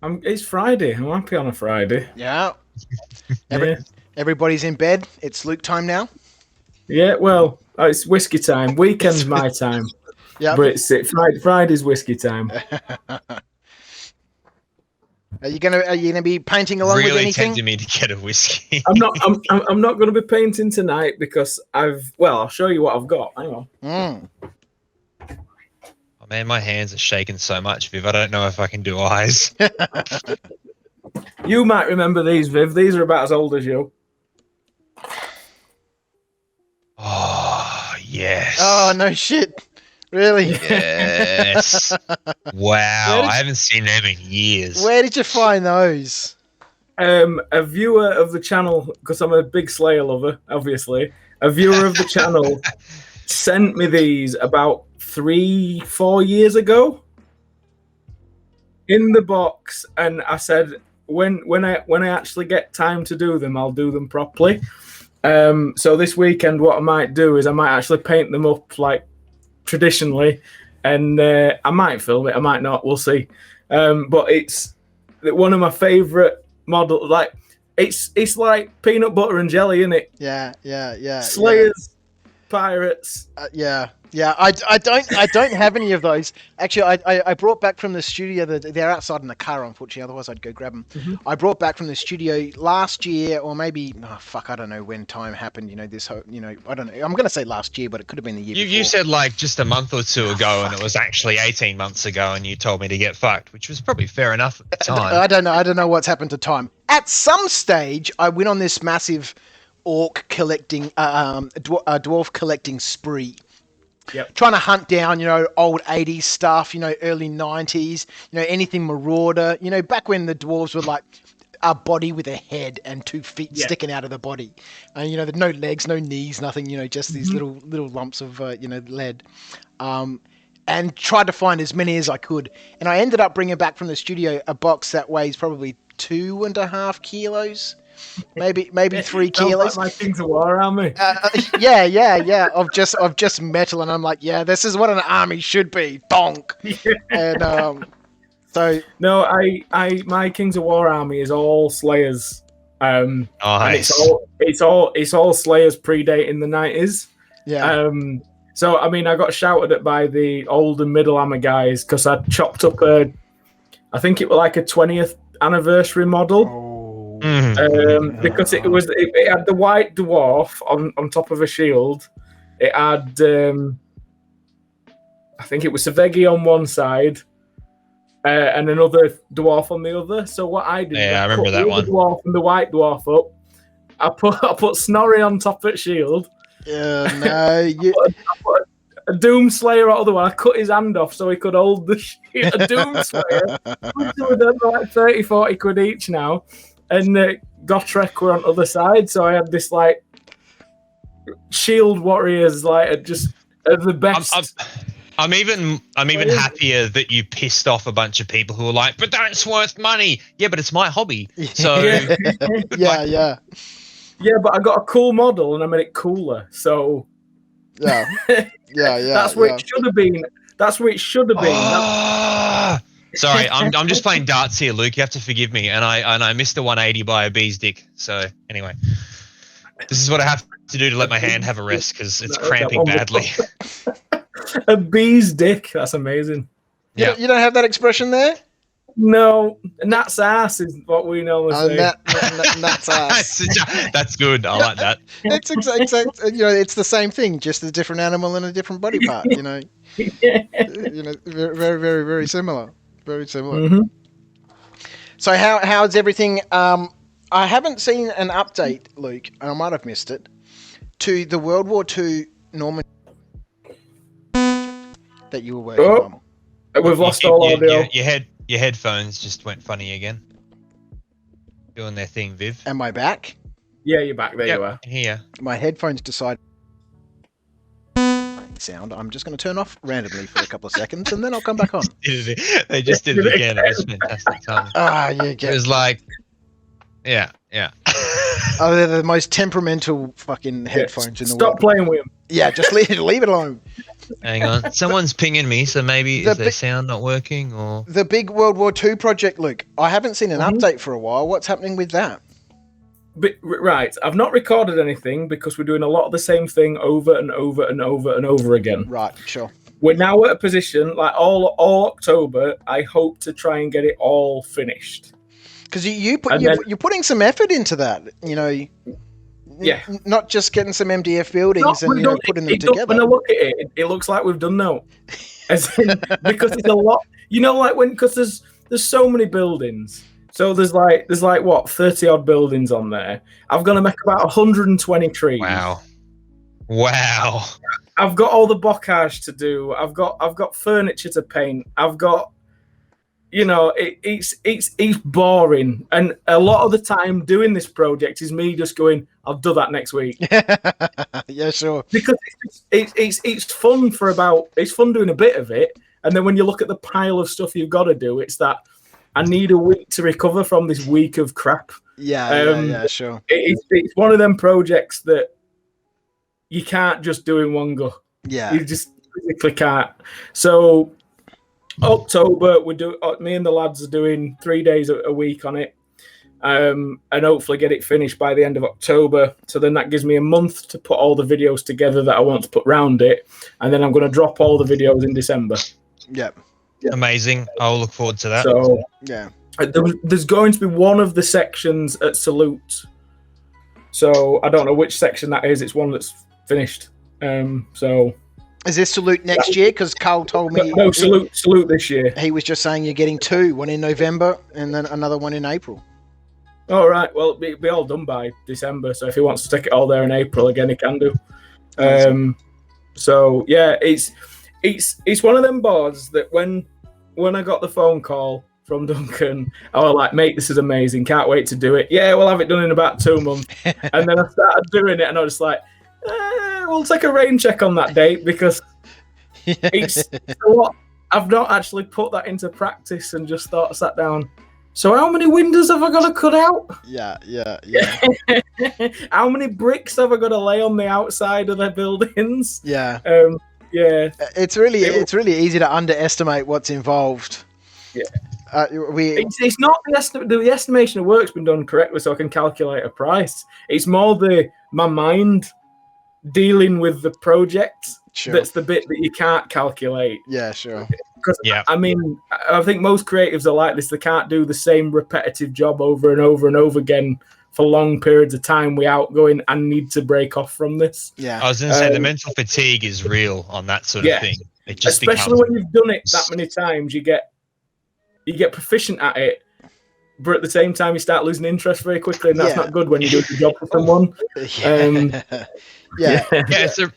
It's Friday. I'm happy on a Friday. Yeah. Yeah. Everybody's in bed. It's Luke time now. Yeah. Well, it's whiskey time. Weekend's my time, Yeah. but Friday's whiskey time. Are you gonna be painting along with Really anything? tempted me to get a whiskey. I'm not. I'm not going to be painting tonight because I'll show you what I've got. Hang on. Mm. Oh man, my hands are shaking so much, Viv. I don't know if I can do eyes. You might remember these, Viv. These are about as old as you. Oh yes. Oh no shit! Really? Yes. Wow, I haven't seen them in years. Where did you find those? A viewer of the channel, because I'm a big Slayer lover, obviously. A viewer of the channel sent me these about 3-4 years ago in the box, and I said when I actually get time to do them, I'll do them properly. So this weekend, what I might do is I might actually paint them up like traditionally, and I might film it, I might not, we'll see. But it's one of my favourite models. Like it's like peanut butter and jelly, isn't it? Yeah. Slayers, pirates. Yeah. I don't have any of those. Actually, I brought back from the studio. They're outside in the car, unfortunately. Otherwise, I'd go grab them. Mm-hmm. I brought back from the studio last year, or maybe I don't know when time happened. This whole, I don't know. I'm gonna say last year, but it could have been the year before. You said like just a month or two ago, and it was actually 18 months ago, and you told me to get fucked, which was probably fair enough at the time. I don't know what's happened to time. At some stage, I went on this massive orc collecting, dwarf collecting spree. Yep. Trying to hunt down, old 80s stuff, early 90s, anything Marauder, back when the dwarves were like a body with a head and 2 feet sticking out of the body. And, no legs, no knees, nothing, just these little lumps of, lead. And tried to find as many as I could. And I ended up bringing back from the studio a box that weighs probably 2.5 kilos. Maybe 3 kilos. Like my Kings of War army. Yeah. Of just metal, and I'm like, yeah, this is what an army should be. Donk. And so no, my Kings of War army is all Slayers. Nice. And it's all Slayers predating the 90s. Yeah. So I mean, I got shouted at by the old and middle armor guys because I chopped up I think it was like a 20th anniversary model. Because it had the white dwarf on top of a shield. It had I think it was Savegi on one side and another dwarf on the other. So what I did, I remember that one. The dwarf and the white dwarf up. I put Snorri on top of shield. I put a Doomslayer out of the one. I cut his hand off so he could hold the shield. A Doomslayer. Some of them are like 30-40 quid each now. And Gotrek were on the other side, so I had this like shield warriors like just the best. I'm even happier that you pissed off a bunch of people who were like, but that's worth money. Yeah, but it's my hobby. So yeah. But I got a cool model and I made it cooler. So yeah. That's where it should have been. That's where it should have been. Sorry, I'm just playing darts here, Luke. You have to forgive me, and I missed the 180 by a bee's dick. So anyway, this is what I have to do to let my hand have a rest because it's cramping badly. A bee's dick. That's amazing. Yeah, you don't have that expression there. No, Nat's ass is what we normally say. Nat's ass. That's good. I like that. It's exact. It's the same thing, just a different animal and a different body part. Very, very, very similar. Very similar. Mm-hmm. So how's everything? I haven't seen an update, Luke, and I might have missed it, to the World War II Norman that you were working on. We've lost all audio. Your headphones just went funny again. Doing their thing, Viv. Am I back? Yeah, you're back. There you are. Here. My headphones decided sound. I'm just going to turn off randomly for a couple of seconds, and then I'll come back on. They just did it again. It was fantastic timing. You get it was like, yeah. Oh, they're the most temperamental fucking headphones in the world. Stop playing with them. Yeah, just leave it alone. Hang on, someone's pinging me, so maybe is their sound not working or the big World War II project, Luke? I haven't seen an update for a while. What's happening with that? But, right, I've not recorded anything because we're doing a lot of the same thing over and over and over and over again. Right, sure. We're now at a position, like all October, I hope to try and get it all finished. Because you're putting some effort into that, you know. Yeah. Not just getting some MDF buildings and putting them together. When I look at it, it looks like we've done now. As in, because it's a lot, you know, like because there's so many buildings. So there's like what 30 odd buildings on there. I've got to make about 120 trees. Wow. I've got all the bocage to do. I've got furniture to paint. I've got, you know, it's boring. And a lot of the time doing this project is me just going, I'll do that next week. Yeah, sure. Because it's fun it's fun doing a bit of it, and then when you look at the pile of stuff you've got to do, it's that I need a week to recover from this week of crap. Yeah, sure. It's one of them projects that you can't just do in one go. Yeah, you just physically can't. So October, me and the lads are doing 3 days a week on it, and hopefully get it finished by the end of October. So then that gives me a month to put all the videos together that I want to put round it, and then I'm going to drop all the videos in December. Yep. Amazing. I'll look forward to that. So yeah, there's going to be one of the sections at Salute. So I don't know which section that is. It's one that's finished. So is this Salute next year? Because Carl told me no Salute this year. He was just saying you're getting two, one in November and then another one in April. All right. Well, it'll be all done by December. So if he wants to stick it all there in April again, he can do. So yeah, it's one of them boards that when I got the phone call from Duncan, I was like, mate, this is amazing. Can't wait to do it. Yeah, we'll have it done in about 2 months. And then I started doing it, and I was like, we'll take a rain check on that date because it's a lot. I've not actually put that into practice and just sat down. So how many windows have I got to cut out? Yeah. How many bricks have I got to lay on the outside of the buildings? Yeah. Yeah. It's really easy to underestimate what's involved. Yeah. It's not the estimation of work's been done correctly, so I can calculate a price. It's more my mind dealing with the project. Sure. That's the bit that you can't calculate. Yeah, sure. Because I mean, I think most creatives are like this. They can't do the same repetitive job over and over and over again for long periods of time without going, I need to break off from this. Yeah. I was going to say the mental fatigue is real on that sort of thing. It just especially when you've done it that many times, you get proficient at it, but at the same time you start losing interest very quickly, and that's not good when you do the job for someone.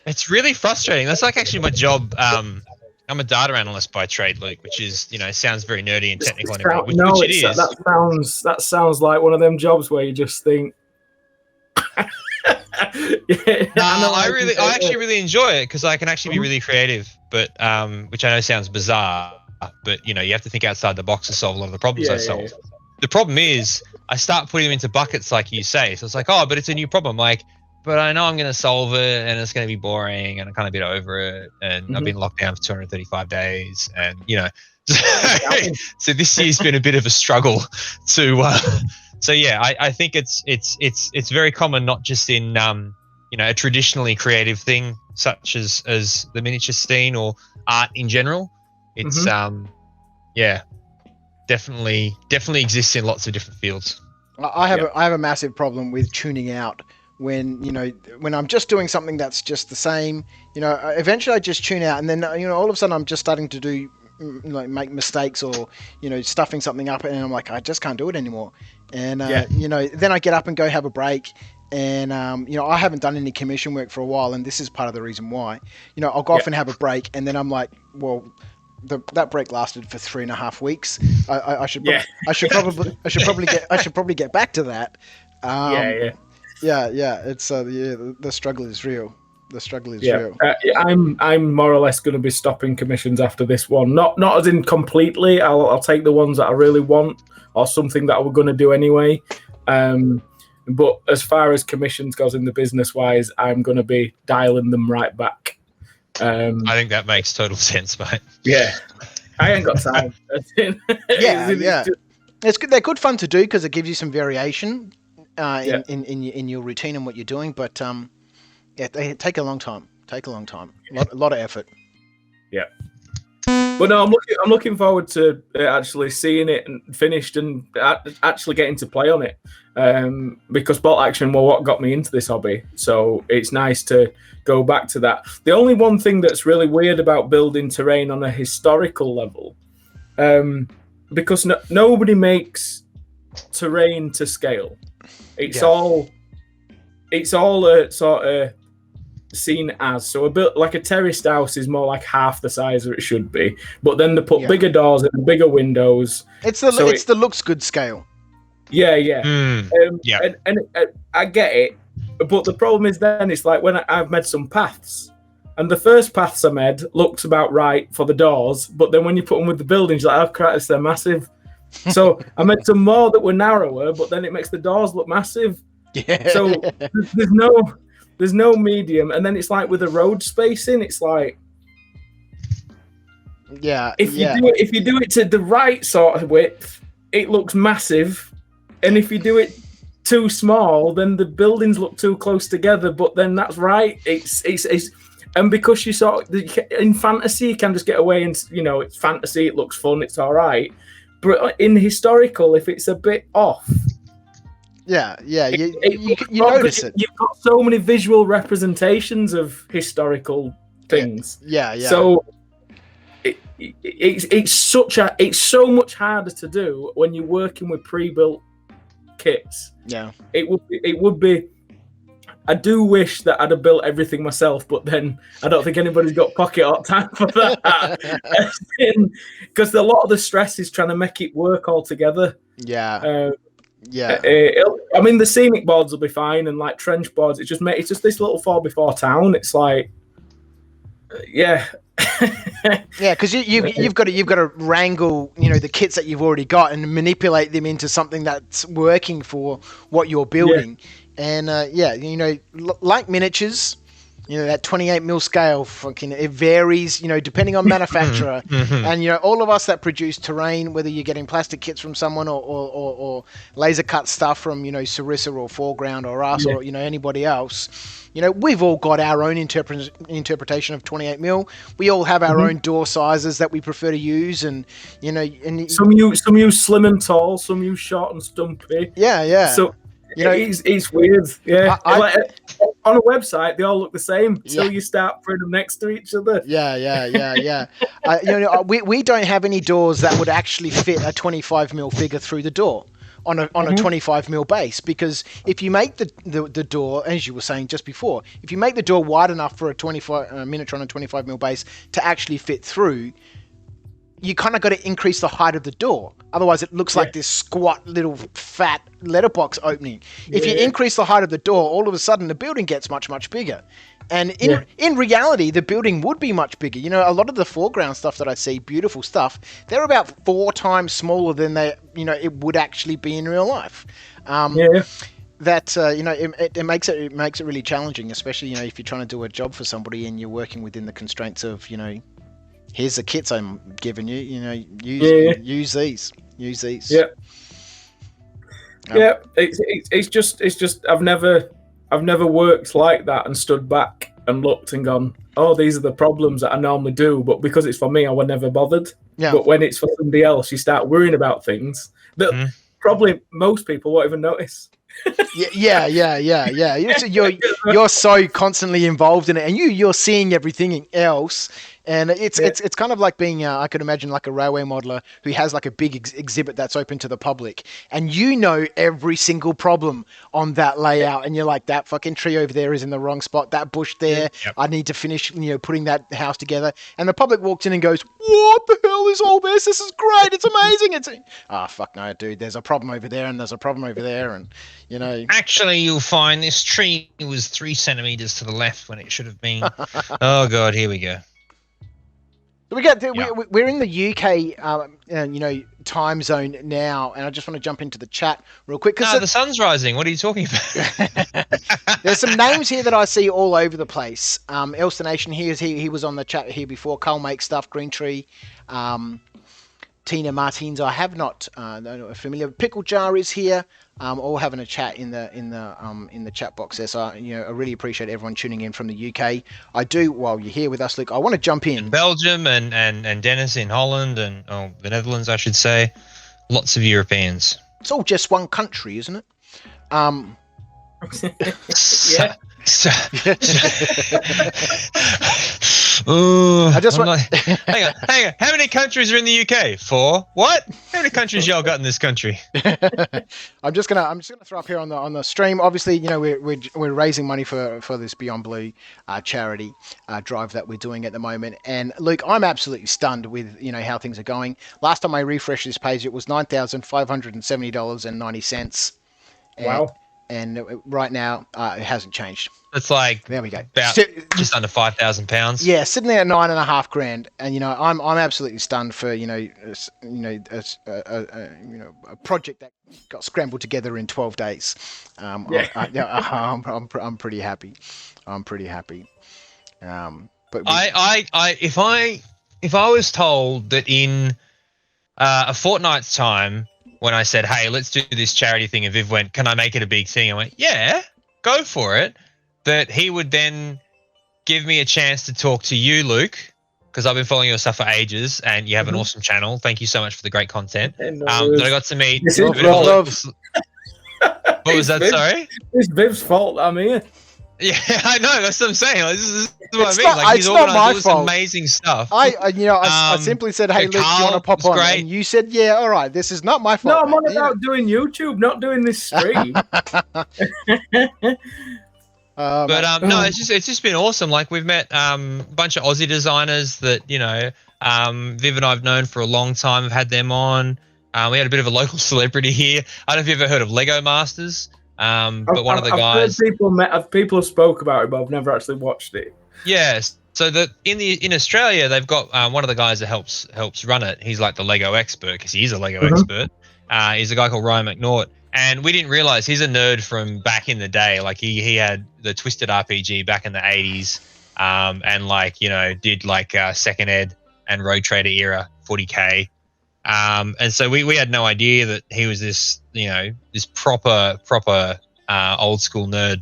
It's really frustrating. That's like actually my job. I'm a data analyst by trade, Luke, which is, you know, sounds very nerdy and technical, which it is. That sounds like one of them jobs where you just think. I actually really enjoy it because I can actually be really creative, but which I know sounds bizarre, but you know, you have to think outside the box to solve a lot of the problems I solve. Yeah. The problem is I start putting them into buckets, like you say. So it's like, oh, but it's a new problem. Like, but I know I'm going to solve it, and it's going to be boring, and I'm kind of a bit over it, and I've been locked down for 235 days, and you know, so this year's been a bit of a struggle to. So yeah, I think it's very common, not just in you know, a traditionally creative thing such as the miniature scene or art in general. It's definitely exists in lots of different fields. I have a massive problem with tuning out when I'm just doing something that's just the same. You know, eventually I just tune out, and then you know, all of a sudden I'm just starting to do like make mistakes or you know, stuffing something up, and I'm like, I just can't do it anymore. And you know, then I get up and go have a break. And you know, I haven't done any commission work for a while, and this is part of the reason why. You know, I'll go off and have a break, and then I'm like, well, that break lasted for 3.5 weeks. I should probably get back to that. It's the struggle is real. The struggle is real. I'm more or less going to be stopping commissions after this one. Not as in completely. I'll take the ones that I really want or something that I was going to do anyway. But as far as commissions goes in the business wise, I'm going to be dialing them right back. I think that makes total sense, mate. Yeah, I ain't got time. It's good. They're good fun to do because it gives you some variation in your routine and what you're doing. But they take a long time. A lot of effort. Yeah. But no, I'm looking forward to actually seeing it and finished and actually getting to play on it. Because bolt action were what got me into this hobby. So it's nice to go back to that. The only one thing that's really weird about building terrain on a historical level, because nobody makes terrain to scale. It's all a sort of seen as. So a bit like a terraced house is more like half the size that it should be. But then they put bigger doors and bigger windows. It's the looks good scale. Yeah. And I get it, but the problem is then it's like when I've made some paths, and the first paths I made looked about right for the doors, but then when you put them with the buildings, you're like, oh Christ, they're massive. So I made some more that were narrower, but then it makes the doors look massive. Yeah. So there's no medium, and then it's like with the road spacing, it's like if you do it to the right sort of width, it looks massive. And if you do it too small, then the buildings look too close together. But then that's right. It's and because you sort of, in fantasy, you can just get away and it's fantasy. It looks fun. It's all right. But in historical, if it's a bit off, you notice it. You've got so many visual representations of historical things. Yeah. So it's so much harder to do when you're working with pre-built kits. Yeah, it would be. I do wish that I'd have built everything myself, but then I don't think anybody's got pocket or time for that. Because a lot of the stress is trying to make it work all together. Yeah. I mean, the scenic boards will be fine, and like trench boards. It's just this little 4x4 town. It's like, yeah. Yeah, because you've got to wrangle the kits that you've already got and manipulate them into something that's working for what you're building. And like miniatures, that 28mm scale, fucking it varies, depending on manufacturer. And all of us that produce terrain, whether you're getting plastic kits from someone or laser cut stuff from Sarissa or Foreground or us or anybody else. We've all got our own interpretation of 28mm. We all have our own door sizes that we prefer to use, and some use slim and tall, some use short and stumpy. Yeah. So it's weird. Yeah, on a website they all look the same until you start putting them next to each other. Yeah. We don't have any doors that would actually fit a 25mm figure through the door on a 25mm base, because if you make the door, as you were saying just before, if you make the door wide enough for a 25 miniature on a 25mm base to actually fit through, you kind of got to increase the height of the door. Otherwise, it looks like this squat little fat letterbox opening. If you increase the height of the door, all of a sudden the building gets much, much bigger. And in reality, the building would be much bigger. A lot of the foreground stuff that I see, beautiful stuff, they're about 4 times smaller than it would actually be in real life. That it makes it really challenging, especially if you're trying to do a job for somebody and you're working within the constraints of here's the kits I'm giving you. Use these. Yeah. It's just I've never worked like that and stood back and looked and gone, oh, these are the problems that I normally do, but because it's for me, I was never bothered. Yeah. But when it's for somebody else, you start worrying about things that probably most people won't even notice. Yeah. You're so constantly involved in it, and you're seeing everything else. And it's kind of like being, I could imagine like a railway modeler who has like a big exhibit that's open to the public, and every single problem on that layout, and you're like, that fucking tree over there is in the wrong spot, that bush there, I need to finish, putting that house together. And the public walks in and goes, what the hell is all this? This is great. It's amazing. Fuck no, dude, there's a problem over there, and there's a problem over there, and Actually, you'll find this tree was 3 centimeters to the left when it should have been. Oh God, here we go. We're in the UK, time zone now, and I just want to jump into the chat real quick. No, the sun's rising. What are you talking about? There's some names here that I see all over the place. Elster Nation here, he was on the chat here before. Carl Make Stuff, Green Tree, Tina Martins. I have not familiar. Pickle Jar is here. All having a chat in the chat box there. So I really appreciate everyone tuning in from the UK. I do. While you're here with us, Luke, I want to jump in. Belgium and Dennis in Holland and the Netherlands, I should say. Lots of Europeans. It's all just one country, isn't it? Yeah. I just want. Hang on. How many countries are in the UK? 4. What? How many countries y'all got in this country? I'm just gonna throw up here on the stream. Obviously, we're raising money for this Beyond Blue charity drive that we're doing at the moment. And Luke, I'm absolutely stunned with how things are going. Last time I refreshed this page, it was $9,570.90. Wow. And right now, it hasn't changed. It's like there we go. About just under £5,000. Yeah, sitting there at $9,500, and I'm absolutely stunned for a project that got scrambled together in 12 days. I'm pretty happy. But if I was told that in a fortnight's time, when I said, hey, let's do this charity thing, and Viv went, can I make it a big thing? I went, yeah, go for it. That he would then give me a chance to talk to you, Luke, because I've been following your stuff for ages, and you have an awesome channel. Thank you so much for the great content. That I got to meet. What was that? Sorry? It's Viv's fault I'm here. Yeah, I know. That's what I'm saying. Like, this is what I mean. Like, he's organised all this amazing stuff. I simply said, "Hey, Luke, do you want to pop on?" Great. And you said, "Yeah, all right. This is not my fault." No, I'm on about doing YouTube, not doing this stream. No, it's just been awesome. Like, we've met a bunch of Aussie designers that Viv and I've known for a long time. I've had them on. We had a bit of a local celebrity here. I don't know if you've ever heard of Lego Masters. But one of the guys. People have spoke about it, but I've never actually watched it. Yes. So in Australia, they've got one of the guys that helps run it. He's like the Lego expert because he is a Lego expert. He's a guy called Ryan McNaught, and we didn't realize he's a nerd from back in the day. Like he had the Twisted RPG back in the 80s, and did Second Ed and Road Trader era 40K. And so we had no idea that he was this proper old school nerd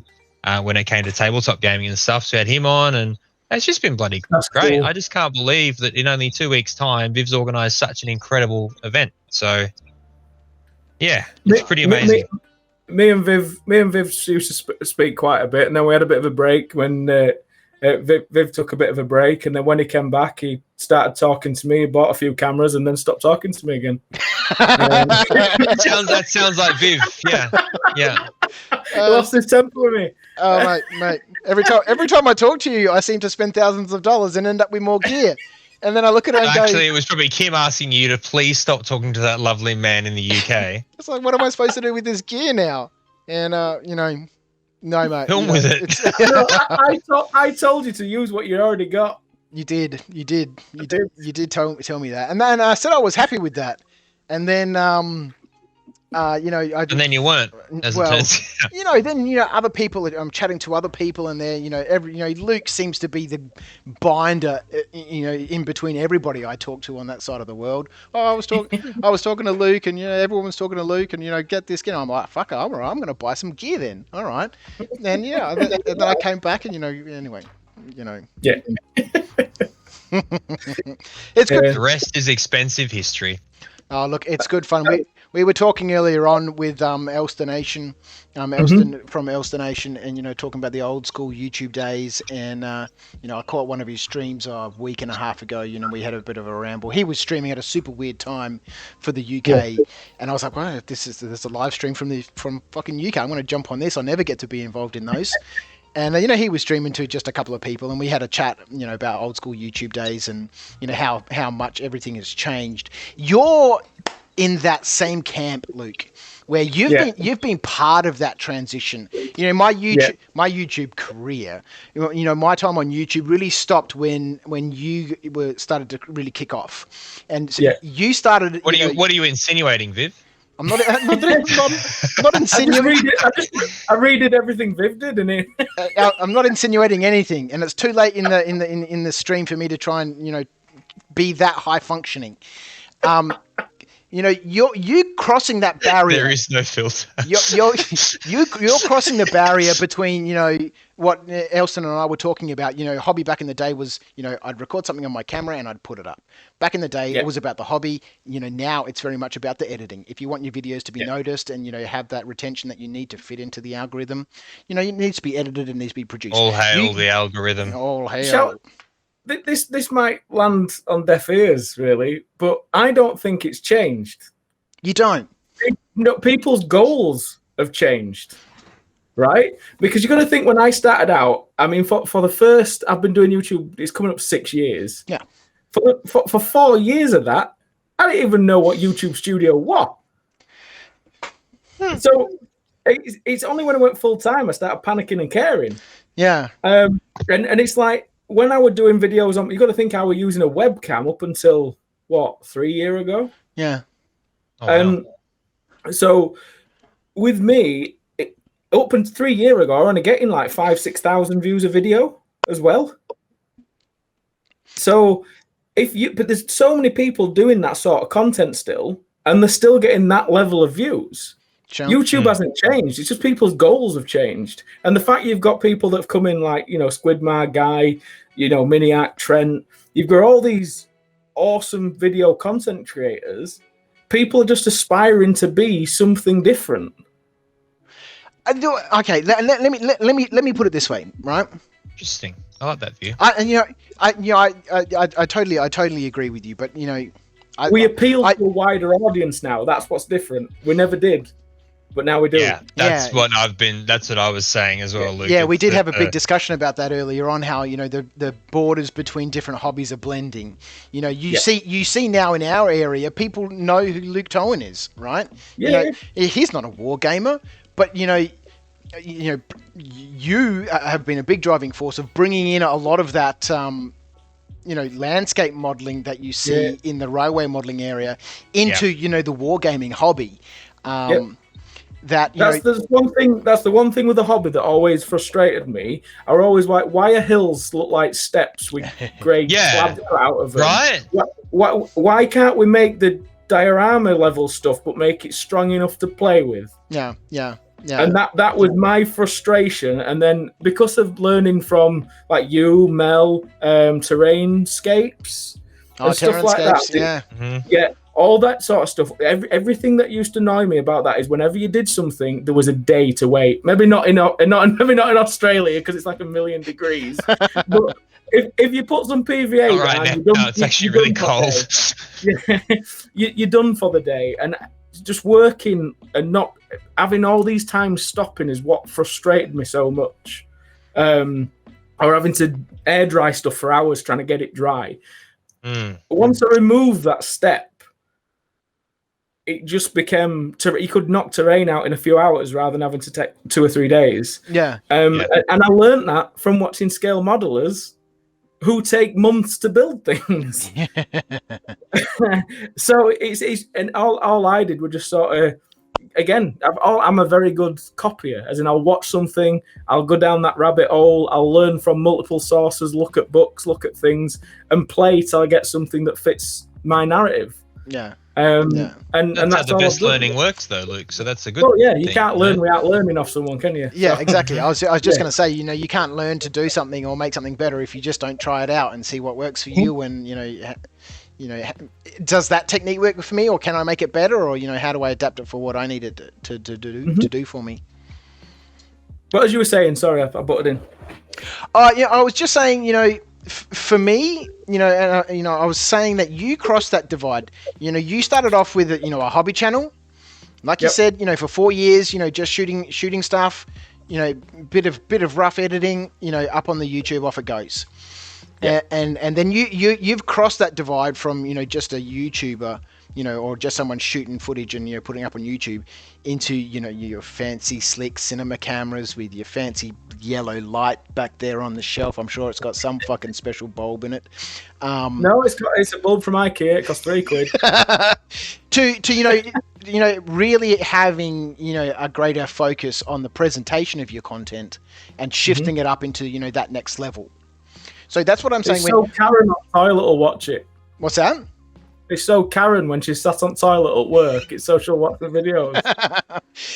when it came to tabletop gaming and stuff. So we had him on, and it's just been bloody great. Cool. I just can't believe that in only 2 weeks' time, Viv's organised such an incredible event. So yeah, it's pretty amazing. Me and Viv used to speak quite a bit, and then we had a bit of a break when Viv took a bit of a break, and then when he came back, he started talking to me, bought a few cameras, and then stopped talking to me again. That sounds like Viv. Yeah. He lost his temper with me. Oh, mate. Every time I talk to you, I seem to spend thousands of dollars and end up with more gear. And then I look at it and Actually, it was probably Kim asking you to please stop talking to that lovely man in the UK. It's like, what am I supposed to do with this gear now? And, no, mate. Film with it. I told you to use what you already got. You did tell me that. And then I said I was happy with that. And then, and then you weren't, as it turns out. Then other people. I'm chatting to other people, and they're, Luke seems to be the binder, in between everybody I talk to on that side of the world. Oh, I was talking to Luke, and everyone was talking to Luke, and get this. I'm like, fuck it, I'm all right. I'm going to buy some gear then. All right. And then then I came back, and anyway. Yeah. It's good. The rest is expensive history. Oh, look, it's good fun. We were talking earlier on with Elster Nation, from Elster Nation, and talking about the old school YouTube days. And I caught one of his streams a week and a half ago. We had a bit of a ramble. He was streaming at a super weird time for the UK, and I was like, "Well, this is a live stream from fucking UK. I'm going to jump on this. I never get to be involved in those." And he was streaming to just a couple of people, and we had a chat, about old school YouTube days and how much everything has changed. Your in that same camp, Luke, where you've been part of that transition. You know, my YouTube career, you know, my time on YouTube really stopped when you started to really kick off, and so you started. What are you insinuating, Viv? I'm not insinuating. I redid everything Viv did, and I'm not insinuating anything, and it's too late in the stream for me to try and, you know, be that high functioning. You know, you crossing that barrier. There is no filter. You're crossing the barrier between, you know, what Elston and I were talking about. You know, hobby back in the day was, you know, I'd record something on my camera and I'd put it up. Back in the day, it was about the hobby. You know, now it's very much about the editing. If you want your videos to be noticed and, you know, have that retention that you need to fit into the algorithm, you know, it needs to be edited and needs to be produced. All hail the algorithm. All hail. This might land on deaf ears, really, but I don't think it's changed. You don't? No, people's goals have changed, right? Because you've got to think, when I started out, I mean, for the first, I've been doing YouTube, it's coming up 6 years. Yeah. For 4 years of that, I didn't even know what YouTube Studio was. So it's only when I went full time I started panicking and caring. Yeah. And it's like, when I was doing videos on, you got to think I was using a webcam up until 3 years ago. Yeah. Oh, wow. So with me, up until 3 years ago, I was only getting like 5,000-6,000 views a video as well. So but there's so many people doing that sort of content still, and they're still getting that level of views. YouTube hasn't changed. It's just people's goals have changed. And the fact you've got people that have come in like, you know, Squidmar Guy, you know, Miniac, Trent, you've got all these awesome video content creators. People are just aspiring to be something different. Okay, let me put it this way, right? Interesting. I like that view. I totally agree with you, but, you know, we appeal to a wider audience now. That's what's different. We never did, but now we do. Yeah, that's what I was saying as well, Luke. Yeah, we did have a big discussion about that earlier on, how, you know, the borders between different hobbies are blending. You know, you see now in our area, people know who Luke Towan is, right? Yeah. You know, he's not a war gamer, but, you know, you have been a big driving force of bringing in a lot of that, you know, landscape modeling that you see in the railway modeling area into, you know, the wargaming hobby. That's the one thing with the hobby that always frustrated me. I was always like, why are hills look like steps with grey slabs out of them? Right. Why can't we make the diorama level stuff but make it strong enough to play with? Yeah. And that was my frustration. And then because of learning from like you, Mel, Terrainscapes and stuff like that, all that sort of stuff. Everything that used to annoy me about that is whenever you did something, there was a day to wait. Maybe not in Australia because it's like 1,000,000 degrees. But if you put some PVA down, it's actually really cold. You're done for the day. And just working and not having all these times stopping is what frustrated me so much. Or having to air dry stuff for hours trying to get it dry. Once I removed that step, it just became you could knock terrain out in a few hours rather than having to take 2 or 3 days. And I learned that from watching scale modelers who take months to build things. So it's and all I did was just sort of, again, I'm a very good copier, as in I'll watch something, I'll go down that rabbit hole, I'll learn from multiple sources, look at books, look at things, and play till I get something that fits my narrative. And that's how the best learning works, though, Luke. So that's a good. Well, you can't learn without learning off someone, can you? Yeah, exactly. I was just going to say, you know, you can't learn to do something or make something better if you just don't try it out and see what works for you. And you know, does that technique work for me, or can I make it better, or, you know, how do I adapt it for what I need it to do for me? But as you were saying, sorry, I butted in. I was just saying, you know, for me, you know, and I was saying that you crossed that divide. You know, you started off with a hobby channel, like you said, you know, for 4 years, you know, just shooting stuff, you know, bit of rough editing, you know, up on the YouTube, off it goes. And then you've crossed that divide from, you know, just a YouTuber or just someone shooting footage and putting up on YouTube, into your fancy slick cinema cameras with your fancy yellow light back there on the shelf. I'm sure it's got some fucking special bulb in it. No, it's a bulb from IKEA. It costs £3. to really having a greater focus on the presentation of your content and shifting it up into that next level. So that's what I'm saying. So Karen on toilet will watch it. What's that? It's so Karen when she's sat on toilet at work. It's so she'll watch the videos.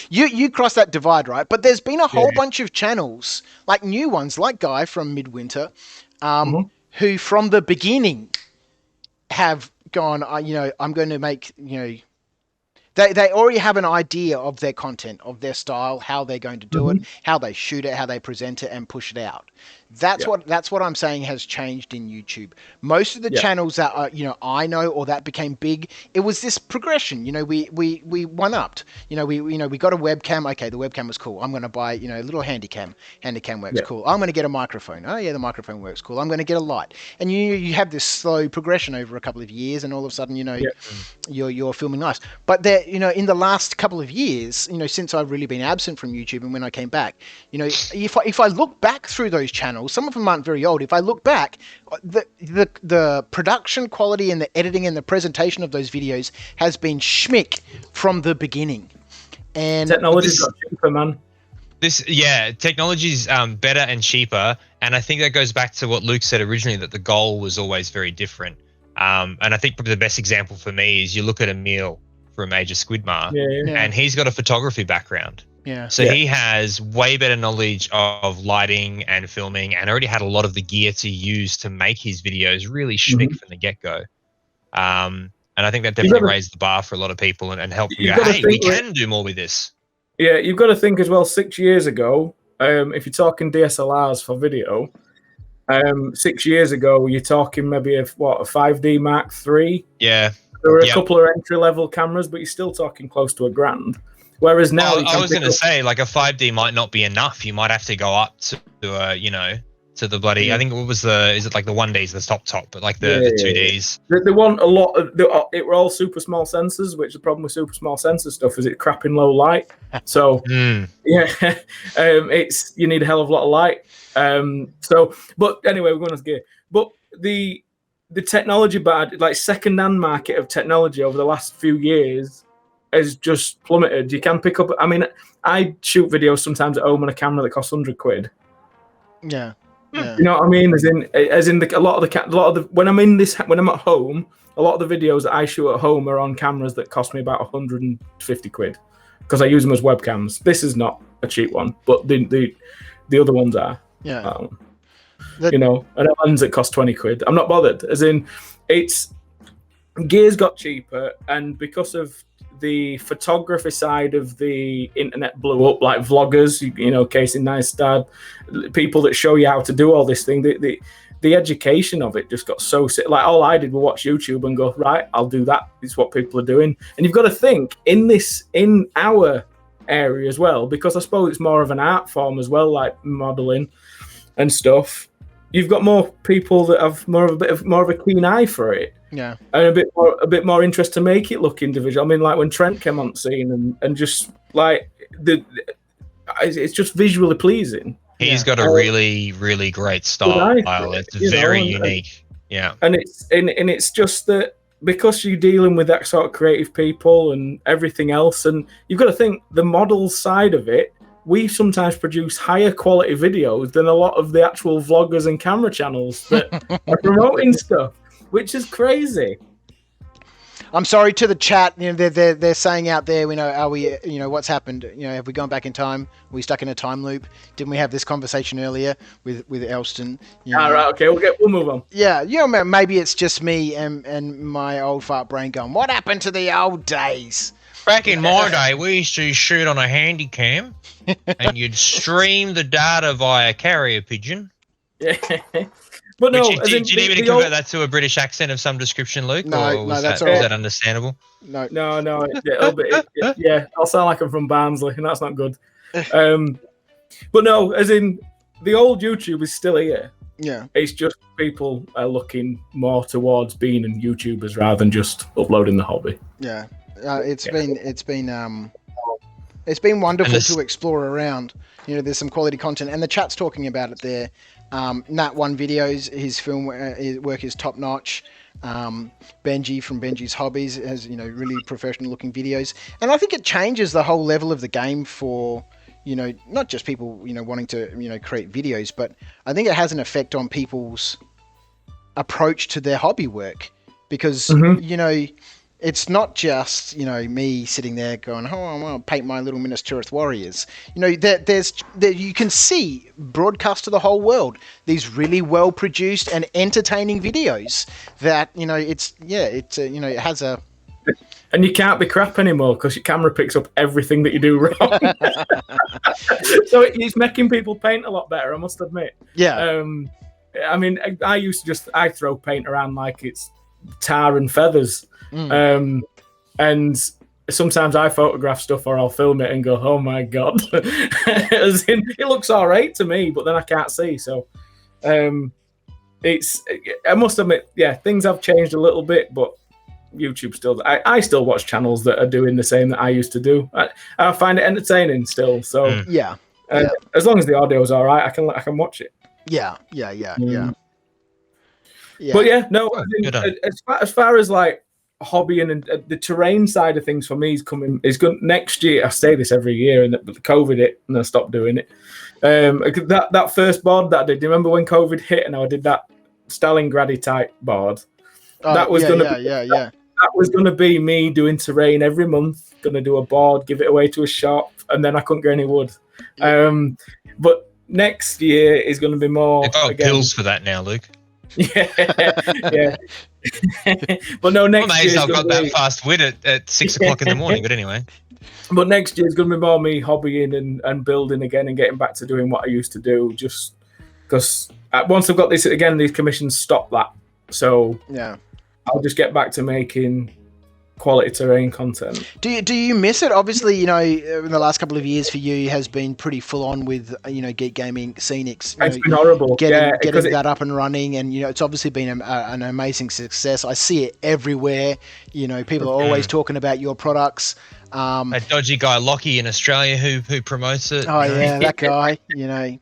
You cross that divide, right? But there's been a whole bunch of channels, like new ones, like Guy from Midwinter, who from the beginning have gone, I'm going to make, they already have an idea of their content, of their style, how they're going to do it, how they shoot it, how they present it, and push it out. That's what I'm saying has changed in YouTube. Most of the channels that are, I know, or that became big, it was this progression. We one-upped. We got a webcam. Okay, the webcam was cool. I'm going to buy, a little handycam. Handycam works cool. I'm going to get a microphone. Oh yeah, the microphone works cool. I'm going to get a light. And you have this slow progression over a couple of years, and all of a sudden, you're filming nice. But there, in the last couple of years, since I've really been absent from YouTube, and when I came back, if I look back through those channels, some of them aren't very old. If I look back, the production quality and the editing and the presentation of those videos has been schmick from the beginning. And technology's got cheaper, man. Technology's better and cheaper, and I think that goes back to what Luke said originally, that the goal was always very different. And I think probably the best example for me is you look at Emil from Age of Squidmar, and he's got a photography background. So he has way better knowledge of lighting and filming, and already had a lot of the gear to use to make his videos really schmick from the get-go. And I think that definitely raised the bar for a lot of people and helped you go, hey, we can do more with this. Yeah, you've got to think as well, 6 years ago, if you're talking DSLRs for video, 6 years ago, you're talking maybe a 5D Mark III? Yeah. There were a couple of entry-level cameras, but you're still talking close to $1,000. Whereas now, I was going to say, like, a 5D might not be enough. You might have to go up to to the bloody. I think what was is it like the 1Ds, the top, but like the 2Ds. They want a lot of. It were all super small sensors, which the problem with super small sensor stuff is it crap in low light. So it's you need a hell of a lot of light. But anyway, we're going to gear. But the technology like second-hand market of technology over the last few years has just plummeted. You can pick up. I mean, I shoot videos sometimes at home on a camera that costs £100. Yeah. You know what I mean? As in a lot of the when I'm at home, a lot of the videos that I shoot at home are on cameras that cost me about £150 because I use them as webcams. This is not a cheap one, but the other ones are. Yeah. And a lens that costs £20. I'm not bothered. As in, gear's got cheaper, and because of the photography side of the internet blew up, like vloggers, Casey Neistat, people that show you how to do all this thing. The education of it just got so sick. Like all I did was watch YouTube and go, right, I'll do that. It's what people are doing. And you've got to think in our area as well, because I suppose it's more of an art form as well, like modeling and stuff. You've got more people that have more of a keen eye for it. Yeah. And a bit more interest to make it look individual. I mean, like when Trent came on scene and just like it's just visually pleasing. He's got a really, really great style. It's very unique. Yeah. And it's just that because you're dealing with that sort of creative people and everything else, and you've got to think the model side of it, we sometimes produce higher quality videos than a lot of the actual vloggers and camera channels that are promoting stuff, which is crazy. I'm sorry to the chat. They're saying out there, are we, what's happened? Have we gone back in time? Are we stuck in a time loop? Didn't we have this conversation earlier with Elston? All right, okay, we'll move on. Yeah, maybe it's just me and my old fart brain going, what happened to the old days? Back in my day, we used to shoot on a handy cam, and you'd stream the data via carrier pigeon. Yeah. But no, did you need me to convert that to a British accent of some description, Luke? No, that's all right. Is that understandable? No. Yeah, I'll sound like I'm from Barnsley, and that's not good. But no, as in the old YouTube is still here. Yeah. It's just people are looking more towards being YouTubers rather than just uploading the hobby. Yeah. It's been wonderful to explore around. You know, there's some quality content, and the chat's talking about it there. Nat One Videos, his film work is top notch. Benji from Benji's Hobbies has, you know, really professional looking videos, and I think it changes the whole level of the game for, you know, not just people, you know, wanting to, you know, create videos, but I think it has an effect on people's approach to their hobby work, because you know, it's not just, you know, me sitting there going, oh, I want to paint my little Minas Tirith warriors. You know, there's you can see broadcast to the whole world these really well produced and entertaining videos that, you know, it's you know, it has a. And you can't be crap anymore because your camera picks up everything that you do wrong. So it's making people paint a lot better, I must admit. Yeah. I mean, I throw paint around like it's tar and feathers. And sometimes I photograph stuff or I'll film it and go, oh my God. As in, it looks all right to me, but then I can't see. So I must admit, yeah, things have changed a little bit, but YouTube still, I still watch channels that are doing the same that I used to do. I find it entertaining still. So yeah. As long as the audio is all right, I can watch it. Yeah. But yeah, no, as far as like hobby and the terrain side of things for me is good next year. I say this every year, but the COVID hit and I stopped doing it. That first board that I did, do you remember when COVID hit and I did that Stalingrad type board? That was that was going to be me doing terrain every month, going to do a board, give it away to a shop, and then I couldn't get any wood. But next year is going to be more. They've got pills for that now, Luke. Yeah. But no, next year I've got that fast wit at 6 o'clock in the morning. But anyway, but next year is going to be more me hobbying and building again and getting back to doing what I used to do. Just because once I've got this again, these commissions stop that. So yeah, I'll just get back to making quality terrain content. Do you miss it? Obviously, you know, in the last couple of years for you has been pretty full on with, you know, Geek Gaming Scenics. It's been horrible. Getting that up and running, and you know, it's obviously been an amazing success. I see it everywhere. You know, people are always talking about your products. A dodgy guy Lockie in Australia who promotes it. Oh yeah, that guy. You know,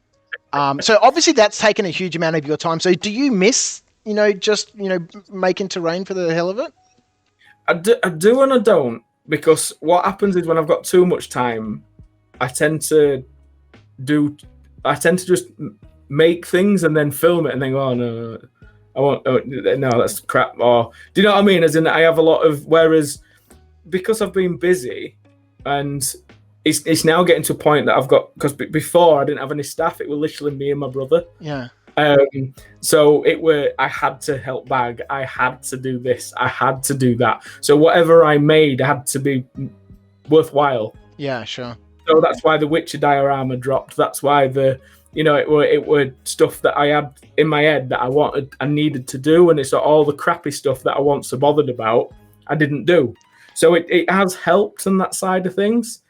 so obviously that's taken a huge amount of your time. So do you miss, you know, just, you know, making terrain for the hell of it? I do and I don't, because what happens is when I've got too much time, I tend to just make things and then film it and then go, oh no, I won't, no, that's crap. Or do you know what I mean? As in, I have a lot of, whereas because I've been busy and it's now getting to a point that I've got, because before I didn't have any staff, it was literally me and my brother. Yeah. So I had to help bag, I had to do this, I had to do that. So whatever I made had to be worthwhile. Yeah, sure. So that's why the Witcher diorama dropped. That's why it were stuff that I had in my head that I needed to do, and it's all the crappy stuff that I wasn't so bothered about, I didn't do. So it has helped on that side of things.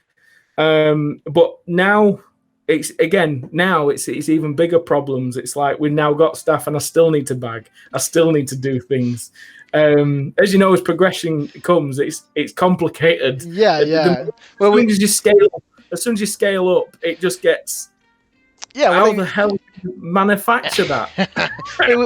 But now it's even bigger problems. It's like we've now got staff and I still need to bag. I still need to do things. As you know, as progression comes, it's complicated. Yeah. As soon as you scale up, it just gets. Yeah, how the hell do you manufacture that?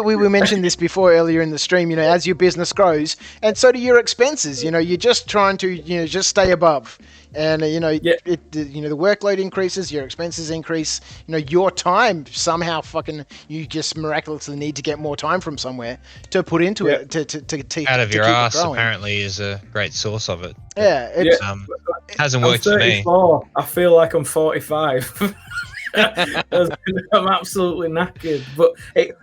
we mentioned this before earlier in the stream. You know, as your business grows, and so do your expenses. You know, you're just trying to, you know, just stay above. And you know, the workload increases, your expenses increase. You know, your time somehow you just miraculously need to get more time from somewhere to put into it to out of your ass. Apparently, is a great source of it. Yeah, it hasn't worked for me. I feel like I'm 45. I'm absolutely knackered. But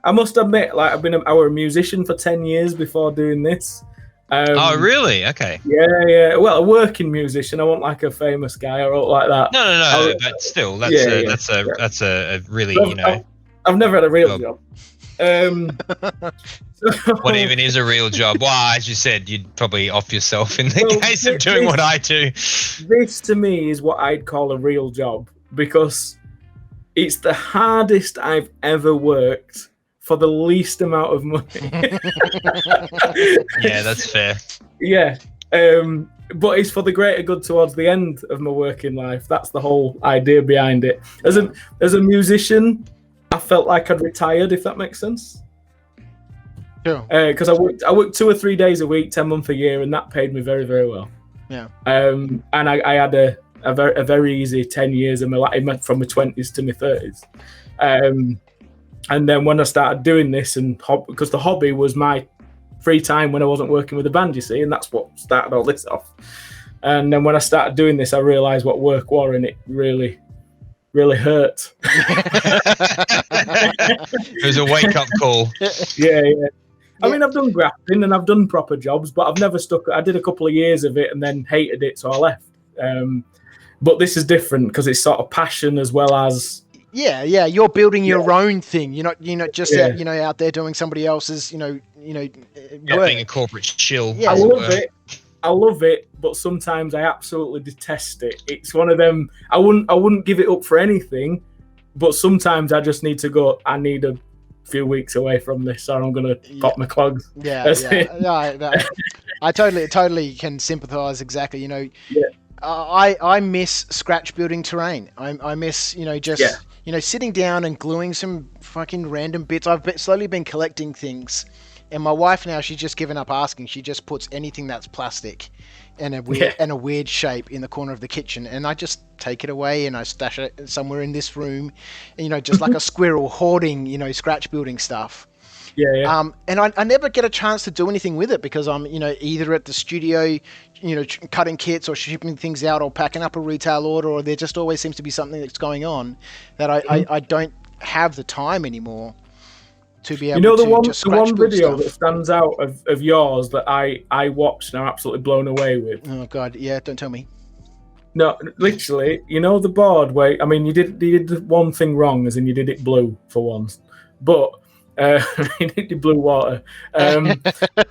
I must admit, like I've been a musician for 10 years before doing this. Oh really? Okay. Yeah. Well, a working musician. I wasn't like a famous guy or like that. No. But still, that's a really, you know. I've never had a real job. What even is a real job? Well, as you said, you'd probably off yourself in the case of doing what I do. This to me is what I'd call a real job, because it's the hardest I've ever worked for the least amount of money. Yeah, that's fair. Yeah. But it's for the greater good towards the end of my working life. That's the whole idea behind it. As a musician, I felt like I'd retired, if that makes sense. Sure. Because I worked 2 or 3 days a week, 10 months a year, and that paid me very, very well. Yeah. And I had a very easy 10 years of my life, from my 20s to my 30s. And then when I started doing this, and because the hobby was my free time when I wasn't working with a band, you see, and that's what started all this off. And then when I started doing this, I realised what work was, and it really, really hurt. It was a wake-up call. Yeah. I mean, I've done grafting and I've done proper jobs, but I've never stuck. I did a couple of years of it and then hated it, so I left. But this is different because it's sort of passion as well as. Yeah. You're building your own thing. You're not just out there doing somebody else's, work. Being a corporate shill. Yeah. I love it, but sometimes I absolutely detest it. It's one of them. I wouldn't give it up for anything, but sometimes I just need to go. I need a few weeks away from this, or I'm gonna pop my clogs. Yeah. I totally can sympathise. Exactly. I miss scratch building terrain. I miss sitting down and gluing some fucking random bits. I've slowly been collecting things, and my wife now, she's just given up asking. She just puts anything that's plastic and a weird shape in the corner of the kitchen, and I just take it away and I stash it somewhere in this room, and, just like a squirrel hoarding, scratch building stuff. Yeah. And I never get a chance to do anything with it because I'm, either at the studio, cutting kits or shipping things out or packing up a retail order, or there just always seems to be something that's going on that I don't have the time anymore to be able to just scratch the one video stuff. that stands out of yours that I watched and I'm absolutely blown away with. Oh God, yeah, don't tell me. No, literally, the board where, I mean, you did the one thing wrong, as in you did it blue for once, but you did blue water. But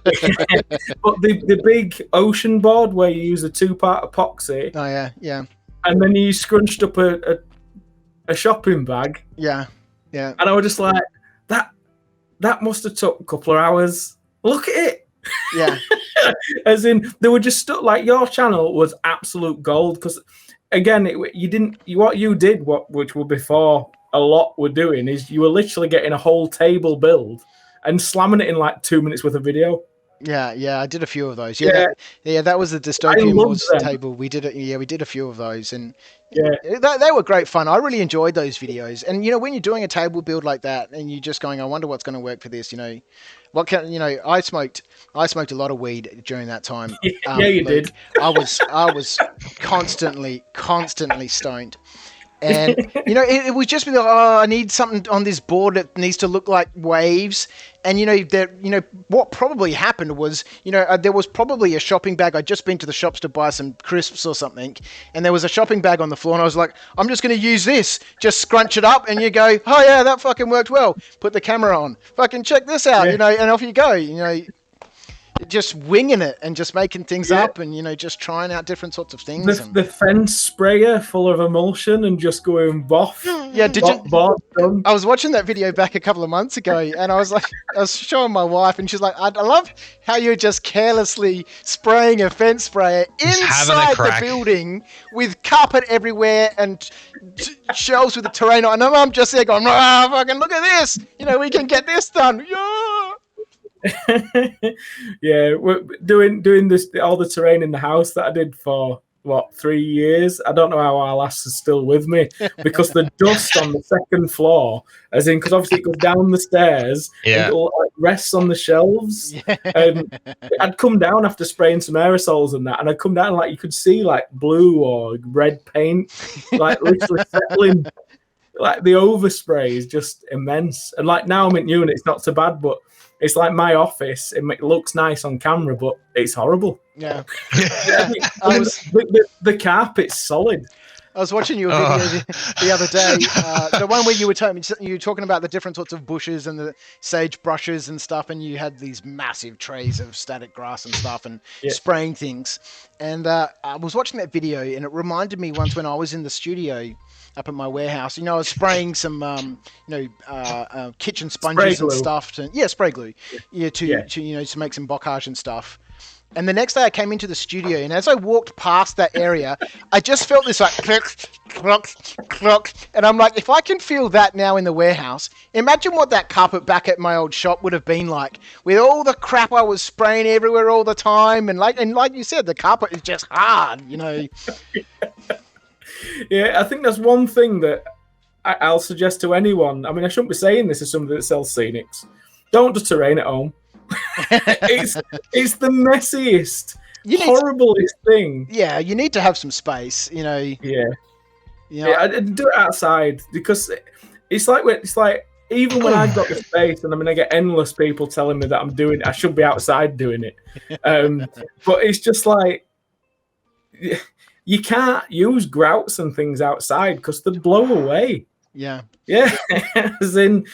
the big ocean board where you use a 2-part epoxy. Oh yeah. And then you scrunched up a shopping bag. Yeah. And I was just like, that must have took a couple of hours. Look at it. Yeah. As in, they were just stuck. Like, your channel was absolute gold because, again, what you did, which were before a lot were doing, is you were literally getting a whole table build and slamming it in like 2 minutes worth of video. Yeah, I did a few of those. That was the dystopian boards table. We did it. Yeah, we did a few of those, and they were great fun. I really enjoyed those videos. And when you're doing a table build like that, and you're just going, I wonder what's going to work for this. What can I smoked a lot of weed during that time. You did. I was constantly stoned. And it would just be like, I need something on this board that needs to look like waves. And what probably happened was, there was probably a shopping bag. I'd just been to the shops to buy some crisps or something, and there was a shopping bag on the floor, and I was like, I'm just going to use this. Just scrunch it up, and you go, oh yeah, that fucking worked well. Put the camera on, fucking check this out, and off you go. Just winging it and just making things up and just trying out different sorts of things. The fence sprayer full of emulsion and just going boff. Yeah, I was watching that video back a couple of months ago, and I was showing my wife, and she's like, I love how you're just carelessly spraying a fence sprayer inside the building with carpet everywhere and shelves with the terrain on. And I'm just there going, fucking look at this. We can get this done. Yeah. Yeah, we're doing this, all the terrain in the house that I did for 3 years. I don't know how our lass is still with me because the dust on the second floor, as in, because obviously it goes down the stairs and it rests on the shelves. And I'd come down after spraying some aerosols and that, and I'd come down like you could see like blue or red paint, like literally settling. Like the overspray is just immense. And like now I'm in uni, it's not so bad, but it's like my office. It looks nice on camera, but it's horrible. Yeah. The carpet's solid. I was watching your video the other day, the one where you were talking about the different sorts of bushes and the sage brushes and stuff, and you had these massive trays of static grass and stuff and spraying things. And I was watching that video, and it reminded me once when I was in the studio up at my warehouse. I was spraying some, kitchen sponges and stuff. Spray glue. To make some bocage and stuff. And the next day I came into the studio, and as I walked past that area, I just felt this like clunk, clunk, clunk. And I'm like, if I can feel that now in the warehouse, imagine what that carpet back at my old shop would have been like with all the crap I was spraying everywhere all the time. And like you said, the carpet is just hard, Yeah, I think that's one thing that I'll suggest to anyone. I mean, I shouldn't be saying this as somebody that sells Scenics. Don't do terrain at home. it's the messiest, horriblest thing. Yeah, you need to have some space, I do it outside because it's like even when I've got the space, and I get endless people telling me that I should be outside doing it. But it's just like you can't use grouts and things outside because they blow away. Yeah. As in.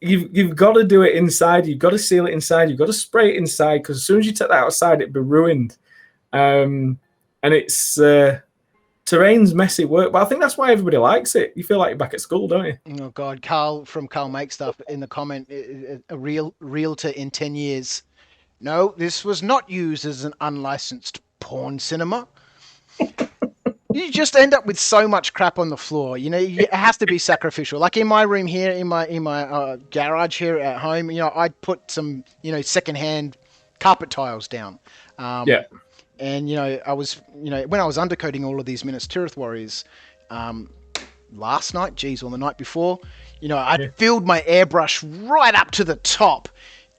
You've got to do it inside. You've got to seal it inside. You've got to spray it inside because as soon as you take that outside, it'd be ruined. And it's terrain's messy work, but I think that's why everybody likes it. You feel like you're back at school, don't you? Oh God, Carl from Carl Make Stuff in the comment, a realtor in 10 years. No, this was not used as an unlicensed porn cinema. You just end up with so much crap on the floor. It has to be sacrificial. Like in my room here, in my garage here at home, I put some, secondhand carpet tiles down. And I was, when I was undercoating all of these Minas Tirith warriors, last night, or the night before, I filled my airbrush right up to the top,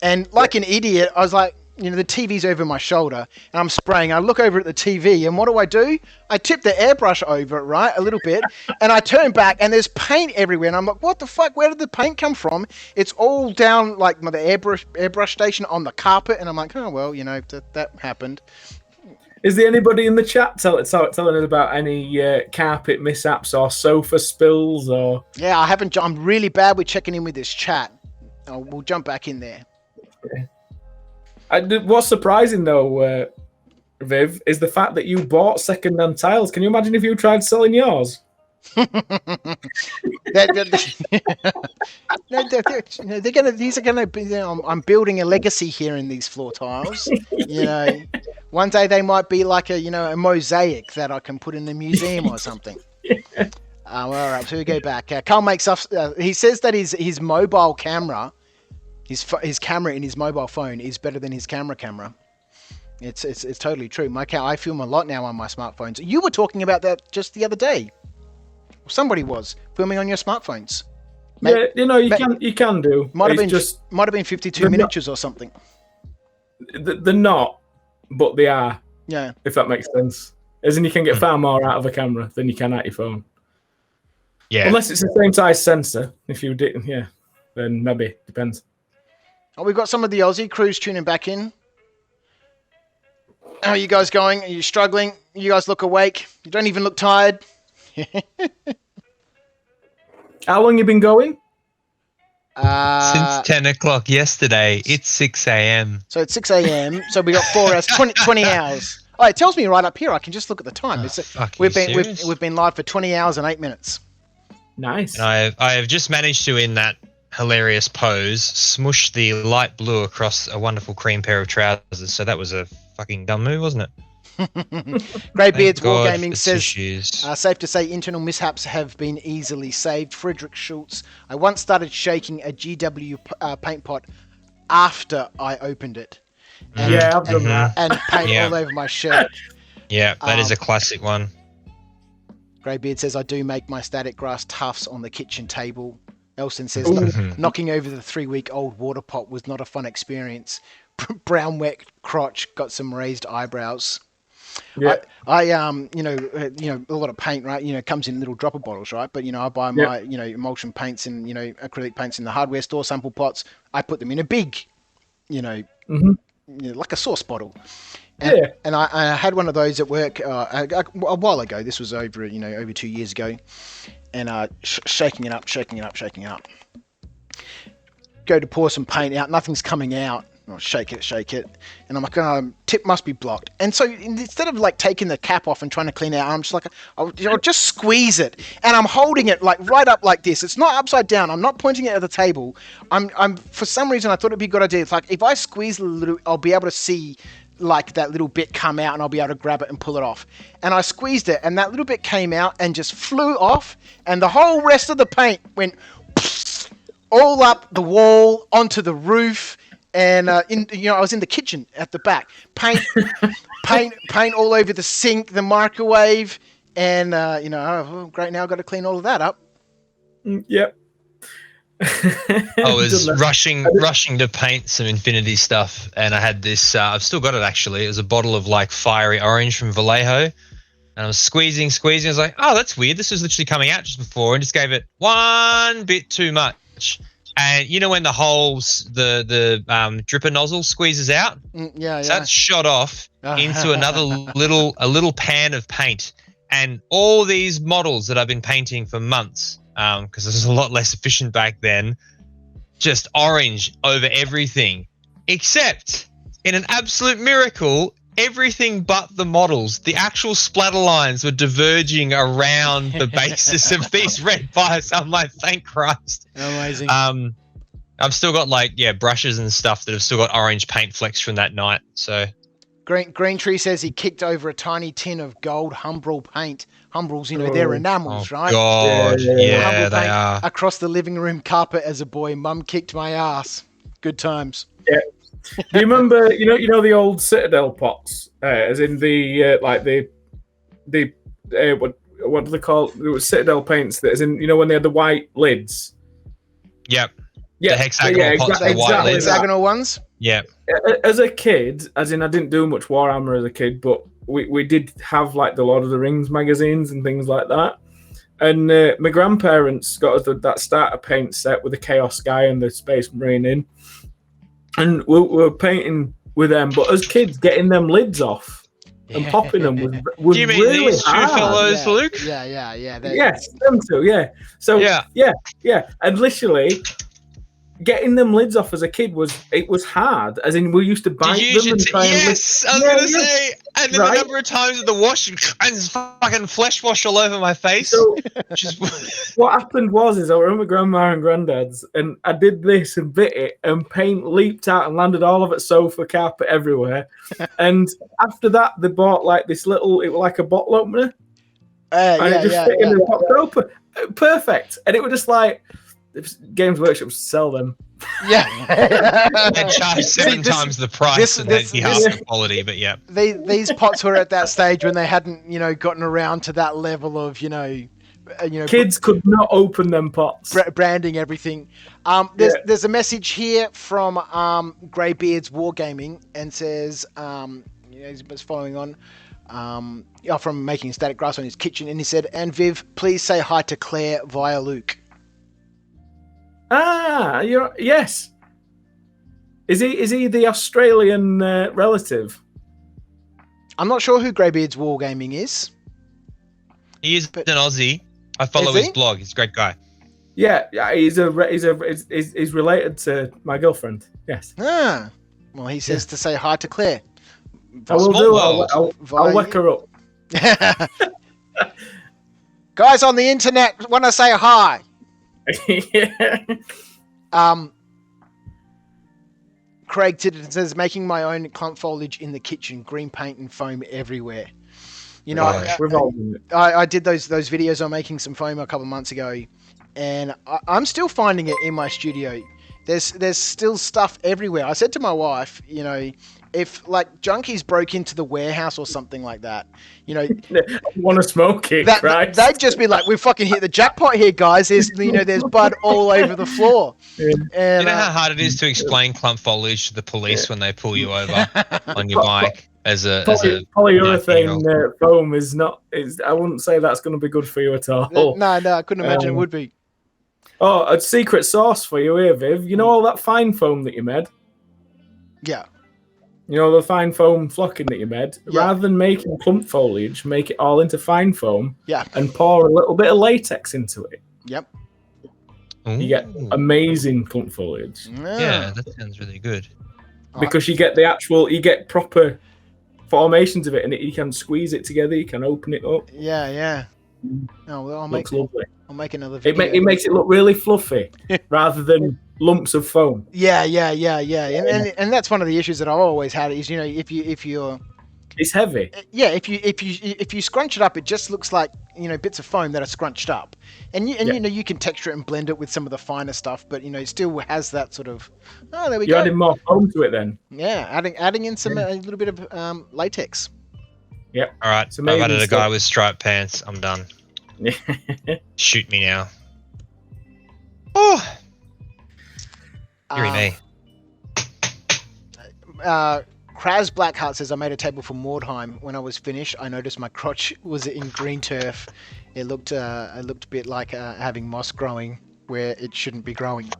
and like an idiot, I was like, the TV's over my shoulder and I'm spraying. I look over at the TV and what do? I tip the airbrush over it, right? A little bit. And I turn back and there's paint everywhere. And I'm like, what the fuck? Where did the paint come from? It's all down like the airbrush station on the carpet. And I'm like, oh, well, that happened. Is there anybody in the chat telling us about any carpet mishaps or sofa spills or? Yeah, I haven't. I'm really bad with checking in with this chat. We'll jump back in there. Okay. What's surprising though, Viv, is the fact that you bought second-hand tiles. Can you imagine if you tried selling yours? They're gonna be. I'm building a legacy here in these floor tiles. One day they might be like a mosaic that I can put in a museum or something. All right, so we go back. Carl makes us. He says that his mobile camera. His camera in his mobile phone is better than his camera. It's totally true. I film a lot now on my smartphones. You were talking about that just the other day. Somebody was filming on your smartphones. You can do. Might have been 52 miniatures or something. They're not, but they are. Yeah. If that makes sense. As in, you can get far more out of a camera than you can out your phone. Yeah. Unless it's the same size sensor. If you did, then maybe depends. Oh, we've got some of the Aussie crews tuning back in. How are you guys going? Are you struggling? You guys look awake. You don't even look tired. How long you been going? Since 10 o'clock yesterday. It's 6 a.m. So it's 6 a.m. So we got 4 hours, 20 hours. Oh, it tells me right up here. I can just look at the time. We've been live for 20 hours and 8 minutes. Nice. And I have just managed to, in that hilarious pose, smush the light blue across a wonderful cream pair of trousers. So that was a fucking dumb move, wasn't it? Greybeard's Wargaming says, safe to say internal mishaps have been easily saved. Frederick Schultz, I once started shaking a GW paint pot after I opened it. And, I've done that. And paint all over my shirt. Yeah, that is a classic one. Greybeard says, I do make my static grass tufts on the kitchen table. Elson says, knocking over the 3-week-old water pot was not a fun experience. Brown wet crotch, got some raised eyebrows. Yeah. I a lot of paint, right? Comes in little dropper bottles, right? But I buy my emulsion paints and acrylic paints in the hardware store, sample pots. I put them in a big, like a sauce bottle. And I had one of those at work a while ago. This was over 2 years ago, and shaking it up. Go to pour some paint out, nothing's coming out. I'll shake it, and I'm like, tip must be blocked. And so instead of like taking the cap off and trying to clean it out, I'm just like, I'll just squeeze it, and I'm holding it like right up like this. It's not upside down. I'm not pointing it at the table. I'm for some reason I thought it'd be a good idea. It's like if I squeeze a little, I'll be able to see like that little bit come out, and I'll be able to grab it and pull it off. And I squeezed it, and that little bit came out and just flew off, and the whole rest of the paint went all up the wall onto the roof. And I was in the kitchen at the back, paint all over the sink, the microwave, and great. Now I've got to clean all of that up. Yep. I was rushing to paint some Infinity stuff, and I had this. I've still got it actually. It was a bottle of like fiery orange from Vallejo, and I was squeezing. I was like, oh, that's weird. This was literally coming out just before, and just gave it one bit too much. And when the holes, the dripper nozzle squeezes out, so that's shot off into another little pan of paint. And all these models that I've been painting for months, because it was a lot less efficient back then, just orange over everything, except in an absolute miracle, everything but the models, the actual splatter lines were diverging around the basis of these red bars. I'm like, thank Christ. Amazing. I've still got brushes and stuff that have still got orange paint flecks from that night. So Green Tree says he kicked over a tiny tin of gold Humbrol paint. Humbrals, they're enamels, right? God, yeah, they are. Across the living room carpet as a boy, Mum kicked my ass. Good times. Yeah. Do you remember, the old Citadel pots, as in the what do they call it? It was Citadel paints, that as in, when they had the white lids. Yep. Yeah. The hexagonal pots with the white lids. Hexagonal ones. Yeah. As a kid, as in I didn't do much Warhammer as a kid, but we did have like the Lord of the Rings magazines and things like that. And my grandparents got us that starter paint set with the Chaos Guy and the Space Marine in. And we were painting with them, but as kids, getting them lids off and popping them was Do you mean really these hard. two fellows, Luke? Yeah. Yes, them two, yeah. So, yeah. And literally, getting them lids off as a kid was hard. As in, we used to bite them and try and... Yes, I was going to say. And then the number of times with the wash and fucking flesh wash all over my face. So, what happened was I were at my grandma and granddad's, and I did this and bit it, and paint leaped out and landed all of it, sofa, carpet, everywhere. And after that, they bought like this little, it was like a bottle opener. And it just fit in and popped open. Perfect. And it was just like, Games Workshop would sell them. Yeah. And charge 7 times the price and they'd be half the quality, but yeah. These pots were at that stage when they hadn't, gotten around to that level of, kids could not open them pots. Branding everything. There's a message here from Greybeard's Wargaming, and says, he's following on, from making static grass on his kitchen, and he said, and Viv, please say hi to Claire via Luke. Ah, yes. Is he the Australian relative? I'm not sure who Greybeard's Wargaming is. He is an Aussie. I follow his blog. He's a great guy. Yeah, he's related to my girlfriend. Yes. Ah, well, he says to say hi to Claire. I will do. I'll whack her up. Guys on the internet want to say hi. Yeah. Craig Tiddington says, making my own clump foliage in the kitchen, green paint and foam everywhere. I did those videos on making some foam a couple of months ago, and I'm still finding it in my studio. There's still stuff everywhere. I said to my wife, if like junkies broke into the warehouse or something like that, want to smoke it, right? They'd just be like, we fucking hit the jackpot here, guys. There's bud all over the floor. Yeah. And, how hard it is to explain clump foliage to the police when they pull you over on your bike as a polyurethane foam is not. I wouldn't say that's going to be good for you at all. No, I couldn't imagine it would be. Oh, a secret sauce for you here, Viv. You know all that fine foam that you made? Yeah. You know, the fine foam flocking that you made. Yeah. Rather than making clump foliage, make it all into fine foam. Yeah. And pour a little bit of latex into it. Yep. You get amazing clump foliage. Yeah, that sounds really good. Because you get proper formations of it, and you can squeeze it together. You can open it up. Yeah. Oh, well, Looks lovely. I'll make another video. It makes it look really fluffy rather than lumps of foam. Yeah. And that's one of the issues that I've always had is, you know, if you're it's heavy. Yeah, if you scrunch it up, it just looks like, you know, bits of foam that are scrunched up, and you know, you can texture it and blend it with some of the finer stuff, but you know, it still has that sort of there we go. You're adding more foam to it then. Yeah, adding in some a little bit of latex. Yep. All right, I've added a guy with striped pants. I'm done. Shoot me now. Oh, dearie me. Kraz Blackheart says, I made a table for Mordheim. When I was finished, I noticed my crotch was in green turf. It looked a bit like having moss growing where it shouldn't be growing.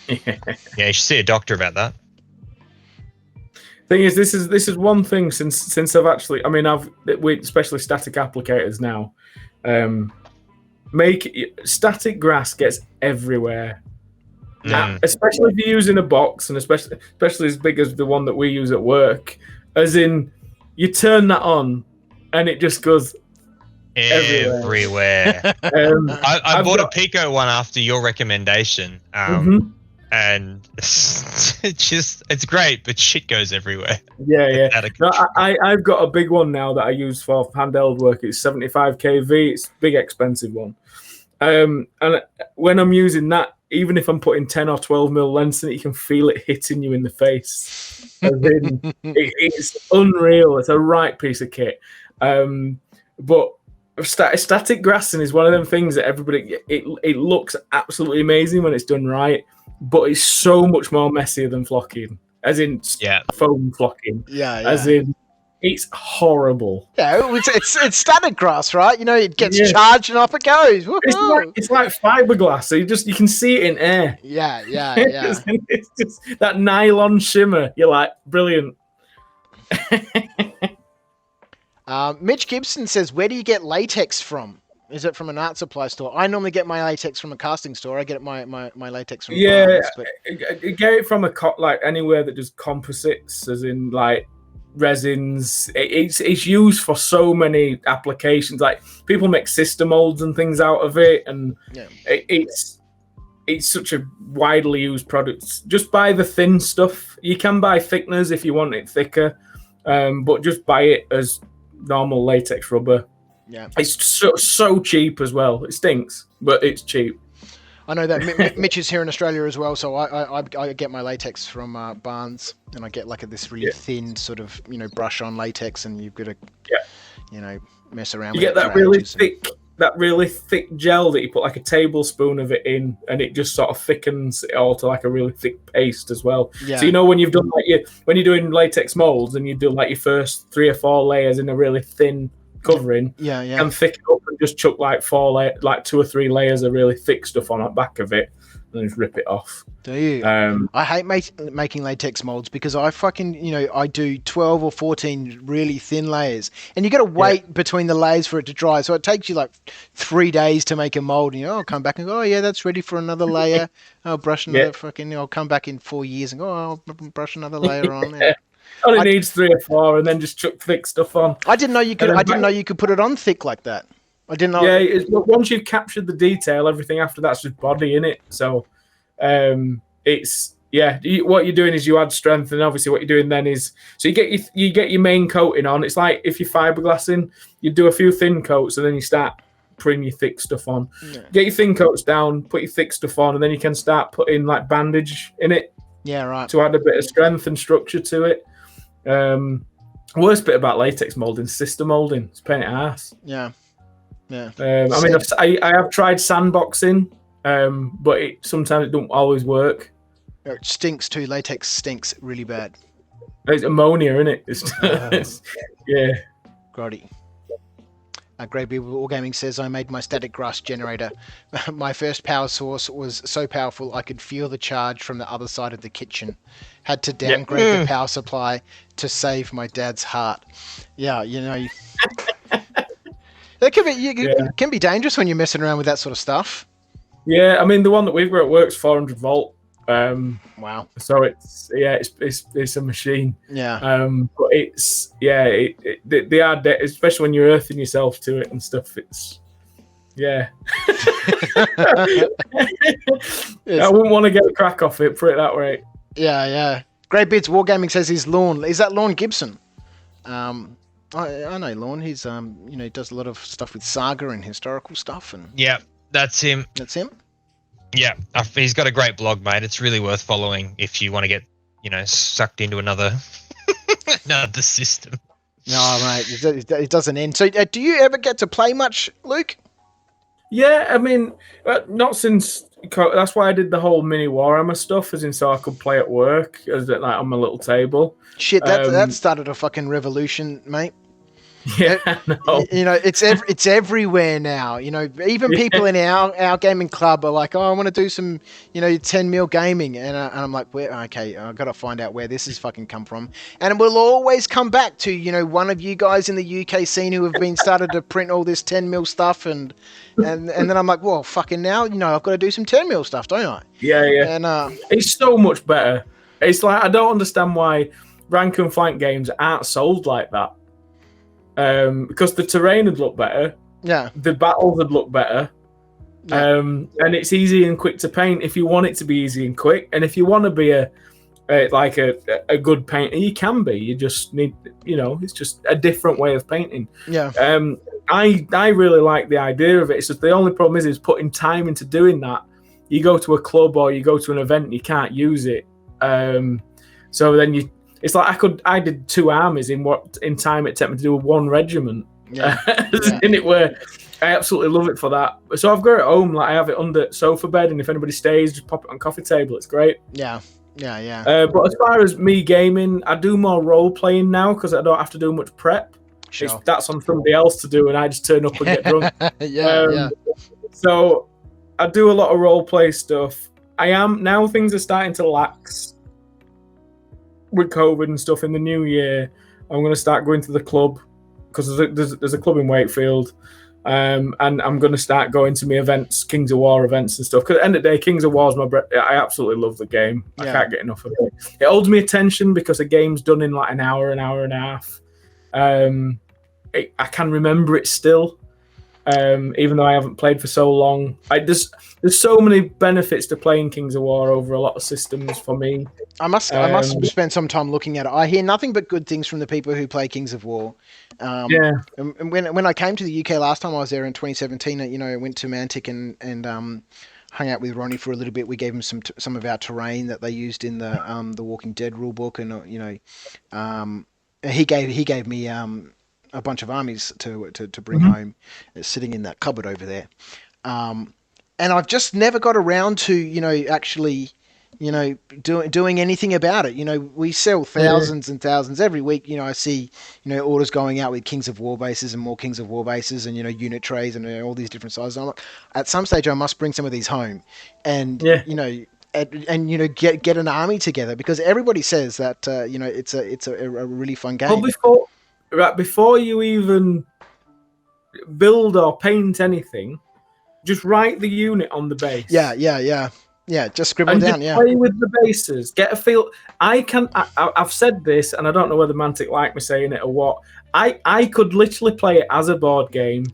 Yeah, you should see a doctor about that. Thing is, this is one thing since I've actually, I mean, especially static applicators now, static grass gets everywhere. Especially if you're using a box, and especially as big as the one that we use at work, as in you turn that on and it just goes everywhere. I bought a Pico one after your recommendation, and it's great, but shit goes everywhere. Yeah. No, I've got a big one now that I use for handheld work. It's 75 kV. It's a big, expensive one. And when I'm using that, even if I'm putting 10 or 12 mil lengths in it, you can feel it hitting you in the face. It's unreal. It's a right piece of kit. But static grassing is one of them things that everybody, it looks absolutely amazing when it's done right, but it's so much more messier than flocking, as in foam flocking. As in, it's horrible. Yeah, it's static grass, right? You know, it gets charged and off it goes. It's like fiberglass, so you can see it in air. Yeah. It's just that nylon shimmer. You're like, brilliant. Mitch Gibson says, where do you get latex from? Is it from an art supply store? I normally get my latex from a casting store. I get my latex from Barnes, but... get it from like anywhere that does composites, as in like resins. It's used for so many applications. Like people make sister molds and things out of it, and it's such a widely used product. Just buy the thin stuff. You can buy thickeners if you want it thicker, but just buy it as normal latex rubber. Yeah, it's so cheap as well. It stinks, but it's cheap. I know that Mitch is here in Australia as well, so I get my latex from Barnes, and I get like this really thin sort of, you know, brush on latex, and you've got to you know, mess around. You get that really thick gel that you put like a tablespoon of it in, and it just sort of thickens it all to like a really thick paste as well. Yeah. So you know when you've done when you're doing latex molds and you do like your first 3 or 4 layers in a really thin covering, and thicken up and just chuck like 2 or 3 layers of really thick stuff on the back of it, and then just rip it off. Do you? I hate making latex molds because I fucking, you know, I do 12 or 14 really thin layers, and you got to wait between the layers for it to dry. So it takes you like 3 days to make a mold, and I'll come back and go, oh yeah, that's ready for another layer. I'll brush another I'll come back in 4 years and go, I'll brush another layer on there. Only needs 3 or 4, and then just chuck thick stuff on. I didn't know you could. I didn't know you could put it on thick like that. I didn't know. Yeah, once you've captured the detail, everything after that's just body in it. So, it's what you're doing is you add strength, and obviously what you're doing then is so you get your main coating on. It's like if you're fiberglassing, you do a few thin coats, and then you start putting your thick stuff on. Yeah. Get your thin coats down, put your thick stuff on, and then you can start putting like bandage in it. Yeah, right. To add a bit of strength and structure to it. Worst bit about latex molding, sister molding. It's a pain in the ass. Yeah. I mean, I have tried sandboxing, but sometimes it don't always work. It stinks too. Latex stinks really bad. It's ammonia, isn't it? Yeah. Grotty. Greybeard Wargaming says, I made my static grass generator. My first power source was so powerful I could feel the charge from the other side of the kitchen. Had to downgrade the power supply to save my dad's heart. Yeah, you know. It can be dangerous when you're messing around with that sort of stuff. Yeah, I mean, the one that we've got at work's 400 volt. Wow. So it's a machine. Yeah. But they are especially when you're earthing yourself to it and stuff. It's I wouldn't want to get a crack off it. Put it that way. Yeah. Greybeard's Wargaming says he's Lorne. Is that Lorne Gibson? I know Lorne. He's he does a lot of stuff with saga and historical stuff. And yeah, that's him. That's him. Yeah, he's got a great blog, mate. It's really worth following if you want to get, sucked into another system. No, mate, it doesn't end. So, do you ever get to play much, Luke? Yeah, I mean, not since. That's why I did the whole mini Warhammer stuff, as in so I could play at work, on my little table. Shit, that started a fucking revolution, mate. Yeah, no. It's everywhere now. Even people in our gaming club are like, "Oh, I want to do some, 10 mil gaming," and I'm like, okay, I've got to find out where this has fucking come from." And we'll always come back to, one of you guys in the UK scene who have been started to print all this 10 mil stuff, and then I'm like, well, fucking now, I've got to do some 10 mil stuff, don't I? Yeah. And it's so much better. It's like I don't understand why rank and flank games aren't sold like that. Because the terrain would look better. Yeah. The battles would look better. Yeah. And it's easy and quick to paint if you want it to be easy and quick. And if you want to be a good painter, you can be. You just need, it's just a different way of painting. Yeah. I really like the idea of it. It's just the only problem is putting time into doing that. You go to a club or you go to an event and you can't use it. So then it's like I did 2 armies in time it took me to do 1 regiment. Yeah. In it where I absolutely love it for that. So I've got it at home, like I have it under sofa bed, and if anybody stays, just pop it on coffee table. It's great. Yeah. But as far as me gaming, I do more role playing now because I don't have to do much prep. Sure. That's on somebody else to do, and I just turn up and get drunk. Yeah. So I do a lot of role play stuff. Now things are starting to lax. With COVID and stuff in the new year, I'm going to start going to the club because there's a club in Wakefield, and I'm going to start going to my events, Kings of War events and stuff. Because at the end of the day, Kings of War is I absolutely love the game. Yeah. I can't get enough of it. It holds me attention because the game's done in like an hour and a half. I can remember it still, even though I haven't played for so long. There's so many benefits to playing Kings of War over a lot of systems for me. I must spend some time looking at it. I hear nothing but good things from the people who play Kings of War. And when I came to the UK last time I was there in 2017, I went to Mantic and hung out with Ronnie for a little bit. We gave him some of our terrain that they used in the Walking Dead rulebook, and he gave me a bunch of armies to bring home, sitting in that cupboard over there. And I've just never got around to actually doing anything about it. We sell thousands and thousands every week. I see orders going out with Kings of War bases and more Kings of War bases and unit trays and all these different sizes. I'm like, at some stage I must bring some of these home and get an army together, because everybody says that it's a really fun game. Well, before you even build or paint anything, just write the unit on the base. Yeah, just scribble down. Just play with the bases. Get a feel. I've said this, and I don't know whether Mantic like me saying it or what. I could literally play it as a board game.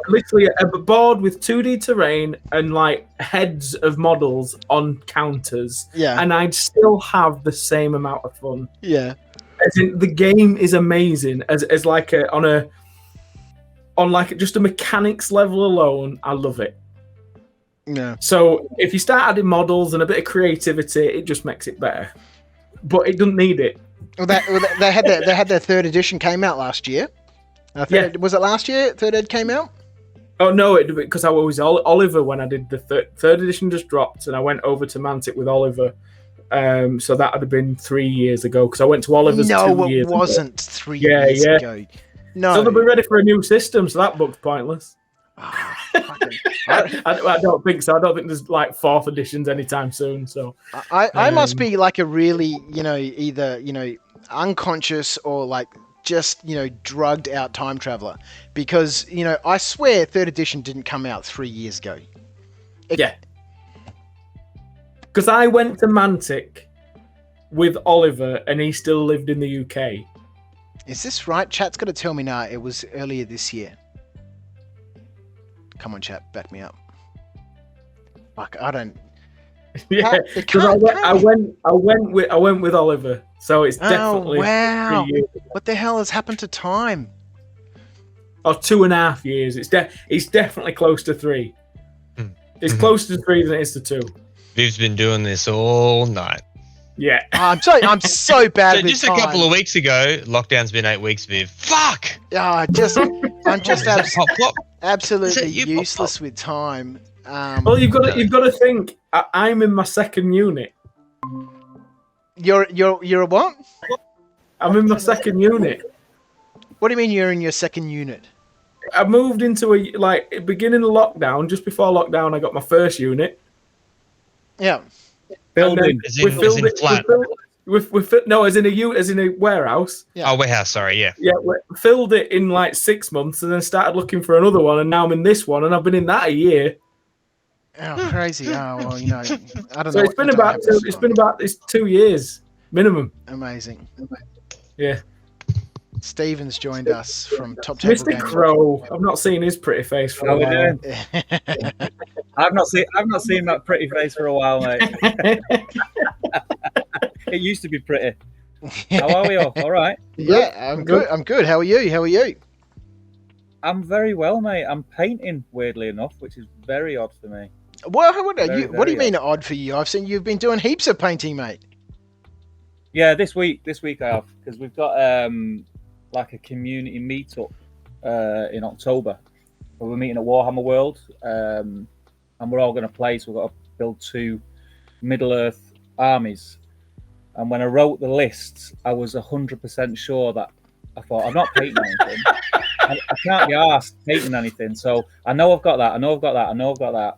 Literally a board with 2D terrain and like heads of models on counters. Yeah. And I'd still have the same amount of fun. Yeah. As in, the game is amazing. As like on just a mechanics level alone, I love it. Yeah. So if you start adding models and a bit of creativity, it just makes it better. But it doesn't need it. Well, they had their 3rd edition came out last year. Was it last year? 3rd ed came out. Oh no, because I was Oliver when I did the 3rd edition. Just dropped, and I went over to Mantic with Oliver. So that would have been 3 years ago because I went to Oliver's 2 years ago. No, it wasn't 3 years ago. No. So they'll be ready for a new system, so that book's pointless. I don't think so. I don't think there's like 4th editions anytime soon. So I must be like a really, either, unconscious or like just, drugged out time traveler, because, I swear 3rd edition didn't come out 3 years ago. Yeah. Because I went to Mantic with Oliver and he still lived in the UK. Is this right? Chat's got to tell me now. It was earlier this year. Come on, chat, back me up. Fuck, I don't. Yeah, because I went with Oliver, so it's definitely. Oh wow! What the hell has happened to time? Oh, 2.5 years. It's definitely close to 3. It's closer to 3 than it is to 2. Viv's been doing this all night. Yeah. I'm so bad. So with just time. a couple of weeks ago, lockdown's been 8 weeks, Viv. Fuck! I'm just absolutely useless with time. Well, you've got to think. I'm in my 2nd unit. You're a what? I'm in my 2nd unit. What do you mean you're in your 2nd unit? I moved into beginning of lockdown. Just before lockdown, I got my 1st unit. Yeah. Building. As in flat. As in a warehouse. Yeah. Oh, warehouse. Sorry. Yeah. Yeah, we filled it in like 6 months, and then started looking for another one, and now I'm in this one, and I've been in that a year. Oh, crazy! Oh well, I don't know. So it's been about 2 years minimum. Amazing. Yeah. Stephen's joined us from Top Table Mr. Gaming. Crowe. I've not seen his pretty face for a while. I've not seen that pretty face for a while, mate. It used to be pretty. How are we all? All right. Yeah, I'm good. I'm good. How are you? I'm very well, mate. I'm painting, weirdly enough, which is very odd for me. What do you mean odd for you? I've seen you've been doing heaps of painting, mate. Yeah, this week I have, because we've got like a community meetup in October. We're meeting at Warhammer World, and we're all going to play. So we've got to build 2 Middle-earth armies. And when I wrote the lists, I was 100% sure that I thought, I'm not painting anything. I can't be asked painting anything. So I know I've got that.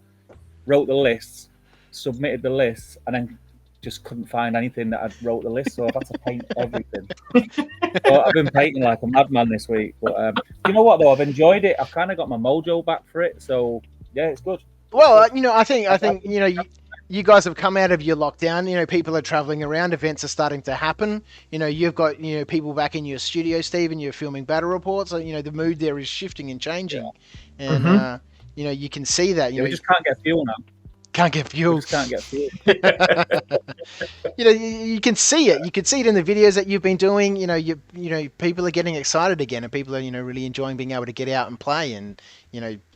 Wrote the lists, submitted the lists, and then just couldn't find anything that I'd wrote the list. So I've had to paint everything. So I've been painting like a madman this week. But you know what, though? I've enjoyed it. I've kind of got my mojo back for it. So, yeah, it's good. Well, I think you guys have come out of your lockdown. People are traveling around. Events are starting to happen. You've got people back in your studio, Steve, and you're filming battle reports. So, the mood there is shifting and changing, and you can see that. We just can't get fuel now. Can't get fuel. Can't get fuel. You can see it. You can see it in the videos that you've been doing. People are getting excited again, and people are really enjoying being able to get out and play and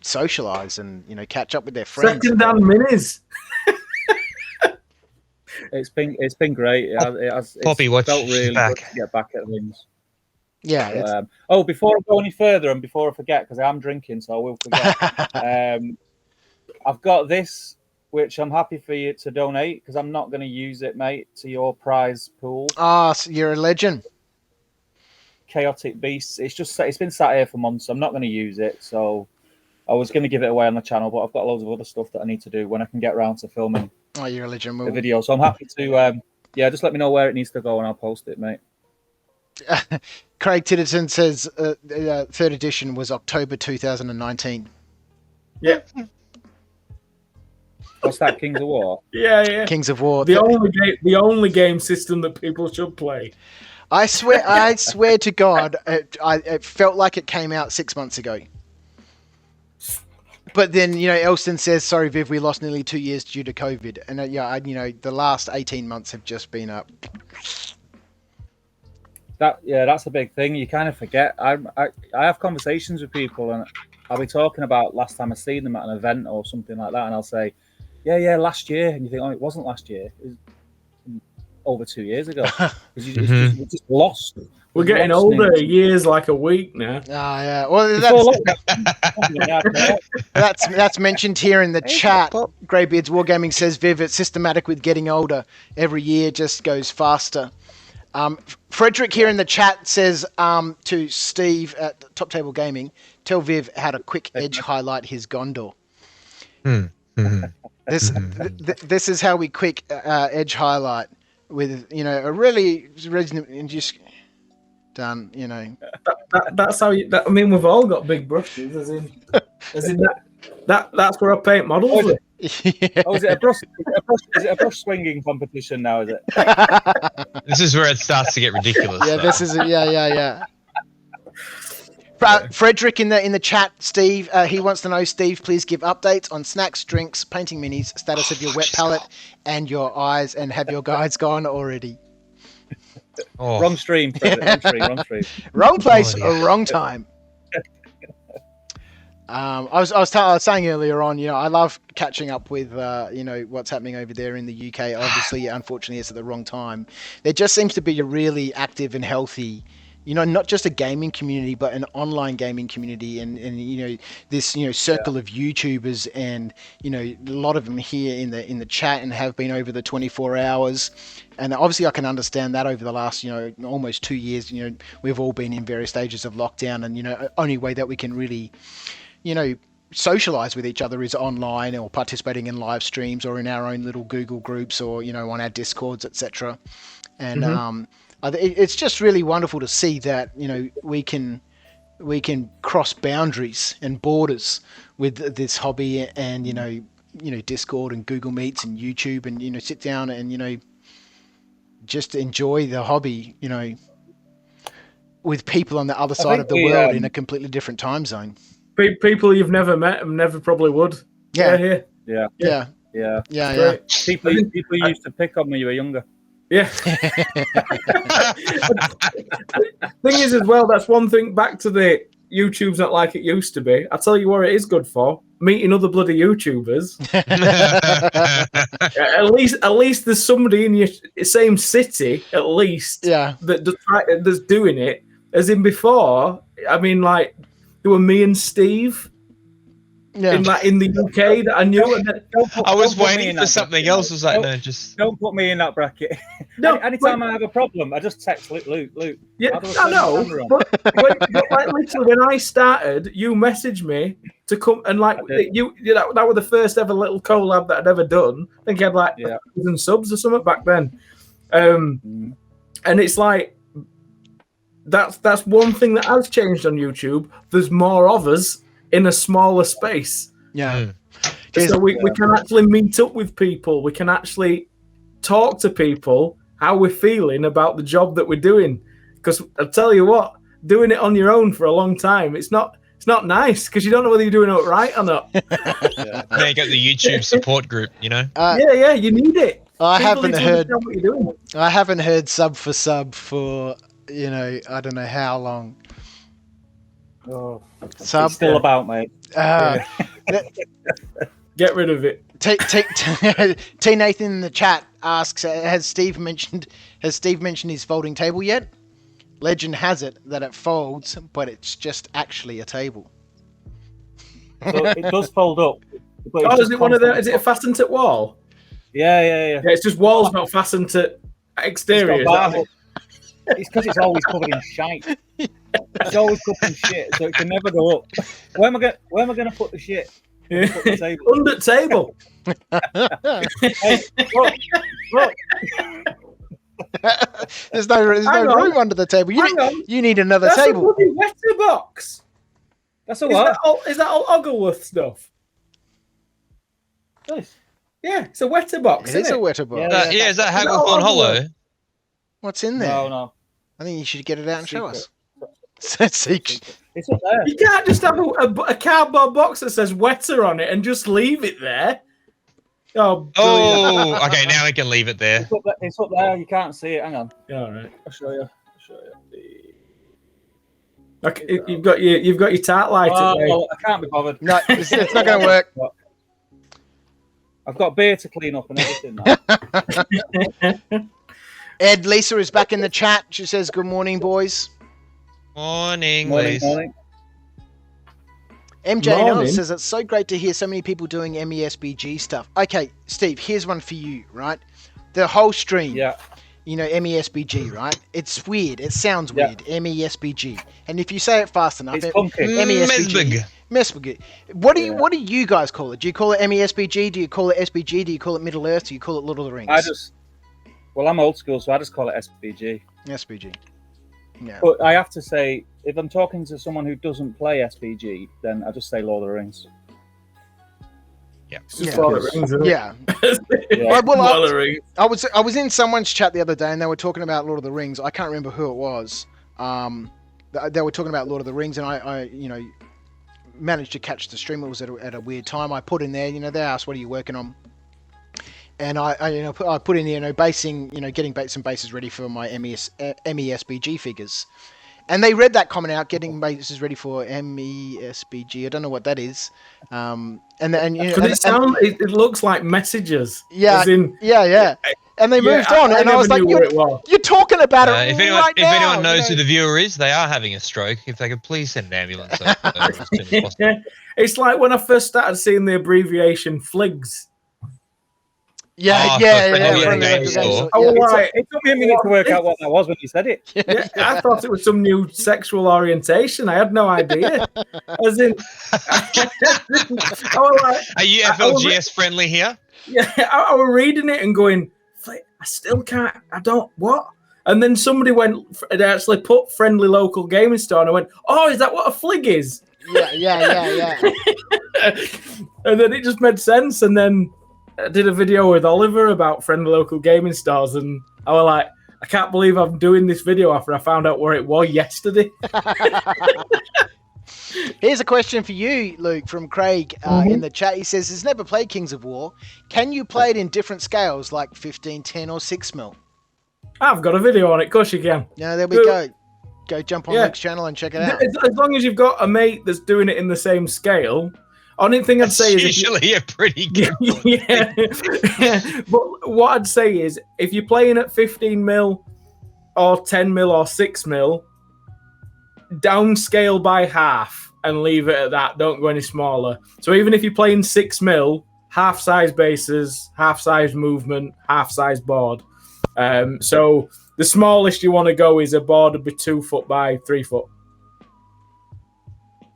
socialize and catch up with their friends. 2nd Dan minis. It's been great. It's Poppy, felt really back. good to get back at things. Yeah. Before I go any further and before I forget, because I am drinking, so I will forget. I've got this, which I'm happy for you to donate, because I'm not going to use it, mate, to your prize pool. So you're a legend. Chaotic Beasts. It's been sat here for months. So I'm not going to use it, so I was going to give it away on the channel, but I've got loads of other stuff that I need to do when I can get around to filming. Oh, you're a legend. The video. So I'm happy to. Just let me know where it needs to go, and I'll post it, mate. Craig Titterton says 3rd edition was October 2019. Yeah. What's that, Kings of War? Yeah. Kings of War. The only game system that people should play. I swear to God, it felt like it came out 6 months ago. But then, Elston says, sorry, Viv, we lost nearly 2 years due to COVID. And, the last 18 months have just been up. That's a big thing. You kind of forget. I have conversations with people, and I'll be talking about last time I seen them at an event or something like that, and I'll say, yeah, last year. And you think, it wasn't last year. It was over 2 years ago. You're just lost. We're getting older. A year's like a week now. Yeah. Well, that's mentioned here in the chat. Greybeard's Wargaming says, Viv, it's systematic with getting older. Every year just goes faster. Frederick here in the chat says to Steve at Top Table Gaming, tell Viv how to quick edge highlight his Gondor. This is how we quick edge highlight with a really reasonable and just done. That's how you. I mean, we've all got big brushes, as in that's where I paint models with. Yeah. Oh, is it a brush? Is it a brush swinging competition now? Is it? This is where it starts to get ridiculous. Yeah, though. this is yeah. Frederick in the chat, Steve, he wants to know, Steve, please give updates on snacks, drinks, painting minis, status of your wet palette and your eyes, and have your guides gone already? Oh. Wrong stream, Frederick, wrong stream. Wrong place or wrong time. I was saying earlier on, I love catching up with, what's happening over there in the UK. Obviously, unfortunately, it's at the wrong time. There just seems to be a really active and healthy, not just a gaming community, but an online gaming community, and this circle of YouTubers, and a lot of them here in the chat and have been over the 24 hours. And obviously, I can understand that over the last almost 2 years, we've all been in various stages of lockdown, and only way that we can really socialize with each other is online, or participating in live streams, or in our own little Google groups, or on our Discords, etc. And it's just really wonderful to see that we can cross boundaries and borders with this hobby, and Discord and Google Meets and YouTube, and sit down and just enjoy the hobby with people on the other side of the world in a completely different time zone. People you've never met and never probably would. Yeah. People used to pick on when you were younger. Yeah. Thing is, as well, that's one thing. Back to the YouTube's not like it used to be. I tell you what, it is good for meeting other bloody YouTubers. At least there's somebody in your same city, at least, that's doing it. As in before, I mean, like, there were me and Steve in the UK that I knew. And I was waiting for something else. I was like, no, just don't put me in that bracket. No, anytime I have a problem, I just text Luke. Yeah, I know. But literally, when I started, you messaged me to come and that was the first ever little collab that I'd ever done. I think I had 1,000 subs or something back then. And it's like, that's one thing that has changed on YouTube. There's more of us in a smaller space. Yeah. So we can actually meet up with people. We can actually talk to people how we're feeling about the job that we're doing. Because I tell you what, doing it on your own for a long time, it's not nice, because you don't know whether you're doing it right or not. Then you got the YouTube support group, you need it. I haven't heard sub for I don't know how long. Oh, sub it's still about, mate. Get rid of it. T Nathan in the chat asks, has Steve mentioned his folding table yet? Legend has it that it folds, but it's just actually a table. So it does fold up. Is it one of the? Is it fastened to wall? Yeah. It's just walls not fastened to exterior. It's because it's always covered in shite. It's always covered in shit, so it can never go up. Where am I going to put the shit? Put the table. Under the table. Hey, look. There's no room under the table. You need another table. That's a bloody wetter box. That's a what? Is that all Ogleworth stuff? Nice. Yeah, it's a wetter box. It is a wetter box. is that Hagglethorne Hollow? What's in there? No. I think you should get it out and show us. Secret. It's up there. You can't just have a cardboard box that says wetter on it and just leave it there. Oh, okay, now we can leave it there. It's up there. You can't see it. Hang on. Yeah, all right. I'll show you. Okay, you've got your tart light. I can't be bothered. No, it's not going to work. I've got beer to clean up and everything now. Ed, Lisa is back in the chat. She says, "Good morning, boys." Morning, Lisa. Morning. MJ says, it's so great to hear so many people doing MESBG stuff. Okay, Steve, here's one for you, right? The whole stream. Yeah. you know, MESBG, right? It's weird. It sounds weird. MESBG. And if you say it fast enough, It's funky. MESBG. MESBG. What do you guys call it? Do you call it MESBG? Do you call it SBG? Do you call it Middle Earth? Do you call it Lord of the Rings? I'm old school, so I just call it SBG. SBG. Yeah. But I have to say, if I'm talking to someone who doesn't play SBG, then I just say Lord of the Rings. Yeah. Lord of the Rings, isn't it? Yeah. Lord of the Rings. I was in someone's chat the other day, and they were talking about Lord of the Rings. I can't remember who it was. They were talking about Lord of the Rings, and I you know, managed to catch the stream. It was at a weird time. I put in there, you know, they asked, "What are you working on?" And I put in there, you know, getting some bases ready for my MESBG figures. And they read that comment out, getting bases ready for MESBG. I don't know what that is. And you know, it looks like messages. Yeah, yeah. And they moved on, and I was like, "You're talking about it if anyone knows who the viewer is, they are having a stroke. If they could please send an ambulance. It's like when I first started seeing the abbreviation FLIGS. Yeah. It took me a minute to work out what that was when you said it. Yeah, I thought it was some new sexual orientation. I had no idea. As in, are you FLGS friendly here? Yeah, I was reading it and going, I still can't. I don't what. And then somebody they actually put friendly local gaming store, and I went, "Oh, is that what a FLIG is?" Yeah. And then it just made sense, and then I did a video with Oliver about friendly local gaming stores, and I was like, I can't believe I'm doing this video after I found out where it was yesterday. Here's a question for you, Luke, from Craig in the chat. He says, "He's never played Kings of War. Can you play it in different scales, like 15, 10, or 6mm?" I've got a video on it. Of course you can. Yeah, there we go. Go jump on Luke's channel and check it out. As long as you've got a mate that's doing it in the same scale. Only thing I'd say is usually a pretty good yeah. But what I'd say is if you're playing at 15mm or 10mm or 6mm, downscale by half and leave it at that. Don't go any smaller. So even if you're playing 6mm, half size bases, half size movement, half size board. So the smallest you want to go is a board would be 2 foot by 3 foot.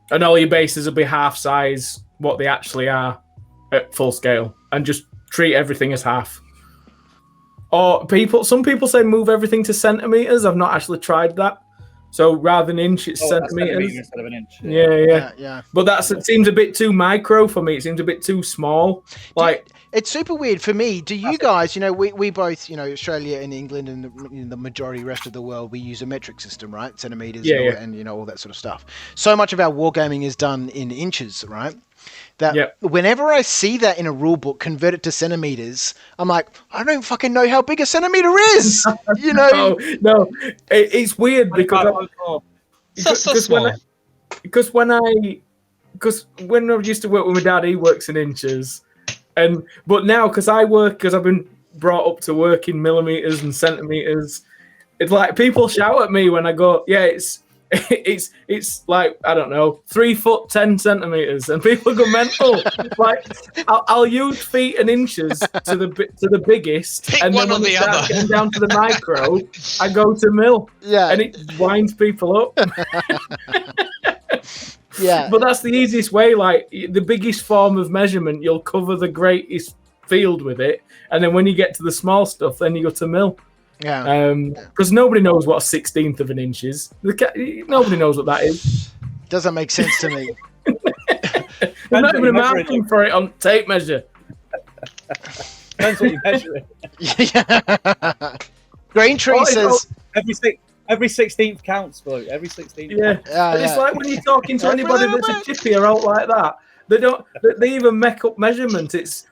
And all your bases will be half size what they actually are at full scale, and just treat everything as half. Or some people say move everything to centimeters. I've not actually tried that. So rather than inch, it's centimeters instead of an inch. Yeah. But it seems a bit too micro for me. It seems a bit too small. It's super weird for me. Do you guys, you know, we both, you know, Australia and England and the majority rest of the world, we use a metric system, right? Centimeters and, you know, all that sort of stuff. So much of our wargaming is done in inches, right? That whenever I see that in a rule book, convert it to centimeters, I'm like, I don't fucking know how big a centimeter is. You know? No, it's weird because when I used to work with my dad, he works in inches, but now because I've been brought up to work in millimeters and centimeters, it's like people shout at me when I go, it's like, I don't know, 3 foot 10 centimeters, and people go mental. Like I'll use feet and inches to the biggest, pick and then when we start getting down to the micro, I go to mil. Yeah, and it winds people up. Yeah, but that's the easiest way. Like the biggest form of measurement, you'll cover the greatest field with it, and then when you get to the small stuff, then you go to mil. Yeah. Because nobody knows what a 16th of an inch is. Nobody knows what that is. Doesn't make sense to me. There's not even a marking for it on tape measure. Depends what you measure it. Yeah. Green Tree says every 16th counts, bro. Every 16th. Yeah. It's like when you're talking to anybody that's a chippy or out like that. They even make up measurement. It's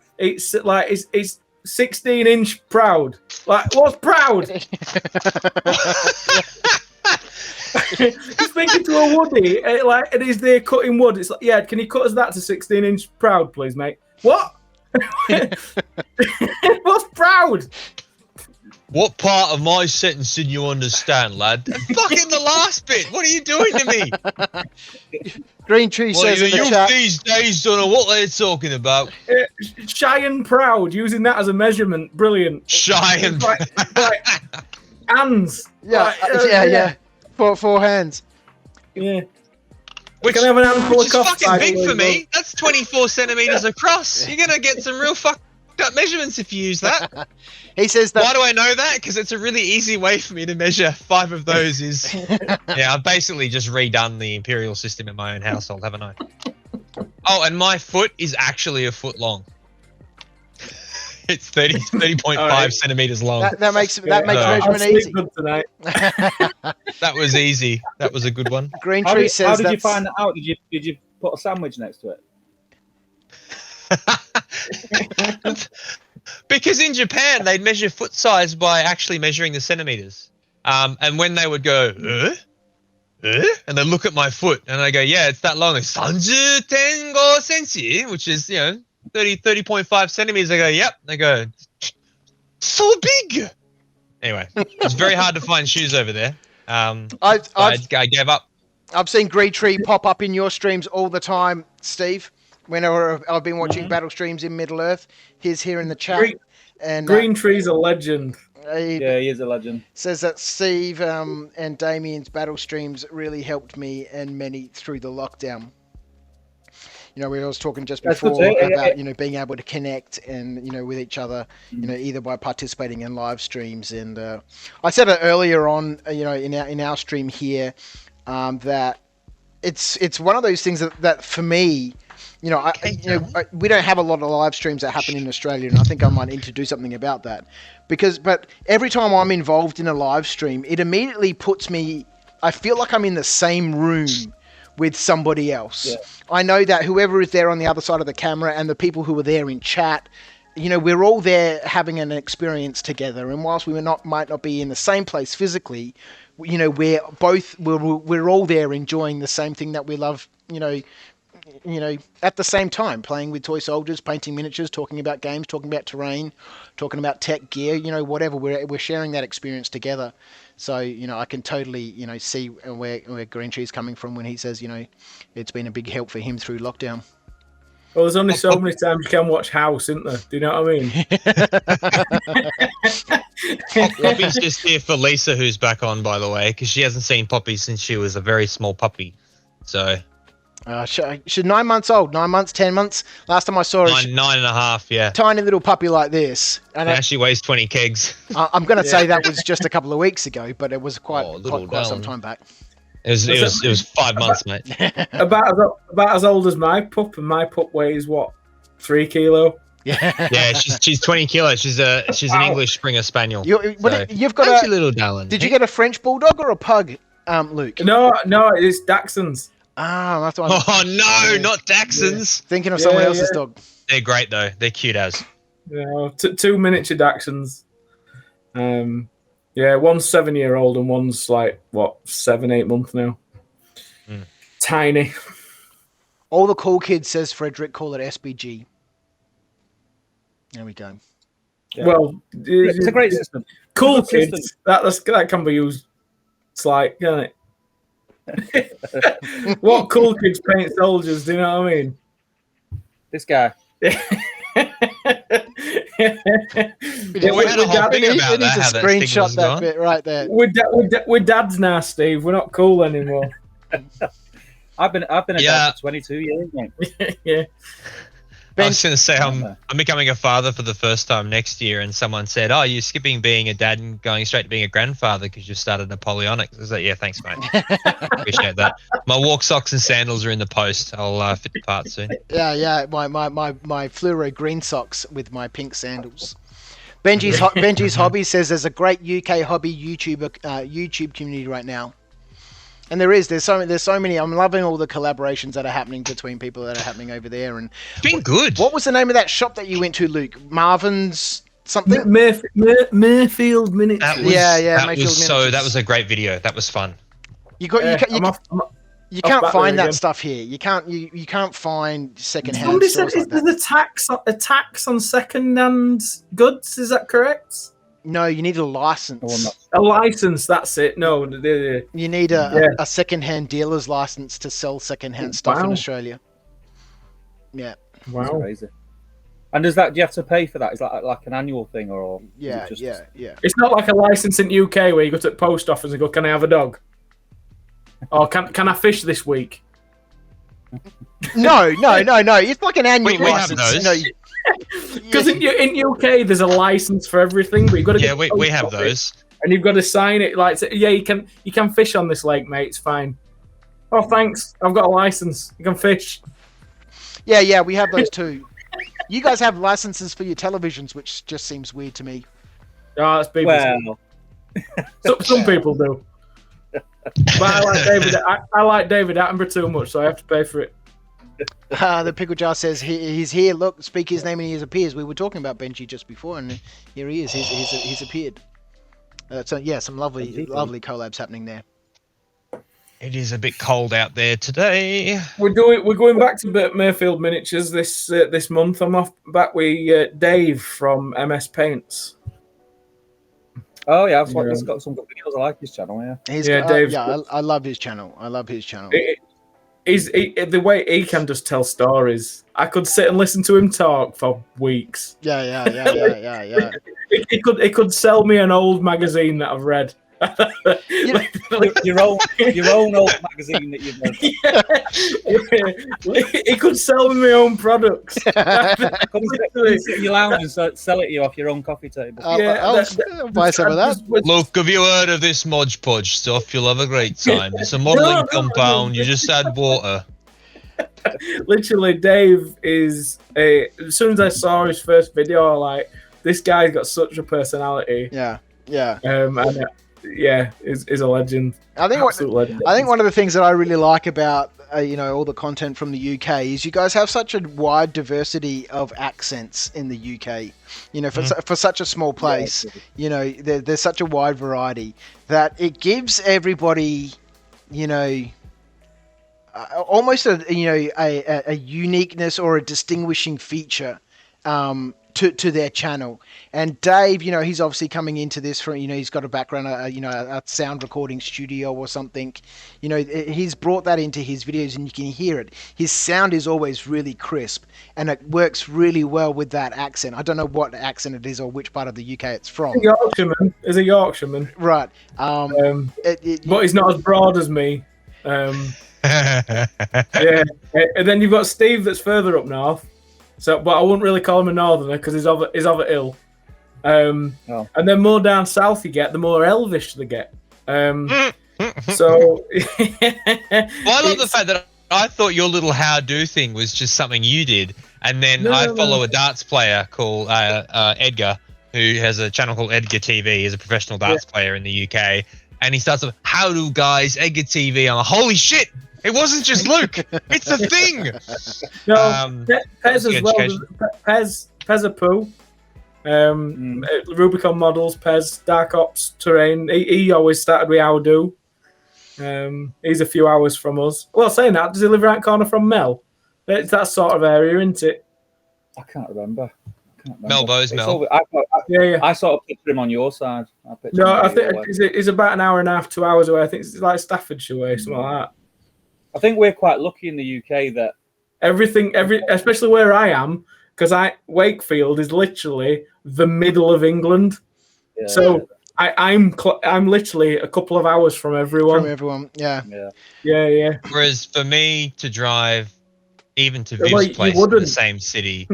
16-inch proud. Like, what's proud? You're speaking to a woodie, and he's there cutting wood. It's like, yeah, can you cut us that to 16-inch proud, please, mate? What? What's proud? What part of my sentence did you understand, lad? Fucking the last bit. What are you doing to me? Green Tree says in the chat, these days don't know what they're talking about. Shy and proud, using that as a measurement. Brilliant. Shy and hands. Yeah, Like, Four hands. Yeah. Which, Can I have an handful which is of cough fucking big sides, for please? me. That's 24 centimeters across. You're gonna get some real fucked up measurements if you use that. He says that. Why do I know that? Because it's a really easy way for me to measure 5 of those. Yeah, I've basically just redone the imperial system in my own household, haven't I? Oh, and my foot is actually a foot long. It's 30.5 right. centimeters long. That makes I'll measurement sleep easy. good tonight. That was easy. That was a good one. Green How Tree did, says how did you that's- find that out? Did you put a sandwich next to it? Because in Japan they'd measure foot size by actually measuring the centimeters. And when they would go, and they look at my foot and I go, yeah, it's that long. It's 30.5 centi, which is 30.5 centimeters. They go, yep. They go, so big. Anyway, it's very hard to find shoes over there. I gave up. I've seen Green Tree pop up in your streams all the time, Steve. Whenever I've been watching battle streams in Middle Earth, he's here in the chat. Green Tree's a legend. Yeah, he is a legend. Says that Steve and Damien's battle streams really helped me and many through the lockdown. We was talking just before about being able to connect and with each other, either by participating in live streams. And I said it earlier on, in our stream here, that it's one of those things that for me, we don't have a lot of live streams that happen in Australia, and I think I might need to do something about that. But every time I'm involved in a live stream, it immediately puts me. I feel like I'm in the same room with somebody else. Yeah. I know that whoever is there on the other side of the camera and the people who are there in chat, we're all there having an experience together. And whilst we might not be in the same place physically, we're all there enjoying the same thing that we love. At the same time, playing with toy soldiers, painting miniatures, talking about games, talking about terrain, talking about tech gear, whatever. We're sharing that experience together. So, I can totally, see where Green Tree's coming from when he says, it's been a big help for him through lockdown. Well, there's only so many times you can watch House, isn't there? Do you know what I mean? Poppy's just here for Lisa, who's back on, by the way, because she hasn't seen Poppy since she was a very small puppy. So... she's 9 months old, 9 months, 10 months. Last time I saw her, 9.5, yeah. Tiny little puppy like this. And now she weighs 20 kegs. I'm going to say that was just a couple of weeks ago, but it was quite some time back. It was 5 months, mate. About as old as my pup, and my pup weighs what, 3 kilo? Yeah, she's 20 kilos. She's an English Springer Spaniel. You've got a little darling. Did you get a French bulldog or a pug, Luke? No, it's Dachshunds. That's what Oh no, not Dachshunds. Yeah. Thinking of someone else's dog. They're great though. They're cute as. Yeah, 2 miniature Dachshunds. One's 7-year-old and one's 7-8 months now. Tiny. All the cool kids, says Frederick, call it SBG. There we go. Yeah. Well, it's a great system. Cool kids. System. That can be used. It's can't it? What cool kids paint soldiers? Do you know what I mean? This guy. We need to screenshot that bit right there. We're dads now, Steve. We're not cool anymore. I've been a dad for 22 years, mate. Yeah. I was going to say I'm becoming a father for the first time next year, and someone said, "Oh, you're skipping being a dad and going straight to being a grandfather because you started Napoleonics." I was like, "Yeah, thanks, mate. Appreciate that." My walk socks and sandals are in the post. I'll fit the part soon. Yeah. My fluoro green socks with my pink sandals. Benji's hobby says there's a great UK hobby YouTube community right now. And there's so many. I'm loving all the collaborations that are happening between people that are happening over there. And it's been good. What was the name of that shop that you went to, Luke? Marvin's something? Mayfield Minutes. That was a great video. That was fun. You can't find that stuff here. You can't find secondhand. Somebody said there's a tax on secondhand goods. Is that correct? No, you need a license. A license, that's it. No, you need a second-hand dealer's license to sell second-hand stuff in Australia. Yeah. Wow. That's crazy. And do you have to pay for that? Is that like an annual thing, or Yeah. It's not like a license in UK where you go to the post office and go, "Can I have a dog?" Or can I fish this week? No. It's like an annual We have license. those. Because in UK there's a license for everything, but you've got to Yeah, we have those. and you've got to sign it. Like, yeah, you can fish on this lake, mate. It's fine. Oh, thanks. I've got a license. You can fish. Yeah, we have those too. You guys have licenses for your televisions, which just seems weird to me. Oh, that's BBC. Well, Some people do. But I like David Attenborough too much, so I have to pay for it. The Pickle Jar says he's here. Look, speak his name and he appears. We were talking about Benji just before, and here he is. He's appeared. So yeah, some lovely collabs happening there. It is a bit cold out there today. We're going back to Mayfield Miniatures this month. I'm off back with Dave from MS Paints. oh yeah, he's got some good videos. I like his channel. Yeah. Dave's I love his channel. The way he can just tell stories. I could sit and listen to him talk for weeks. Yeah. He could sell me an old magazine that I've read. your own old magazine that you've read. He could sell me my own products. Come sit in your lounge and sell it to you off your own coffee table. I'll buy some of that. Look, have you heard of this Mod Podge stuff? You'll have a great time. It's a modelling compound. You just add water. Literally, Dave is as soon as I saw his first video, I was like, this guy's got such a personality. Yeah. Is a legend. I think one of the things that I really like about all the content from the UK is you guys have such a wide diversity of accents in the UK. For such a small place, there's such a wide variety that it gives everybody, almost a uniqueness or a distinguishing feature to their channel. And Dave, he's obviously coming into this from, he's got a background, a sound recording studio or something. He's brought that into his videos and you can hear it. His sound is always really crisp and it works really well with that accent. I don't know what accent it is or which part of the UK it's from. Yorkshireman. Is a Yorkshireman. Right. But he's not as broad as me. Yeah. And then you've got Steve that's further up north. So, but I wouldn't really call him a northerner because he's of it ill. And then more down south you get, the more Elvish they get. So, I love the fact that I thought your little how-do thing was just something you did, and then I follow a darts player called Edgar, who has a channel called Edgar TV. He's a professional darts player in the UK, and he starts with, "How do guys Edgar TV?" I'm like, holy shit! It wasn't just Luke. It's a thing. No, Pez as well. Pez a poo. Rubicon models, Pez, Dark Ops Terrain. He always started with how do. He's a few hours from us. Well, saying that, does he live around the corner from Mel? It's that sort of area, isn't it? I can't remember. Melbo's Mel. I sort of picture him on your side. I think he's about an hour and a half, 2 hours away. I think it's like Staffordshire way, something like that. I think we're quite lucky in the UK that especially where I am, because Wakefield is literally the middle of England. Yeah. So I'm literally a couple of hours from everyone. Yeah. Whereas for me to drive even to Viv's place in the same city,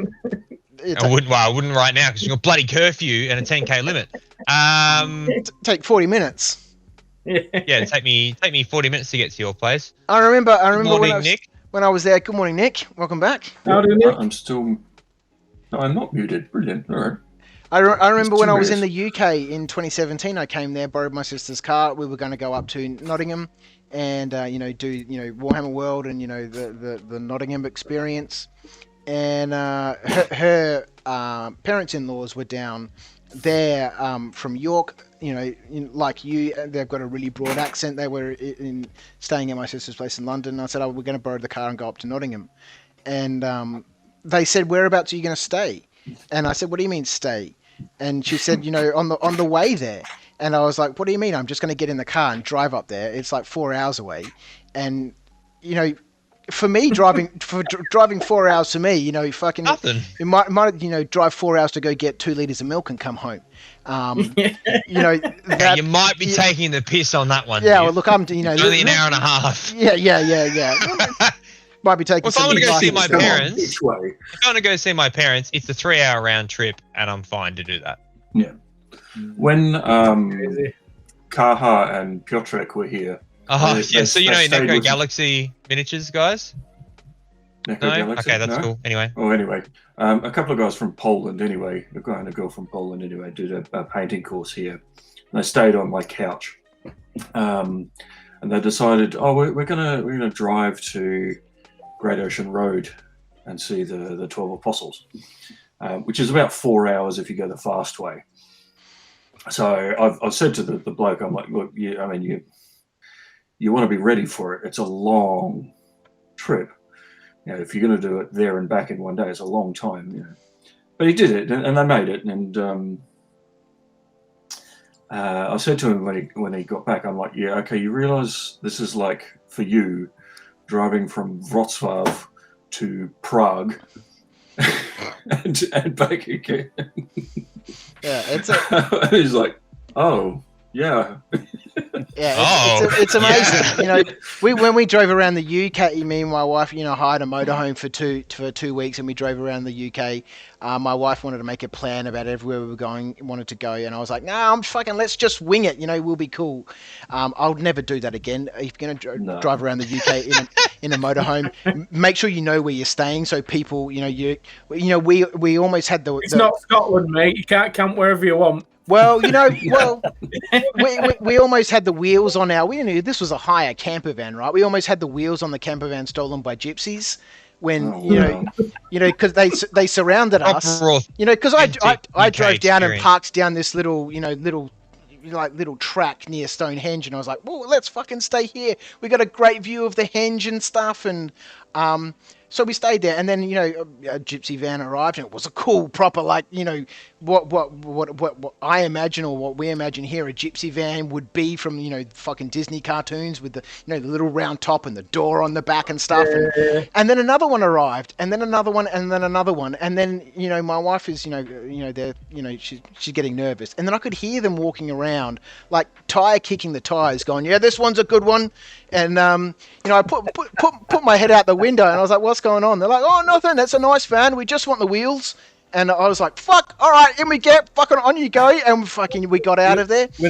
I wouldn't right now because you've got bloody curfew and a 10k limit. Take 40 minutes. Yeah, it'd take me 40 minutes to get to your place. I remember Morning, Nick. When I was there. Good morning, Nick. Welcome back. How do you, Nick? I'm still. No, I'm not muted. Brilliant. All right. I remember when I was in the UK in 2017. I came there, borrowed my sister's car. We were going to go up to Nottingham and do Warhammer World and the Nottingham experience. And her parents-in-laws were down there from York. Like you, they've got a really broad accent. They were staying at my sister's place in London. I said, we're going to borrow the car and go up to Nottingham. And they said, whereabouts are you going to stay? And I said, what do you mean stay? And she said, on the way there. And I was like, what do you mean? I'm just going to get in the car and drive up there. It's like 4 hours away. And, for me, driving 4 hours to me, you know, fucking Nothing. you might you know, drive 4 hours to go get 2 liters of milk and come home. You know, Yeah, you might be taking the piss on that one. Yeah, Viv. well, look, I'm, you know, It's only an hour and a half. Yeah. Might be taking. Well, if I want to go see my Come on, parents, each way. if I want to go see my parents, it's a 3-hour round trip, and I'm fine to do that. Yeah. When Kaha and Piotrek were here. Oh, yeah. So you know they stayed Neko with- Galaxy miniatures, guys? Neko No? Galaxy? Okay, that's No? cool. Anyway. Oh, anyway, a couple of guys from Poland, anyway, a guy and a girl from Poland, anyway, did a painting course here. And they stayed on my couch, and they decided, oh, we're gonna drive to Great Ocean Road and see the 12 Apostles, which is about 4 hours if you go the fast way. So I've said to the bloke, I'm like, look, you want to be ready for it. It's a long trip. You know, if you're going to do it there and back in one day, it's a long time. You know, but he did it, and they made it. And I said to him when he got back, I'm like, yeah, okay, you realise this is like for you driving from Wrocław to Prague and back again. Yeah, He's like, oh, yeah. Yeah, it's amazing. You know, when we drove around the UK, me and my wife, you know, hired a motorhome for 2 weeks, and we drove around the UK. My wife wanted to make a plan about everywhere we were going, wanted to go, and I was like, "No, let's just wing it. You know, we'll be cool." I'll never do that again. If you're going to drive around the UK in a motorhome, make sure you know where you're staying, so people, we almost had It's not Scotland, mate. You can't camp wherever you want. Well, we almost had the wheels on we knew this was a hire camper van, right? We almost had the wheels on the camper van stolen by gypsies when, because they surrounded us, because I drove down and parked down this little track near Stonehenge, and I was like, well, let's fucking stay here. We got a great view of the henge and stuff, and so we stayed there, and then a gypsy van arrived, and it was a cool, proper, like, what I imagine, or what we imagine here, a gypsy van would be from fucking Disney cartoons with the the little round top and the door on the back and stuff, and then another one arrived, and then another one, and then another one, and then my wife is she's getting nervous, and then I could hear them walking around like tire kicking the tires, going, yeah, this one's a good one, and I put my head out the window, and I was like, what's going on? They're like, oh, nothing, that's a nice van, we just want the wheels. And I was like, fuck, all right, in we get, fucking on you go, and we got out of there. Were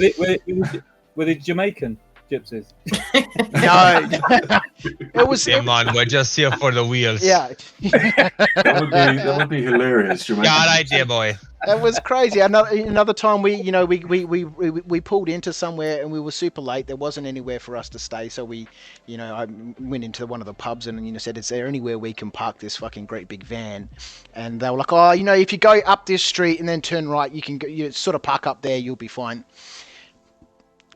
they Jamaican gypsies? No. It was... Never mind, we're just here for the wheels. Yeah. That would be hilarious, Jamaican. God idea, boy. That was crazy. Another time we pulled into somewhere, and we were super late. There wasn't anywhere for us to stay, so I went into one of the pubs and said, is there anywhere we can park this fucking great big van? And they were like, oh, if you go up this street and then turn right, you can go, you sort of park up there, you'll be fine.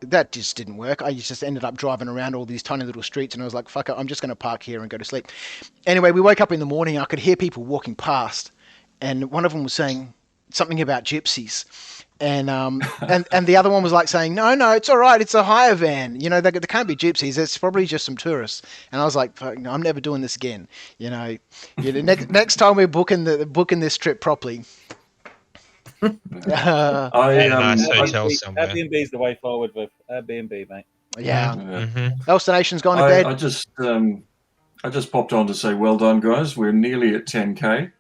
That just didn't work. I just ended up driving around all these tiny little streets, and I was like, fuck it, I'm just going to park here and go to sleep. Anyway, we woke up in the morning, and I could hear people walking past, and one of them was saying something about gypsies, and the other one was like saying, no, it's all right, it's a hire van, they can't be gypsies, it's probably just some tourists. And I was like, fuck, no, I'm never doing this again. Next time we're booking this trip properly. Nice hotel somewhere. Airbnb is the way forward with Airbnb, mate. Yeah. Mm-hmm. Elster Nation's gone to bed. I just popped on to say, well done, guys. We're nearly at 10K.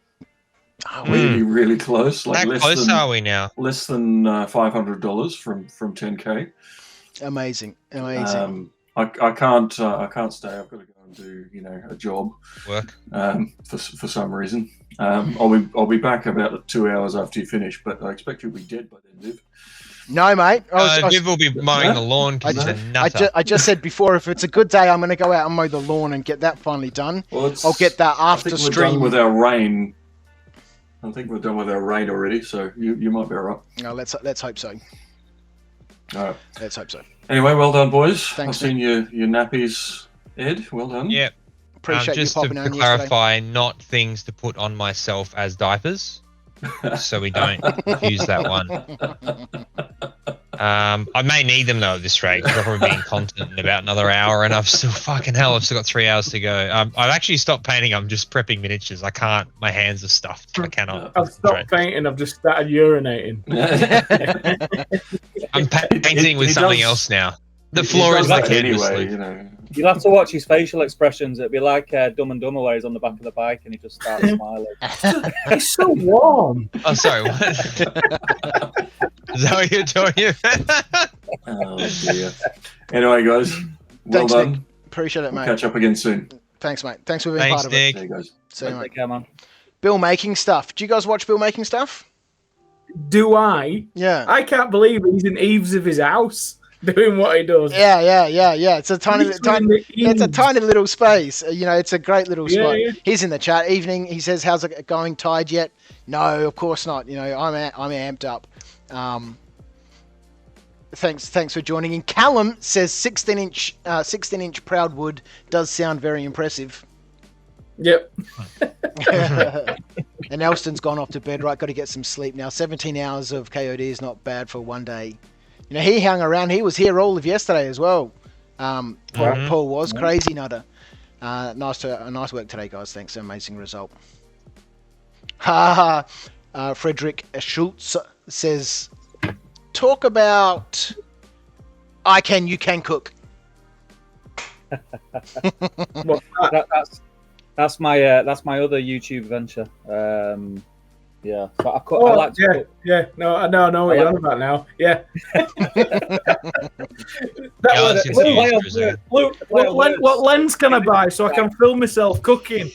Really close. Like How close are we now? Less than $500 from 10K. Amazing. I can't stay. I've got to go and do a job. Work. For some reason. I'll be back about 2 hours after you finish, but I expect you'll be dead by then, Viv. No, mate. Viv will be mowing the lawn because he's a nutter. I just said before, if it's a good day, I'm going to go out and mow the lawn and get that finally done. Well, I'll get that after stream. We're done with our rain. I think we're done with our rain already, so you might be all right. No, let's hope so. All right. Let's hope so. Anyway, well done, boys. Thanks, I've seen your nappies, Ed. Well done. Yeah. Appreciate just you popping to on clarify, not things to put on myself as diapers, so we don't use that one. I may need them though at this rate. I'll probably be incontinent in about another hour, and I've still I've still got 3 hours to go. I've actually stopped painting. I'm just prepping miniatures. I can't. My hands are stuffed. I cannot. I've stopped painting. I've just started urinating. I'm painting with something else now. The floor is like anyway. You know. You'll have to watch his facial expressions. It'd be like Dumb and Dumber, where he's on the back of the bike and he just starts smiling. It's so warm. Oh, sorry. What? Is that what you're talking about? Oh dear. Anyway, guys, well Thanks, done. Nick. Appreciate it, mate. Catch up again soon. Thanks, mate. Thanks for being Thanks, part of Nick. There you guys. See you, mate. Take care, man. Bill making stuff. Do you guys watch Bill making stuff? Do I? Yeah. I can't believe he's in eaves of his house doing what he does. Yeah. It's a tiny He's in the it's a eaves. tiny little space. It's a great little Yeah, spot. yeah. He's in the chat. Evening. He says, "How's it going? Tired yet?" No, of course not. I'm amped up. Thanks for joining in. Callum says 16-inch proud wood does sound very impressive. Yep. And Elston's gone off to bed. Right, got to get some sleep now. 17 hours of KOD is not bad for one day. He hung around. He was here all of yesterday as well. Paul was crazy nutter. Nice work today, guys. Thanks. Amazing result. Frederick Schultz says, talk about you can cook. That's my other YouTube venture. Yeah, but I like to cook. Yeah. No, I know what you're on about now. Yeah. What lens can I buy so I can film myself cooking?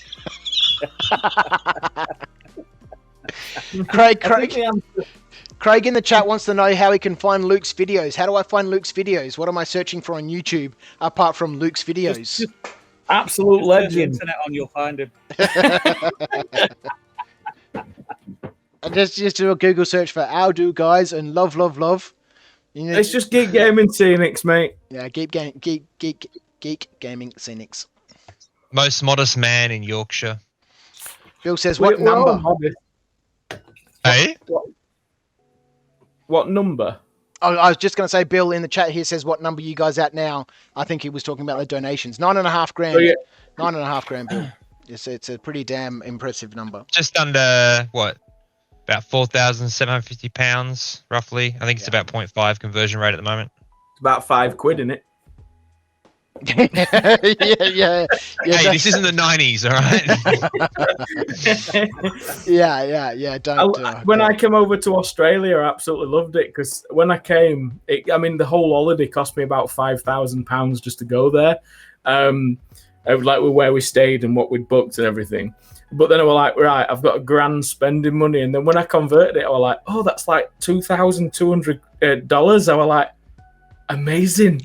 Craig in the chat wants to know how he can find Luke's videos. How do I find Luke's videos? What am I searching for on YouTube apart from Luke's videos? Just absolute legend. The internet on, you'll find him. And just do a Google search for "How do guys" and love. It's just Geek Gaming Scenics, mate. Yeah, Geek Gaming Scenics. Most modest man in Yorkshire. Bill says, "What number?" Hey? What number? I was just going to say, Bill in the chat here says, "What number you guys at now?" I think he was talking about the donations. $9.5 grand. Oh, yeah. $9.5 grand, Bill. It's a pretty damn impressive number. Just under what? About £4,750, roughly. I think it's about 0.5 conversion rate at the moment. It's about £5, isn't it? yeah. Hey, this isn't the 90s, all right? yeah. Don't. When I came over to Australia, I absolutely loved it because when I came, the whole holiday cost me about £5,000 just to go there. Like where we stayed and what we'd booked and everything. But then I was like, right, I've got $1,000 spending money. And then when I converted it, I was like, oh, that's like $2,200. I was like, amazing.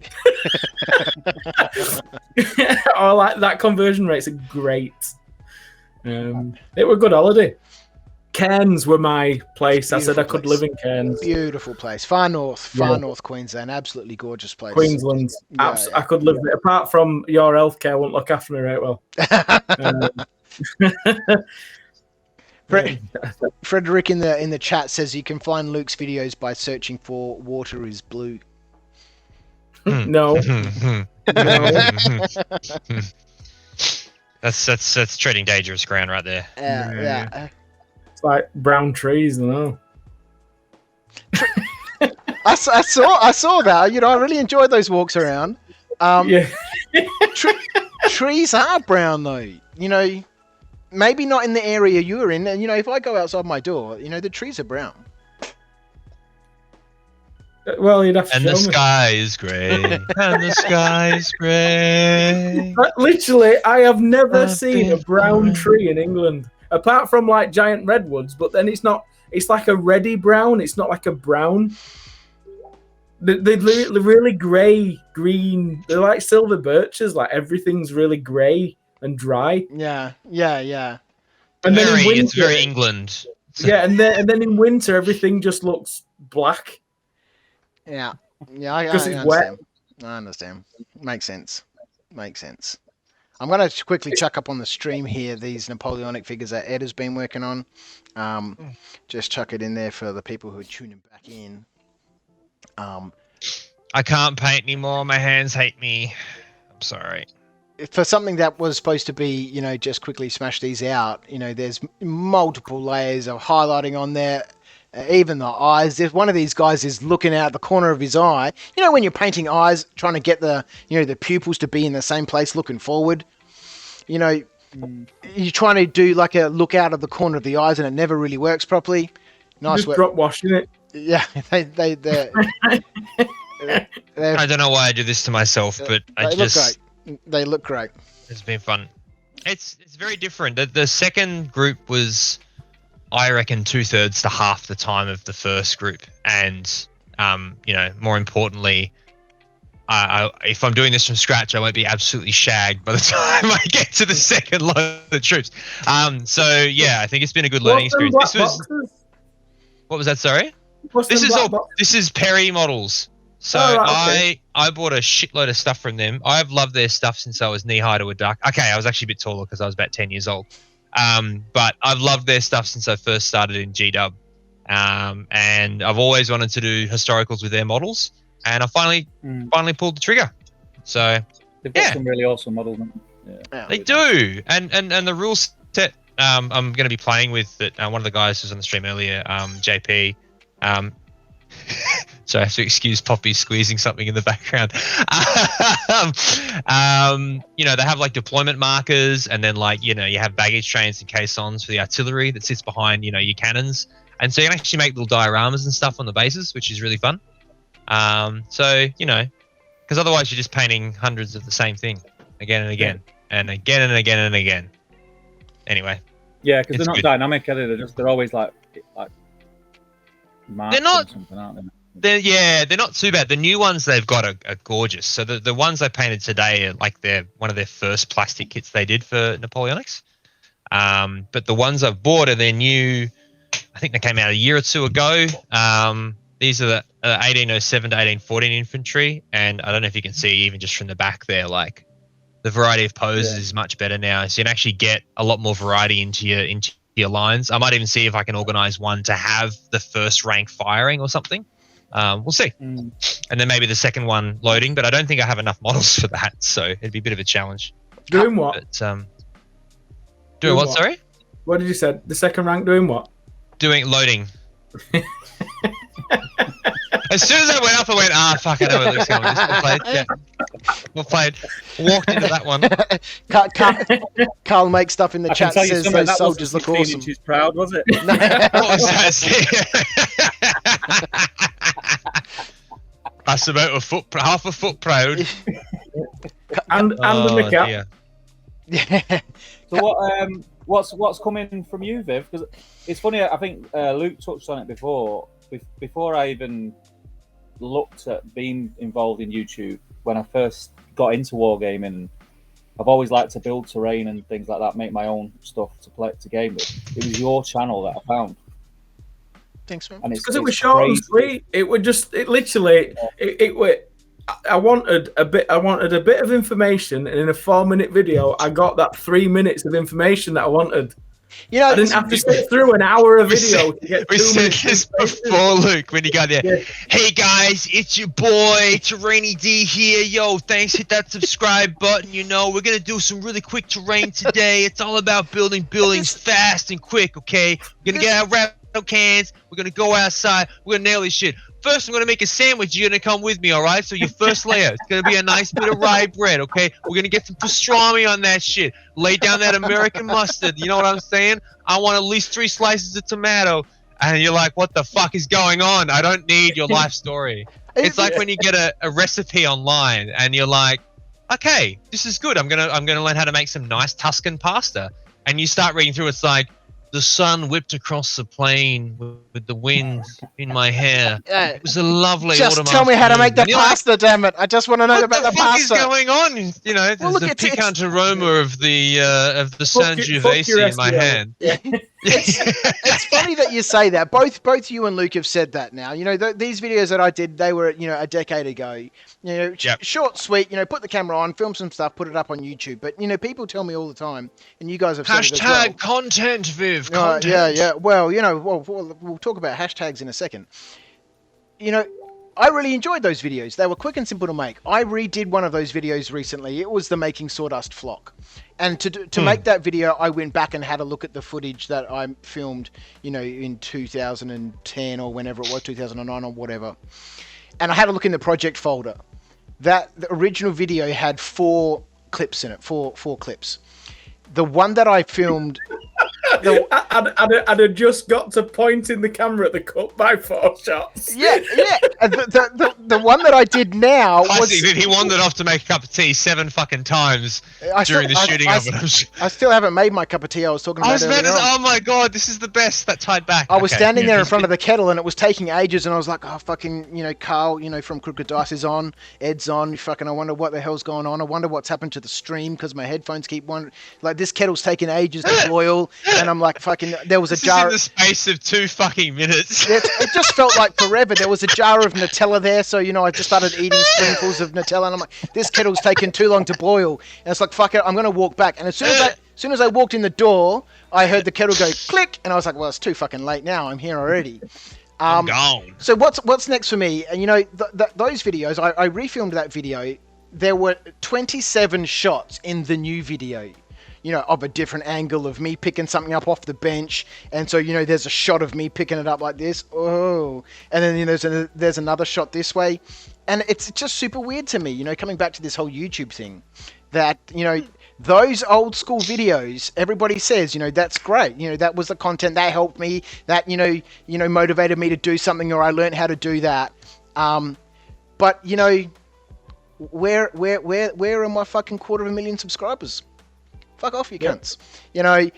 I like that conversion rate's great. It was a good holiday. Cairns were my place. Beautiful I said I could live in Cairns. Beautiful place. Far north Queensland. Absolutely gorgeous place. Queensland. Yeah. I could live there. Apart from your healthcare won't look after me right well. Frederick in the chat says you can find Luke's videos by searching for "Water is Blue." No. That's treading dangerous ground right there. Yeah. It's like brown trees, I know. I saw that. I really enjoyed those walks around. Yeah. Trees are brown though. Maybe not in the area you were in. And if I go outside my door, the trees are brown. Well, you'd have to and the sky is grey. And the sky is grey. Literally, I have never seen a brown tree in England, apart from like giant redwoods. But then it's not. It's like a reddy brown. It's not like a brown. They're really grey, green. They're like silver birches. Like everything's really grey and dry. Yeah. And then in winter, it's very England. Yeah, and then in winter, everything just looks black. Yeah. I Because it's wet. I understand. Makes sense. I'm going to quickly chuck up on the stream here these Napoleonic figures that Ed has been working on. Just chuck it in there for the people who are tuning back in. I can't paint anymore. My hands hate me. I'm sorry. For something that was supposed to be, just quickly smash these out, there's multiple layers of highlighting on there. Even the eyes. There's one of these guys is looking out the corner of his eye. When you're painting eyes, trying to get the pupils to be in the same place, looking forward. You're trying to do like a look out of the corner of the eyes, and it never really works properly. Nice Just drop washing it. Yeah, they're I don't know why I do this to myself, but they look great. It's been fun. It's very different. The second group was, I reckon, 2/3 to half the time of the first group, and more importantly, if I'm doing this from scratch, I won't be absolutely shagged by the time I get to the second load of troops. So yeah, I think it's been a good learning experience. What was that? Sorry. This is Perry models. So I bought a shitload of stuff from them. I've loved their stuff since I was knee high to a duck. Okay, I was actually a bit taller because I was about 10 years old. But I've loved their stuff since I first started in GW. And I've always wanted to do historicals with their models, and I finally pulled the trigger. So they've got some really awesome models. Yeah. They do, and the rule set I'm going to be playing with that. One of the guys who was on the stream earlier, JP. So I have to excuse Poppy squeezing something in the background. They have like deployment markers, and then you have baggage trains and caissons for the artillery that sits behind your cannons, and so you can actually make little dioramas and stuff on the bases, which is really fun. Because otherwise you're just painting hundreds of the same thing again and again and again and again and again. Anyway. Yeah, because they're not dynamic, are they? They're always like they're not. Something, aren't they? They're not too bad. The new ones they've got are gorgeous. So the ones I painted today are like one of their first plastic kits they did for Napoleonics. But the ones I've bought are their new. I think they came out a year or two ago. These are the 1807 to 1814 infantry, and I don't know if you can see even just from the back there, like the variety of poses is much better now. So you can actually get a lot more variety into your lines. I might even see if I can organize one to have the first rank firing or something. We'll see. And then maybe the second one loading, but I don't think I have enough models for that, so it'd be a bit of a challenge. Doing what? But, doing what, sorry? What did you say? The second rank doing what? Doing loading. As soon as I went up, I went, fuck, I know where Luke's going with this. Well played. Walked into that one. Carl makes stuff in the chat says those soldiers look awesome. She's proud, was it? What was that? That's about half a foot proud. and the cap. Yeah. So what's coming from you, Viv? Because it's funny. I think Luke touched on it before. Before I even looked at being involved in YouTube, when I first got into wargaming, I've always liked to build terrain and things like that, make my own stuff to game with. It was your channel that I found. Thanks, man. And because it was short and sweet. It was I wanted a bit of information, and in a 4-minute video, I got that 3 minutes of information that I wanted. I didn't have to sit through an hour of video to get 2 minutes. We said this before, Luke, when you got there. Yeah. Hey guys, it's your boy Terrainy D here. Yo, thanks. Hit that subscribe button. We're gonna do some really quick terrain today. It's all about building buildings fast and quick. Okay, we're gonna get our rattle cans. We're gonna go outside. We're gonna nail this shit. First, I'm going to make a sandwich. You're going to come with me, all right? So your first layer, it's going to be a nice bit of rye bread, okay? We're going to get some pastrami on that shit. Lay down that American mustard. You know what I'm saying? I want at least 3 slices of tomato. And you're like, what the fuck is going on? I don't need your life story. It's like when you get a recipe online and you're like, okay, this is good. I'm gonna learn how to make some nice Tuscan pasta. And you start reading through, it's like, the sun whipped across the plain with the wind in my hair. It was a lovely autumn afternoon. Just tell me how to make the pasta, damn it. I just want to know about the pasta. What the fuck is going on? There's the piquant aroma of the Sangiovese in my hand. Yeah. It's funny that you say that. Both you and Luke have said that now. These videos that I did, they were, a decade ago. Short, sweet, put the camera on, film some stuff, put it up on YouTube. But, people tell me all the time, and you guys have said it as well. Hashtag content, Viv. Yeah. Well, we'll talk about hashtags in a second. I really enjoyed those videos. They were quick and simple to make. I redid one of those videos recently. It was the making sawdust flock. And to make that video, I went back and had a look at the footage that I filmed, in 2010 or whenever it was, 2009 or whatever. And I had a look in the project folder. The original video had 4 clips in it, four clips. The one that I filmed... I'd have just got to pointing the camera at the cut by 4 shots. Yeah. The one that I did now was... He wandered off to make a cup of tea 7 fucking times during the shooting of it. I still haven't made my cup of tea. I was talking about it. Oh my god, this is the best. That tied back. I was standing there in front of the kettle and it was taking ages, and I was like, oh, fucking, Carl, from Crooked Dice is on, Ed's on, fucking, I wonder what the hell's going on. I wonder what's happened to the stream because my headphones keep wondering. Like, this kettle's taking ages to boil, and I'm like, fucking, there was a jar. In the space of 2 fucking minutes. It just felt like forever. There was a jar of Nutella there, so, I just started eating spoonfuls of Nutella, and I'm like, this kettle's taking too long to boil. And it's like, fuck it, I'm going to walk back. And as soon as I walked in the door, I heard the kettle go click, and I was like, well, it's too fucking late now. I'm here already. I'm gone. So what's next for me? And, those videos, I refilmed that video. There were 27 shots in the new video. Of a different angle of me picking something up off the bench. And so, there's a shot of me picking it up like this. Oh. And then, there's another shot this way. And it's just super weird to me, coming back to this whole YouTube thing, that, those old school videos, everybody says, that's great. That was the content that helped me, that, motivated me to do something, or I learned how to do that. But, where are my fucking 250,000 subscribers? Fuck off, you cunts. Once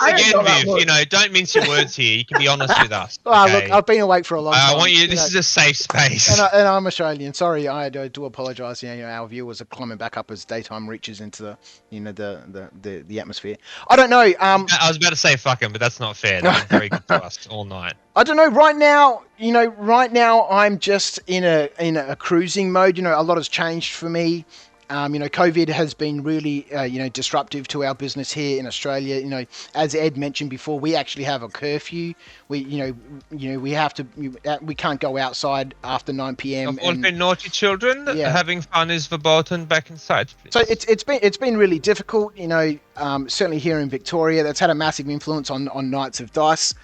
again, Viv, don't mince your words here. You can be honest with us. Okay? Look, I've been awake for a long time. I want you. This is a safe space. And I'm Australian. Sorry, I do apologise. Our viewers are climbing back up as daytime reaches into the atmosphere. I don't know. I was about to say fucking, but that's not fair. That's very good to us all night. I don't know. Right now, I'm just in a cruising mode. A lot has changed for me. COVID has been really, disruptive to our business here in Australia. As Ed mentioned before, we actually have a curfew. We can't go outside after 9 p.m. Of all the naughty children, having fun is verboten back inside. Please. So it's been really difficult. Certainly here in Victoria, that's had a massive influence on Knights of Dice.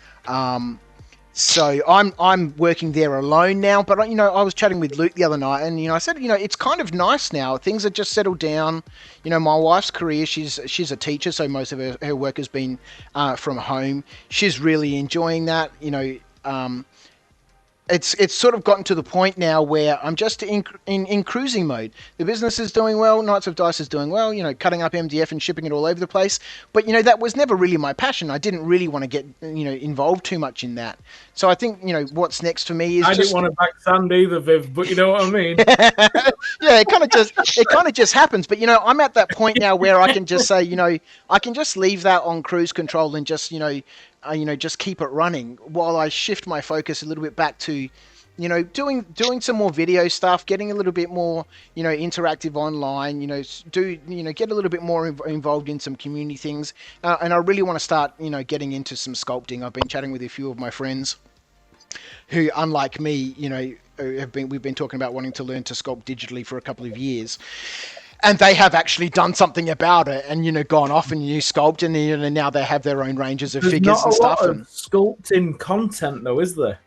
So I'm working there alone now, but I was chatting with Luke the other night, and I said it's kind of nice now. Things are just settled down. My wife's career, she's a teacher, so most of her work has been from home. She's really enjoying that. It's sort of gotten to the point now where I'm just in cruising mode. The business is doing well. Knights of Dice is doing well. Cutting up MDF and shipping it all over the place. But that was never really my passion. I didn't really want to get involved too much in that. So I think what's next for me is I didn't want to back sand either, Viv. But you know what I mean. Yeah, it kind of just happens. But I'm at that point now where I can just say I can just leave that on cruise control and just just keep it running while I shift my focus a little bit back to, doing some more video stuff, getting a little bit more, interactive online, get a little bit more involved in some community things. And I really want to start, getting into some sculpting. I've been chatting with a few of my friends who, unlike me, we've been talking about wanting to learn to sculpt digitally for a couple of years. And they have actually done something about it and, gone off and sculpt, and now they have their own ranges of figures and stuff. There's not a lot of sculpting content, though, is there?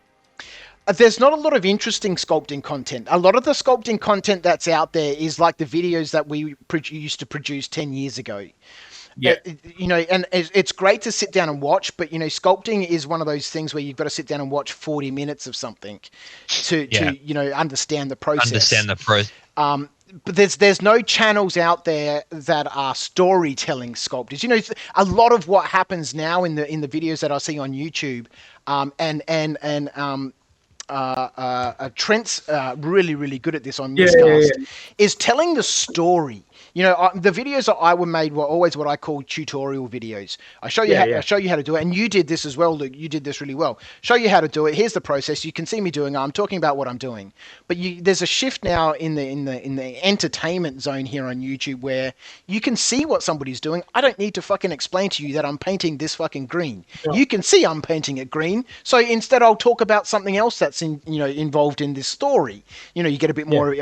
There's not a lot of interesting sculpting content. A lot of the sculpting content that's out there is like the videos that we used to produce 10 years ago. Yeah. And it's great to sit down and watch, but, sculpting is one of those things where you've got to sit down and watch 40 minutes of something to understand the process. But there's no channels out there that are storytelling sculptors. A lot of what happens now in the videos that I see on YouTube, Trent's really, really good at this on Miscast, is telling the story. the videos that I were made were always what I call tutorial videos. I show you I show you how to do it, and you did this as well, Luke. You did this really well. Show you how to do it. Here's the process. You can see me doing it. I'm talking about what I'm doing. But there's a shift now in the entertainment zone here on YouTube where you can see what somebody's doing. I don't need to fucking explain to you that I'm painting this fucking green. Yeah. You can see I'm painting it green. So instead, I'll talk about something else that's involved in this story. You get a bit more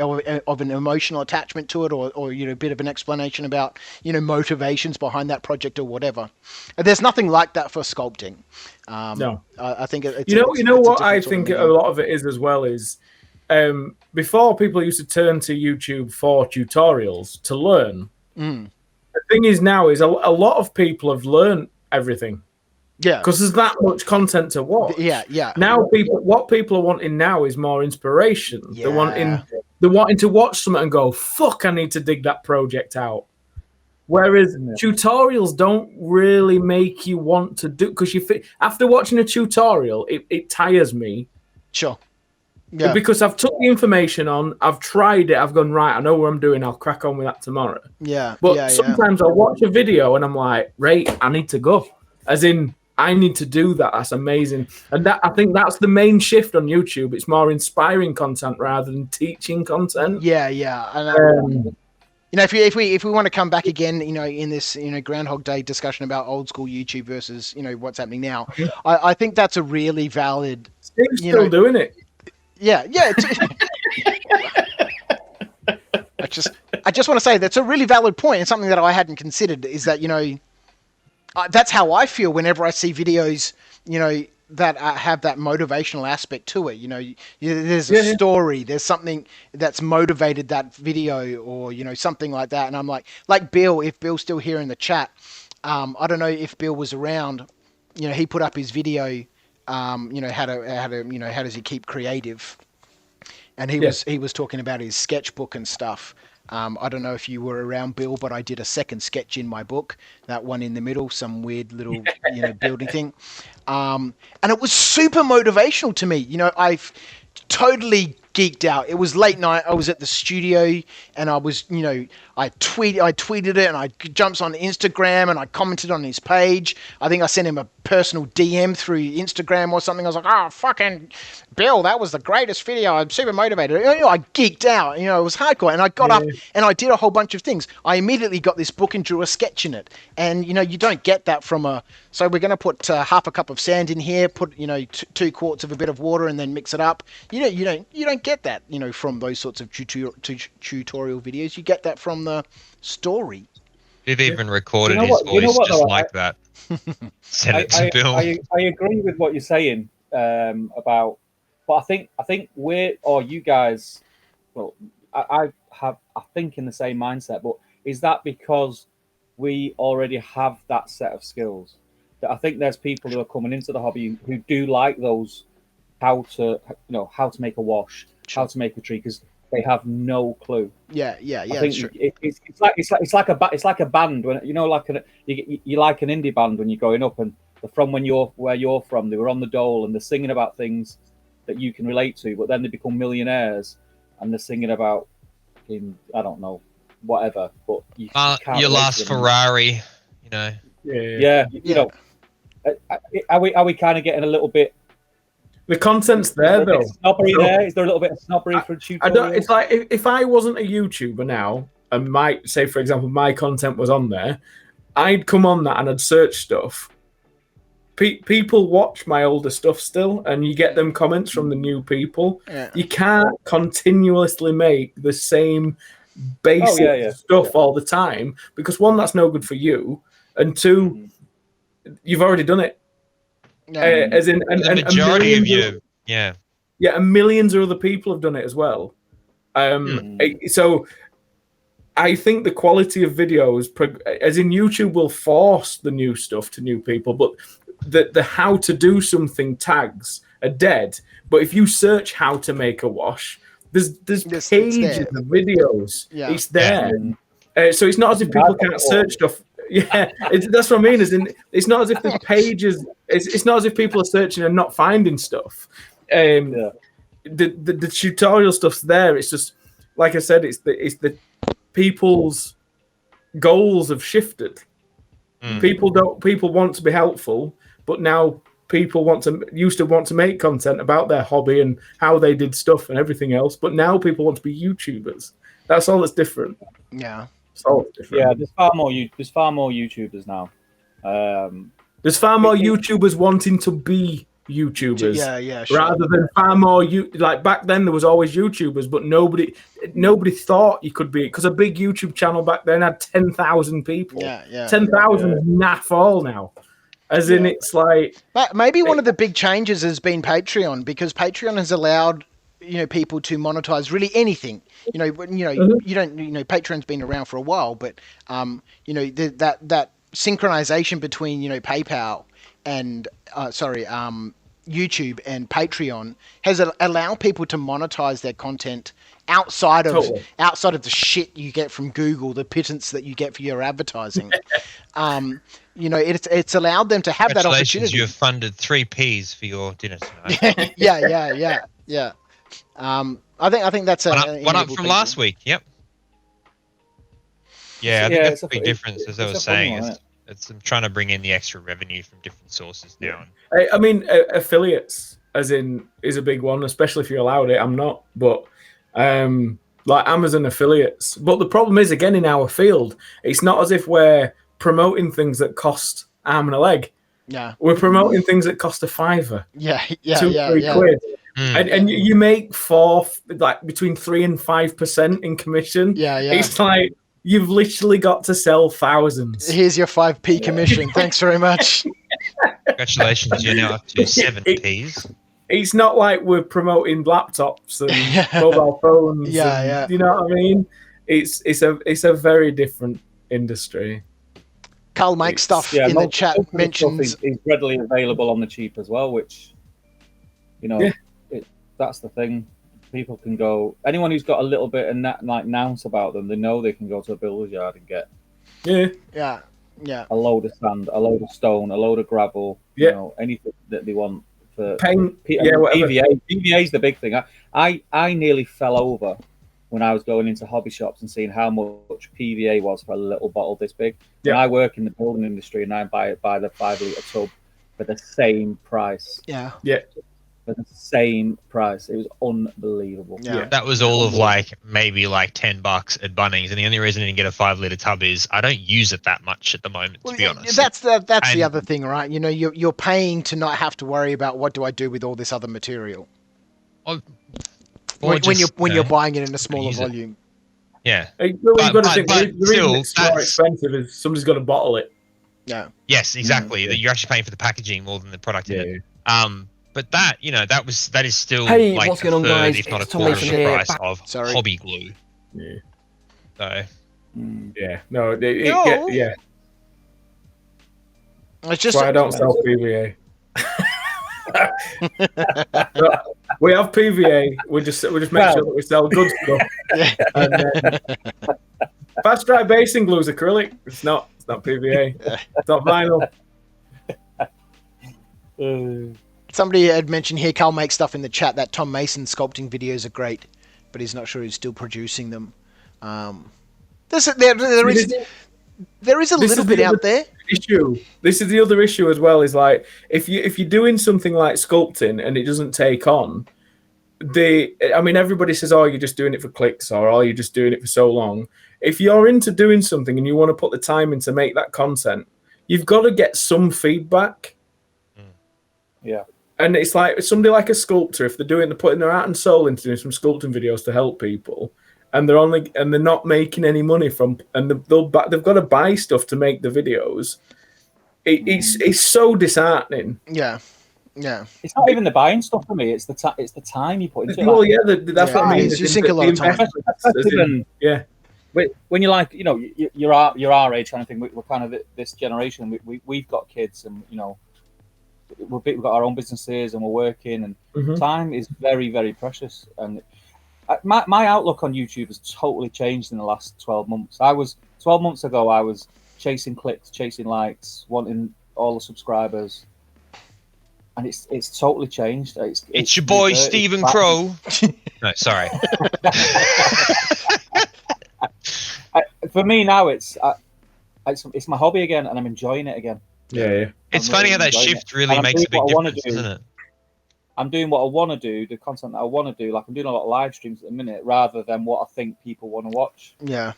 of an emotional attachment to it, or a bit of an explanation about motivations behind that project or whatever. There's nothing like that for sculpting. No, I think it's what I think a lot of it is as well is before people used to turn to YouTube for tutorials to learn. The thing is now is a lot of people have learned everything. Yeah, because there's that much content to watch. Yeah. Now what people are wanting now is more inspiration. Yeah. They're wanting to watch something and go, "Fuck, I need to dig that project out." Whereas tutorials don't really make you want to do, because after watching a tutorial, it tires me. Sure. Yeah. Because I've took the information on, I've tried it, I've gone, right, I know what I'm doing, I'll crack on with that tomorrow. Yeah. But sometimes I'll watch a video and I'm like, right, I need to go. As in, I need to do that. That's amazing. And I think that's the main shift on YouTube. It's more inspiring content rather than teaching content. Yeah. If we want to come back again, in this, Groundhog Day discussion about old school YouTube versus, what's happening now, I think that's a really valid. Steve's still doing it. Yeah. I just want to say that's a really valid point, and something that I hadn't considered is that that's how I feel whenever I see videos, that have that motivational aspect to it. There's a story, there's something that's motivated that video, or something like that. And I'm like Bill, if Bill's still here in the chat, I don't know if Bill was around. He put up his video, how does he keep creative, and he was talking about his sketchbook and stuff. I don't know if you were around, Bill, but I did a second sketch in my book, that one in the middle, some weird little, building thing. And it was super motivational to me. I've totally geeked out. It was late night. I was at the studio, and I was, I tweeted it, and I jumped on Instagram, and I commented on his page. I think I sent him a personal DM through Instagram or something. I was like, "Oh, fucking Bill, that was the greatest video. I'm super motivated." I geeked out. It was hardcore, and I got up and I did a whole bunch of things. I immediately got this book and drew a sketch in it, and you don't get that from a. So we're going to put half a cup of sand in here, put 2 quarts of a bit of water, and then mix it up. You don't get that from those sorts of tutorial videos. You get that from the story. We've even recorded his voice just like that. Send it to Bill. I agree with what you're saying about, but I think you guys. Well, I think in the same mindset, but is that because we already have that set of skills? That I think there's people who are coming into the hobby who do like those, how to make a wash, how to make a tree, because they have no clue. Yeah. I think it's like a band when you like an indie band when you're growing up, and they're from where you're from. They were on the dole and they're singing about things that you can relate to, but then they become millionaires and they're singing about, I don't know, whatever. But you can't your last Ferrari, Yeah. Are we kind of getting a little bit? The content's there though. Snobbery there? Is there a little bit of snobbery for tutorials? It's like if I wasn't a YouTuber now, and say for example my content was on there, I'd come on that and I'd search stuff. People watch my older stuff still, and you get them comments from the new people. Yeah. You can't continuously make the same basic stuff all the time, because one, that's no good for you, and two, you've already done it. As in, and the majority of you, and millions of other people have done it as well. So I think the quality of videos, as in YouTube, will force the new stuff to new people, but the how to do something tags are dead. But if you search how to make a wash, there's pages of videos. Yeah. It's there. So it's not as if people can't search stuff. Yeah, that's what I mean. It's not as if the pages. It's not as if people are searching and not finding stuff. The tutorial stuff's there. It's just like I said. It's the people's goals have shifted. Mm. People want to be helpful, but now people used to want to make content about their hobby and how they did stuff and everything else, but now people want to be YouTubers. That's all that's different. Yeah. It's all that's different. Yeah, there's far more YouTubers now. There's far more YouTubers wanting to be YouTubers. Yeah, sure. Rather than far more like back then there was always YouTubers, but nobody thought you could be, because a big YouTube channel back then had 10,000 people. Yeah. 10,000 is naff all now. As in, it's like, but maybe one of the big changes has been Patreon, because Patreon has allowed people to monetize really anything. You don't Patreon's been around for a while, but that synchronization between PayPal and YouTube and Patreon has allowed people to monetize their content outside of the shit you get from Google, the pittance that you get for your advertising. It's allowed them to have that opportunity. You have funded 3 Ps for your dinner tonight. Yeah. I think that's one up from last week. Yep. Yeah, I think that's a big difference, as I was saying. It's trying to bring in the extra revenue from different sources now. I mean, affiliates, as in, is a big one, especially if you're allowed it. I'm not, but like Amazon affiliates. But the problem is, again, in our field, it's not as if we're promoting things that cost arm and a leg. Yeah, we're promoting things that cost a $5. Yeah, 2-3 quid. And you make between 3 and 5% in commission. Yeah. It's like, you've literally got to sell thousands. Here's your 5p commission. Thanks very much. Congratulations, you're now up to 7Ps. It's not like we're promoting laptops and mobile phones. Yeah. You know what I mean? It's a very different industry. Carl makes stuff in the chat mentions is readily available on the cheap as well, which that's the thing. People can go. Anyone who's got a little bit of nous about them, they know they can go to a builder's yard and get a load of sand, a load of stone, a load of gravel. Anything that they want for paint. PVA is the big thing. I nearly fell over when I was going into hobby shops and seeing how much PVA was for a little bottle this big. And I work in the building industry, and I buy it by the 5-litre tub for the same price. Yeah. For the same price. It was unbelievable. Yeah. That was all of maybe $10 at Bunnings, and the only reason I didn't get a 5-litre tub is I don't use it that much at the moment, to be honest. That's the other thing, right? You're paying to not have to worry about what do I do with all this other material. When you're buying it in a smaller volume. Yeah. You've got to think, the reason it's more expensive is somebody's got to bottle it. Yeah. Yes, exactly. That you're actually paying for the packaging more than the product in it. But that is still what's going on, third, guys? if not a It's quarter of Tom the Mason price of hobby glue. Yeah. So. Yeah. No. It's just. That's why I don't sell PVA. We have PVA. We just make sure that we sell good stuff. And then, fast dry basing glue is acrylic. It's not PVA. It's not vinyl. Somebody had mentioned here, Carl makes stuff in the chat, that Tom Mason sculpting videos are great, but he's not sure he's still producing them. There is a little bit out there. Issue. This is the other issue as well. Is like if you're doing something like sculpting and it doesn't take on, everybody says, "Oh, you're just doing it for clicks," or "Oh, you're just doing it for so long." If you're into doing something and you want to put the time in to make that content, you've got to get some feedback. Yeah. And it's like somebody like a sculptor, if they're putting their heart and soul into doing some sculpting videos to help people, and they're not making any money from, and they've got to buy stuff to make the videos. It's so disheartening. Yeah. It's not even the buying stuff for me. It's the time you put into it. Well, that's what I mean. You sink a lot of time. Yeah. When you're you're our age kind of thing. We're kind of this generation. We've got kids, and we've got our own businesses, and we're working, and time is very, very precious. And my outlook on YouTube has totally changed in the last 12 months. 12 months ago, I was chasing clicks, chasing likes, wanting all the subscribers, and it's totally changed. It's your boy Stephen Crowe. No, sorry. for me now, it's my hobby again, and I'm enjoying it again. Yeah. It's funny how that shift really makes a big difference, doesn't it? I'm doing what I want to do, the content that I want to do. Like I'm doing a lot of live streams at the minute, rather than what I think people want to watch. Yeah.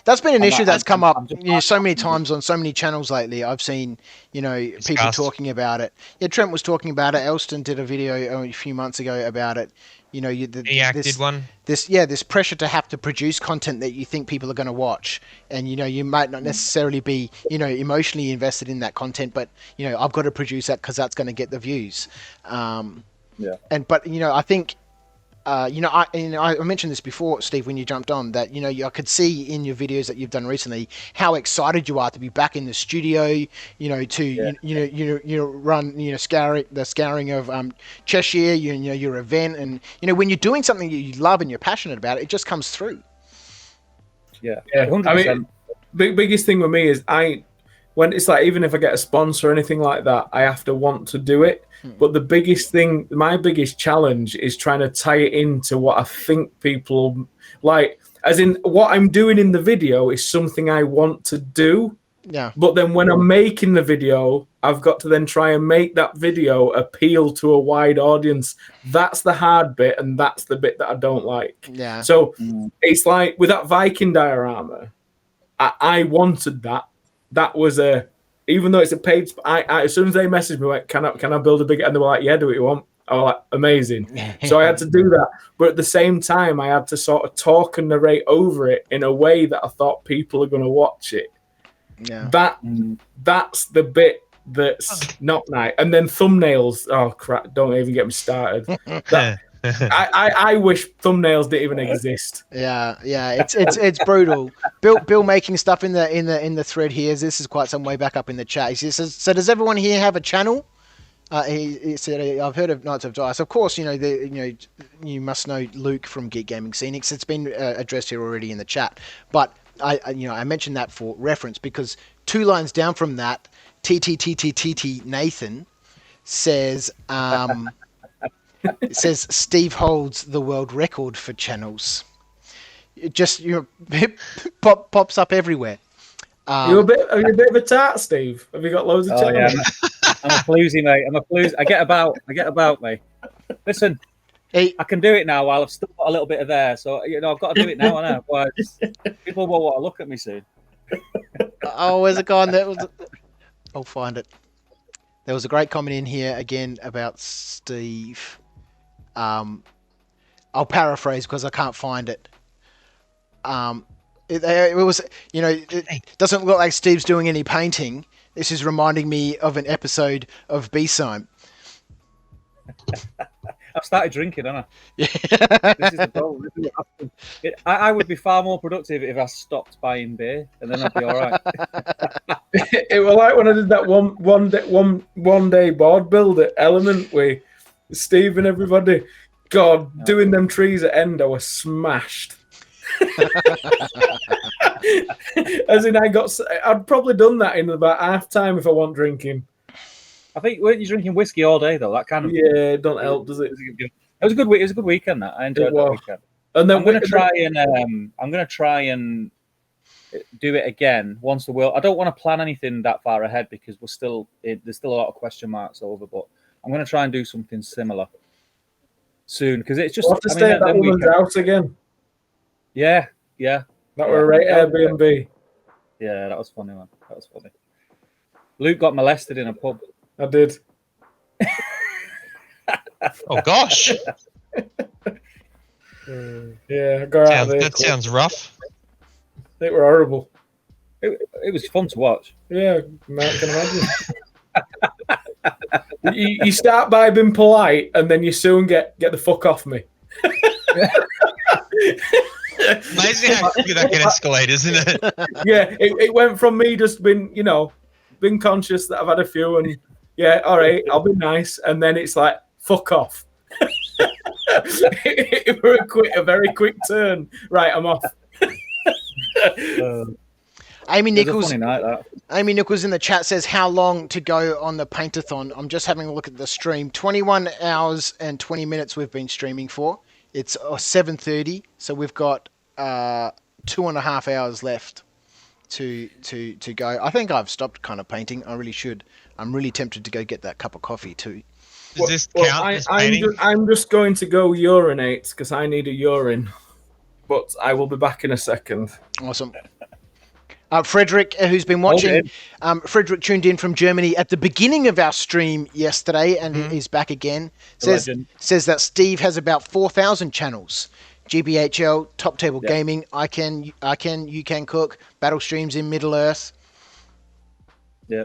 That's been an issue that's come up so many times on so many channels lately. I've seen, people talking about it. Yeah, Trent was talking about it. Elston did a video a few months ago about it. Did one. This pressure to have to produce content that you think people are going to watch, and you might not necessarily be emotionally invested in that content, but I've got to produce that because that's going to get the views. I think. I mentioned this before, Steve, when you jumped on, that I could see in your videos that you've done recently how excited you are to be back in the studio, run the scouring of Cheshire, your event, and when you're doing something you love and you're passionate about it just comes through. Yeah, 100%. I mean, biggest thing with me is when it's like, even if I get a sponsor or anything like that, I have to want to do it. But my biggest challenge is trying to tie it into what I think people like, as in what I'm doing in the video is something I want to do. Yeah. But then when I'm making the video, I've got to then try and make that video appeal to a wide audience. That's the hard bit, and that's the bit that I don't like. Yeah. So it's like with that Viking diorama, I wanted that. That was even though it's a paid, I as soon as they messaged me, like, can I build a big? And they were like, yeah, do what you want. I was like, amazing. So I had to do that, but at the same time, I had to sort of talk and narrate over it in a way that I thought people are going to watch it. Yeah, that's the bit that's not nice. And then thumbnails. Oh crap! Don't even get me started. I wish thumbnails didn't even exist. Yeah, it's brutal. Bill making stuff in the thread here. This is quite some way back up in the chat. He says, "So does everyone here have a channel?" He said, "I've heard of Knights of Dice. Of course, you must know Luke from Geek Gaming Scenics. It's been addressed here already in the chat, but I mentioned that for reference because 2 lines down from that, TTTTTT Nathan says." It says Steve holds the world record for channels. It just pops up everywhere. Are you a bit of a tart, Steve? Have you got loads of channels? Yeah, I'm a floozy, mate. I'm a floozy. I get about, mate. Listen, I can do it now while I've still got a little bit of there. So I've got to do it now. I know. Otherwise, people will want to look at me soon. Oh, where's it gone? I'll find it. There was a great comment in here again about Steve. I'll paraphrase because I can't find it. It was, it doesn't look like Steve's doing any painting. This is reminding me of an episode of B-Sime. I've started drinking, haven't I? Yeah. This is the problem. I would be far more productive if I stopped buying beer, and then I'd be all right. It was like when I did that one day board build at Element with Steve and everybody. God, doing them trees at end, I was smashed. As in, I'd probably done that in about half time if I wasn't drinking. I think, weren't you drinking whiskey all day though? That kind of it don't help, does it? It was a good week. It was a good weekend. That I enjoyed that weekend. And then I'm going to try and do it again once the world. I don't want to plan anything that far ahead because there's still a lot of question marks over. But I'm going to try and do something similar soon because it's just. We'll have to stay at that woman's house again. Yeah. That were a right Airbnb. Yeah, that was funny, man. That was funny. Luke got molested in a pub. I did. Oh gosh. Yeah, I got out of there. That sounds rough. They were horrible. It was fun to watch. Yeah, I can imagine. you start by being polite, and then you soon get the fuck off me. Amazing how quickly that can escalate, isn't it? Yeah, it went from me just being conscious that I've had a few, and yeah, all right, I'll be nice, and then it's like fuck off. It was a very quick turn. Right, I'm off. Amy Nichols in the chat says, how long to go on the paint-a-thon? I'm just having a look at the stream. 21 hours and 20 minutes we've been streaming for. It's 7:30, so we've got 2.5 hours left to go. I think I've stopped kind of painting. I really should. I'm really tempted to go get that cup of coffee too. Does this count as painting? I'm just going to go urinate because I need a urine. But I will be back in a second. Awesome. Frederick, who's been watching, Frederick tuned in from Germany at the beginning of our stream yesterday and is back again. Says that Steve has about 4,000 channels. GBHL, Top Table Gaming, I can, you can cook, Battle Streams in Middle Earth. Yeah,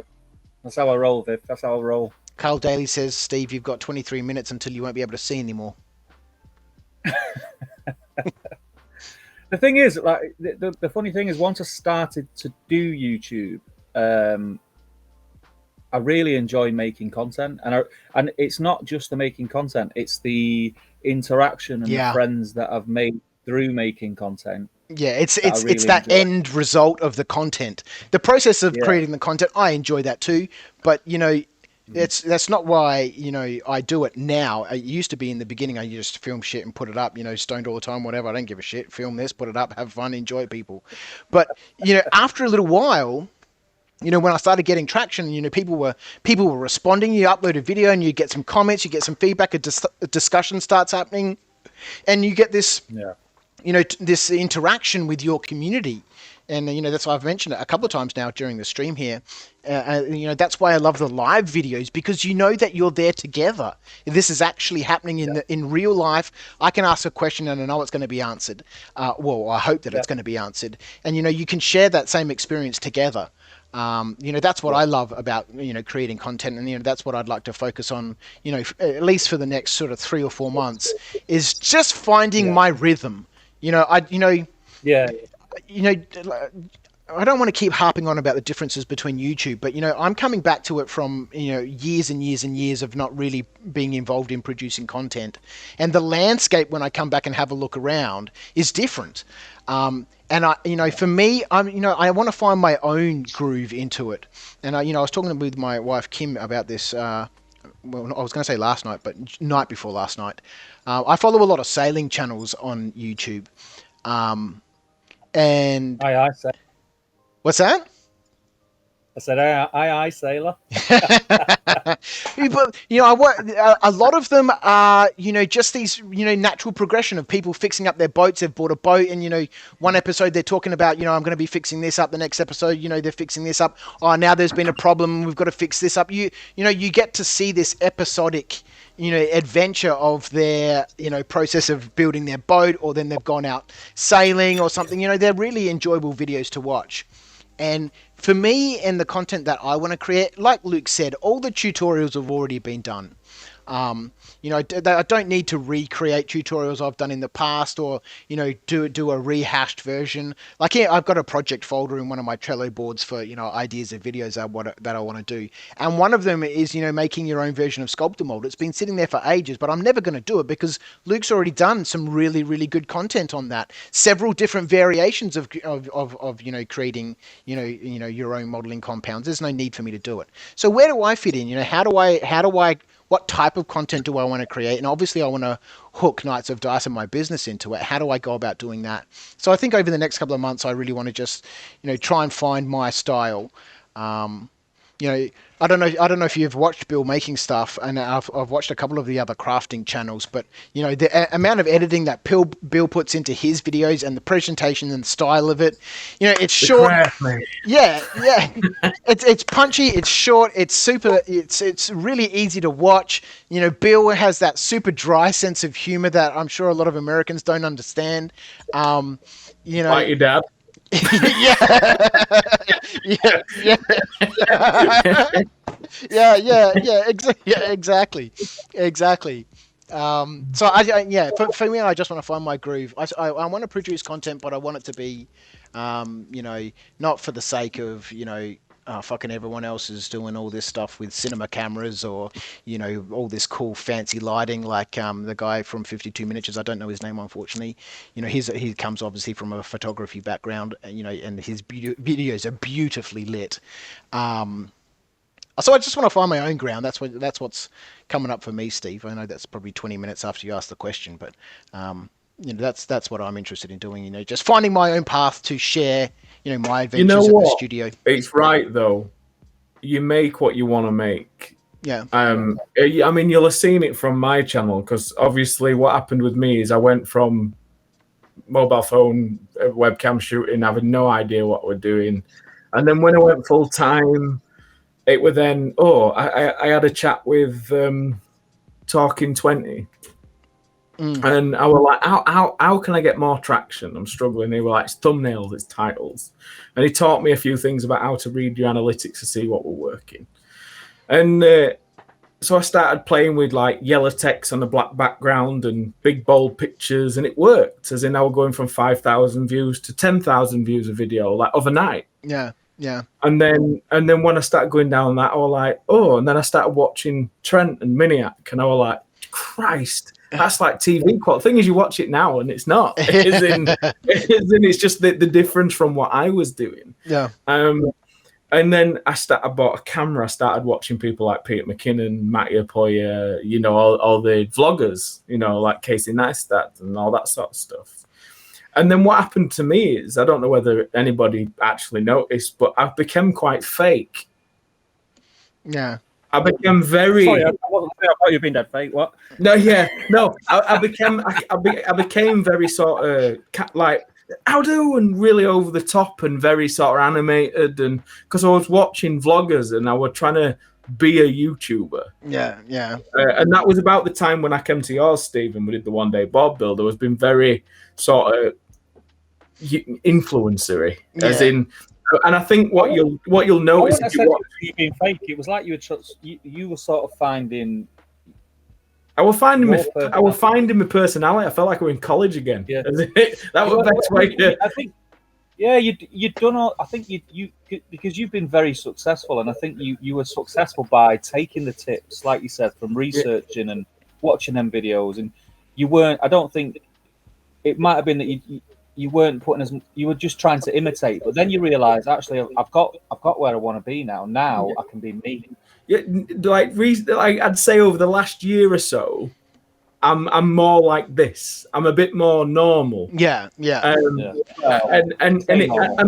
that's how I roll, Viv. That's how I roll. Carl Daly says, Steve, you've got 23 minutes until you won't be able to see anymore. The thing is, like the funny thing is, once I started to do YouTube, I really enjoy making content, and it's not just the making content; it's the interaction and the friends that I've made through making content. Yeah, it's that end result of the content. The process of creating the content, I enjoy that too. But that's not why I do it now. It used to be in the beginning. I used to film shit and put it up. Stoned all the time, whatever. I don't give a shit. Film this, put it up, have fun, enjoy it, people. But after a little while. When I started getting traction, people were responding. You upload a video and you get some comments, you get some feedback, a discussion starts happening, and you get this, this interaction with your community. And, that's why I've mentioned it a couple of times now during the stream here. That's why I love the live videos, because that you're there together. This is actually happening in real life. I can ask a question and I know it's going to be answered. Well, I hope that it's going to be answered. And, you can share that same experience together. That's what I love about, creating content. And, that's what I'd like to focus on, at least for the next sort of 3 or 4 months, is just finding my rhythm. I don't want to keep harping on about the differences between YouTube, but I'm coming back to it from years and years and years of not really being involved in producing content, and the landscape when I come back and have a look around is different. And for me, I want to find my own groove into it. And I was talking with my wife Kim about this. Well, I was going to say last night, but night before last night. I follow a lot of sailing channels on YouTube. And aye, sailor. What's that? I said, aye, sailor. But I work. A lot of them are, just these, natural progression of people fixing up their boats. They've bought a boat, and one episode they're talking about, I'm going to be fixing this up. The next episode, they're fixing this up. Oh, now there's been a problem. We've got to fix this up. You get to see this episodic, adventure of their, process of building their boat, or then they've gone out sailing or something. They're really enjoyable videos to watch. And for me and the content that I want to create, like Luke said, all the tutorials have already been done. I don't need to recreate tutorials I've done in the past, or do a rehashed version. Like I've got a project folder in one of my Trello boards for ideas of videos that I want to do, and one of them is making your own version of Sculptor Mold. It's been sitting there for ages, but I'm never going to do it because Luke's already done some really, really good content on that. Several different variations of creating your own modeling compounds. There's no need for me to do it. So where do I fit in? How do I what type of content do I want to create? And obviously I want to hook Knights of Dice and my business into it. How do I go about doing that? So I think over the next couple of months, I really want to just, try and find my style. I don't know if you've watched Bill making stuff, and I've watched a couple of the other crafting channels, but the amount of editing that Bill puts into his videos and the presentation and the style of it, it's short. Yeah. It's punchy, it's short, it's super, it's really easy to watch. Bill has that super dry sense of humor that I'm sure a lot of Americans don't understand. Like your dad. Exactly. For me, I just want to find my groove. I want to produce content, but I want it to be, not for the sake of, fucking everyone else is doing all this stuff with cinema cameras or, all this cool fancy lighting like the guy from 52 Miniatures. I don't know his name, unfortunately. He comes obviously from a photography background, and his videos are beautifully lit. So I just want to find my own ground. That's what's coming up for me, Steve. I know that's probably 20 minutes after you asked the question, but that's what I'm interested in doing. Just finding my own path to share, my adventures You know at the what? studio. It's right though. You make what you want to make. Yeah. I mean, you'll have seen it from my channel because obviously what happened with me is I went from mobile phone webcam shooting, having no idea what we're doing, and then when I went full time, it was then I had a chat with Talking 20. And I was like, how can I get more traction? I'm struggling. They were like, it's thumbnails, it's titles. And he taught me a few things about how to read your analytics to see what were working. And so I started playing with like yellow text on a black background and big bold pictures, and it worked. As in, I was going from 5,000 views to 10,000 views a video, like overnight. Yeah. And then when I started going down that, I was like, and then I started watching Trent and Miniac, and I was like, Christ. That's like TV quality. The thing is, you watch it now and it's not. It's just the difference from what I was doing. Yeah. And then I bought a camera. I started watching people like Peter McKinnon, Matty Apoya, all the vloggers, like Casey Neistat and all that sort of stuff. And then what happened to me is, I don't know whether anybody actually noticed, but I became quite fake. Yeah. I became very. Sorry, I wasn't saying I thought you'd been dead fake. What? No, yeah, no. I became very sort of like how do and really over the top and very sort of animated, and because I was watching vloggers and I was trying to be a YouTuber. Yeah. And that was about the time when I came to yours, Stephen. We did the one day board builder. Was been very sort of influencery, as in. And I think what you'll notice if you watch, you being fake, it was like you were sort of finding. I will find my personality. I felt like I was in college again. Yeah, that was the best way to. I think. Yeah, you've done all. I think you because you've been very successful, and I think you were successful by taking the tips, like you said, from researching and watching them videos, and you weren't. I don't think it might have been that you weren't putting as you were just trying to imitate, but then you realize actually I've got where I want to be now. Now I can be me. Yeah, like I'd say over the last year or so, I'm more like this. I'm a bit more normal. Yeah. And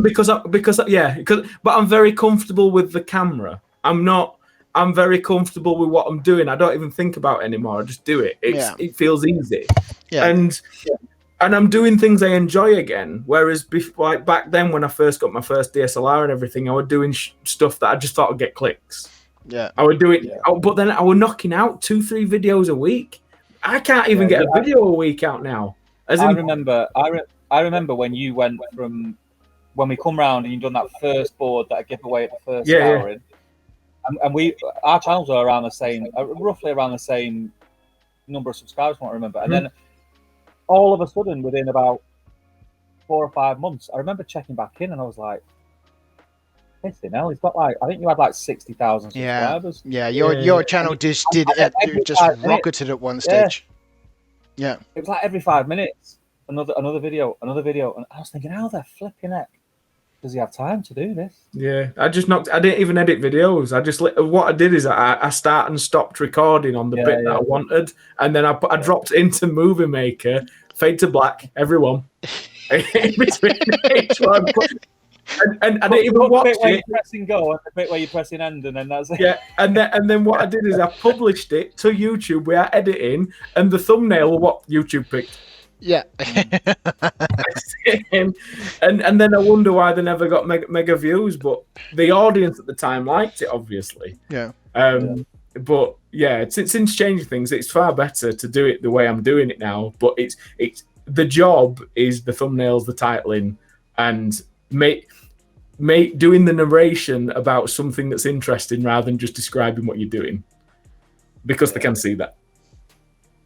because but I'm very comfortable with the camera. I'm very comfortable with what I'm doing. I don't even think about it anymore. I just do it. It feels easy. Yeah. And I'm doing things I enjoy again. Whereas like back then when I first got my first DSLR and everything, I was doing stuff that I just thought would get clicks. Yeah. I would do it, but then I was knocking out 2-3 videos a week. I can't even get a video a week out now. I remember when you went from when we come round and you done that first board that I gave away at the first hour, and our channels are around the same, roughly around the same number of subscribers. I don't remember, and then all of a sudden, within about 4 or 5 months, I remember checking back in, and I was like, hell, he's got like, I think you had like 60,000 subscribers. Yeah, your channel just rocketed at one stage. Yeah. It was like every 5 minutes, another video, and I was thinking, how the flipping heck does he have time to do this? Yeah, I didn't even edit videos. What I did is I start and stopped recording on the bit that I wanted, and then I dropped into Movie Maker, fade to black, everyone, in between each one. And I didn't even watch it. Where you're pressing go and the bit where you're pressing end, and then that's it. Yeah, and then what I did is I published it to YouTube without editing, and the thumbnail what YouTube picked. Yeah. and then I wonder why they never got mega views, but the audience at the time liked it, obviously. Yeah. But yeah, since changing things, it's far better to do it the way I'm doing it now. But it's the job is the thumbnails, the titling, and doing the narration about something that's interesting rather than just describing what you're doing, because they can see that.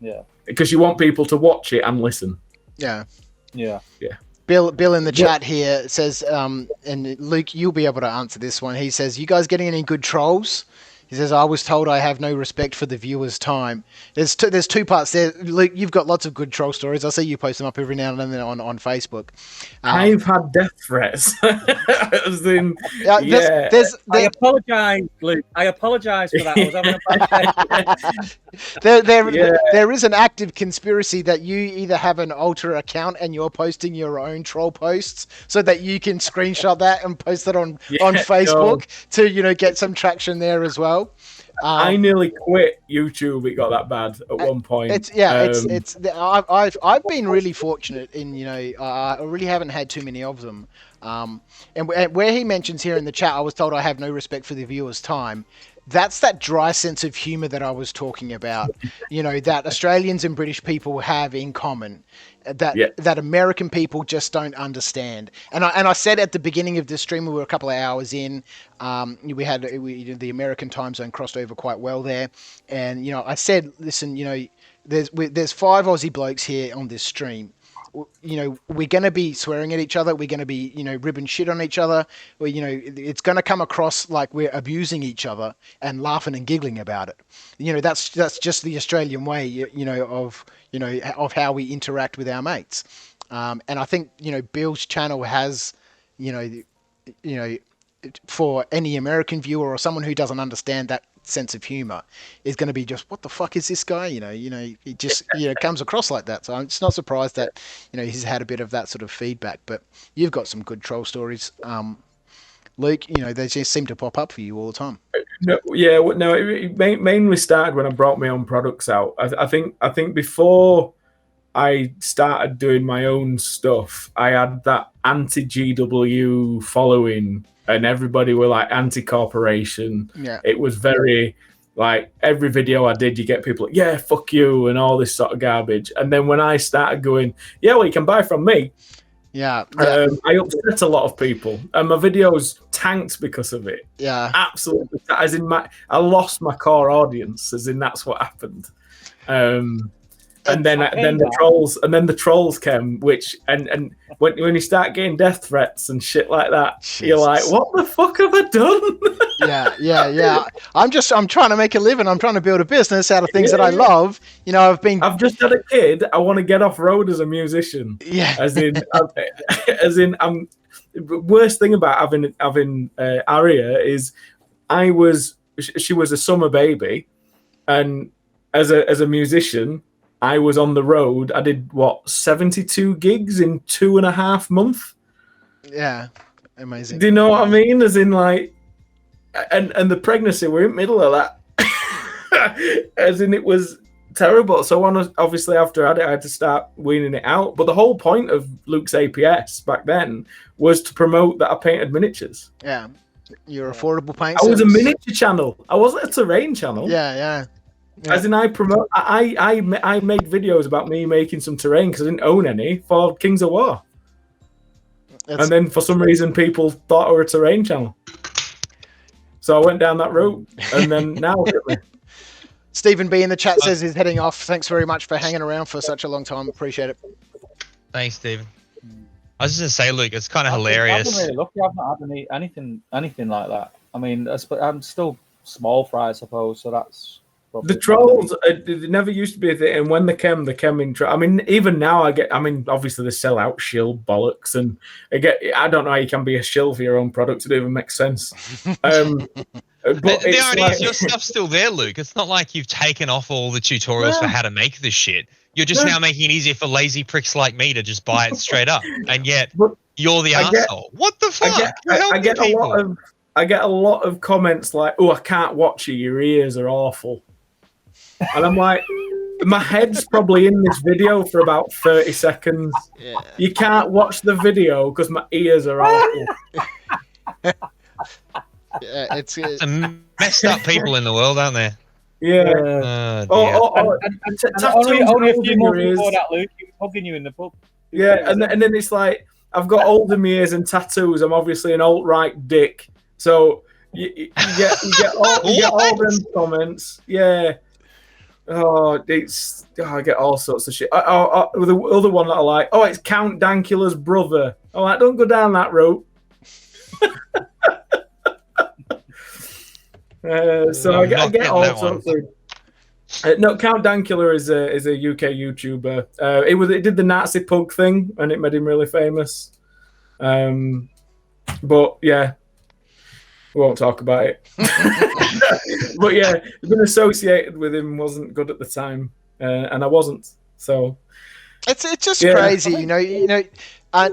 Yeah. Because you want people to watch it and listen. Yeah. Bill in the chat here says, and Luke, you'll be able to answer this one. He says, "You guys getting any good trolls?" He says, I was told I have no respect for the viewer's time. There's two parts there. Luke, you've got lots of good troll stories. I see you post them up every now and then on Facebook. I've had death threats. As in, I apologise, Luke. I apologise for that. I was having a bad day. There is an active conspiracy that you either have an alter account and you're posting your own troll posts so that you can screenshot that and post it on Facebook to get some traction there as well. I nearly quit YouTube. It got that bad at one point. I've been really fortunate in I really haven't had too many of them. And where he mentions here in the chat, I was told I have no respect for the viewer's time. That's that dry sense of humor that I was talking about, that Australians and British people have in common, that American people just don't understand. And I said at the beginning of this stream, we were a couple of hours in, the American time zone crossed over quite well there. And, I said, listen, there's 5 Aussie blokes here on this stream. We're going to be swearing at each other. We're going to be, ribbing shit on each other. It's going to come across like we're abusing each other and laughing and giggling about it. That's just the Australian way, of how we interact with our mates. And I think, Bill's channel has, for any American viewer or someone who doesn't understand that sense of humor is going to be just, what the fuck is this guy? He just comes across like that. So I'm just not surprised that he's had a bit of that sort of feedback. But you've got some good troll stories, Luke. They just seem to pop up for you all the time. It mainly started when I brought my own products out. I think before I started doing my own stuff, I had that anti-GW following. And everybody were like anti-corporation. Yeah. It was very like every video I did, you get people like, yeah, fuck you, and all this sort of garbage. And then when I started going, you can buy from me. Yeah. I upset a lot of people, and my videos tanked because of it. Yeah. Absolutely. As in I lost my core audience, as in that's what happened. And then the trolls came, which and when you start getting death threats and shit like that, Jesus. You're like, what the fuck have I done? Yeah. I'm trying to make a living. I'm trying to build a business out of things that I love. I've just had a kid. I want to get off road as a musician. Yeah. As in, I'm. Worst thing about having Aria is, she was a summer baby, and as a musician. I was on the road. I did 72 gigs in 2.5 months. Yeah, amazing. Do you know what I mean? As in, like, and the pregnancy, we're in the middle of that. As in, it was terrible. So obviously after I had to start weaning it out. But the whole point of Luke's APS back then was to promote that I painted miniatures. Yeah, your affordable paint. I was a miniature channel. I wasn't a terrain channel. Yeah. As in, I made videos about me making some terrain because I didn't own any for Kings of War. And then for some reason, people thought I were a terrain channel. So I went down that route, and then now. Stephen B in the chat says he's heading off. Thanks very much for hanging around for such a long time. Appreciate it. Thanks, Stephen. I was just going to say, Luke, it's kind of hilarious. I've been really lucky. I've not had anything like that. I mean, I'm still small fry, I suppose, so that's... The trolls, they never used to be a thing, and when they came in. I mean, even now, obviously they sell out shill bollocks, and I don't know how you can be a shill for your own product. It even makes sense. But the irony is, your stuff's still there, Luke. It's not like you've taken off all the tutorials for how to make this shit. You're just now making it easier for lazy pricks like me to just buy it straight up, and yet you're the asshole. What the fuck? I get a lot of comments like, "Oh, I can't watch you. Your ears are awful." And I'm like, my head's probably in this video for about 30 seconds. Yeah. You can't watch the video because my ears are awful. Yeah, it's messed up people in the world, aren't there? Yeah. Only a few more before that, Luke. He was hugging you in the pub. Yeah, and then it's like, I've got older ears and tattoos. I'm obviously an alt-right dick. So you get all them comments. Yeah. I get all sorts of shit. The other one that I like, it's Count Dankula's brother. I'm like, don't go down that road. So I not get getting all that sorts of. No, Count Dankula is a UK YouTuber. It did the Nazi pug thing, and it made him really famous. But yeah, we won't talk about it. But yeah, being associated with him wasn't good at the time, and I wasn't. So it's just crazy, you know.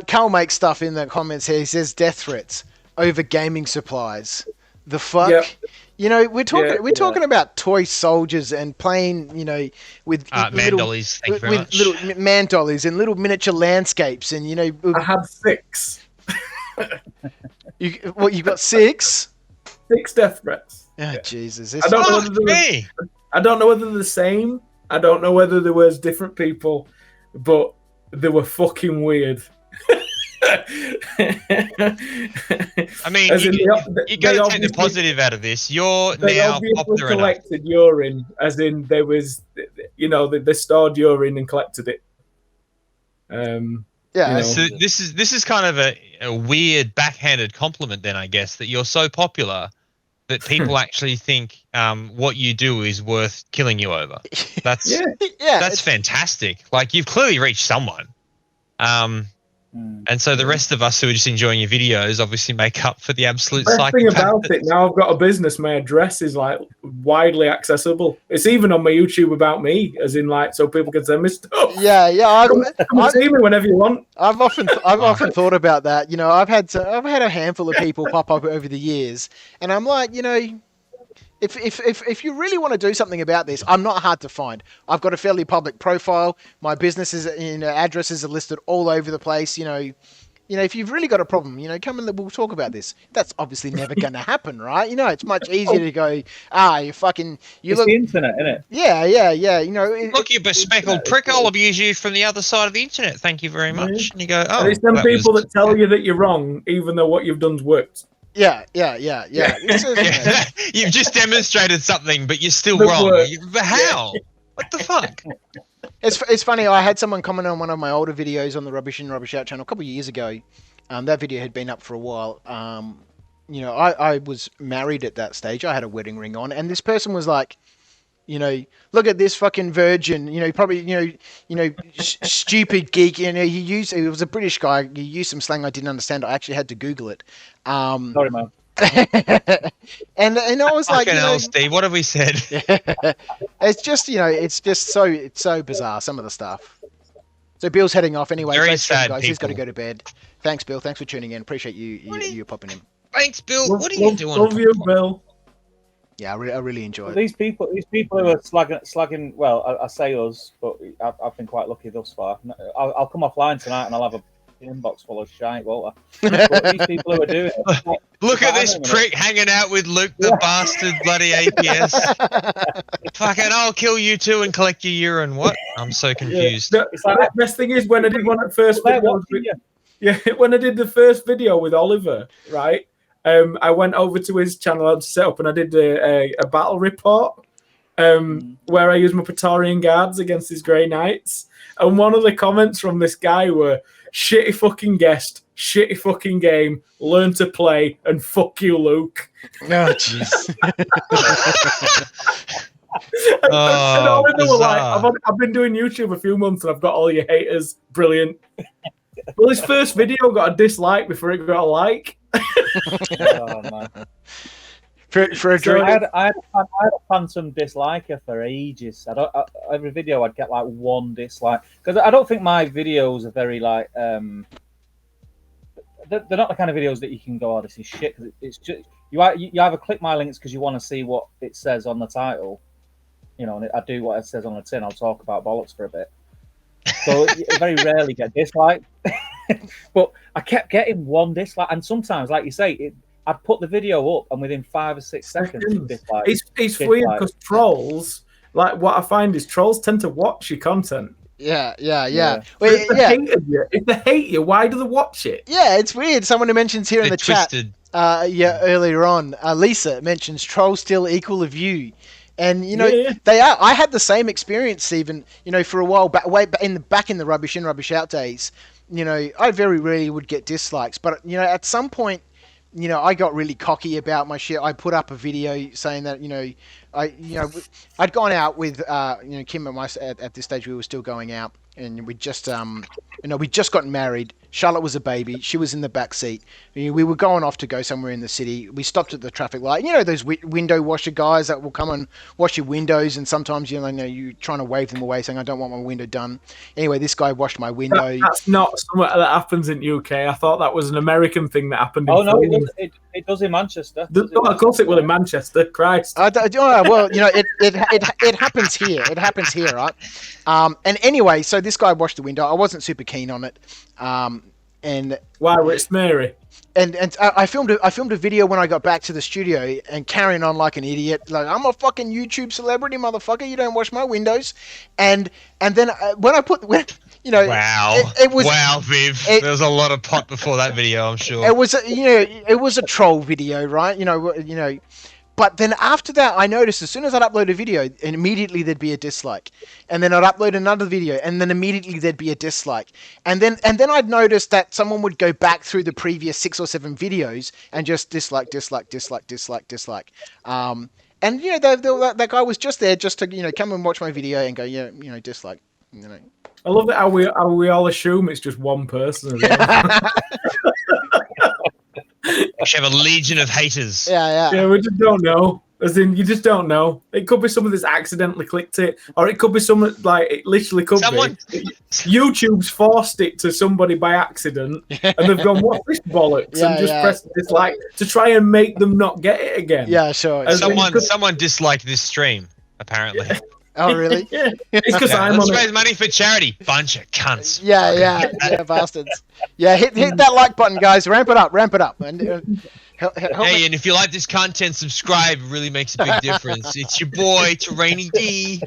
Carl makes stuff in the comments here. He says death threats over gaming supplies. The fuck. Yep. You know, we're talking about toy soldiers and playing, you know, with man little, dollies. Thank you very much. little man dollies and little miniature landscapes, and you know. I had 6. You got 6? 6 death threats. Oh Yeah. Jesus! I don't know whether they're the same. I don't know whether there was different people, but they were fucking weird. I mean, you got to take the positive out of this. You're now popular collected enough. urine, as in there was, you know, they stored urine and collected it. Yeah. You know. So this is kind of a weird backhanded compliment, then, I guess, that you're so popular that people actually think what you do is worth killing you over. That's that's fantastic. Like, you've clearly reached someone. And so the rest of us who are just enjoying your videos obviously make up for the absolute The best thing about it, now I've got a business, my address is like widely accessible. It's even on my YouTube about me, as in like, so people can send me stuff. Yeah. Come see me whenever you want. I've often thought about that. You know, I've had a handful of people pop up over the years, and I'm like, you know, if you really want to do something about this, I'm not hard to find. I've got a fairly public profile. My businesses, addresses are listed all over the place. You know, if you've really got a problem, you know, come and we'll talk about this. That's obviously never going to happen, right? You know, it's much easier to go, it's the internet, isn't it? Yeah. You know, look, you bespeckled prick, I'll abuse you from the other side of the internet. Thank you very much. And you go, and it's them people that tell you that you're wrong, even though what you've done's worked. Yeah. You've just demonstrated something, but you're still wrong. How? What the fuck? It's funny. I had someone comment on one of my older videos on the Rubbish In, Rubbish Out channel a couple of years ago. That video had been up for a while. You know, I was married at that stage. I had a wedding ring on, and this person was like, you know, look at this fucking virgin. You know, probably, stupid geek. You know, he was a British guy. He used some slang I didn't understand. I actually had to Google it. Sorry, man. and I was like, Steve, what have we said? It's just, you know, it's so bizarre, some of the stuff. So Bill's heading off anyway. Very Great stream, sad guys. people. He's got to go to bed. Thanks, Bill. Thanks for tuning in. Appreciate you popping in. Thanks, Bill. What are you doing? Love you, Bill. Yeah, I really enjoy it. These people who are slagging. Well, I say us, but I've been quite lucky thus far. I'll come offline tonight and I'll have a inbox full of shite, won't I? But these people who are doing it. Look at this prick hanging out with Luke the bastard bloody APS. Fucking, I'll kill you too and collect your urine. What? I'm so confused. The best thing is when I did one at first video. When I did the first video with Oliver, right? I went over to his channel to set up, and I did a battle report where I used my Praetorian Guards against his Grey Knights. And one of the comments from this guy were, "Shitty fucking guest, shitty fucking game, learn to play, and fuck you, Luke." Oh, jeez. And Oliver were like, I've been doing YouTube a few months, and I've got all your haters. Brilliant. Well, his first video got a dislike before it got a like. Oh, man. For a drink. I had a phantom disliker for ages. Every video I'd get like one dislike, because I don't think my videos are very like they're not the kind of videos that you can go, "Oh, this is shit," because it's just you either click my links because you want to see what it says on the title, you know, and I do what it says on the tin. I'll talk about bollocks for a bit. So I very rarely get disliked. But I kept getting one dislike, and sometimes, like you say, I'd put the video up, and within 5 or 6 seconds, dislike. It's weird because trolls, like what I find is trolls tend to watch your content. Yeah. Well, if they hate you, why do they watch it? Yeah, it's weird. Someone who mentions here in the chat, earlier on, Lisa mentions trolls still equal a view. And you know they are. I had the same experience, Stephen. You know, for a while back in the Rubbish In, Rubbish Out days. You know, I very rarely would get dislikes, but you know, at some point, I got really cocky about my shit. I put up a video saying that, I'd gone out with, Kim and at this stage we were still going out, and we just, we'd just gotten married. Charlotte was a baby. She was in the back seat. We were going off to go somewhere in the city. We stopped at the traffic light. Those window washer guys that will come and wash your windows, and sometimes you're trying to wave them away, saying, "I don't want my window done." Anyway, this guy washed my window. That's not something that happens in UK. I thought that was an American thing that happened. Oh no, it does in Manchester. Of course, it will in Manchester. Christ. Well, it happens here. It happens here, right? And anyway, so this guy washed the window. I wasn't super keen on it. And why were it smeary? And I filmed a video when I got back to the studio and carrying on like an idiot, like I'm a fucking YouTube celebrity, motherfucker. You don't wash my windows. And then when it was wow, Viv. There was a lot of pot before that video, I'm sure. It was a troll video, right? But then after that, I noticed as soon as I'd upload a video, and immediately there'd be a dislike. And then I'd upload another video, and then immediately there'd be a dislike. And then I'd notice that someone would go back through the previous 6 or 7 videos and just dislike. And that guy was just there just to come and watch my video and go dislike. I love it how we all assume it's just one person. As well. We should have a legion of haters. Yeah, we just don't know. As in, you just don't know. It could be someone that's accidentally clicked it, or it could be someone it literally could be. YouTube's forced it to somebody by accident, and they've gone, "What's this bollocks?" and just pressed dislike to try and make them not get it again. Yeah, sure. Someone disliked this stream, apparently. Oh, really? Yeah. It's because let's raise money for charity. Bunch of cunts. Yeah, bastards. Yeah, hit that like button, guys. Ramp it up. And and if you like this content, subscribe. It really makes a big difference. It's your boy, Terrainy D.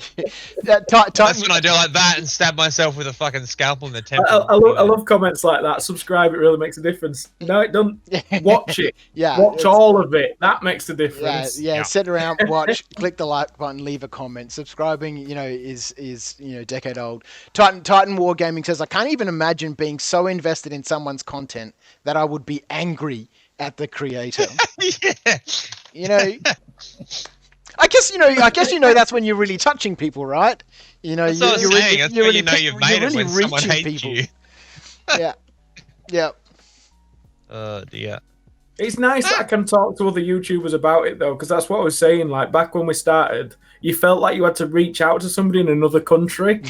That's when I do like that and stab myself with a fucking scalpel in the temple. I love comments like that. Subscribe, it really makes a difference. No, it doesn't. Watch it. Watch all of it. That makes a difference. Yeah. Sit around, watch, click the like button, leave a comment. Subscribing, is decade old. Titan Wargaming says, I can't even imagine being so invested in someone's content that I would be angry at the creator. I guess that's when you're really touching people, right? That's what I was saying. That's when you've made it when someone hates you. Yeah. Oh dear. It's nice that I can talk to other YouTubers about it though, because that's what I was saying. Like back when we started, you felt like you had to reach out to somebody in another country,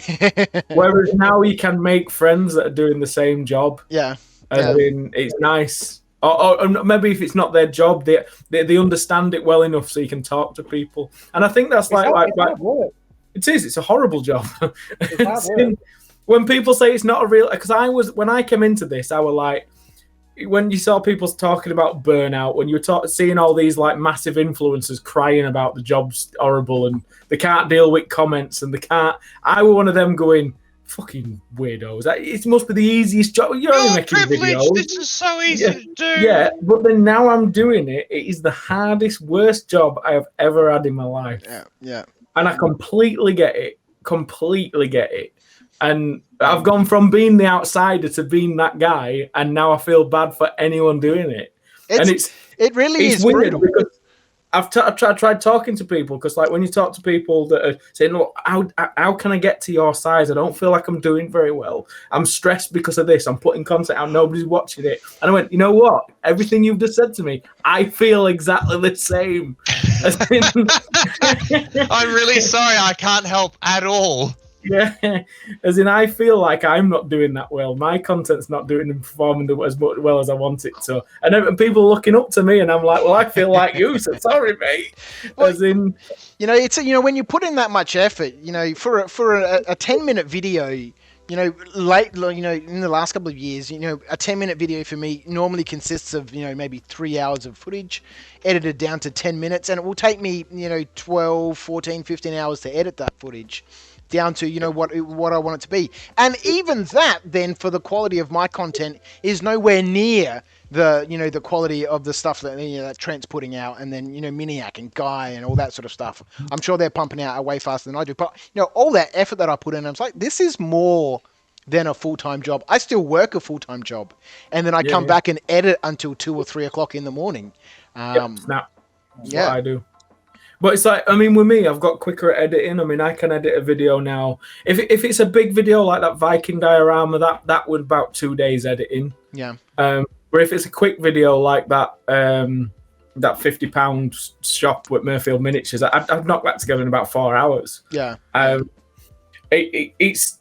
whereas now you can make friends that are doing the same job. Yeah. It's nice. Or maybe if it's not their job, they understand it well enough so you can talk to people. And I think that's it is. It's a horrible job. When people say it's not a real, because when I came into this, I was like, when you saw people talking about burnout, when you were seeing all these like massive influencers crying about the job's horrible and they can't deal with comments and I was one of them going, fucking weirdos. It must be the easiest job. You're only making videos. This is so easy to do. Yeah, but then now I'm doing it. It is the hardest, worst job I have ever had in my life. Yeah. And I completely get it. And I've gone from being the outsider to being that guy, and now I feel bad for anyone doing it. It really is weird brutal. because I've tried talking to people, because like when you talk to people that are saying, "Look, how can I get to your size? I don't feel like I'm doing very well. I'm stressed because of this. I'm putting content out, nobody's watching it." And I went, you know what? Everything you've just said to me, I feel exactly the same. I'm really sorry. I can't help at all. Yeah, as in I feel like I'm not doing that well. My content's not doing and performing as well as I want it to. And people are looking up to me, and I'm like, well, I feel like you, so sorry, mate. As in, it's when you put in that much effort, for a 10-minute video, in the last couple of years, a 10-minute video for me normally consists of, maybe 3 hours of footage edited down to 10 minutes, and it will take me, 12, 14, 15 hours to edit that footage down to what I want it to be. And even that then, for the quality of my content, is nowhere near the quality of the stuff that that Trent's putting out, and then Miniac and Guy and all that sort of stuff. I'm sure they're pumping out way faster than I do, but all that effort that I put in, I was like, this is more than a full-time job. I still work a full-time job, and then I come back and edit until 2 or 3 o'clock in the morning. Snap. That's what I do. But it's like, I mean, with me, I've got quicker at editing. I mean, I can edit a video now. If it's a big video like that Viking diorama, that would about 2 days editing. Yeah. But if it's a quick video like that, that £50 shop with Murfield Miniatures, I'd knock that together in about 4 hours. Yeah. It's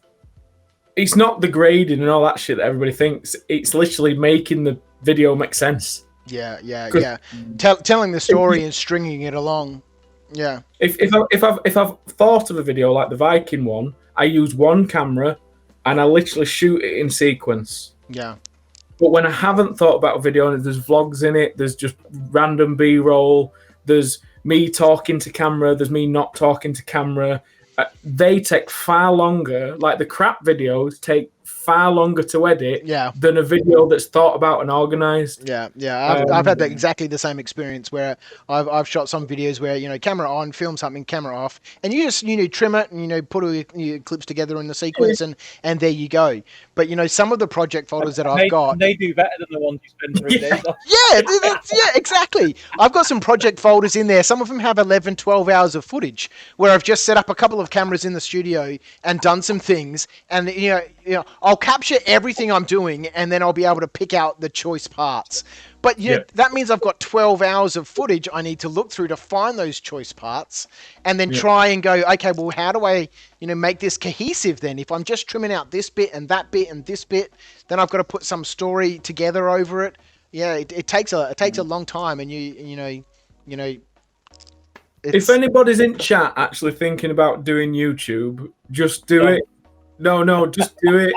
not the grading and all that shit that everybody thinks. It's literally making the video make sense. Yeah. Telling the story and stringing it along. Yeah. If I've thought of a video like the Viking one, I use one camera and I literally shoot it in sequence. Yeah. But when I haven't thought about a video and there's vlogs in it, there's just random B-roll, there's me talking to camera, there's me not talking to camera. They take far longer. Like the crap videos take far longer to edit than a video that's thought about and organized. Yeah. I've had exactly the same experience where I've shot some videos where, camera on, film something, camera off, and you just, trim it and, put all your clips together in the sequence and there you go. But, some of the project folders that I've got... They do better than the ones you spend 3 days on. Yeah, exactly. I've got some project folders in there. Some of them have 11, 12 hours of footage where I've just set up a couple of cameras in the studio and done some things. And, I'll capture everything I'm doing and then I'll be able to pick out the choice parts. But that means I've got 12 hours of footage I need to look through to find those choice parts and then try and go, okay, well, how do I, make this cohesive then? If I'm just trimming out this bit and that bit and this bit, then I've got to put some story together over it. Yeah, it takes a long time, and if anybody's in chat actually thinking about doing YouTube, just do it. No, just do it.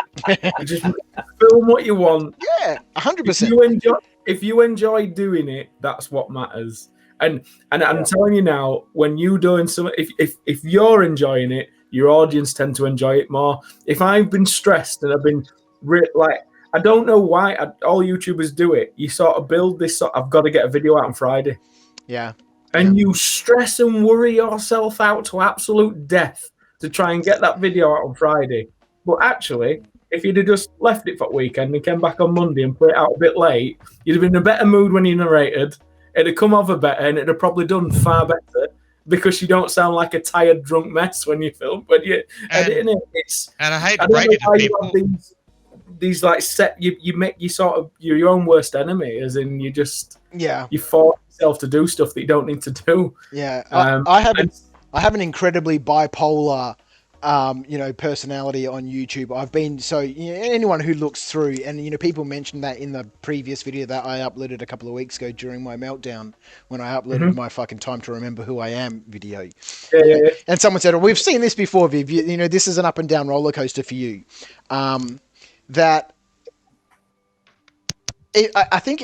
Just film what you want. Yeah, 100%. If you enjoy doing it, that's what matters. And I'm telling you now, when you're doing something, if you're enjoying it, your audience tend to enjoy it more. If I've been stressed and I've been I don't know why all YouTubers do it. You sort of build this I've got to get a video out on Friday. Yeah. And you stress and worry yourself out to absolute death to try and get that video out on Friday. But actually, if you'd have just left it for the weekend and came back on Monday and put it out a bit late, you'd have been in a better mood when you narrated. It'd have come over better and it'd have probably done far better because you don't sound like a tired, drunk mess when you film. But you're editing it. And I hate to break it to people. These like set you make you sort of you're your own worst enemy, as in you just you force yourself to do stuff that you don't need to do. Yeah, I have an incredibly bipolar personality on YouTube. I've been anyone who looks through, and people mentioned that in the previous video that I uploaded a couple of weeks ago during my meltdown when I uploaded my fucking Time to Remember Who I Am video. Yeah. And someone said, we've seen this before, Viv. This is an up and down roller coaster for you. That I think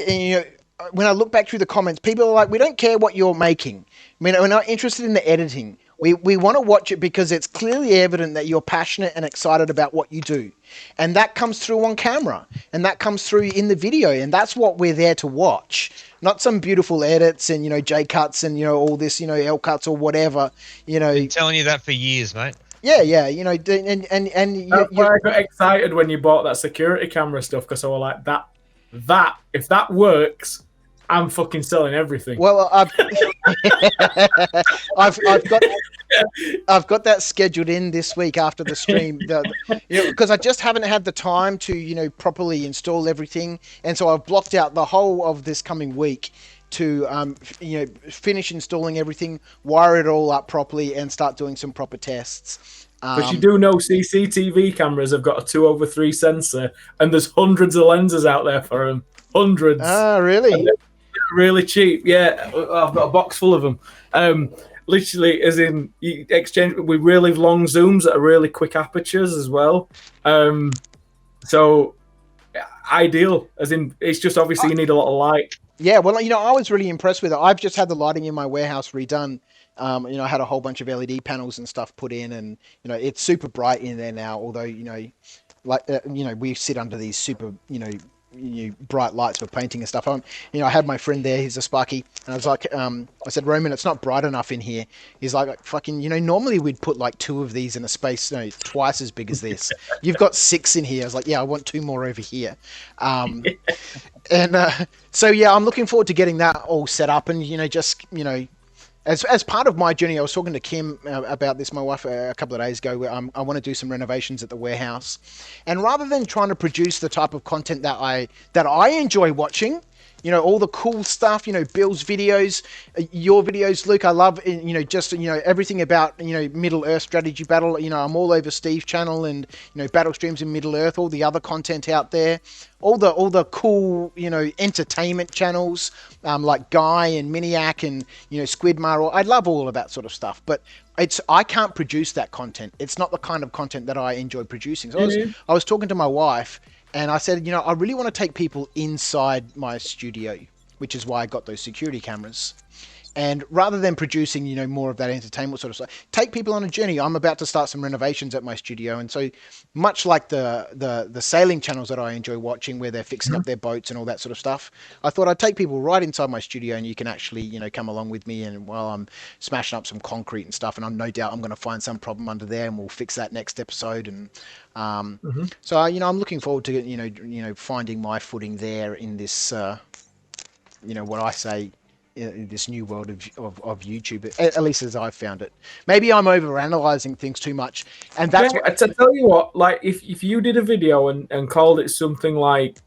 when I look back through the comments, people are like, we don't care what you're making. I mean, we're not interested in the editing. We want to watch it because it's clearly evident that you're passionate and excited about what you do. And that comes through on camera and that comes through in the video. And that's what we're there to watch. Not some beautiful edits and, J cuts and, all this, L cuts or whatever, Been telling you that for years, mate. Yeah, That's why I got excited when you bought that security camera stuff, because I was like, that if that works, I'm fucking selling everything. Well, I've got that scheduled in this week after the stream, because I just haven't had the time to properly install everything, and so I've blocked out the whole of this coming week to finish installing everything, wire it all up properly, and start doing some proper tests. But you do know CCTV cameras have got a 2/3 sensor, and there's hundreds of lenses out there for them. Hundreds. Ah, really? And they're really cheap. Yeah, I've got a box full of them. Literally, as in you exchange with really long zooms that are really quick apertures as well. So ideal, as in it's just obviously you need a lot of light. Yeah, well, I was really impressed with it. I've just had the lighting in my warehouse redone. I had a whole bunch of LED panels and stuff put in, and it's super bright in there now. Although we sit under these super bright lights for painting and stuff. I had my friend there. He's a Sparky, and I was like, I said, Roman, it's not bright enough in here. He's like, fucking, normally we'd put like 2 of these in a space, twice as big as this. You've got 6 in here. I was like, yeah, I want 2 more over here. So yeah, I'm looking forward to getting that all set up, and as part of my journey, I was talking to Kim about this, my wife, a couple of days ago, where I want to do some renovations at the warehouse. And rather than trying to produce the type of content that I enjoy watching, all the cool stuff, Bill's videos, your videos, Luke, I love, everything about, Middle Earth strategy battle. I'm all over Steve's channel and, battle streams in Middle Earth, all the other content out there, all the cool, entertainment channels, like Guy and Miniac and, Squidmar. I love all of that sort of stuff, but I can't produce that content. It's not the kind of content that I enjoy producing. So I was talking to my wife, and I said, I really want to take people inside my studio, which is why I got those security cameras. And rather than producing, more of that entertainment sort of stuff, take people on a journey. I'm about to start some renovations at my studio. And so much like the sailing channels that I enjoy watching, where they're fixing up their boats and all that sort of stuff, I thought I'd take people right inside my studio, and you can actually, come along with me. And while I'm smashing up some concrete and stuff, and I'm no doubt I'm going to find some problem under there, and we'll fix that next episode. And so, I'm looking forward to, finding my footing there in this, what I say, in this new world of YouTube, at least as I've found it. Maybe I'm overanalyzing things too much, and that's to tell you what. Like, if you did a video and called it something like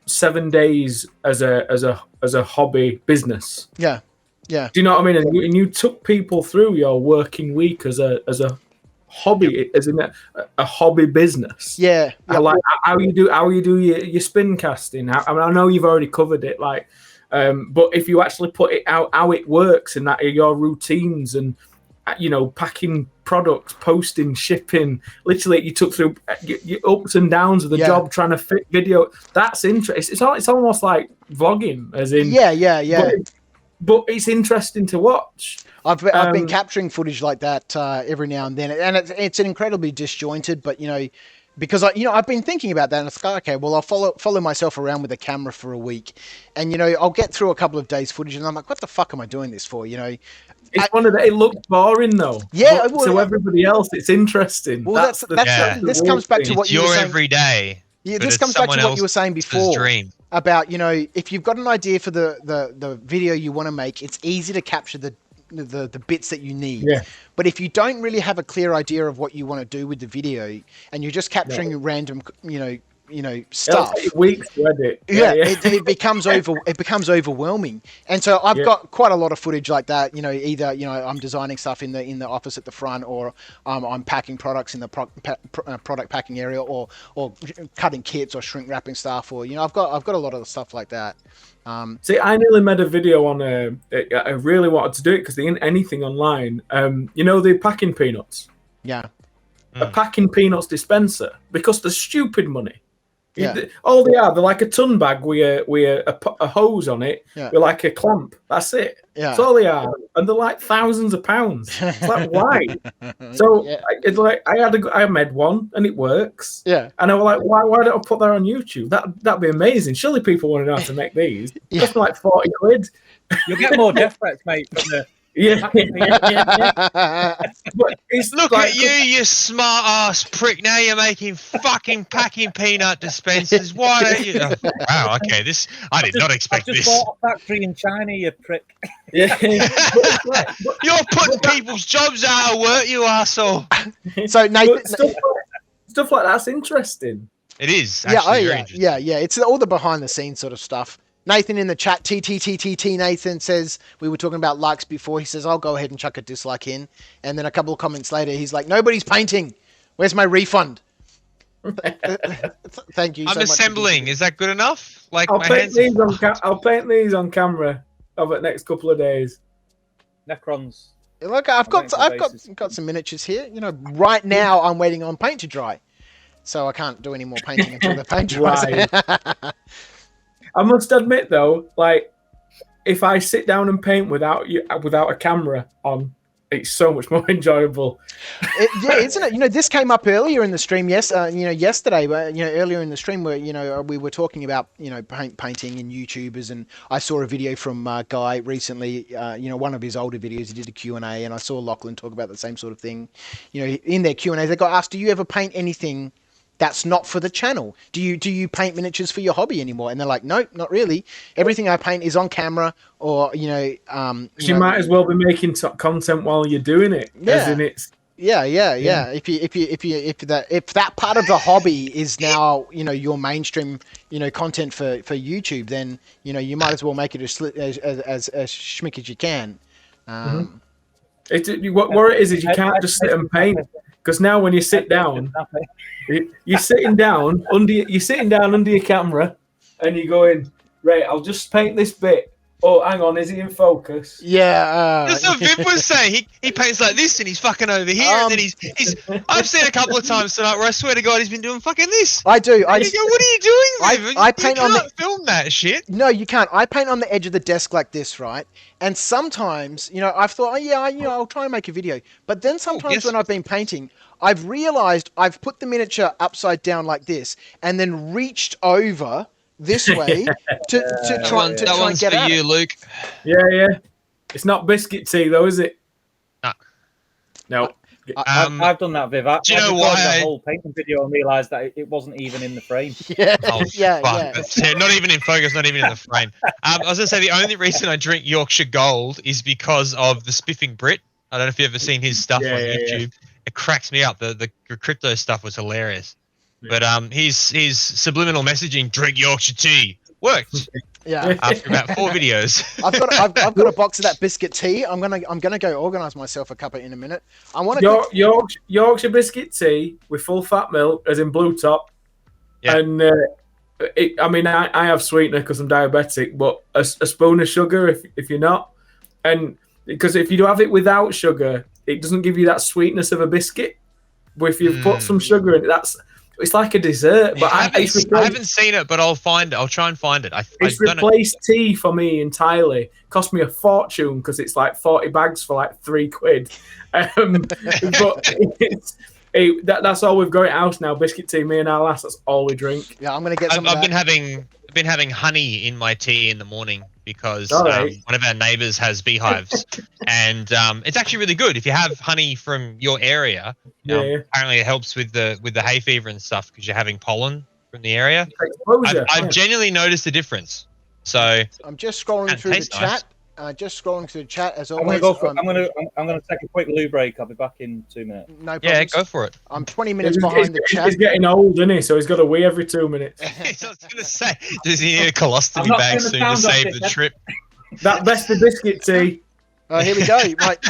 7 days as a hobby business, yeah. Do you know what I mean? And you took people through your working week as a hobby, as in a hobby business. Yeah. Like how you do your spin casting. I know you've already covered it, like. But if you actually put it out how it works and that are your routines and packing products, posting, shipping, literally you took through your ups and downs of the job trying to fit video. That's interesting. It's almost like vlogging, as in But it's interesting to watch. I've been capturing footage like that every now and then, and it's incredibly disjointed, but because I've been thinking about that, and it's like, okay, well, I'll follow myself around with a camera for a week, and I'll get through a couple of days footage, and I'm like, what the fuck am I doing this for? It's one of the. It looks boring though. Yeah, to everybody else, it's interesting. Well, this comes back to what you were saying. Every day. Yeah, this comes back to what you were saying before about if you've got an idea for the video you want to make, it's easy to capture the bits that you need. Yeah. But if you don't really have a clear idea of what you want to do with the video, and you're just capturing random, stuff. It'll take weeks to edit. It becomes overwhelming. And so I've got quite a lot of footage like that. Either I'm designing stuff in the office at the front, or I'm packing products in the product packing area, or cutting kits or shrink wrapping stuff, or I've got a lot of stuff like that. See, I nearly made a video on I really wanted to do it because there ain't anything online. The packing peanuts. Yeah. A packing peanuts dispenser, because they're stupid money. Yeah. All they are, they're like a ton bag with a hose on it, with like a clamp. That's it. Yeah. That's all they are, and they're like thousands of pounds. It's like, why? So it's like I made one and it works. Yeah. And I was like, why don't I put that on YouTube? That'd be amazing. Surely people want to know how to make these. It costs me like 40 quid. You'll get more death threats, mate, from the. Yeah. But Look at you smart ass prick. Now you're making fucking packing peanut dispensers. Why don't you? Oh, wow, okay. I did not expect this. I just bought a factory in China, you prick. Yeah. You're putting people's jobs out of work, you arsehole. So, Nathan, stuff like that's interesting. It is. Actually, yeah. It's all the behind the scenes sort of stuff. Nathan in the chat, TTTTT Nathan says, we were talking about likes before. He says, I'll go ahead and chuck a dislike in. And then a couple of comments later, he's like, nobody's painting. Where's my refund? Thank you. I'm assembling. Is that good enough? Like, I'll paint these on camera over the next couple of days. Necrons. Look, I've got some miniatures here. Right now I'm waiting on paint to dry. So I can't do any more painting until the paint dries. I must admit though, like if I sit down and paint without a camera on, it's so much more enjoyable. Yeah, isn't it? You know, this came up earlier in the stream. Yesterday, earlier in the stream where we were talking about painting and YouTubers, and I saw a video from Guy recently. One of his older videos. He did a Q&A, and I saw Lachlan talk about the same sort of thing. You know, in their Q&A, they got asked, "Do you ever paint anything that's not for the channel? Do you paint miniatures for your hobby anymore?" And they're like, "No, not really. Everything I paint is on camera, or you might as well be making content while you're doing it." Yeah. As in it's Yeah. If that part of the hobby is now your mainstream content for YouTube, then you might as well make it as schmick as you can. What it is you can't just sit and paint, because now when you sit down, you're sitting down under your camera, and you're going, right, I'll just paint this bit. Oh, hang on, is he in focus? Yeah. That's what Viv was saying. He paints like this, and he's fucking over here, and then he's. I've seen a couple of times tonight where I swear to God he's been doing fucking this. I do. You go, what are you doing, Viv? I paint you on can't film that shit. No, you can't. I paint on the edge of the desk like this, right? And sometimes, I've thought, I'll try and make a video. But then sometimes when I've been painting, I've realized I've put the miniature upside down like this, and then reached over this way to try and get at you, Luke. Yeah. It's not biscuit tea though, is it? No. I've done that, Viv. Do you know why? The whole painting video and realised that it wasn't even in the frame. Yeah. Yeah. Not even in focus, not even in the frame. I was gonna say the only reason I drink Yorkshire Gold is because of the Spiffing Brit. I don't know if you've ever seen his stuff on YouTube. It cracks me up. The crypto stuff was hilarious. But his subliminal messaging, drink Yorkshire tea, worked. Yeah. After about 4 videos. I've got a box of that biscuit tea. I'm gonna go organise myself a cuppa in a minute. I want to Yorkshire biscuit tea with full fat milk, as in blue top. Yeah. And I have sweetener because I'm diabetic, but a spoon of sugar if you're not, and because if you do have it without sugar, it doesn't give you that sweetness of a biscuit. But if you've put some sugar in it, it's like a dessert. But I haven't seen it, but I'll try and find it. It's replaced tea for me entirely. Cost me a fortune because it's like 40 bags for like £3. But that's all we've got at house now. Biscuit tea, me and our lass. That's all we drink. Yeah, I'm gonna get some. I've been having honey in my tea in the morning because one of our neighbours has beehives, and it's actually really good if you have honey from your area. Apparently, it helps with the hay fever and stuff because you're having pollen from the area. I've genuinely noticed a difference. So I'm just scrolling through the chat. Just scrolling through the chat as always. I'm gonna take a quick loo break. I'll be back in 2 minutes. No problems. Yeah, go for it. I'm 20 minutes behind the chat. He's getting old, isn't he? So he's got to wee every 2 minutes. I was gonna say, does he need a colostomy bag soon to save the trip? That best of biscuit tea. Here we go. Right.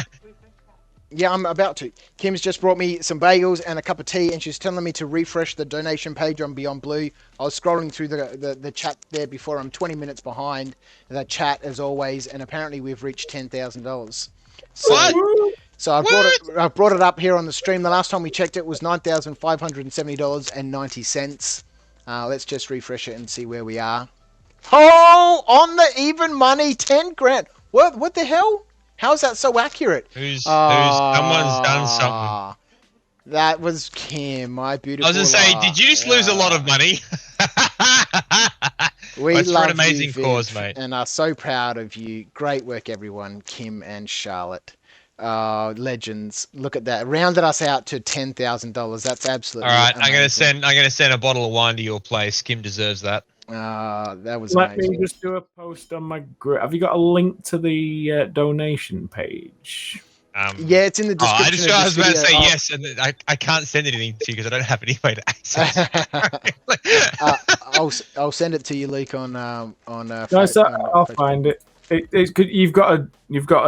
Yeah, I'm about to. Kim's just brought me some bagels and a cup of tea, and she's telling me to refresh the donation page on Beyond Blue. I was scrolling through the chat there before. I'm 20 minutes behind the chat as always, and apparently we've reached $10,000. So I brought it up here on the stream. The last time we checked it was $9,570.90. Let's just refresh it and see where we are. Oh, on the even money, 10 grand. What the hell? How's that so accurate? Someone's done something. That was Kim, my beautiful. I was gonna say, did you just lose a lot of money? We love an amazing you, Viv, cause, mate, and are so proud of you. Great work, everyone. Kim and Charlotte, legends. Look at that. Rounded us out to $10,000. That's absolutely all right. amazing. I'm gonna send a bottle of wine to your place. Kim deserves that. That was Let amazing. me just do a post on my group. Have you got a link to the donation page? Yeah, it's in the description. I was about to say yes, and I can't send anything to you because I don't have any way to access it. I'll send it to you, Luke, on I'll find it. It's good. You've got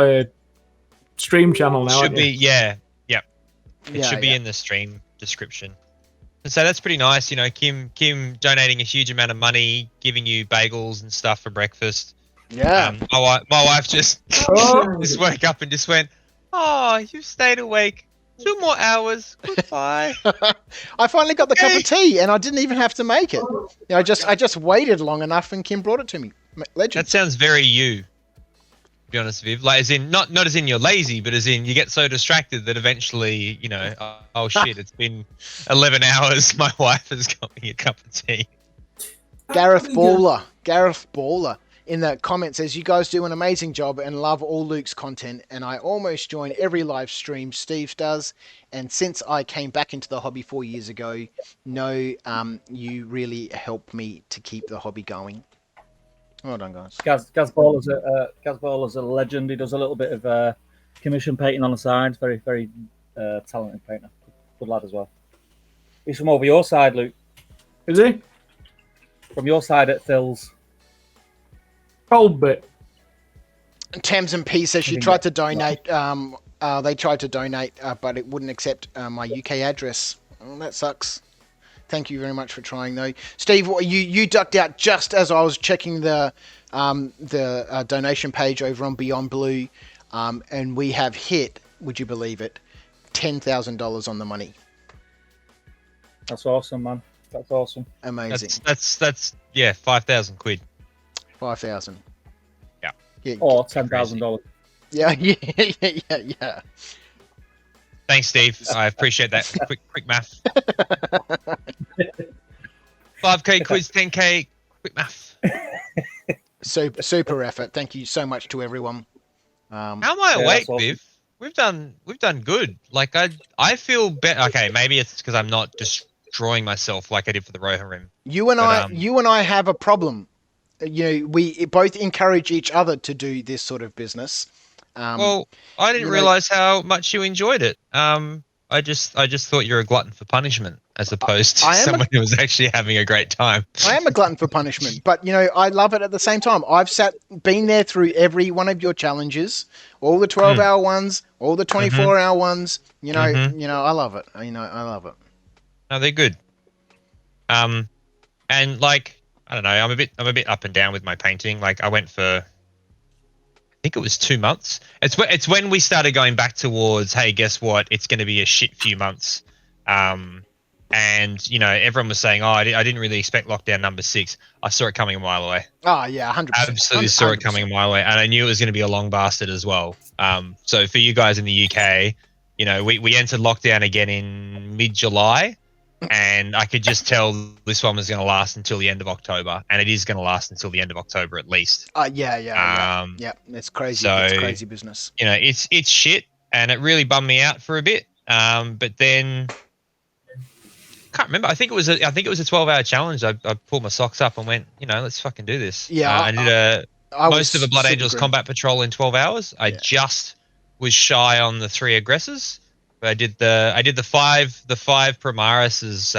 a stream channel now. Should be, yeah. It should be in the stream description. And so that's pretty nice, Kim donating a huge amount of money, giving you bagels and stuff for breakfast. Yeah. My wife just woke up and just went, "Oh, you've stayed awake 2 more hours. Goodbye." I finally got the cup of tea, and I didn't even have to make it. I just waited long enough, and Kim brought it to me. Legend. That sounds very you. be honest, Viv. Like, as in not as in you're lazy, but as in you get so distracted that eventually, oh shit, it's been 11 hours. My wife has got me a cup of tea. Gareth Baller in the comments says, you guys do an amazing job and love all Luke's content, and I almost join every live stream Steve does, and since I came back into the hobby 4 years ago, you really helped me to keep the hobby going. Well done, guys. Gaz Baller's a legend. He does a little bit of commission painting on the side. Very, very talented painter. Good lad as well. He's from over your side, Luke. Is he? From your side at Phil's. Cold bit. Thames and P says she tried to donate. They tried to donate, but it wouldn't accept my UK address. Oh, that sucks. Thank you very much for trying, though. Steve, you ducked out just as I was checking the donation page over on Beyond Blue, and we have hit, would you believe it, $10,000 on the money. That's awesome, man. That's awesome. Amazing. That's 5,000 quid. 5,000. Yeah. Or $10,000. Yeah. Thanks, Steve. I appreciate that. Quick math. 5K quiz, 10K. Quick math. Super effort. Thank you so much to everyone. How am I awake, awesome. Viv? We've done good. Like I feel better. Okay, maybe it's because I'm not destroying myself like I did for the Rohirrim. You and I have a problem. We both encourage each other to do this sort of business. Well, I didn't realize how much you enjoyed it. I just thought you're a glutton for punishment as opposed to someone who was actually having a great time. I am a glutton for punishment, but I love it at the same time. I've been there through every one of your challenges, all the 12-hour ones, all the 24-hour ones. I love it. I love it. No, they're good. And like, I don't know, I'm a bit up and down with my painting. Like I went for, I think it was 2 months. It's when we started going back towards, hey, guess what? It's going to be a shit few months. And everyone was saying, oh, I didn't really expect lockdown number 6. I saw it coming a mile away. Oh yeah, 100%. Absolutely saw it coming a mile away, and I knew it was going to be a long bastard as well. So for you guys in the UK, we entered lockdown again in mid-July, and I could just tell this one was going to last until the end of October, and it is going to last until the end of October at least. Yeah. It's crazy. So, it's crazy business. It's shit, and it really bummed me out for a bit. But then can't remember. I think it was a 12-hour challenge. I pulled my socks up and went, let's fucking do this. Yeah, I did most of a Blood Angels combat patrol in 12 hours. I just was shy on the 3 aggressors. But I did the five Primaris'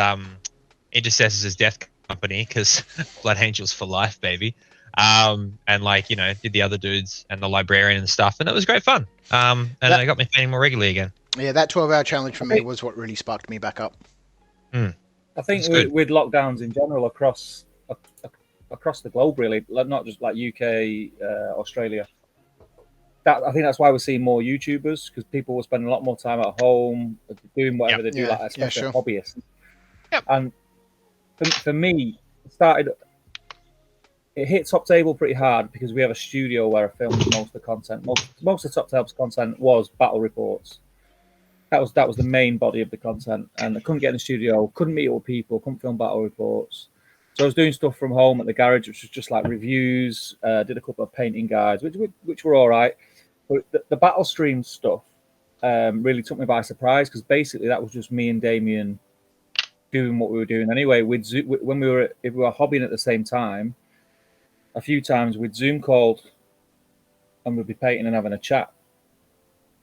intercessors as death company because Blood Angels for life, baby. And did the other dudes and the librarian and stuff, and it was great fun. And it got me painting more regularly again. Yeah, that 12-hour challenge for me was what really sparked me back up. I think with lockdowns in general across the globe, really, not just like UK, Australia. I think that's why we're seeing more YouTubers, because people were spending a lot more time at home doing whatever they do, especially hobbyists. Yep. And for me, it hit Top Table pretty hard because we have a studio where I filmed most of the content. Most of Top Table's content was battle reports. That was the main body of the content, and I couldn't get in the studio, couldn't meet up with people, couldn't film battle reports. So I was doing stuff from home at the garage, which was just like reviews. Did a couple of painting guides, which were all right. But the battle stream stuff really took me by surprise, because basically that was just me and Damien doing what we were doing anyway. When we were hobbying at the same time, a few times we'd Zoom called and we'd be painting and having a chat.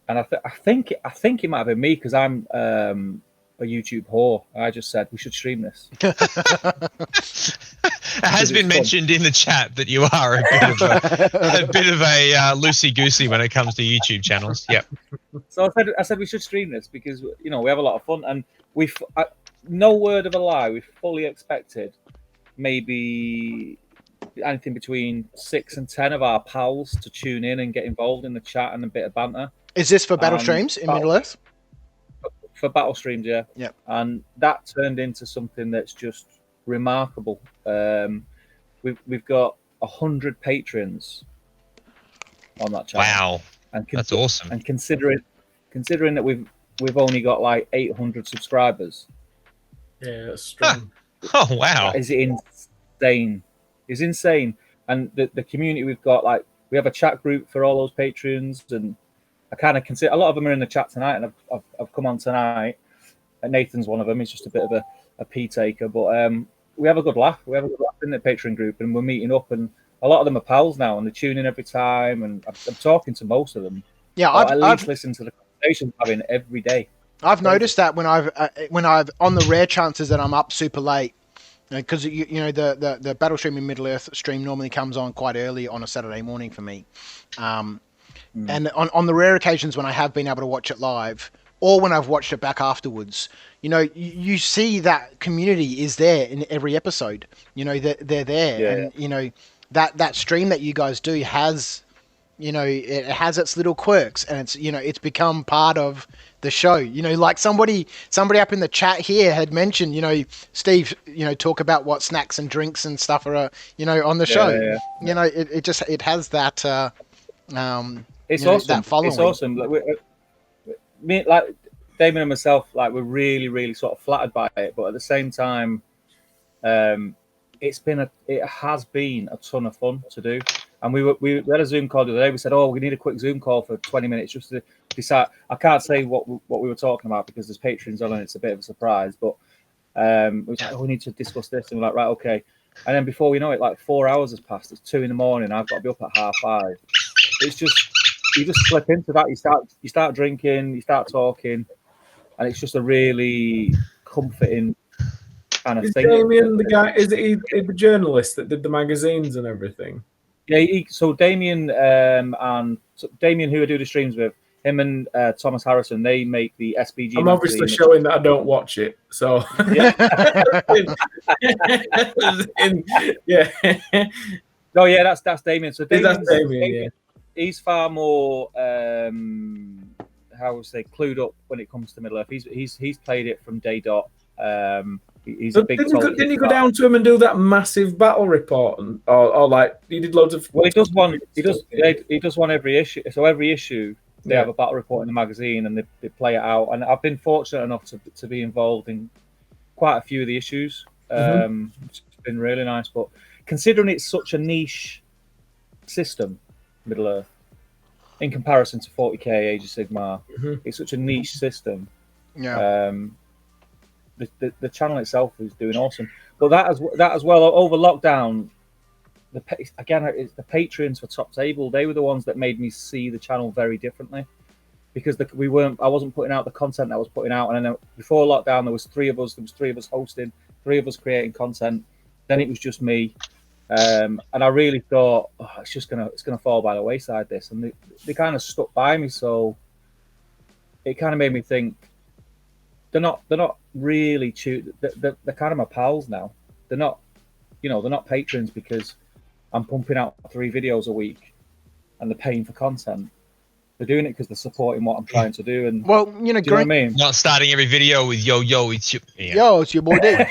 And I think it might have been me, because I'm a YouTube whore. I just said we should stream this. It has been mentioned in the chat that you are a bit of a loosey goosey when it comes to YouTube channels. Yep. So I said we should stream this because we have a lot of fun, and no word of a lie, we fully expected maybe anything between 6 and 10 of our pals to tune in and get involved in the chat and a bit of banter. Is this for battle streams in Middle Earth? For battle streams, yeah. Yep. And that turned into something that's just remarkable. We've got 100 patrons on that channel. Wow, And that's awesome. And considering that we've only got like 800 subscribers. Yeah, that's strong. Oh wow, That is insane. It's insane. And the community we've got, like, we have a chat group for all those patrons, and I kind of consider a lot of them are in the chat tonight, and I've come on tonight. And Nathan's one of them. He's just a bit of a pee taker, but we have a good laugh. We have a good laugh in the Patreon group, and we're meeting up, and a lot of them are pals now, and they tune in every time, and I'm talking to most of them. Yeah, I've at least listened to the conversations I'm having every day. I've noticed that when I've on the rare chances that I'm up super late, because you know the Battle Stream in Middle Earth stream normally comes on quite early on a Saturday morning for me, and on the rare occasions when I have been able to watch it live, or when I've watched it back afterwards, you know, you see that community is there in every episode. You know, they're there, and you know that stream that you guys do has, you know, it has its little quirks, and it's, you know, it's become part of the show. You know, like somebody up in the chat here had mentioned, you know, Steve, you know, talk about what snacks and drinks and stuff are, you know, on the show. You know, it has that it's awesome. That following. It's awesome. Like Damien and myself, like, we're really, really sort of flattered by it, but at the same time, it has been a ton of fun to do. And we had a Zoom call the other day. We said, we need a quick Zoom call for 20 minutes just to decide. I can't say what we were talking about because there's Patreons on and it's a bit of a surprise. But we said, we need to discuss this. And we're like, right, okay. And then before we know it, like 4 hours has passed. It's 2 a.m. I've got to be up at 5:30. It's just, you just slip into that. You start drinking, you start talking, and it's just a really comforting kind of thing. Damien the guy? Is he the journalist that did the magazines and everything? Yeah, so Damien Damien, who I do the streams with, him and Thomas Harrison, they make the SBG. I'm obviously showing that I don't watch it, so yeah. No, yeah, that's Damien. So Damien, he's far more how would I say, clued up when it comes to Middle Earth. He's played it from day dot. He's a big. Didn't you go down to him and do that massive battle report, or like he did loads of? Well, he does one. He does one every issue. So every issue they have a battle report in the magazine, and they play it out. And I've been fortunate enough to be involved in quite a few of the issues. It's been really nice. But considering it's such a niche system, Middle Earth, in comparison to 40k, Age of Sigmar, it's such a niche system. Yeah. The channel itself is doing awesome, but that as well over lockdown. It's the patrons for Top Table. They were the ones that made me see the channel very differently, because I wasn't putting out the content I was putting out, and then before lockdown there was three of us. There was 3 of us hosting, 3 of us creating content. Then it was just me, and I really thought, it's gonna fall by the wayside. This, and they kind of stuck by me, so it kind of made me think. They're not really they're kind of my pals now. They're not, they're not patrons because I'm pumping out 3 videos a week and they're paying for content. They're doing it because they're supporting what I'm trying to do. And well, do you know what I mean? Not starting every video with yo, it's your it's your boy D.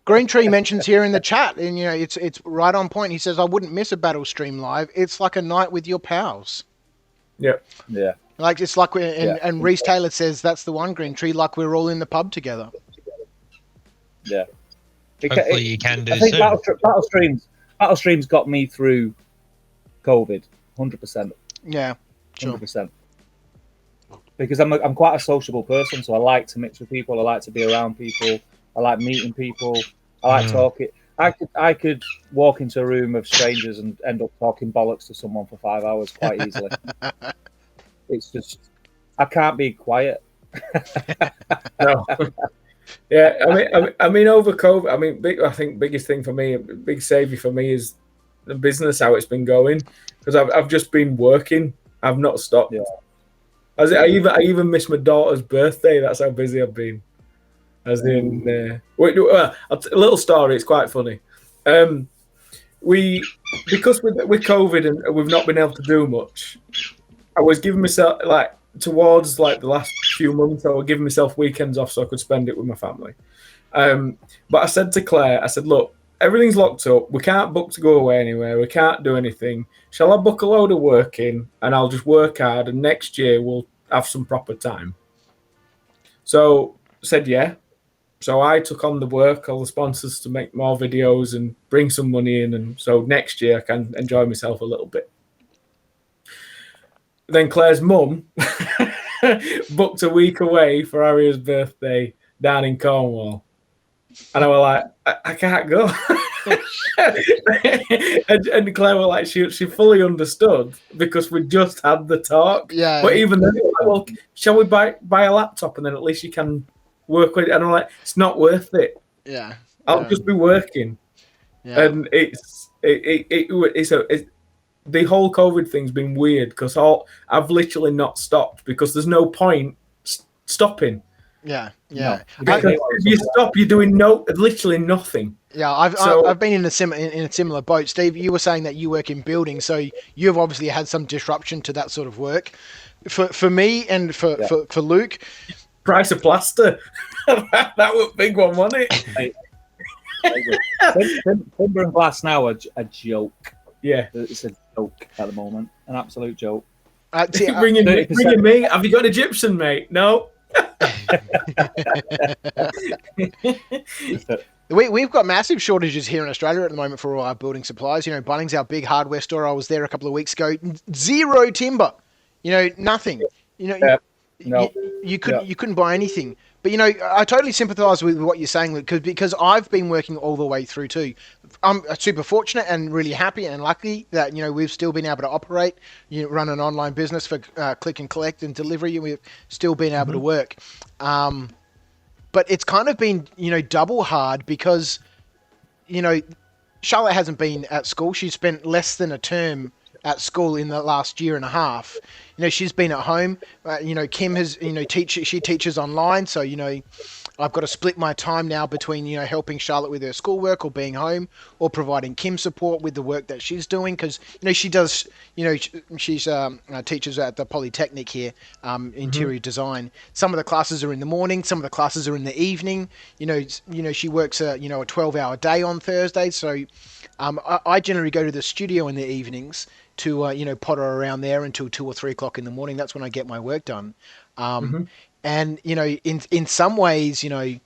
Green Tree mentions here in the chat, and it's right on point. He says, I wouldn't miss a battle stream live. It's like a night with your pals. Yeah. Like it's like and Reese Taylor says that's the one, Green Tree, like we're all in the pub together. Yeah. Hopefully you can do I think soon. Battle streams got me through COVID, 100%. Yeah, sure. 100%. Because I'm quite a sociable person, so I like to mix with people. I like to be around people. I like meeting people. I like talking. I could walk into a room of strangers and end up talking bollocks to someone for 5 hours quite easily. It's just, I can't be quiet. No. Yeah, I mean, over COVID, I think biggest thing for me, big saviour for me is the business, how it's been going, because I've just been working. I've not stopped. Yeah. I even missed my daughter's birthday. That's how busy I've been. As in, a little story. It's quite funny. Because with COVID and we've not been able to do much, I was giving myself towards the last few months, I was giving myself weekends off so I could spend it with my family. But I said to Claire, look, everything's locked up. We can't book to go away anywhere. We can't do anything. Shall I book a load of work in and I'll just work hard and next year we'll have some proper time? So I said, yeah. So I took on the work, all the sponsors to make more videos and bring some money in. And so next year I can enjoy myself a little bit. Then Claire's mum booked a week away for Aria's birthday down in Cornwall. And I was like, I can't go. and Claire was like, she fully understood because we just had the talk. Yeah. But even then, like, well, shall we buy a laptop and then at least you can work with it? And I'm like, it's not worth it. Yeah. I'll just be working. Yeah. And the whole COVID thing's been weird because I've literally not stopped because there's no point stopping. Yeah. No. If you stop, you're doing literally nothing. Yeah, I've been in a similar boat. Steve, you were saying that you work in buildings, so you've obviously had some disruption to that sort of work. For me and for Luke, price of plaster. That was a big one, wasn't it? Timber and glass now are a joke. Yeah, it's a joke at the moment, an absolute joke. Ringing me. Have you got an Egyptian, mate? No. We've got massive shortages here in Australia at the moment for all our building supplies. You know, Bunnings, our big hardware store. I was there a couple of weeks ago. Zero timber. You know, nothing. You know, you couldn't buy anything. But you know, I totally sympathise with what you're saying, because I've been working all the way through too. I'm super fortunate and really happy and lucky that we've still been able to operate. Run an online business for click and collect and delivery, and we've still been able to work. But it's kind of been double hard because Charlotte hasn't been at school. She's spent less than a term at school in the last year and a half. She's been at home. Kim has, she teaches online. So, I've got to split my time now between, helping Charlotte with her schoolwork or being home or providing Kim support with the work that she's doing. Cause, she does, she's teaches at the Polytechnic here, interior design. Some of the classes are in the morning. Some of the classes are in the evening. She works a 12-hour day on Thursdays. So, I generally go to the studio in the evenings to potter around there until 2 or 3 o'clock in the morning. That's when I get my work done. And in some ways, I'm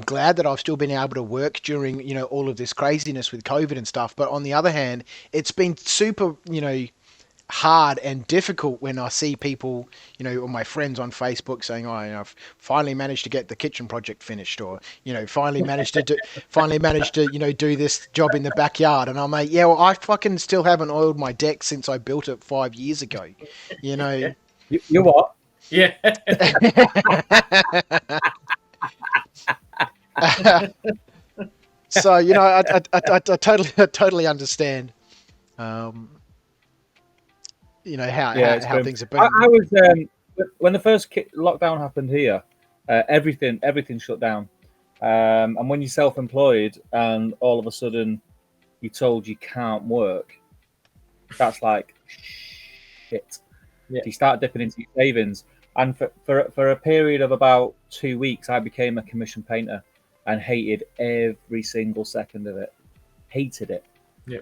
glad that I've still been able to work during all of this craziness with COVID and stuff. But on the other hand, it's been super hard and difficult when I see people, or my friends on Facebook saying, "Oh, I've finally managed to get the kitchen project finished," or finally managed to do this job in the backyard. And I'm like, yeah, well, I fucking still haven't oiled my deck since I built it 5 years ago. You what? Yeah. So I totally understand. How things have been. I was when the first lockdown happened here, everything shut down, and when you're self-employed and all of a sudden you're told you can't work, that's like shit. Yeah. You start dipping into your savings, and for a period of about 2 weeks, I became a commission painter and hated every single second of it. Hated it. Yeah,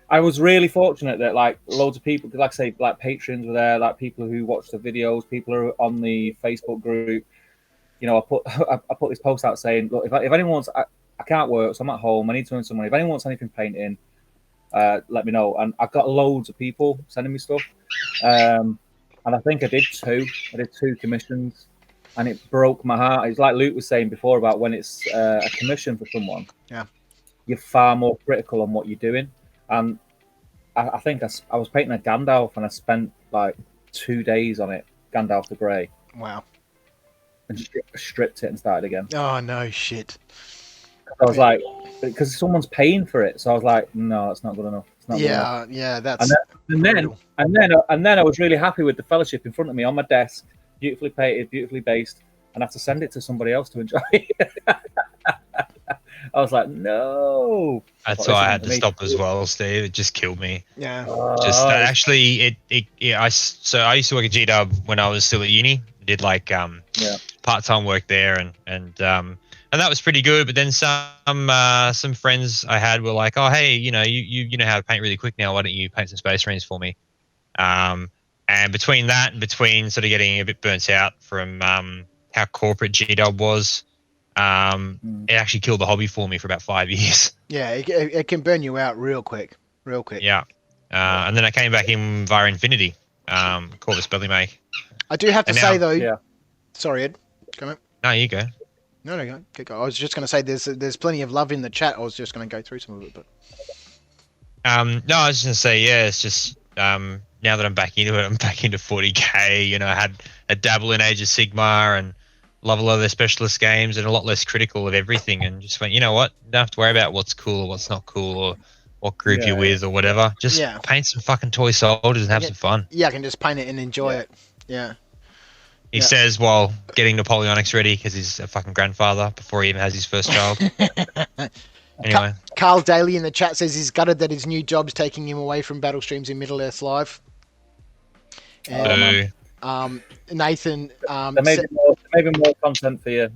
I was really fortunate that like loads of people, like say, like patrons were there, like people who watch the videos, people who are on the Facebook group. I put this post out saying, look, if anyone wants, I can't work, so I'm at home, I need to earn some money. If anyone wants anything painting, let me know. And I've got loads of people sending me stuff. And I think I did two commissions, and it broke my heart. It's like Luke was saying before about when it's a commission for someone. Yeah, you're far more critical on what you're doing. And I think I was painting a Gandalf, and I spent like 2 days on it, Gandalf the Grey. Wow. And stripped it and started again. Oh, no shit. I was like, because someone's paying for it. So I was like, no, it's not good enough. It's not good enough. Yeah, that's and then I was really happy with the fellowship in front of me on my desk, beautifully painted, beautifully based, and I had to send it to somebody else to enjoy. I was like, no. That's why I had to stop as well, Steve. It just killed me. Yeah. Actually, I used to work at GW when I was still at uni. Did like part-time work there, and that was pretty good. But then some friends I had were like, oh, hey, you know how to paint really quick now. Why don't you paint some Space Marines for me? And between that and between sort of getting a bit burnt out from how corporate G-Dub was, it actually killed the hobby for me for about 5 years. Yeah, it can burn you out real quick. Yeah. And then I came back in via Infinity, Corvus Belly Make. I do have to say, though... Yeah. Sorry, Ed. Come on. No, you go. No, go. I was just going to say there's plenty of love in the chat. I was just going to go through some of it, but... No, I was just going to say, yeah, it's just... now that I'm back into it, I'm back into 40k. You know, I had a dabble in Age of Sigmar and love a lot of their specialist games and a lot less critical of everything, and just went, you know what? You don't have to worry about what's cool or what's not cool or what group you're with or whatever. Just paint some fucking toy soldiers and have some fun. Yeah, I can just paint it and enjoy it. Yeah. He says while getting Napoleonics ready because he's a fucking grandfather before he even has his first child. Anyway. Carl Daly in the chat says he's gutted that his new job's taking him away from battle streams in Middle-earth Live. And, Nathan... maybe more content for you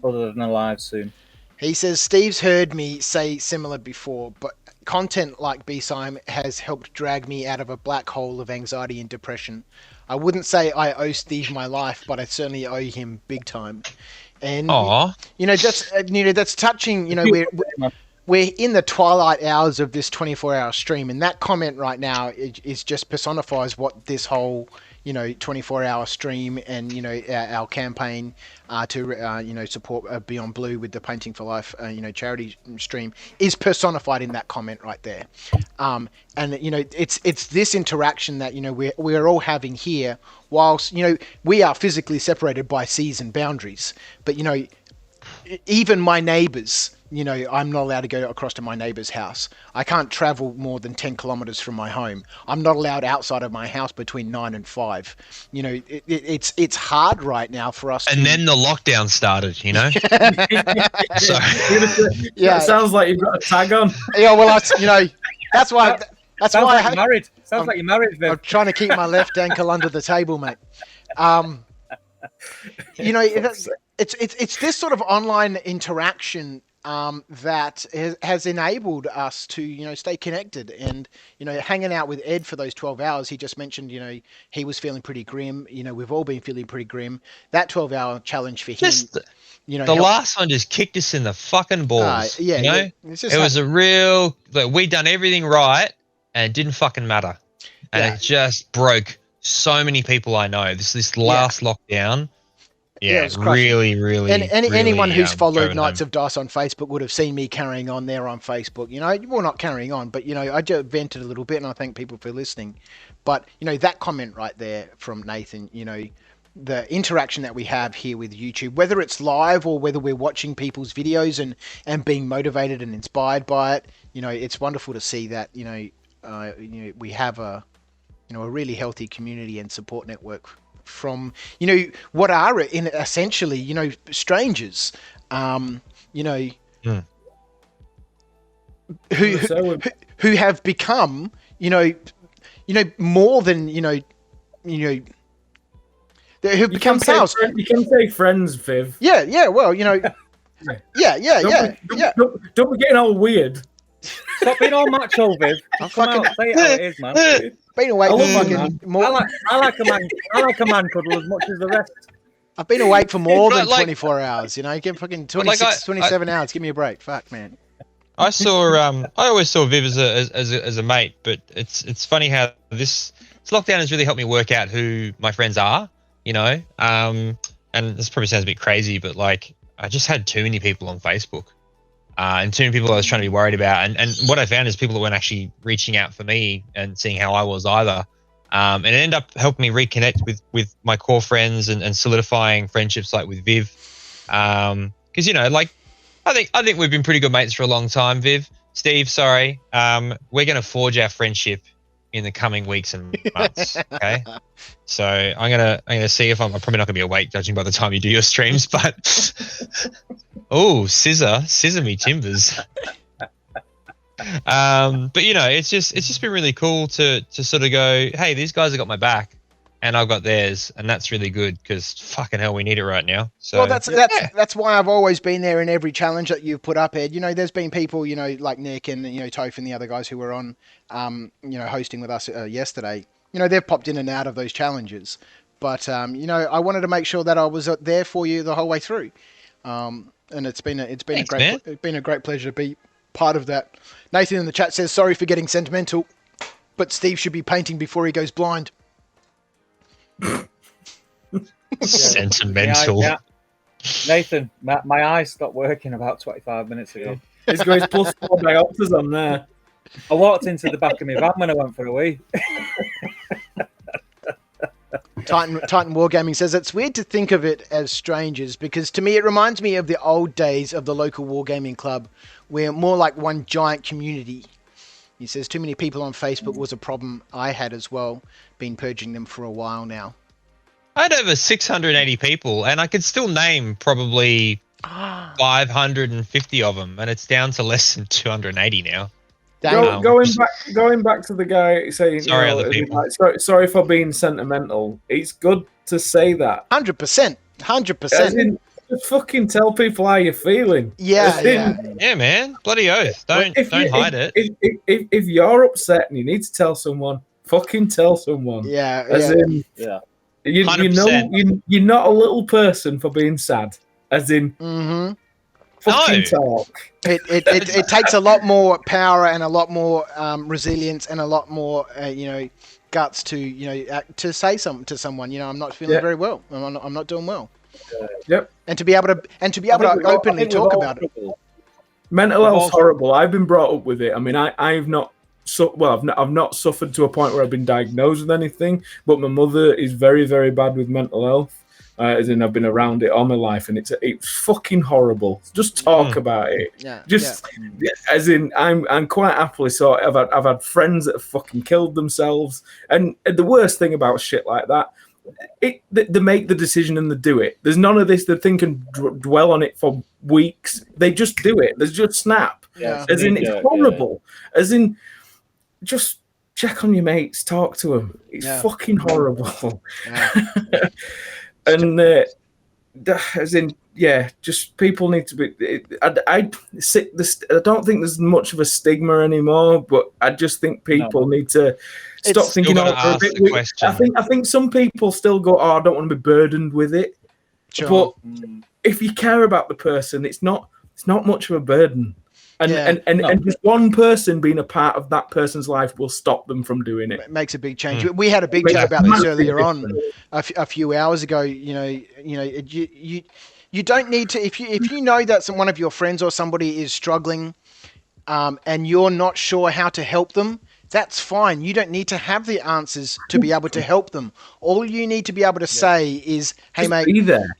other than a live soon. He says, Steve's heard me say similar before, but content like B-Sime has helped drag me out of a black hole of anxiety and depression. I wouldn't say I owe Steve my life, but I certainly owe him big time. And, that's touching, we're in the twilight hours of this 24-hour stream, and that comment right now is just personifies what this whole, 24-hour stream and, our campaign to, support Beyond Blue with the Painting for Life, charity stream is personified in that comment right there. And, it's this interaction that, we're all having here whilst, we are physically separated by seas and boundaries. But, even my neighbours, I'm not allowed to go across to my neighbour's house. I can't travel more than 10 kilometres from my home. I'm not allowed outside of my house between 9 and 5. It's hard right now for us. And then the lockdown started, So. It sounds like you've got a tag on. Yeah, well, that's why. That's sounds why like you're married. Sounds like you're married, Viv. I'm trying to keep my left ankle under the table, mate. It's this sort of online interaction that has enabled us to, stay connected and, hanging out with Ed for those 12 hours. He just mentioned, he was feeling pretty grim. We've all been feeling pretty grim. That 12-hour challenge for him, the last one just kicked us in the fucking balls. It was a real, we'd done everything right and it didn't fucking matter. And it just broke so many people I know. This last lockdown. Yeah, really. And anyone who's followed Knights of Dice on Facebook would have seen me carrying on there on Facebook. Well, not carrying on, but I just vented a little bit, and I thank people for listening. But that comment right there from Nathan, the interaction that we have here with YouTube, whether it's live or whether we're watching people's videos and being motivated and inspired by it, it's wonderful to see that we have a really healthy community and support network from what are essentially strangers who have become more than who become pals. You can say friends, Viv. Well, Don't be getting all weird. Stop being all macho, Viv. I'm fucking say it how it is, man. Been awake for fucking more. I like a man cuddle as much as the rest. I've been awake for more than 24 hours. You get fucking 26, 27 hours. Give me a break. Fuck, man. I always saw Viv as a mate, but it's funny how this lockdown has really helped me work out who my friends are. And this probably sounds a bit crazy, but I just had too many people on Facebook. And too many people I was trying to be worried about. And what I found is people that weren't actually reaching out for me and seeing how I was either. And it ended up helping me reconnect with my core friends and solidifying friendships like with Viv. Because, I think we've been pretty good mates for a long time, Viv. Steve, sorry. We're going to forge our friendship in the coming weeks and months. Okay. So I'm gonna see if I'm probably not gonna be awake judging by the time you do your streams, but scissor me timbers. But it's just been really cool to sort of go, hey, these guys have got my back. and I've got theirs, and that's really good because fucking hell, we need it right now. So Well, that's why I've always been there in every challenge that you've put up, Ed. You know, there's been people, you know, like Nick and Toph and the other guys who were on, hosting with us yesterday. You know, they've popped in and out of those challenges, but I wanted to make sure that I was there for you the whole way through. And it's been a great pleasure to be part of that. Nathan in the chat says sorry for getting sentimental, but Steve should be painting before he goes blind. Sentimental. Yeah. Nathan, my eyes stopped working about 25 minutes ago. He's got his plus 4 diopters on there. I walked into the back of my van when I went for a wee. Titan Wargaming says it's weird to think of it as strangers because to me it reminds me of the old days of the local wargaming club, where more like one giant community. He says too many people on Facebook was a problem I had as well. Been purging them for a while now. I had over 680 people, and I could still name probably 550 of them, and it's down to less than 280 now. Going back to the guy saying, sorry, other people. Like, sorry for being sentimental. It's good to say that. 100%. Just fucking tell people how you're feeling. Yeah, man. Bloody oath. Don't hide it. If you're upset and you need to tell someone, fucking tell someone. Yeah. You know, you're not a little person for being sad. As in, fucking talk. It takes a lot more power and a lot more resilience and a lot more guts to say something to someone. You know, I'm not feeling very well. I'm not doing well. Yep. And to be able to openly talk about it. Mental health's horrible. I've been brought up with it. I mean, I've not suffered to a point where I've been diagnosed with anything, but my mother is very, very bad with mental health. As in, I've been around it all my life, and it's fucking horrible. Just talk about it. As in, I'm quite happily so. I've had friends that have fucking killed themselves, and the worst thing about shit like that, they make the decision and they do it. There's none of this. They think and dwell on it for weeks. They just do it. There's just snap. As in, it's horrible. As in, just check on your mates, talk to them. It's fucking horrible. And as in, just people need to be. I don't think there's much of a stigma anymore, but I just think people need to stop thinking. I think some people still go, "Oh, I don't want to be burdened with it." Sure. But if you care about the person, it's not much of a burden. And just one person being a part of that person's life will stop them from doing it. It makes a big change. We had a big chat about this earlier on, a few hours ago. You don't need to if you know that one of your friends or somebody is struggling, and you're not sure how to help them. That's fine. You don't need to have the answers to be able to help them. All you need to be able to say is, "Hey, just mate, be there.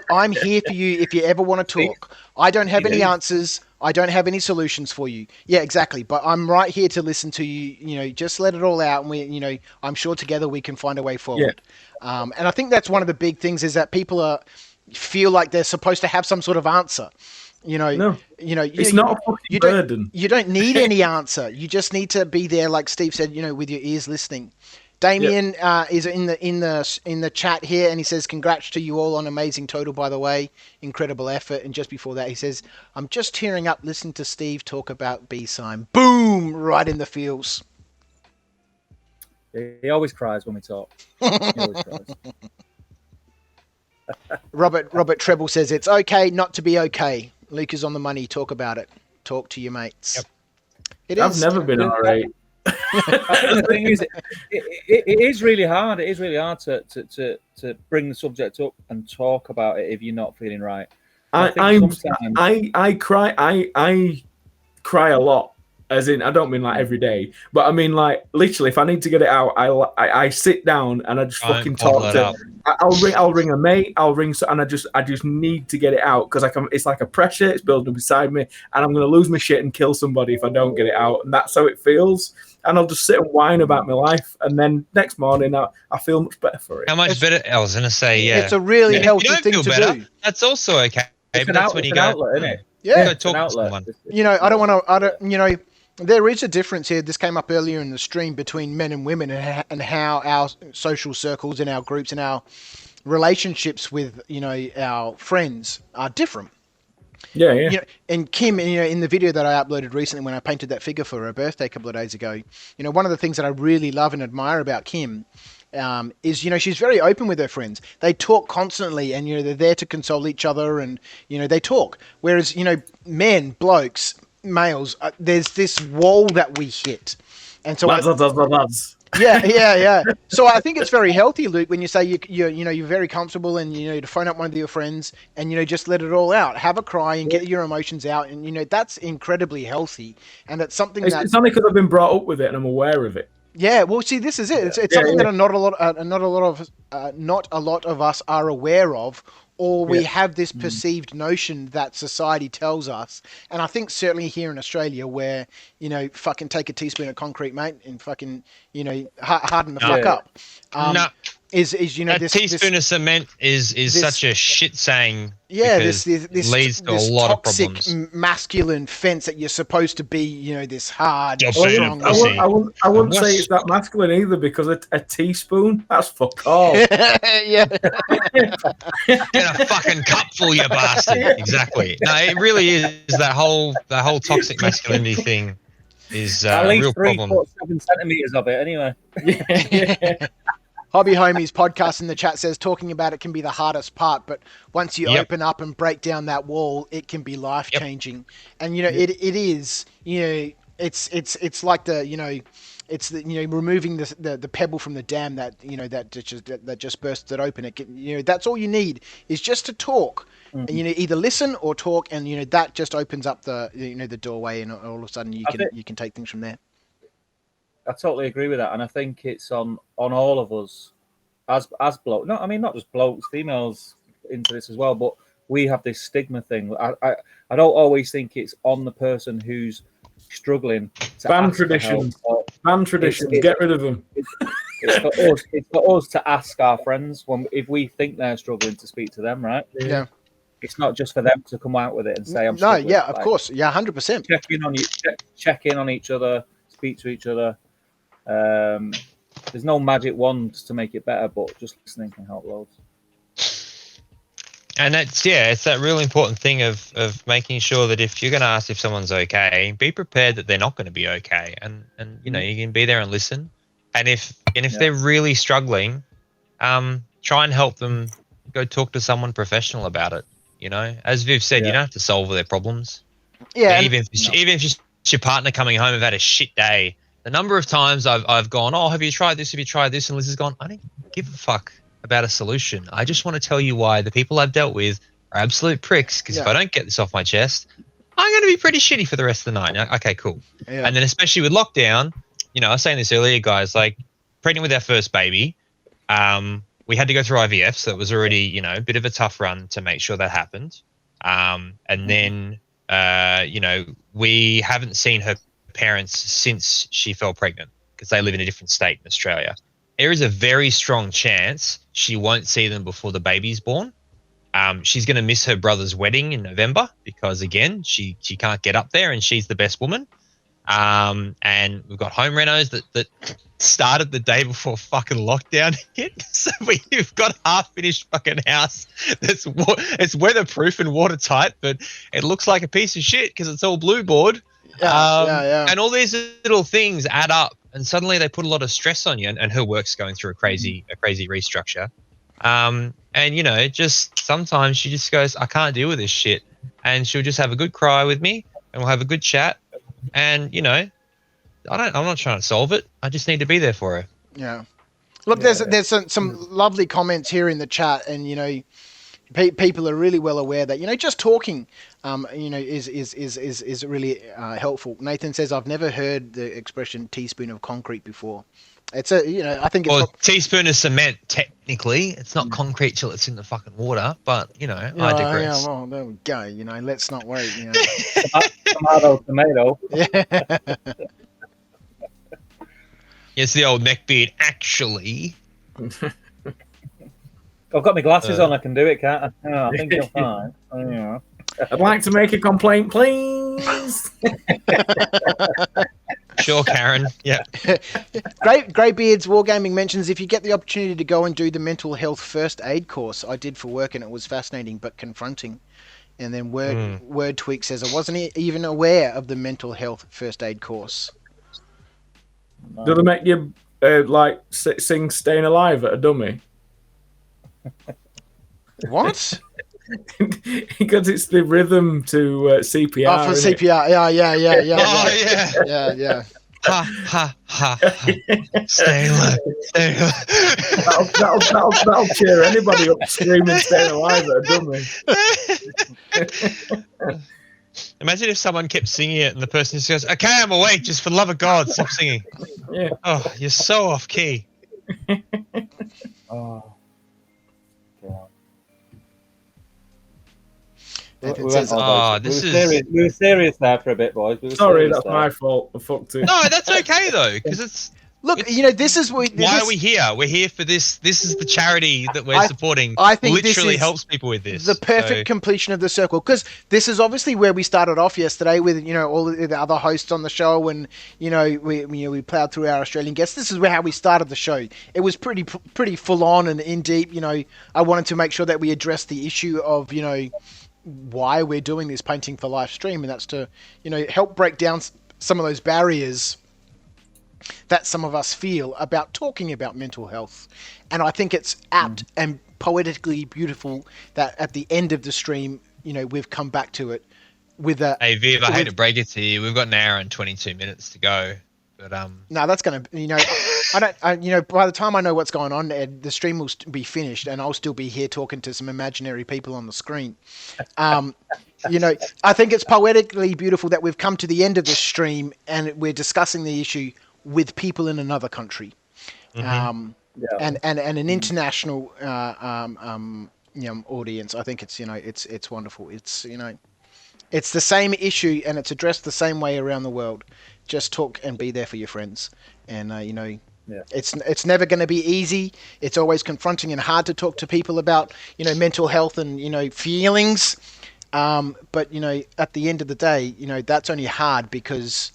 I'm here for you if you ever want to talk. I don't have any answers. I don't have any solutions for you." Yeah, exactly. But I'm right here to listen to you. You know, just let it all out, and I'm sure together we can find a way forward. Yeah. And I think that's one of the big things is that people feel like they're supposed to have some sort of answer. It's not a fucking burden. You don't need any answer. You just need to be there, like Steve said. With your ears listening. Damien is in the chat here, and he says, "Congrats to you all on amazing total, by the way, incredible effort." And just before that, he says, "I'm just tearing up listening to Steve talk about B-Sign." Boom, right in the feels. He always cries when we talk. He always cries. Robert Treble says it's okay not to be okay. Luke is on the money. Talk about it. Talk to your mates. Yep. I've never been all right. The thing is, it is really hard. It is really hard to bring the subject up and talk about it if you're not feeling right. I cry a lot. As in, I don't mean like every day, but I mean like literally. If I need to get it out, I sit down and I just fucking talk to. I'll ring a mate. And I just need to get it out because it's like a pressure. It's building beside me, and I'm gonna lose my shit and kill somebody if I don't get it out. And that's how it feels. And I'll just sit and whine about my life, and then next morning I feel much better for it. How much better? I was gonna say, it's a really healthy thing to do. That's also okay. It's an outlet, isn't it? Yeah, talk to someone. I don't want to. There is a difference here. This came up earlier in the stream between men and women, and how our social circles and our groups and our relationships with, our friends are different. Yeah. And Kim, in the video that I uploaded recently when I painted that figure for her birthday a couple of days ago, one of the things that I really love and admire about Kim is, she's very open with her friends. They talk constantly, and, they're there to console each other, and, they talk. Whereas, men, blokes, males, there's this wall that we hit. And so lads. Yeah. So I think it's very healthy, Luke, when you say you're very comfortable, and to phone up one of your friends and just let it all out, have a cry and get your emotions out, and that's incredibly healthy, and it's something it's only because I've been brought up with it and I'm aware of it. Yeah, well, see, this is it. It's something that not a lot of us are aware of, or we have this perceived notion that society tells us. And I think certainly here in Australia, where fucking take a teaspoon of concrete, mate, and fucking harden the fuck up. Is a teaspoon of cement is such a shit saying. Yeah, this leads to a lot of problems. Masculine fence that you're supposed to be, this hard, strong. I wouldn't say it's that masculine either, because a teaspoon, that's fuck off. Yeah. Get a fucking cupful, you bastard. Exactly. No, it really is that whole toxic masculinity thing is at a least real problem. 3.7 centimeters of it, anyway. Yeah. Hobby Homies podcast in the chat says talking about it can be the hardest part, but once you open up and break down that wall, it can be life changing. And it is. It's like it's removing the pebble from the dam that just bursts it open. It can, that's all you need is just to talk. And either listen or talk, and that just opens up the doorway, and all of a sudden you can take things from there. I totally agree with that, and I think it's on all of us as blokes. No, I mean not just blokes, females into this as well. But we have this stigma thing. I don't always think it's on the person who's struggling. Ban traditions. Ban traditions. Get rid of them. It's for us to ask our friends if we think they're struggling, to speak to them, right? Yeah. It's not just for them to come out with it and say, "I'm struggling." No, yeah, of course, yeah, 100%. Check in on each other, speak to each other. There's no magic wand to make it better, but just listening can help loads. And it's that real important thing of making sure that if you're going to ask if someone's okay, be prepared that they're not going to be okay, and you can be there and listen. And if they're really struggling, try and help them. Go talk to someone professional about it. As Viv said, you don't have to solve their problems. Yeah. Even if it's your partner coming home and had a shit day. The number of times I've gone, oh, have you tried this? Have you tried this? And Liz has gone, I don't give a fuck about a solution. I just want to tell you why the people I've dealt with are absolute pricks, because if I don't get this off my chest, I'm going to be pretty shitty for the rest of the night. Okay, cool. Yeah. And then especially with lockdown, I was saying this earlier, guys, like pregnant with our first baby, we had to go through IVF, so it was already, a bit of a tough run to make sure that happened. And then, we haven't seen her parents since she fell pregnant, because they live in a different state in Australia. There is a very strong chance she won't see them before the baby's born. She's going to miss her brother's wedding in November because, again, she can't get up there and she's the best woman. And we've got home renos that started the day before fucking lockdown hit. So we've got a half-finished fucking house it's weatherproof and watertight, but it looks like a piece of shit because it's all blue board. And all these little things add up, and suddenly they put a lot of stress on you. And her work's going through a crazy restructure. And just sometimes she just goes, I can't deal with this shit, and she'll just have a good cry with me, and we'll have a good chat. And I'm not trying to solve it. I just need to be there for her. Yeah. Look, there's some lovely comments here in the chat, and people are really well aware that just talking is really helpful. Nathan says, I've never heard the expression teaspoon of concrete before. It's I think it's teaspoon of cement. Technically, it's not concrete till it's in the fucking water. But I digress. Yeah, well, there we go. Let's not worry. Tomato. Yeah. It's the old neckbeard. Actually, I've got my glasses on. I can do it, can't I? I think you're fine. I'd like to make a complaint, please. Jules. Sure, Karen. Yeah. Greybeard's Wargaming mentions if you get the opportunity to go and do the mental health first aid course I did for work, and it was fascinating but confronting. And then Word Tweak says I wasn't even aware of the mental health first aid course. Do they make you like sing "Staying Alive" at a dummy? What? Because it's the rhythm to CPR. Oh, for isn't CPR. Yeah. Oh, yeah. Yeah. Ha, ha, ha, ha. Stay alive. Stay alive. That'll cheer anybody up screaming "Staying Alive" at a dummy. Imagine if someone kept singing it and the person just goes, "Okay, I'm awake. Just for the love of God, stop singing." Yeah. Oh, you're so off key. Oh. God. It We says- went on, this we is- were serious. We were serious there for a bit, boys. We were Sorry, serious that's there. my fault. I fucked it. No, that's okay though, because it's. Look, this is Why are we here? We're here for this. This is the charity that we're supporting. I think this literally is helps people with this. the perfect completion of the circle, because this is obviously where we started off yesterday with all the other hosts on the show, and we plowed through our Australian guests. This is how we started the show. It was pretty full on and in deep. I wanted to make sure that we addressed the issue of why we're doing this Painting for Life stream, and that's to help break down some of those barriers that some of us feel about talking about mental health. And I think it's apt and poetically beautiful that at the end of the stream, we've come back to it with a... Hey, Viv, I hate to break it to you. We've got an hour and 22 minutes to go. But No, that's going to... by the time I know what's going on, Ed, the stream will be finished and I'll still be here talking to some imaginary people on the screen. I think it's poetically beautiful that we've come to the end of the stream and we're discussing the issue with people in another country, and an international audience. I think it's wonderful. It's it's the same issue and it's addressed the same way around the world. Just talk and be there for your friends, and it's never going to be easy. It's always confronting and hard to talk to people about mental health and feelings. But at the end of the day, that's only hard because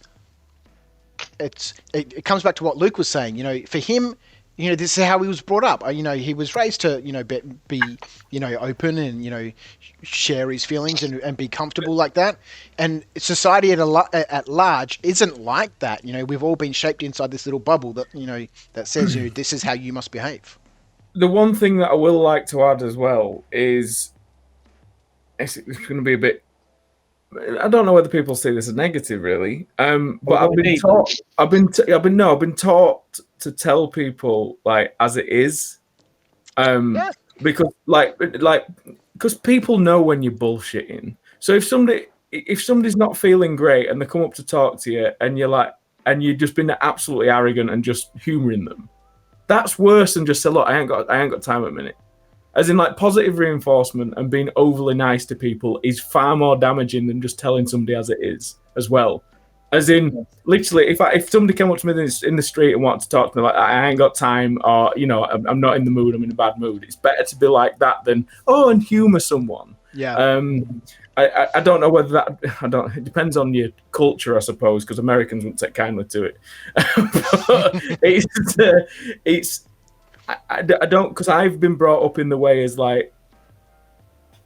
it comes back to what Luke was saying. For him, this is how he was brought up. He was raised to be open and share his feelings and be comfortable like that. And society at large isn't like that. We've all been shaped inside this little bubble that that says this is how you must behave. The one thing that I will like to add as well is it's going to be a bit. I don't know whether people see this as negative, really. But I've been taught to tell people as it is, because because people know when you're bullshitting. So if somebody's not feeling great and they come up to talk to you and you've just been absolutely arrogant and just humoring them, that's worse than just say, look, I ain't got time at a minute. As in, positive reinforcement and being overly nice to people is far more damaging than just telling somebody as it is as well. As in, literally, if somebody came up to me in the street and wanted to talk to me I ain't got time, or I'm not in the mood, I'm in a bad mood. It's better to be like that than and humour someone. Yeah. I don't know whether that. It depends on your culture, I suppose, because Americans wouldn't take kindly to it. But I don't, because I've been brought up in the way as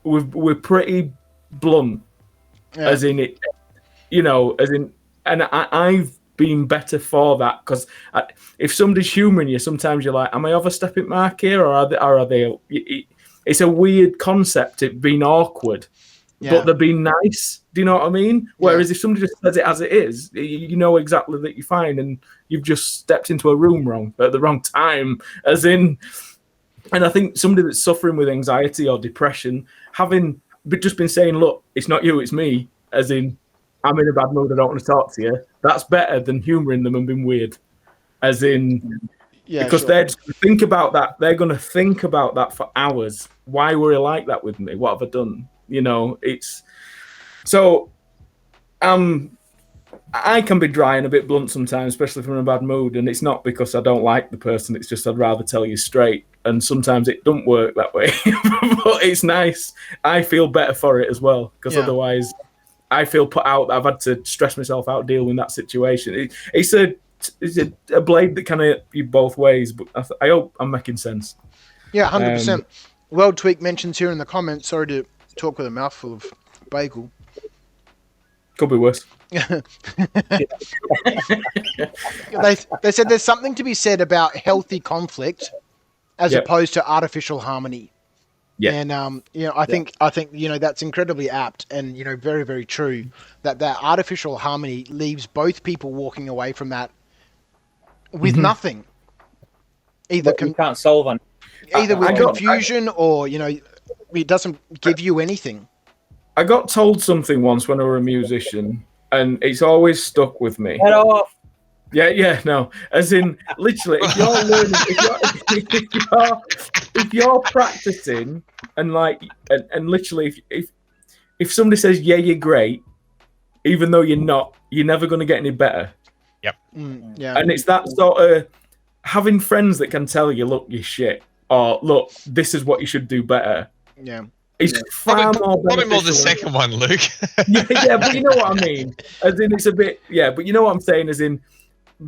we're pretty blunt, as in it, and I've been better for that, because if somebody's humouring you, sometimes you're like, am I overstepping mark here, or are they? It's a weird concept, it being awkward, but they're being nice. Do you know what I mean? Whereas if somebody just says it as it is, you know exactly that you're fine, and you've just stepped into a room wrong at the wrong time. As in, and I think somebody that's suffering with anxiety or depression, having just been saying, look, it's not you, it's me, as in, I'm in a bad mood, I don't want to talk to you, that's better than humouring them and being weird. As in, because they're just going to think about that. They're going to think about that for hours. Why were you like that with me? What have I done? It's so. I can be dry and a bit blunt sometimes, especially if I'm in a bad mood, and it's not because I don't like the person. It's just I'd rather tell you straight, and sometimes it don't work that way. But it's nice. I feel better for it as well, because otherwise, I feel put out. I've had to stress myself out dealing with that situation. It's a blade that kind of you both ways, but I hope I'm making sense. Yeah, 100%. World Tweak mentions here in the comments. Sorry to talk with a mouthful of bagel. Could be worse. They said there's something to be said about healthy conflict as opposed to artificial harmony. Yeah. And I think that's incredibly apt and very, very true that artificial harmony leaves both people walking away from that with nothing. Either you can't solve on either with confusion or it doesn't give you anything. I got told something once when I was a musician, and it's always stuck with me. Get off. Yeah, no. As in, literally, if you're learning, if you're practicing, and literally, if somebody says, "Yeah, you're great," even though you're not, you're never going to get any better. Yep. Yeah. And it's that sort of having friends that can tell you, "Look, you're shit," or "Look, this is what you should do better." Yeah. It's far more probably more the second one, Luke. yeah, but you know what I mean. As in, it's a bit. Yeah, but you know what I'm saying. As in,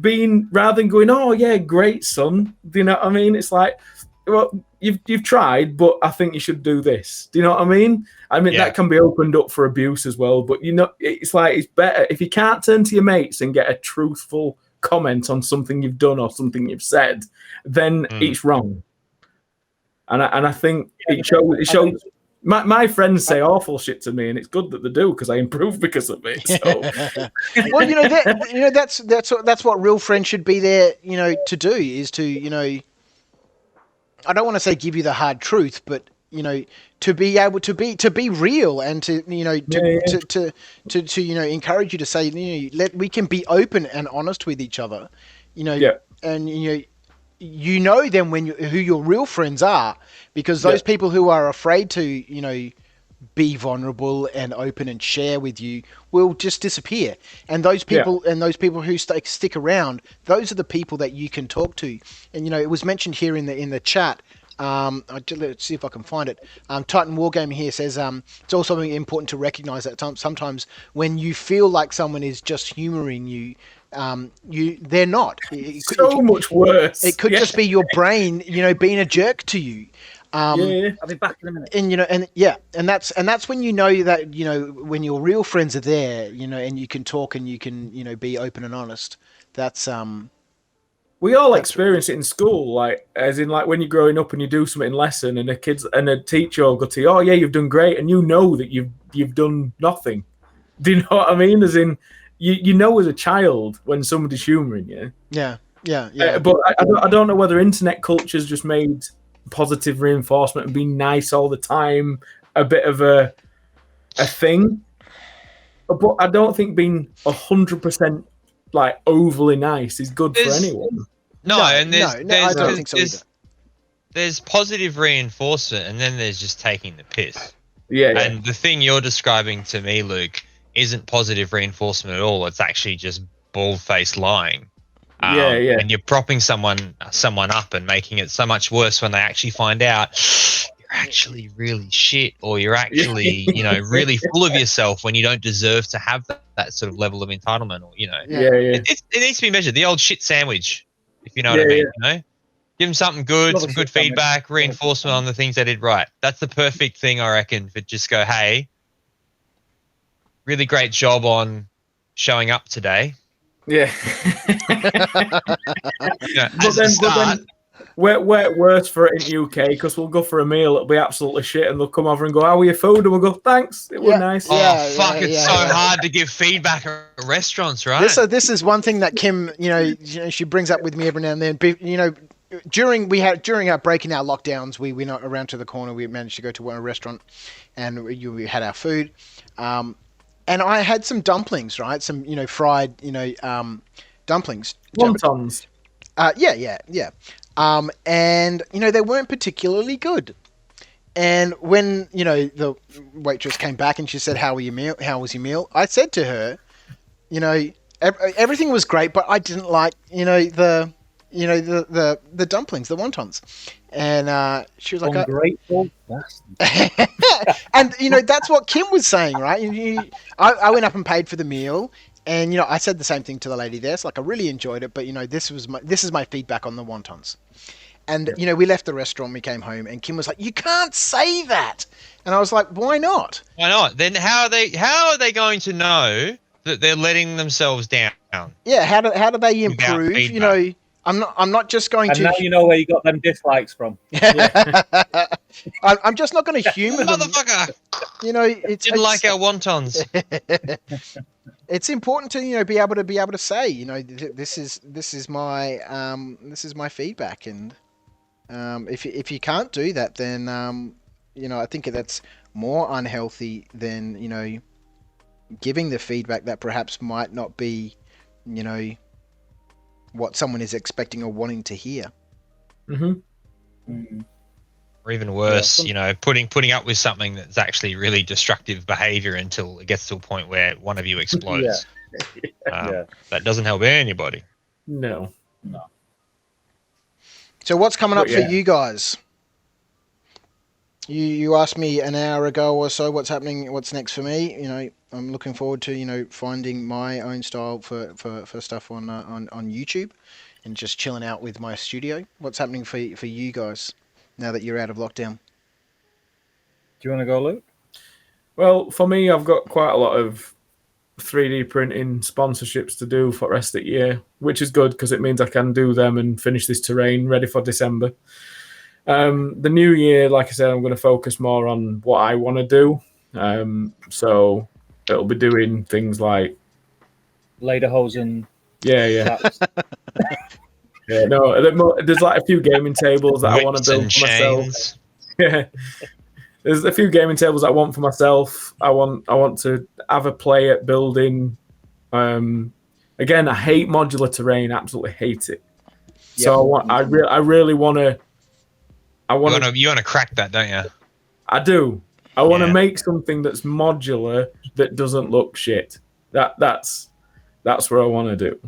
being rather than going, "Oh yeah, great son," do you know what I mean? It's like, well, you've tried, but I think you should do this. Do you know what I mean? That can be opened up for abuse as well. But it's like it's better if you can't turn to your mates and get a truthful comment on something you've done or something you've said, then it's wrong. And I think it shows. My friends say awful shit to me, and it's good that they do because I improve because of it. So. Well, that's what real friends should be there, to do is to, I don't want to say give you the hard truth, but to be able to be real and to encourage you to say, we can be open and honest with each other, and then who your real friends are, because those people who are afraid to, be vulnerable and open and share with you will just disappear. And those people who stick around, those are the people that you can talk to. And, it was mentioned here in the chat. Let's see if I can find it. Titan Wargame here says it's also important to recognize that sometimes when you feel like someone is just humoring you, they're not. Much worse. It could just be your brain, being a jerk to you. I'll be back in a minute. And that's when that when your real friends are there, and you can talk and you can be open and honest. That's we all experience it in school, when you're growing up and you do something in lesson, and a teacher will go to you, "Oh yeah, you've done great," and you know that you've done nothing. Do you know what I mean? As in, as a child when somebody's humouring you. Yeah. But I don't know whether internet culture's just made positive reinforcement and being nice all the time a bit of a thing. But I don't think being 100% overly nice is good for anyone. I don't think so either. There's positive reinforcement, and then there's just taking the piss. Yeah. And the thing you're describing to me, Luke, isn't positive reinforcement at all. It's actually just bald-faced lying. And you're propping someone up and making it so much worse when they actually find out you're actually really shit, or you're actually, really full of yourself when you don't deserve to have that sort of level of entitlement, or It needs to be measured. The old shit sandwich, if you know what I mean. Give them something good, some good feedback, reinforcement on the things they did right. That's the perfect thing, I reckon, for just go, hey, really great job on showing up today. Yeah. But then we're worse for it in UK because we'll go for a meal, it'll be absolutely shit, and they'll come over and go, "How are your food?" And we'll go, "Thanks, it was nice." It's so hard to give feedback at restaurants, right? This is one thing that Kim, she brings up with me every now and then. During our breaking our lockdowns, we went around to the corner. We managed to go to a restaurant, and we had our food. And I had some dumplings, right? Some, fried, dumplings. Wontons. Yeah. And, they weren't particularly good. And when, the waitress came back and she said, "How was your meal?" I said to her, everything was great, but I didn't like, the dumplings, the wontons. And she was like, ungrateful bastard. and that's what Kim was saying, right? I went up and paid for the meal, and I said the same thing to the lady there. It's like, I really enjoyed it, but this is my feedback on the wontons. And we left the restaurant, we came home, and Kim was like, "You can't say that," and I was like, "Why not?" Why not? Then how are they going to know that they're letting themselves down? Yeah, how do they improve? I'm not just going to. And now you know where you got them dislikes from. I'm just not going to humour them. Motherfucker! It's Didn't like our wontons. It's important to be able to say, this is my feedback, and if you can't do that, then I think that's more unhealthy than giving the feedback that perhaps might not be what someone is expecting or wanting to hear. Mm-hmm. Or even worse, putting up with something that's actually really destructive behavior until it gets to a point where one of you explodes. That doesn't help anybody. No. So what's coming up for you guys? You asked me an hour ago or so what's happening, what's next for me. I'm looking forward to finding my own style for stuff on YouTube, and just chilling out with my studio. What's happening for you guys now that you're out of lockdown? Do you want to go, Luke? Well, for me, I've got quite a lot of 3D printing sponsorships to do for the rest of the year, which is good because it means I can do them and finish this terrain ready for December. The new year, like I said, I'm going to focus more on what I want to do. So it'll be doing things like Lederhosen. Yeah. Yeah, no, there's like a few gaming tables that I want to build for myself. Yeah. There's a few gaming tables I want for myself. I want to have a play at building. Again, I hate modular terrain. Absolutely hate it. Yep. So I really want to. You want to crack that, don't you? I do. I want to make something that's modular that doesn't look shit. That's what I want to do.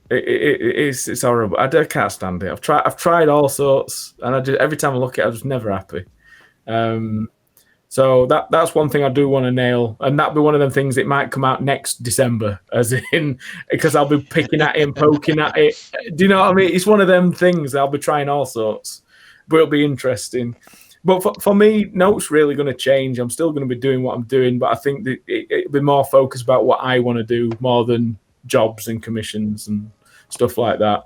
It's horrible. I can't stand it. I've tried all sorts, and every time I look at it, I'm just never happy. So that's one thing I do want to nail, and that'll be one of them things. It might come out next December, as in because I'll be picking at it and poking at it. Do you know what I mean? It's one of them things. I'll be trying all sorts, but it'll be interesting. But for me, no, it's really going to change. I'm still going to be doing what I'm doing, but I think that it'll be more focused about what I want to do more than jobs and commissions and stuff like that.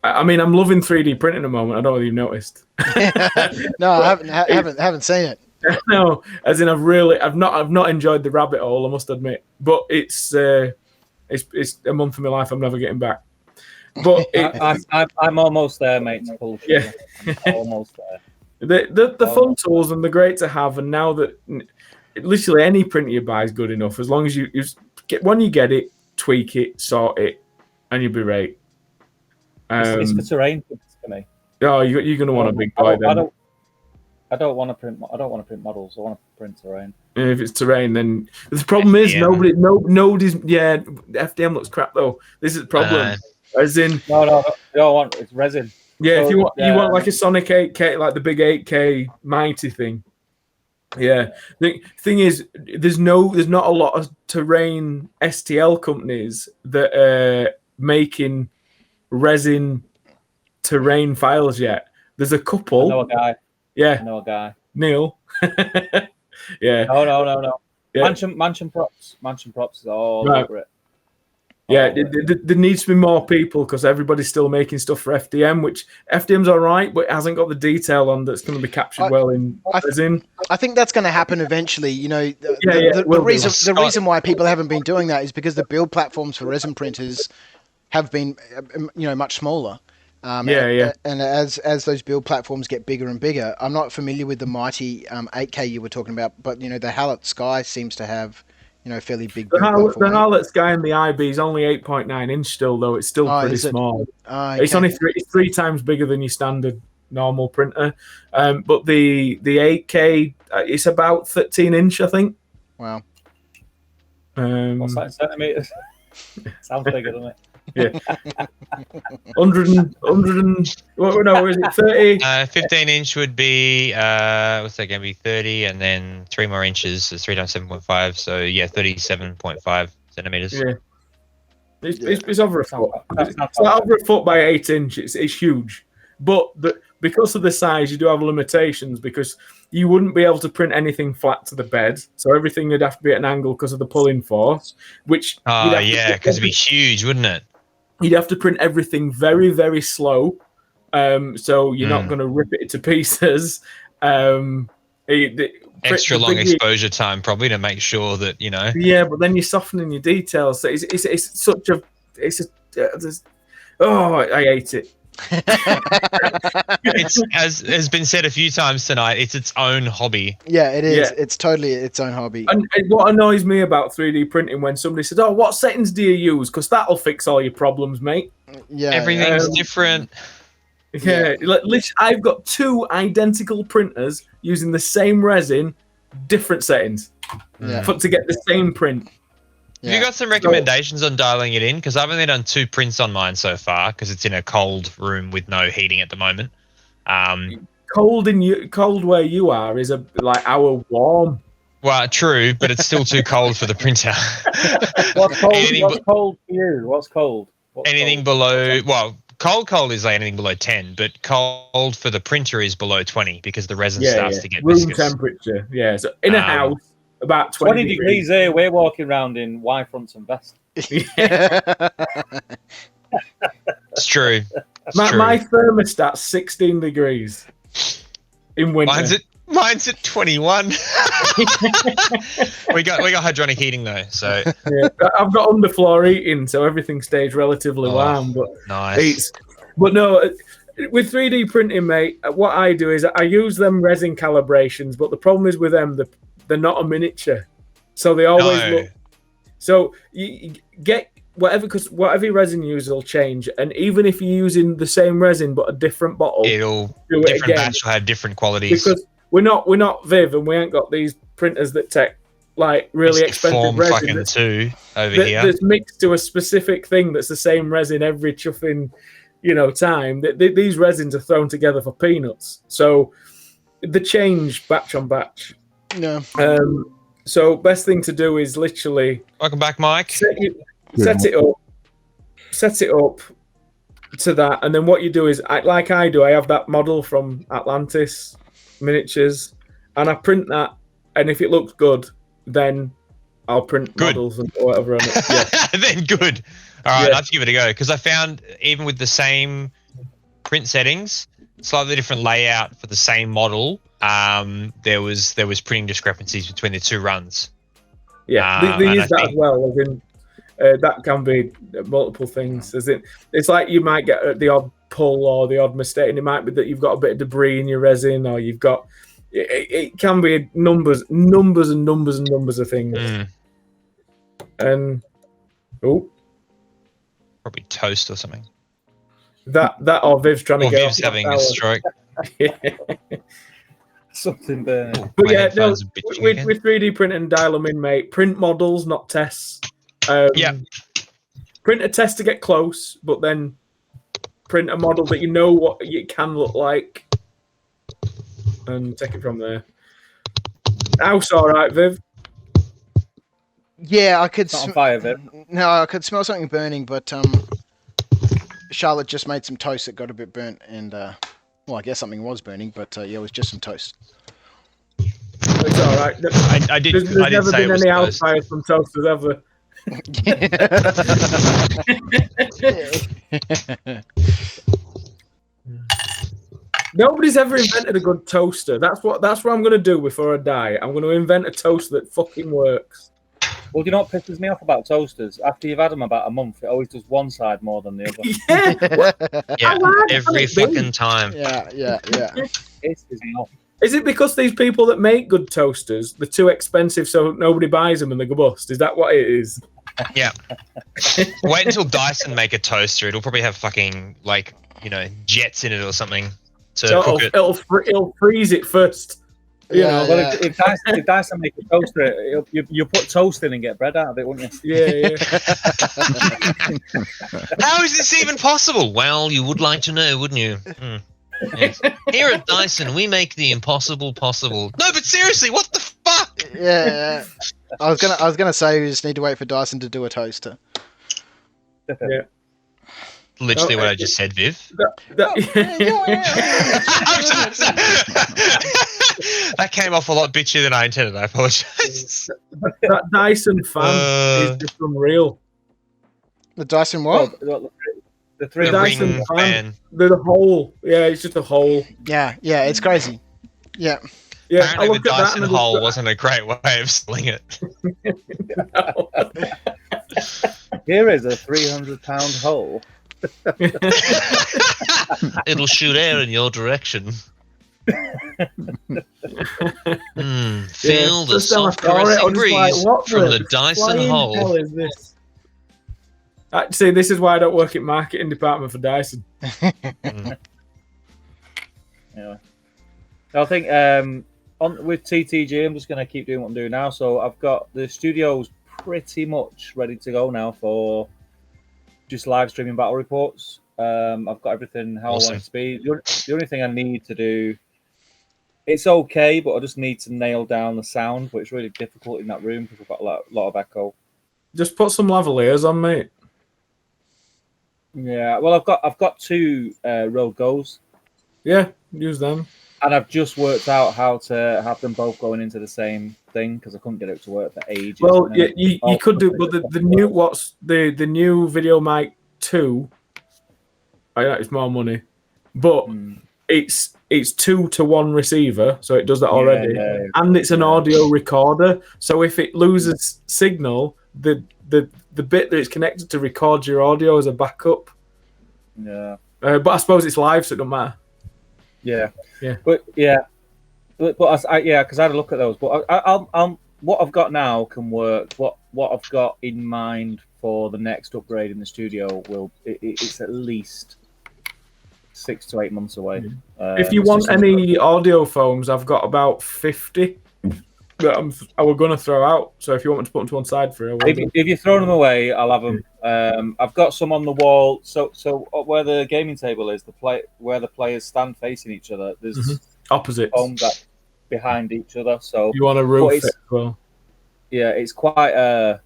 I mean, I'm loving 3D printing at the moment. I don't know if you've noticed. No, I haven't seen it. No, as in I've not enjoyed the rabbit hole, I must admit. But it's a month of my life I'm never getting back. But I'm almost there, mate. Yeah, I'm almost there. The fun tools, and they're great to have. And now that literally any printer you buy is good enough, as long as you when you get it, tweak it, sort it, and you'll be right. It's for terrain for me. Oh, you're going to want a big boy then. I don't want to print models. I want to print terrain. And if it's terrain, then the problem is nobody's. Yeah, FDM looks crap though. This is the problem. As in, no, don't want. It's resin. Yeah, so, if you want like a Sonic 8K, like the big 8K mighty thing. Yeah, the thing is, there's not a lot of terrain STL companies that are making resin terrain files yet. There's a couple. I know a guy. Yeah. I know a guy. Neil. Yeah. No. Yeah. Mansion props is all over it. Yeah, there needs to be more people because everybody's still making stuff for FDM, which FDM's all right, but it hasn't got the detail on that's going to be captured well in resin. I think that's going to happen eventually. The reason why people haven't been doing that is because the build platforms for resin printers have been, much smaller. And as those build platforms get bigger and bigger, I'm not familiar with the mighty 8K you were talking about, but the Hallett Sky seems to have fairly big. The Hallett Sky and the IB is only 8.9 inch still, though it's still pretty small. Okay. It's only three times bigger than your standard normal printer, but the 8K it's about 13 inch, I think. Wow. What's that in centimeters? Sounds bigger, doesn't it? Yeah. 100 what, no, is it 30? 15-inch would be, what's that going to be, 30, and then 3 more inches is 3 times 7.5. So, yeah, 37.5 centimeters. Yeah. It's over a foot. That's It's like over a foot by 8 inches. It's huge. But because of the size, you do have limitations because you wouldn't be able to print anything flat to the bed. So everything would have to be at an angle because of the pulling force, which... Oh, yeah, because it'd be huge, wouldn't it? You'd have to print everything very, very slow. So you're not going to rip it to pieces. Extra long exposure time probably to make sure that, you know. Yeah, but then you're softening your details. So it's such a... I hate it. It's, as has been said a few times tonight, it's its own hobby. Yeah, it is. Yeah. It's totally its own hobby. And what annoys me about 3D printing when somebody says, "Oh, what settings do you use?" Because that'll fix all your problems, mate. Yeah, Everything's different. Yeah, I've got 2 identical printers using the same resin, different settings, to get the same print. Have you got some recommendations on dialing it in? Because I've only done 2 prints on mine so far because it's in a cold room with no heating at the moment. Cold where you are is like our warm. Well, true, but it's still too cold for the printer. What's cold for you? What's cold? Anything below, well, cold is like anything below 10, but cold for the printer is below 20 because the resin starts to get room viscous. temperature. Yeah, so in a house, about 20 degrees here. We're walking around in Y fronts and vests. It's true. My thermostat's 16 degrees in winter. Mine's at 21. we got hydronic heating though, so I've got underfloor heating, so everything stays relatively warm. But nice. But no, with 3D printing, mate, what I do is I use them resin calibrations. But the problem is with them, they're not a miniature, so they always look. So you get whatever, because whatever resin you use will change, and even if you're using the same resin but a different bottle, different batch will have different qualities. Because we're not Viv, and we ain't got these printers that take like really expensive resin that's mixed to a specific thing that's the same resin every chuffing, time. These resins are thrown together for peanuts, so they change batch on batch. No. So best thing to do is literally welcome back, Mike. Set it up to that, and then what you do is I have that model from Atlantis Miniatures, and I print that, and if it looks good, then I'll print models and whatever on it. Yeah. Then good. All right, I'll have to give it a go because I found even with the same print settings, slightly different layout for the same model, there was printing discrepancies between the 2 runs. Yeah, they use that as well. As in, that can be multiple things. It's like you might get the odd pull or the odd mistake, and it might be that you've got a bit of debris in your resin, or you've got. It can be numbers of things. And probably toast or something. That or Viv's trying to get. Viv's having a stroke. Something burning. But yeah, no, with 3D print and dial them in, mate. Print models, not tests. Print a test to get close, but then print a model that you know what it can look like, and take it from there. House, all right, Viv? Yeah, I could. On fire, Viv. No, I could smell something burning, but Charlotte just made some toast that got a bit burnt, and I guess something was burning, but it was just some toast. It's all right. I did. There's never been any house fires from toasters ever. Nobody's ever invented a good toaster. That's what I'm going to do before I die. I'm going to invent a toaster that fucking works. Well, do you know what pisses me off about toasters? After you've had them about a month, it always does one side more than the other. Yeah, every fucking time. Yeah. It pisses me off. Is it because these people that make good toasters, they're too expensive, so nobody buys them and they go bust? Is that what it is? Yeah. Wait until Dyson make a toaster. It'll probably have fucking jets in it or something to cook it. It'll freeze it first. You know, well, if Dyson make a toaster, you put toast in and get bread out of it, wouldn't you? Yeah. How is this even possible? Well, you would like to know, wouldn't you? Yes. Here at Dyson, we make the impossible possible. No, but seriously, what the fuck? Yeah. I was gonna say we just need to wait for Dyson to do a toaster. Yeah. Literally what I just said, Viv. That came off a lot bitchier than I intended. I apologize. That Dyson fan is just unreal. The Dyson what? The Dyson ring fan. The hole. Yeah, it's just a hole. Yeah, it's crazy. Yeah. Yeah, apparently the Dyson hole wasn't a great way of selling it. Here is a 300-pound hole. It'll shoot air in your direction. Feel the soft caressing breeze from the Dyson hole. What the hell is this? Actually, this is why I don't work in marketing department for Dyson. Yeah. I think with TTG, I'm just going to keep doing what I'm doing now. So I've got the studios pretty much ready to go now for just live streaming battle reports. I've got everything how I want it to be. The only thing I need to do, it's okay, but I just need to nail down the sound, but it's really difficult in that room because I've got a lot of echo. Just put some lavaliers on, mate. Yeah, well, I've got two Rode Go's. Yeah, use them. And I've just worked out how to have them both going into the same thing because I couldn't get it to work for ages. Well, yeah, you could do, but the new Video Mic 2. I know it's more money, but it's 2-to-1 receiver, so it does that already, and it's an audio recorder. So if it loses signal, the bit that it's connected to records your audio as a backup. Yeah. But I suppose it's live, so it doesn't matter. Yeah. But because I had a look at those. But I'm what I've got now can work. What I've got in mind for the next upgrade in the studio it's at least 6 to 8 months away. If you want any audio foams, I've got about 50 that I was going to throw out. So if you want me to put them to one side for it, if you throw them away, I'll have them. I've got some on the wall. So where the gaming table is, where the players stand facing each other, there's opposites foams behind each other. So you want a roof it as well. Yeah, it's quite a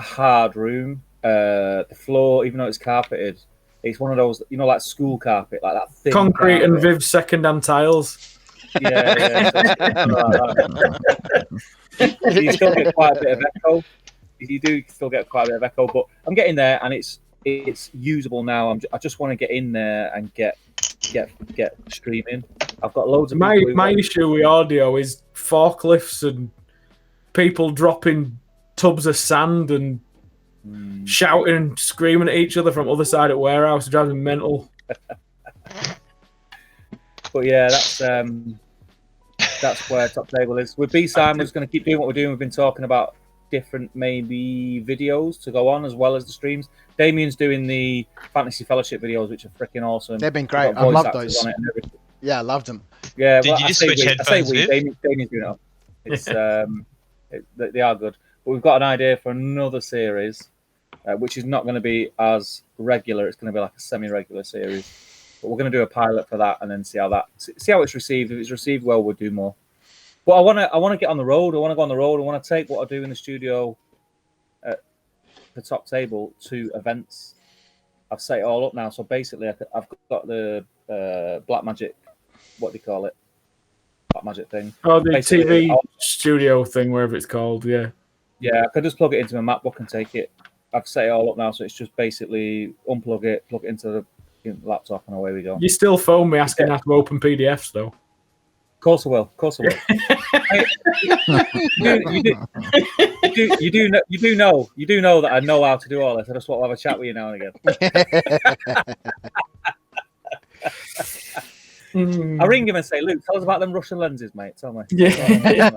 hard room. The floor, even though it's carpeted, it's one of those, like school carpet, like that thin concrete carpet. and Viv's second-hand tiles. Yeah. You still get quite a bit of echo. You do still get quite a bit of echo, but I'm getting there, and it's usable now. I just want to get in there and get streaming. I've got loads of my issue with audio is forklifts and people dropping tubs of sand and shouting and screaming at each other from other side of warehouse. It drives me mental. But yeah, that's where Top Table is. With B-Side, we're just going to keep doing what we're doing. We've been talking about different maybe videos to go on as well as the streams. Damien's doing the Fantasy Fellowship videos, which are freaking awesure. They've been great. I love those. Yeah, I loved them. Yeah, did you just switch headphones? Damien's doing it. It's they are good. But we've got an idea for another series, which is not going to be as regular. It's going to be like a semi-regular series. But we're going to do a pilot for that and then see how it's received. If it's received well, we'll do more. But I want to get on the road. I want to go on the road. I want to take what I do in the studio at the Top Table to events. I've set it all up now. So basically, I've got the Black Magic. What do you call it? Black Magic thing. Oh, the basically, TV studio thing, wherever it's called. Yeah. Yeah, I could just plug it into my MacBook and take it. I've set it all up now, so it's just basically unplug it, plug it into the laptop, and away we go. You still phone me asking how to open PDFs, though. Of course I will. You do know that I know how to do all this. I just want to have a chat with you now and again. I ring him and say, Luke, tell us about them Russian lenses, mate. Tell me. Yeah.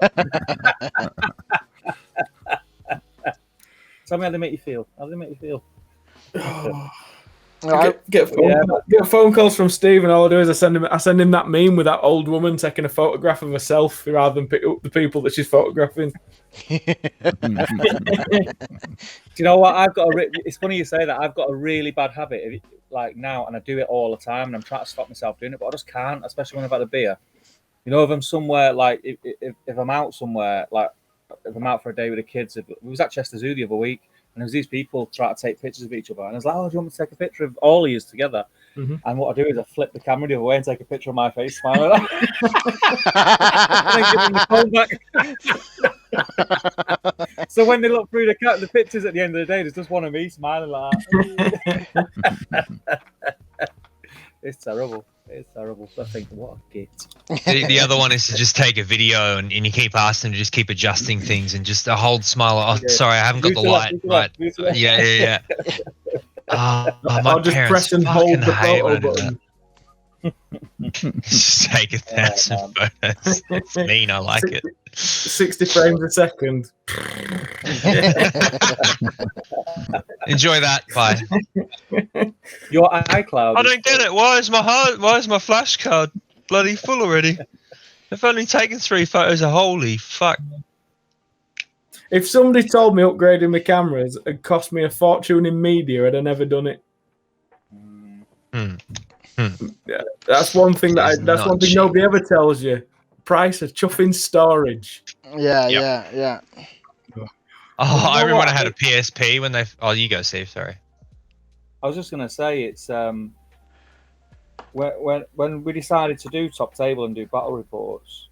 Tell me how they make you feel. Get phone calls from Steve, and all I do is I send him that meme with that old woman taking a photograph of herself rather than pick up the people that she's photographing. Do you know what? It's funny you say that. I've got a really bad habit, like now, and I do it all the time, and I'm trying to stop myself doing it, but I just can't, especially when I've had a beer. You know, if I'm somewhere, like, if I'm out somewhere, like, if I'm out for a day with the kids, we was at Chester Zoo the other week, and there was these people trying to take pictures of each other, and I was like, oh, do you want me to take a picture of all of you together? Mm-hmm. And what I do is I flip the camera the other way and take a picture of my face, smiling like that. So when they look through the pictures at the end of the day, there's just one of me smiling like that. It's terrible. It's terrible. So I think, what a git. The other one is to just take a video and you keep asking them to just keep adjusting things and just a whole smile. Oh, sorry, I haven't got the light right. Yeah. I'll just press and hold the photo button. Just take 1,000 photos. It's mean. I like 60 frames a second. Enjoy that. Bye. Your iCloud. I don't get it. Why is my flash card bloody full already? I've only taken 3 photos. Holy fuck. If somebody told me upgrading my cameras had cost me a fortune in media, I'd have never done it. Yeah, that's one thing nobody ever tells you. Price of chuffing storage. Yeah. Oh, I remember when I had a PSP when they. Oh, you go, Steve. Sorry. I was just gonna say it's when we decided to do Top Table and do battle reports,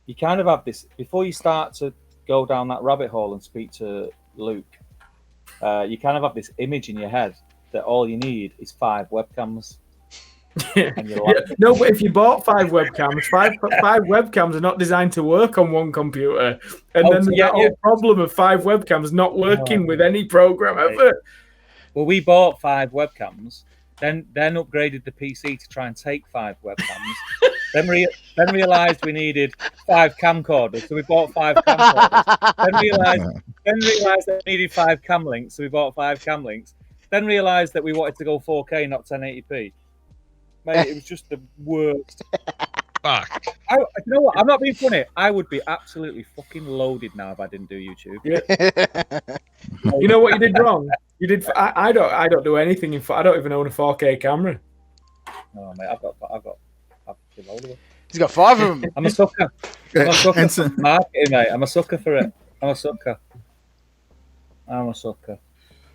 you kind of have this before you start to go down that rabbit hole and speak to Luke. You kind of have this image in your head that all you need is 5 webcams. No, but if you bought 5 webcams, five webcams are not designed to work on one computer, and then the whole problem of 5 webcams not working with any program ever. Well, we bought 5 webcams, then upgraded the PC to try and take 5 webcams. then realised we needed 5 camcorders, so we bought 5 camcorders. then realised that we needed 5 cam links, so we bought 5 cam links. Then realised that we wanted to go 4K, not 1080p. Mate, it was just the worst. Fuck. You know what? I'm not being funny. I would be absolutely fucking loaded now if I didn't do YouTube. Yeah. You know what you did wrong? You did. I don't do anything in. I don't even own a 4K camera. Oh mate, I've got a load of them. He's got 5 of them. I'm a sucker. For marketing, mate. I'm a sucker for it. I'm a sucker.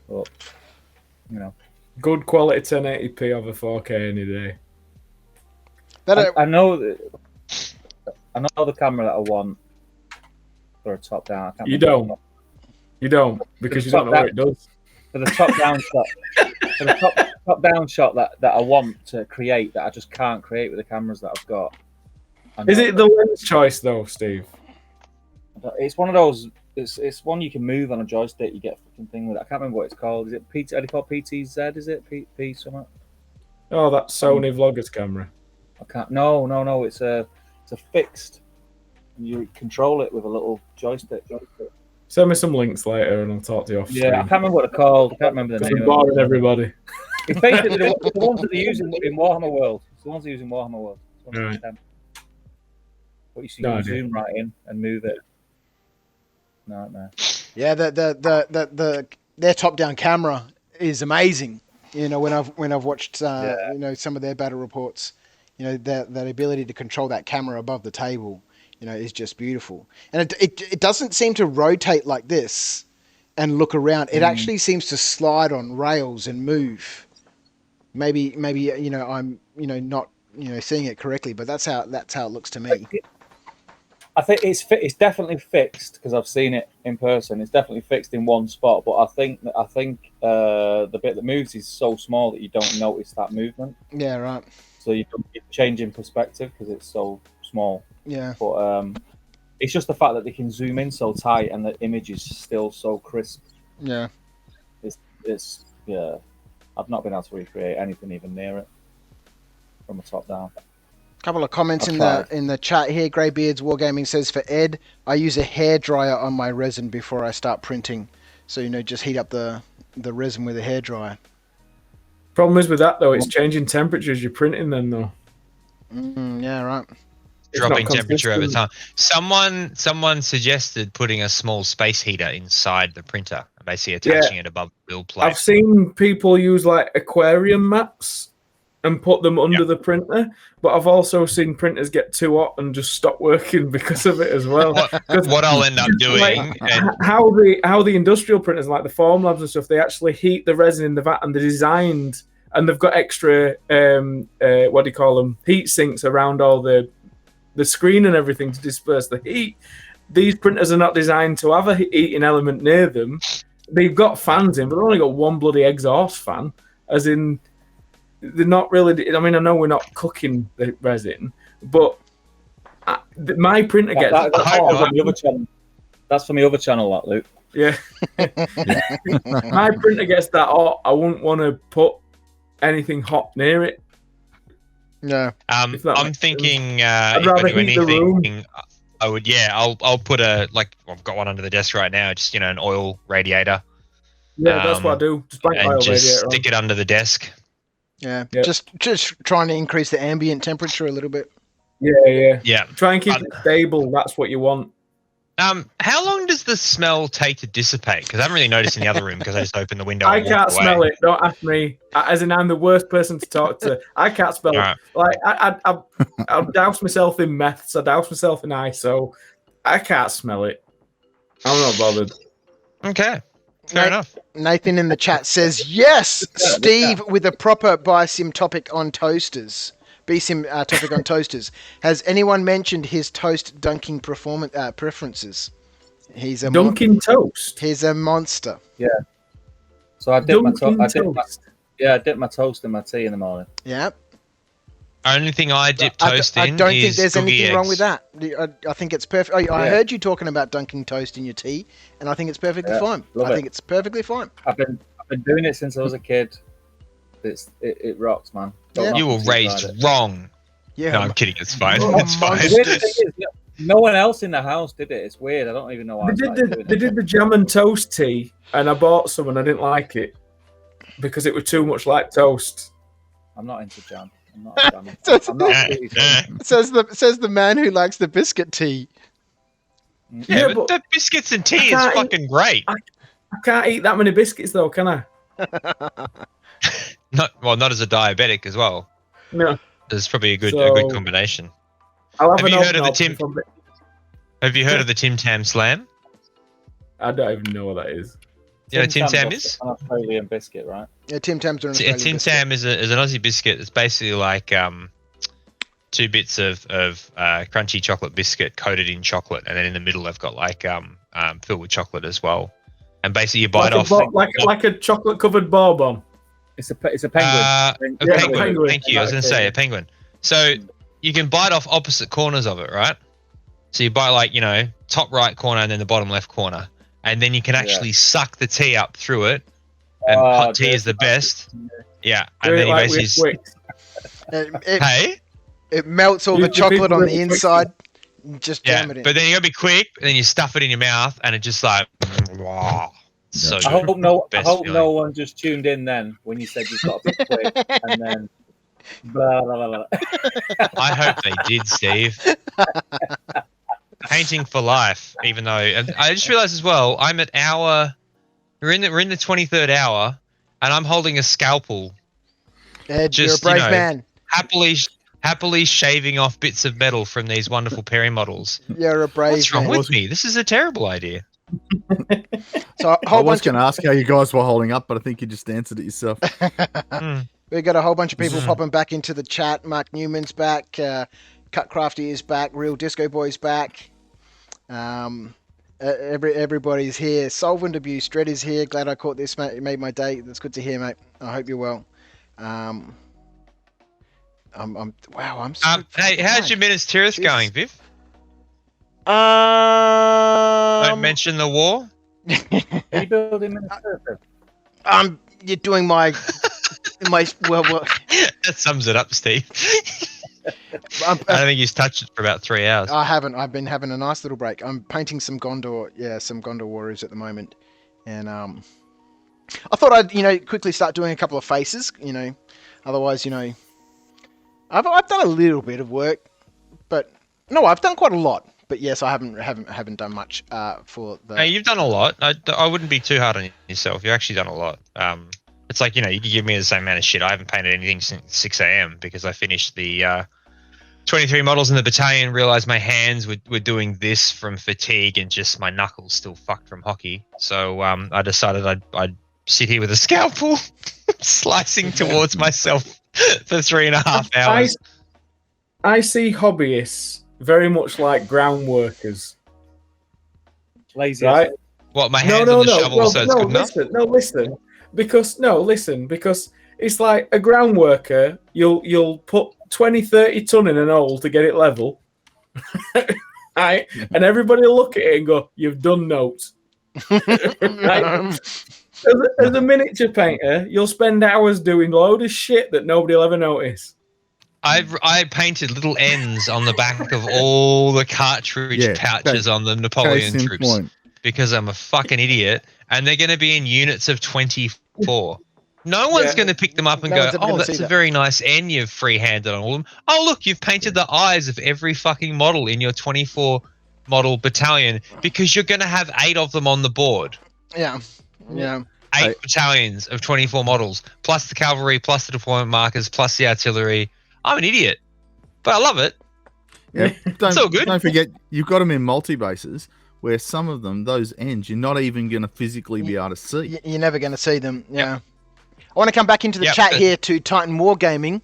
But you know. Good quality 1080p over 4K any day. I know the camera that I want for a top down. You don't because you don't know what it does. For the top down shot, for the top down shot that I want to create that I just can't create with the cameras that I've got. Is it the lens choice though, Steve? It's one of those. It's one you can move on a joystick. You get a fucking thing with it. I can't remember what it's called. Is it PT? Are they called PTZ? Is it P something? Oh, that Sony vlogger's camera. I can't. No. It's a fixed. You control it with a little joystick. Send me some links later, and I'll talk to you off screen. Yeah, I can't remember what they're called. I can't remember the name. I'm boring everybody. It's basically the ones that they use in Warhammer World. It's the ones they use in Warhammer World. Right. But you can zoom right in and move it. No. Yeah, their top-down camera is amazing. You know, when I've watched you know, some of their battle reports, you know, that ability to control that camera above the table, you know, is just beautiful. And it doesn't seem to rotate like this and look around. It actually seems to slide on rails and move. Maybe you know, I'm, you know, not, you know, seeing it correctly, but that's how it looks to me. I think it's definitely fixed because I've seen it in person. It's definitely fixed in one spot, but I think the bit that moves is so small that you don't notice that movement. Yeah, right. So you change in perspective because it's so small. Yeah. But it's just the fact that they can zoom in so tight and the image is still so crisp. Yeah. It's yeah. I've not been able to recreate anything even near it from the top down. Couple of comments in the chat here. Greybeards Wargaming says, for Ed, I use a hairdryer on my resin before I start printing. So, you know, just heat up the resin with a hairdryer. Problem is with that though, it's changing temperatures. You're printing them though. Yeah, right. Dropping temperature over time. Someone suggested putting a small space heater inside the printer, basically attaching it above the build plate. I've seen people use like aquarium mats and put them under the printer, but I've also seen printers get too hot and just stop working because of it as well. What I'll end up doing, how the industrial printers, like the Formlabs and stuff, they actually heat the resin in the vat, and they're designed, and they've got extra what do you call them, heat sinks around all the screen and everything to disperse the heat. These printers are not designed to have a heating element near them. They've got fans in, but they've only got one bloody exhaust fan, as in they're not really. I mean, I know we're not cooking the resin, but my printer gets that's on the other channel. That's from the other channel, that Luke. Yeah. My printer gets that hot. I wouldn't want to put anything hot near it. No. I'm thinking I'd if I rather do heat the room. anything, I would. Yeah, I'll put I've got one under the desk right now. Just an oil radiator. Yeah, that's what I do. Just blank oil just radiator stick it under the desk. Yeah. Yep. Just trying to increase the ambient temperature a little bit. Yeah. Try and keep it stable. That's what you want. How long does the smell take to dissipate? Because I haven't really noticed in the other room because I just opened the window. I and can't walked away. smell it. Don't ask me. As in, I'm the worst person to talk to. I can't smell Right. it. Like I douse myself in meths. I douse myself in ISO. I can't smell it. I'm not bothered. Okay. Fair enough. Nathan in the chat says, yes, Steve with a proper BISIM topic on toasters. BSIM topic on toasters. Has anyone mentioned his toast dunking preferences? He's a Dunking toast. He's a monster. Yeah. So I dip my toast. I dip my toast in my tea in the morning. Yeah. Only thing I dip toast I in don't think is there's cookie anything wrong eggs. with that. I think it's perfect. I heard you talking about dunking toast in your tea, and I think it's perfectly fine. I think it's perfectly fine. I've been doing it since I was a kid. It rocks, man. Yeah. You were raised wrong. Yeah. No, I'm kidding. It's fine. Oh, It's fine. monsters. The weird thing is, no one else in the house did it. It's weird. I don't even know why. They did the jam and toast tea, and I bought some, and I didn't like it because it was too much like toast. I'm not into jam. I'm not a jam. I'm not Says the man who likes the biscuit tea. Yeah, but the biscuits and tea is fucking great. I can't eat that many biscuits though, can I? Not as a diabetic as well. No. There's probably a good combination. Have you heard of the Have you heard of the Tim Tam Slam? I don't even know what that is. You know what Tim Tam is? An Australian biscuit, right? Yeah, Tim Tams are an Australian Tim biscuit. Tam is an Aussie biscuit. It's basically like 2 bits of crunchy chocolate biscuit coated in chocolate, and then in the middle they've got like filled with chocolate as well. And basically you bite off like a chocolate covered bourbon. It's a penguin. A penguin. Thank you. I was going to say a penguin. So you can bite off opposite corners of it, right? So you bite like top right corner and then the bottom left corner, and then you can actually suck the tea up through it. And hot tea is the best. Yeah, and then you basically it melts all the chocolate on the inside. Just jam it in. But then you gotta be quick, and then you stuff it in your mouth, and it just like, wow, so good. I hope no one just tuned in then when you said you've got to be quick, and then blah blah blah. I hope they did, Steve. Painting for life, even though, and I just realized as well, I'm at we're in the 23rd hour, and I'm holding a scalpel. Ed, you're a brave man. Happily shaving off bits of metal from these wonderful Perry models. You're a brave man. What's wrong with me? This is a terrible idea. So I was going to ask how you guys were holding up, but I think you just answered it yourself. We got a whole bunch of people popping back into the chat. Mark Newman's back. Cut Crafty is back. Real Disco Boy's back. Everybody's here. Solvent Abuse. Dread is here. Glad I caught this, mate. It made my day. That's good to hear, mate. I hope you're well. I'm so hey, how's your Minas Tirith going, Viv? Don't mention the war. Are you building Minas Tirith? You're doing my well. That sums it up, Steve. I don't think he's touched it for about 3 hours. I haven't. I've been having a nice little break. I'm painting some Gondor. Yeah, some Gondor warriors at the moment, and I thought I'd quickly start doing a couple of faces. Otherwise, I've done a little bit of work, but no, I've done quite a lot. But yes, I haven't done much for the. Hey, you've done a lot. I wouldn't be too hard on yourself. You've actually done a lot. It's like, you can give me the same amount of shit. I haven't painted anything since 6 a.m. because I finished the 23 models in the battalion, realized my hands were doing this from fatigue and just my knuckles still fucked from hockey. So I decided I'd sit here with a scalpel slicing towards myself for 3.5 hours. I see hobbyists very much like ground workers. Lazy. Right? What, my hands on the shovel so it's good enough? Listen, because it's like a ground worker, you'll put 20-30 ton in an hole to get it level. Right? And everybody will look at it and go, "You've done notes." Right? As a miniature painter, you'll spend hours doing a load of shit that nobody will ever notice. I painted little ends on the back of all the cartridge pouches on the Napoleon troops because I'm a fucking idiot, and they're going to be in units of 24. No one's going to pick them up and go, "Oh, that's a very nice end you've freehanded on all of them. Oh, look, you've painted the eyes of every fucking model in your 24 model battalion because you're going to have 8 of them on the board." Yeah. 8 battalions of 24 models, plus the cavalry, plus the deployment markers, plus the artillery. I'm an idiot, but I love it. Yeah, it's all good. Don't forget, you've got them in multi-bases where some of them, those ends, you're not even going to physically be able to see. You're never going to see them. Yeah. I want to come back into the chat here to Titan Wargaming.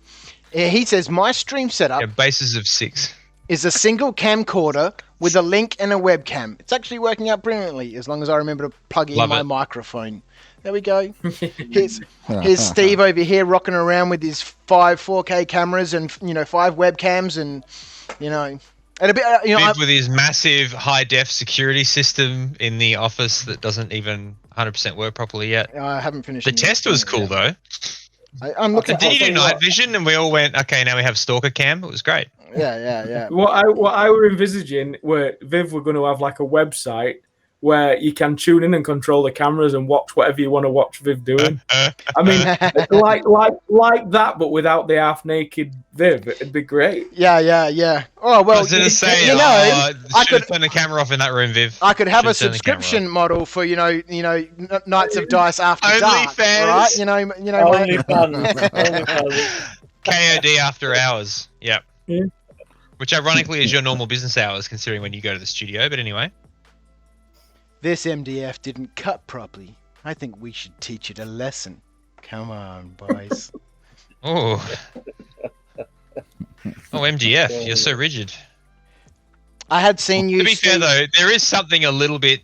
He says, my stream setup bases of 6 is a single camcorder with a link and a webcam. It's actually working out brilliantly as long as I remember to plug in my microphone. There we go. Here's Steve over here rocking around with his 5 4K cameras and 5 webcams and and a bit with his massive high def security system in the office that doesn't even 100% work properly yet. I haven't finished. The test was cool though. I'm looking. Did you do night vision? And we all went, okay, now we have stalker cam. It was great. Yeah. What I were envisaging were Viv were going to have like a website where you can tune in and control the cameras and watch whatever you want to watch Viv doing. I mean, like that, but without the half naked Viv, it'd be great. Yeah. Oh well, I was gonna say, I could turn the camera off in that room, Viv. I could have a subscription model for Knights of Dice after dark, right? Only fun. KOD after hours. Yep. Yeah. Which ironically is your normal business hours, considering when you go to the studio. But anyway. This MDF didn't cut properly. I think we should teach it a lesson. Come on, boys. Oh, MDF, you're so rigid. I had seen you. To be fair, though, there is something a little bit,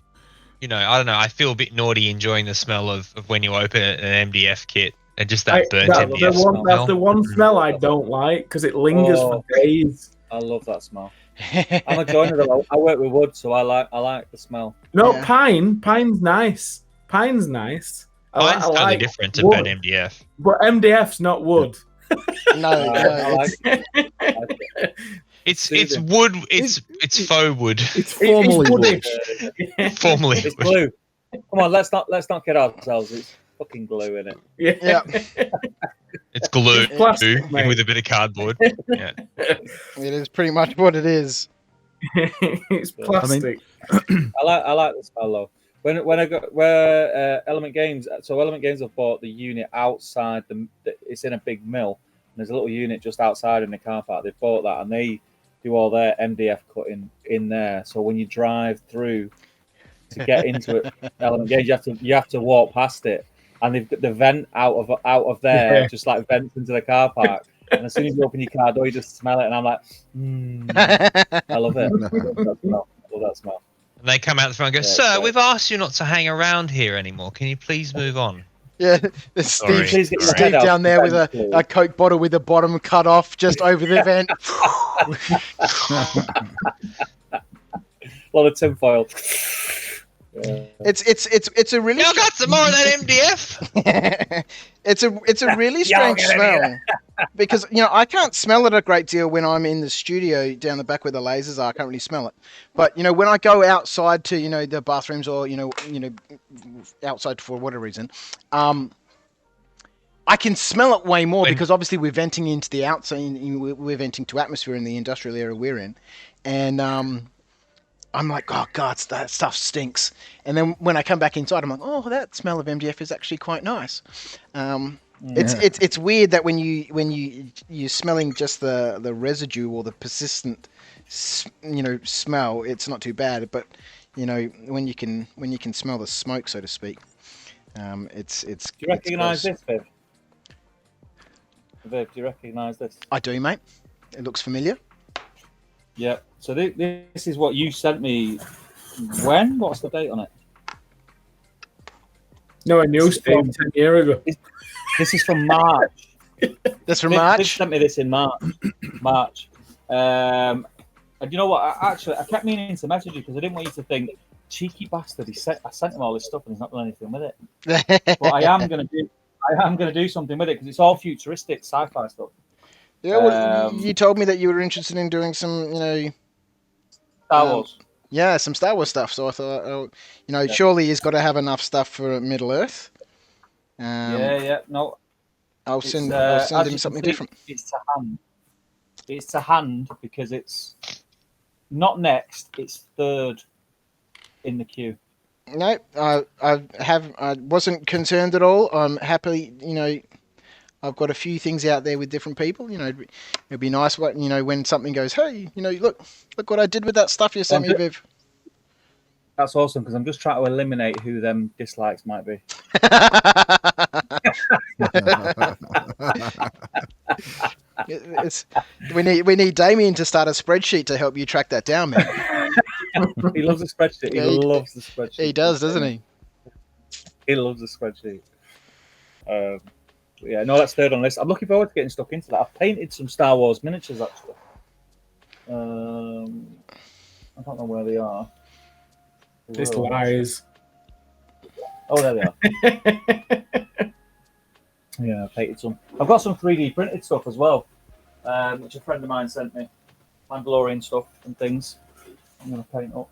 I don't know. I feel a bit naughty enjoying the smell of when you open an MDF kit and just that burnt MDF smell. That's the one smell I don't like because it lingers for days. I love that smell. I'm a joiner though. I work with wood, so I like the smell. No, Pine's nice. Pine's nice. Pine's totally different to burnt MDF. But MDF's not wood. No. It's wood. It's faux wood. It's formally wood. Formally. It's glue. Come on, let's not kid ourselves. It's fucking glue in it. Yeah. It's glue It's plastic, with a bit of cardboard. Yeah. It is pretty much what it is. It's plastic. I like the smell though. When I got Element Games, so Element Games have bought the unit outside it's in a big mill. And there's a little unit just outside in the car park. They bought that and they do all their MDF cutting in there. So when you drive through to get into it, Element Games, you have to walk past it. And they've got the vent out of there, just like vents into the car park. And as soon as you open your car door, you just smell it. And I'm like, I love it. I love that smell. And they come out the front and go, "Sir, we've asked you not to hang around here anymore. Can you please move on?" Yeah, there's Steve down there with a Coke bottle with the bottom cut off just over the vent. A lot of tinfoil. It's a really. Y'all got some more of that MDF? It's a really strange smell. because I can't smell it a great deal when I'm in the studio down the back where the lasers are. I can't really smell it. But when I go outside to the bathrooms or outside for whatever reason, I can smell it way more because obviously we're venting into the outside. We're venting to atmosphere in the industrial area we're in, and I'm like, oh god, that stuff stinks. And then when I come back inside, I'm like, oh, that smell of MDF is actually quite nice. It's weird that when you're smelling just the residue or the persistent smell, it's not too bad. But when you can smell the smoke, so to speak, it's. Do you recognise this, Viv? Viv, do you recognise this? I do, mate. It looks familiar. Yeah. So this is what you sent me. When? What's the date on it? No, I knew Steve 10 years ago. This is from March. That's from March? Viv sent me this in March. And you know what? I kept meaning to message you because I didn't want you to think, cheeky bastard, I sent him all this stuff and he's not done anything with it. But I am going to do something with it because it's all futuristic sci-fi stuff. Yeah, well, you told me that you were interested in doing some, Star Wars. Yeah, some Star Wars stuff. So I thought, surely he's got to have enough stuff for Middle Earth. No. I'll send him something different. It's to hand. It's to hand because it's not next. It's third in the queue. No, I wasn't concerned at all. I'm happy. I've got a few things out there with different people. It'd be nice when something goes, hey, look what I did with that stuff you sent me, Viv. That's awesome because I'm just trying to eliminate who them dislikes might be. We need Damien to start a spreadsheet to help you track that down, man. He loves a spreadsheet. He loves the spreadsheet. He does, doesn't he? He loves the spreadsheet. No, that's third on the list. I'm looking forward to getting stuck into that. I've painted some Star Wars miniatures actually. I don't know where they are. Just lies. Oh, there they are. Yeah, I painted some. I've got some 3D printed stuff as well, which a friend of mine sent me. Mandalorian stuff and things. I'm gonna paint up.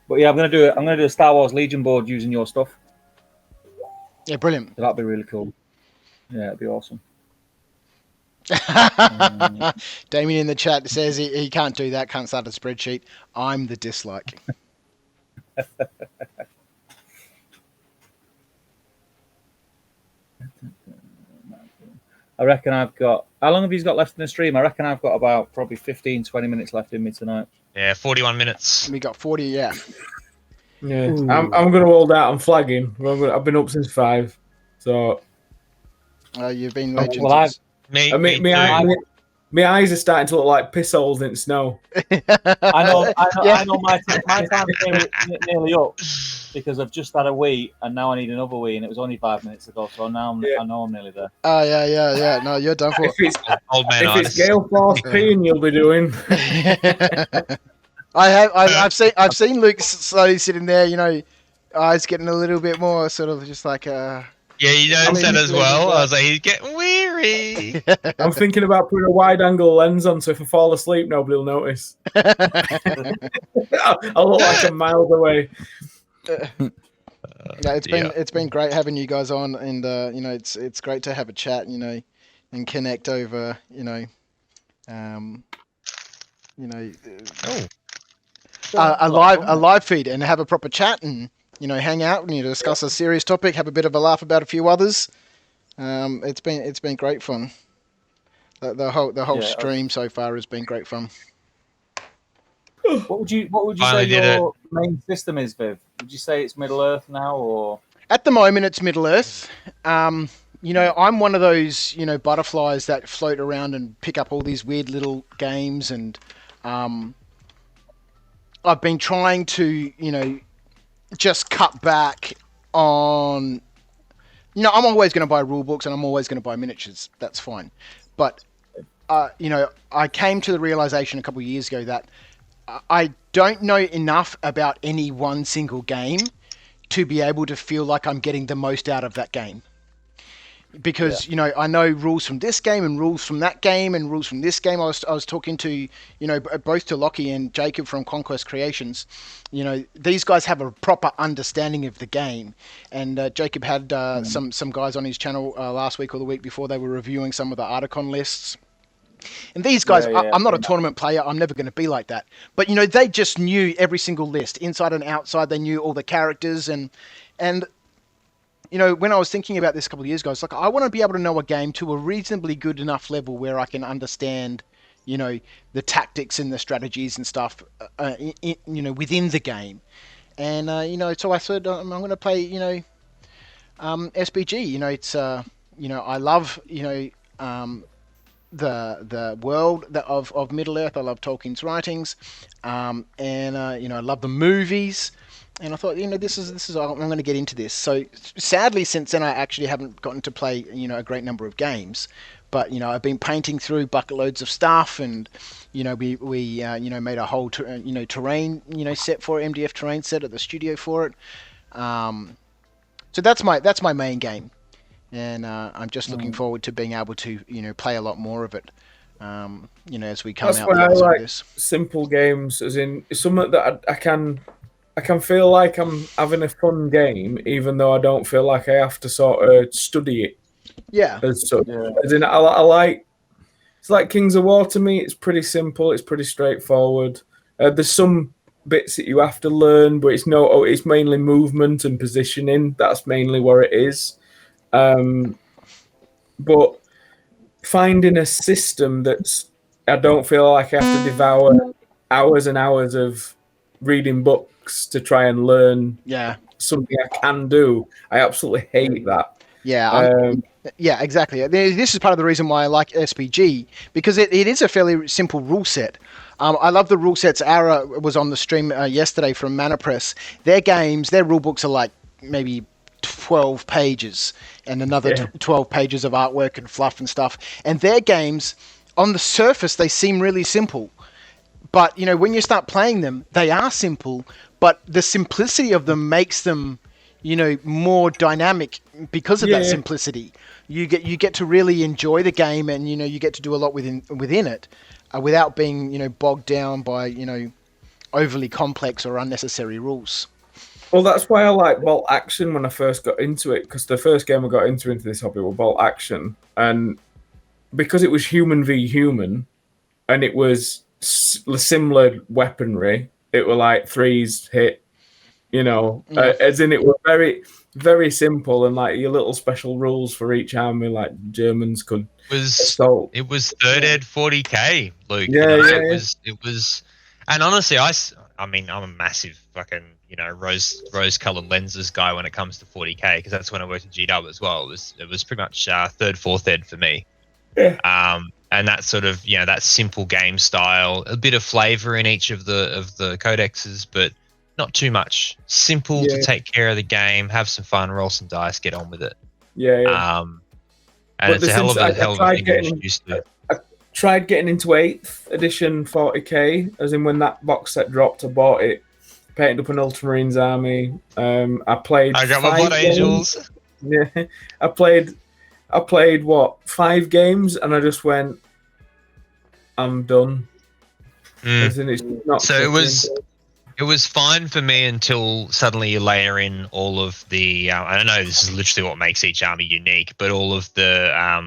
But yeah, I'm gonna do a Star Wars Legion board using your stuff. Yeah, brilliant. That'd be really cool. Yeah, it'd be awesome. Damien in the chat says he can't do that, can't start a spreadsheet. I'm the dislike. I reckon I've got... How long have you got left in the stream? I reckon I've got about probably 15, 20 minutes left in me tonight. Yeah, 41 minutes. We got 40, yeah. Yeah, I'm going to hold out on flagging. I've been up since 5. So... you've been legends. Well, my eyes are starting to look like piss holes in snow. I know. My time's nearly up because I've just had a wee and now I need another wee, and it was only 5 minutes ago. So now I know I'm nearly there. Oh yeah. No, you're done for. If it's Gale Force peeing, you'll be doing. I've seen Luke slowly sitting there, eyes getting a little bit more sort of just like Yeah, you noticed that as well. I was like, he's getting weary. I'm thinking about putting a wide-angle lens on, so if I fall asleep, nobody will notice. I'll look like I'm miles away. It's been great having you guys on, and it's great to have a chat, and connect over, a live feed and have a proper chat and. Hang out and discuss a serious topic, have a bit of a laugh about a few others. It's been great fun. The whole stream so far has been great fun. What would you say your main system is, Viv? Would you say it's Middle Earth now, or at the moment it's Middle Earth? I'm one of those butterflies that float around and pick up all these weird little games, and I've been trying to just cut back on. I'm always going to buy rule books and I'm always going to buy miniatures. That's fine, but I came to the realization a couple of years ago that I don't know enough about any one single game to be able to feel like I'm getting the most out of that game. because you know I know rules from this game and rules from that game and rules from this game. I was talking to, you know, both to Lockie and Jacob from Conquest Creations. You know, these guys have a proper understanding of the game, and Jacob had some guys on his channel last week or the week before. They were reviewing some of the Articon lists. And these guys, I'm not a tournament player. I'm never going to be like that. But, you know, they just knew every single list, inside and outside. They knew all the characters. And you know, when I was thinking about this a couple of years ago, it's like, I want to be able to know a game to a reasonably good enough level where I can understand, you know, the tactics and the strategies and stuff, you know, within the game. And, you know, so I said, I'm going to play, you know, SBG. You know, it's, you know, I love, you know, the world of Middle Earth. I love Tolkien's writings, and you know, I love the movies. And I thought, you know, this is I'm going to get into this. So sadly, since then, I actually haven't gotten to play, you know, a great number of games. But you know, I've been painting through bucket loads of stuff, and you know, we you know, made a whole you know, terrain, you know, set for it, MDF terrain set at the studio for it. So that's my main game. And I'm just looking forward to being able to, you know, play a lot more of it, you know, as we come out. That's why I like simple games, as in something that I can feel like I'm having a fun game, even though I don't feel like I have to sort of study it. Yeah. As such. Yeah. As in, I like, it's like Kings of War to me. It's pretty simple. It's pretty straightforward. There's some bits that you have to learn, but it's mainly movement and positioning. That's mainly where it is. But finding a system that's, I don't feel like I have to devour hours and hours of reading books to try and learn something I can do. I absolutely hate that. Yeah, yeah, exactly. This is part of the reason why I like SPG, because it is a fairly simple rule set. I love the rule sets. Ara was on the stream yesterday from Mana Press. Their games, their rule books are like maybe 12 pages and another 12 pages of artwork and fluff and stuff. And their games, on the surface, they seem really simple. But, you know, when you start playing them, they are simple, but the simplicity of them makes them, you know, more dynamic because of that simplicity. You get to really enjoy the game, and, you know, you get to do a lot within it without being, you know, bogged down by, you know, overly complex or unnecessary rules. Well, that's why I like Bolt Action when I first got into it, because the first game I got into this hobby was Bolt Action, and because it was human v human, and it was similar weaponry, it were like threes hit, you know, as in it was very, very simple, and like your little special rules for each army, like Germans could assault. It was third ed 40k, Luke. It was, and honestly, I mean, I'm a massive fucking, you know, rose-colored lenses guy when it comes to 40k, because that's when I worked at GW as well. It was pretty much third, fourth ed for me. Yeah. And that sort of, you know, that simple game style, a bit of flavor in each of the codexes, but not too much. Simple to take care of the game, have some fun, roll some dice, get on with it. And but it's a hell of a thing to introduce to. I tried getting into 8th edition 40k, as in when that box set dropped, I bought it, painted up an Ultramarines army. I got my Blood Angels. Yeah, I played what, 5 games, and I just went, I'm done. As in, it's not so it was fine for me until suddenly you layer in all of the I don't know, this is literally what makes each army unique, but all of the I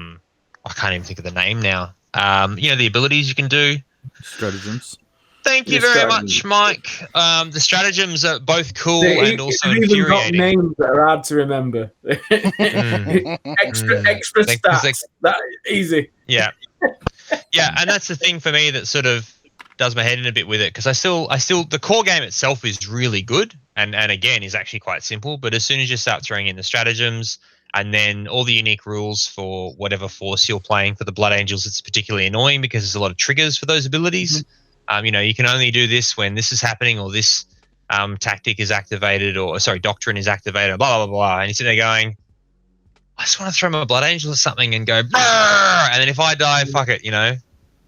can't even think of the name now. You know, the abilities you can do, stratagems. Thank you very much, Mike. The stratagems are both cool and also infuriating. Got names that are hard to remember. Extra stats. That easy. Yeah, yeah, and that's the thing for me that sort of does my head in a bit with it, because I still the core game itself is really good, and again is actually quite simple. But as soon as you start throwing in the stratagems and then all the unique rules for whatever force you're playing for the Blood Angels, it's particularly annoying because there's a lot of triggers for those abilities. You know, you can only do this when this is happening, or this tactic is activated, or doctrine is activated, blah, blah, blah, blah. And you're sitting there going, I just want to throw my Blood Angel or something and go, Brr! And then if I die, fuck it, you know,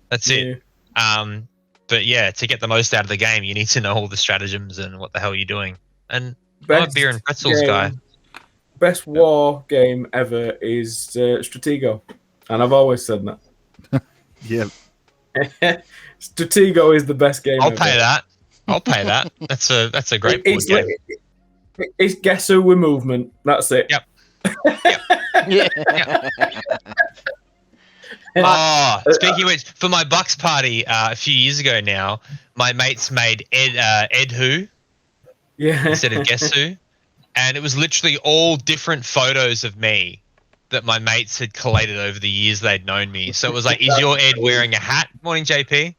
that's it. But yeah, to get the most out of the game, you need to know all the stratagems and what the hell you're doing. And I'm a beer and pretzels guy. best war game ever is Stratego, and I've always said that. Yeah. Stratego is the best game. I'll pay that. That's a great board game. It's guess who with movement. That's it. Yep. Yeah. Oh, speaking of which, for my Bucks party a few years ago now, my mates made Ed Who instead of Guess Who, and it was literally all different photos of me that my mates had collated over the years they'd known me. So it was like, is your Ed wearing a hat? Morning, JP.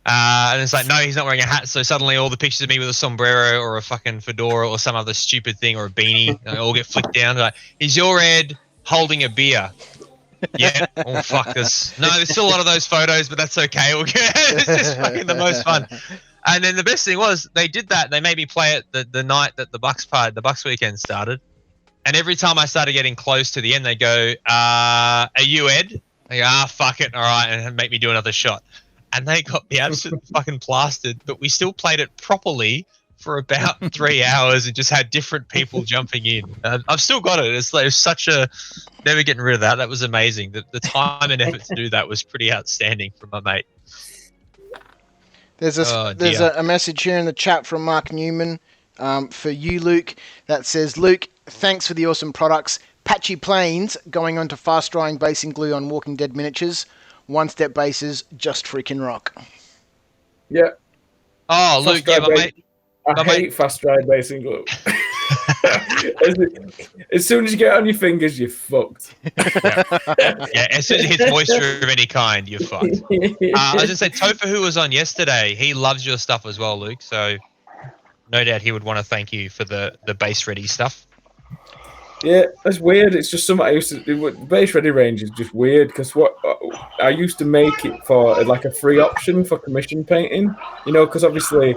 And it's like, no, he's not wearing a hat. So suddenly all the pictures of me with a sombrero or a fucking fedora or some other stupid thing or a beanie all get flicked down. Like, is your Ed holding a beer? Yeah. Oh, fuck this. No, there's still a lot of those photos, but that's okay. It's just fucking the most fun. And then the best thing was they did that. They made me play it the night that the Bucks weekend started. And every time I started getting close to the end, they go, are you Ed? I go, fuck it. All right. And make me do another shot. And they got me absolutely fucking plastered, but we still played it properly for about 3 hours and just had different people jumping in. I've still got it. It's like such a never getting rid of that. That was amazing. The time and effort to do that was pretty outstanding from my mate. There's a message here in the chat from Mark Newman for you, Luke, that says, Luke, thanks for the awesome products. Patchy Planes going on to fast drying basing glue on Walking Dead miniatures. One-step bases, just freaking rock. Yeah. Oh, Luke, yeah, my mate. I hate fast dry basing glue. As soon as you get it on your fingers, you're fucked. Yeah, as soon as it hits moisture of any kind, you're fucked. I was just saying, Topher, who was on yesterday, he loves your stuff as well, Luke. So no doubt he would want to thank you for the base ready stuff. Yeah, that's weird. It's just something I used to do. The base ready range is just weird because what I used to make it for like a free option for commission painting, you know, because obviously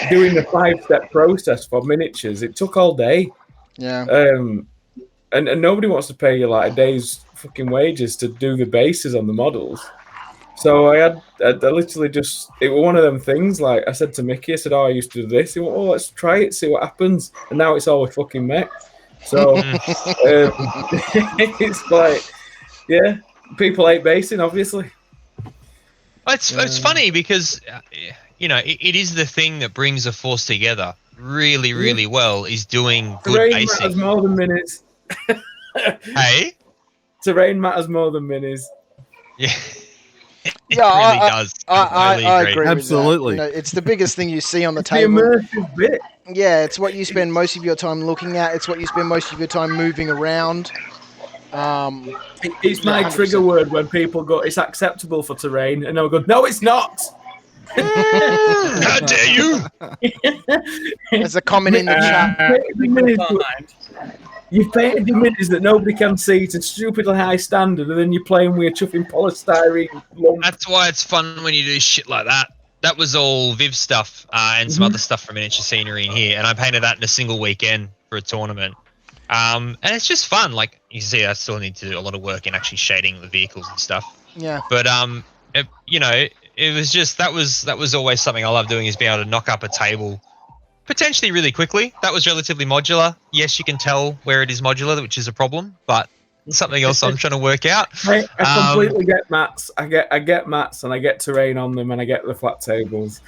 doing the 5-step process for miniatures, it took all day. Yeah. And nobody wants to pay you like a day's fucking wages to do the bases on the models. So I literally just, it was one of them things. Like I said to Mickey, I said, "Oh, I used to do this." He went, "Oh, let's try it, see what happens." And now it's all a fucking mech. So it's like, yeah, people hate basing, obviously. It's funny because, you know, it is the thing that brings a force together really, really well is doing good Terrain basing. matters more than minis. Hey? Terrain matters more than minis. Yeah. It Yeah, really does. I agree. Absolutely. With that. You know, it's the biggest thing you see on the The table. immersive bit. Yeah, it's what you spend most of your time looking at. It's what you spend most of your time moving around. It's my 100%. trigger word when people go, "It's acceptable for terrain," and I'll go, "No, it's not." How dare you? There's a comment in the chat. You've painted the minis that nobody can see to stupidly high standard, and then you're playing with a chuffing polystyrene lump. That's why it's fun when you do shit like that. That was all Viv stuff and some other stuff from miniature scenery in here, and I painted that in a single weekend for a tournament. And it's just fun. Like you can see, I still need to do a lot of work in actually shading the vehicles and stuff. Yeah. But you know, it was just that was always something I love doing is being able to knock up a table potentially really quickly. That was relatively modular. Yes, you can tell where it is modular, which is a problem, but something else I'm trying to work out. I completely get mats. I get mats and I get terrain on them and I get the flat tables.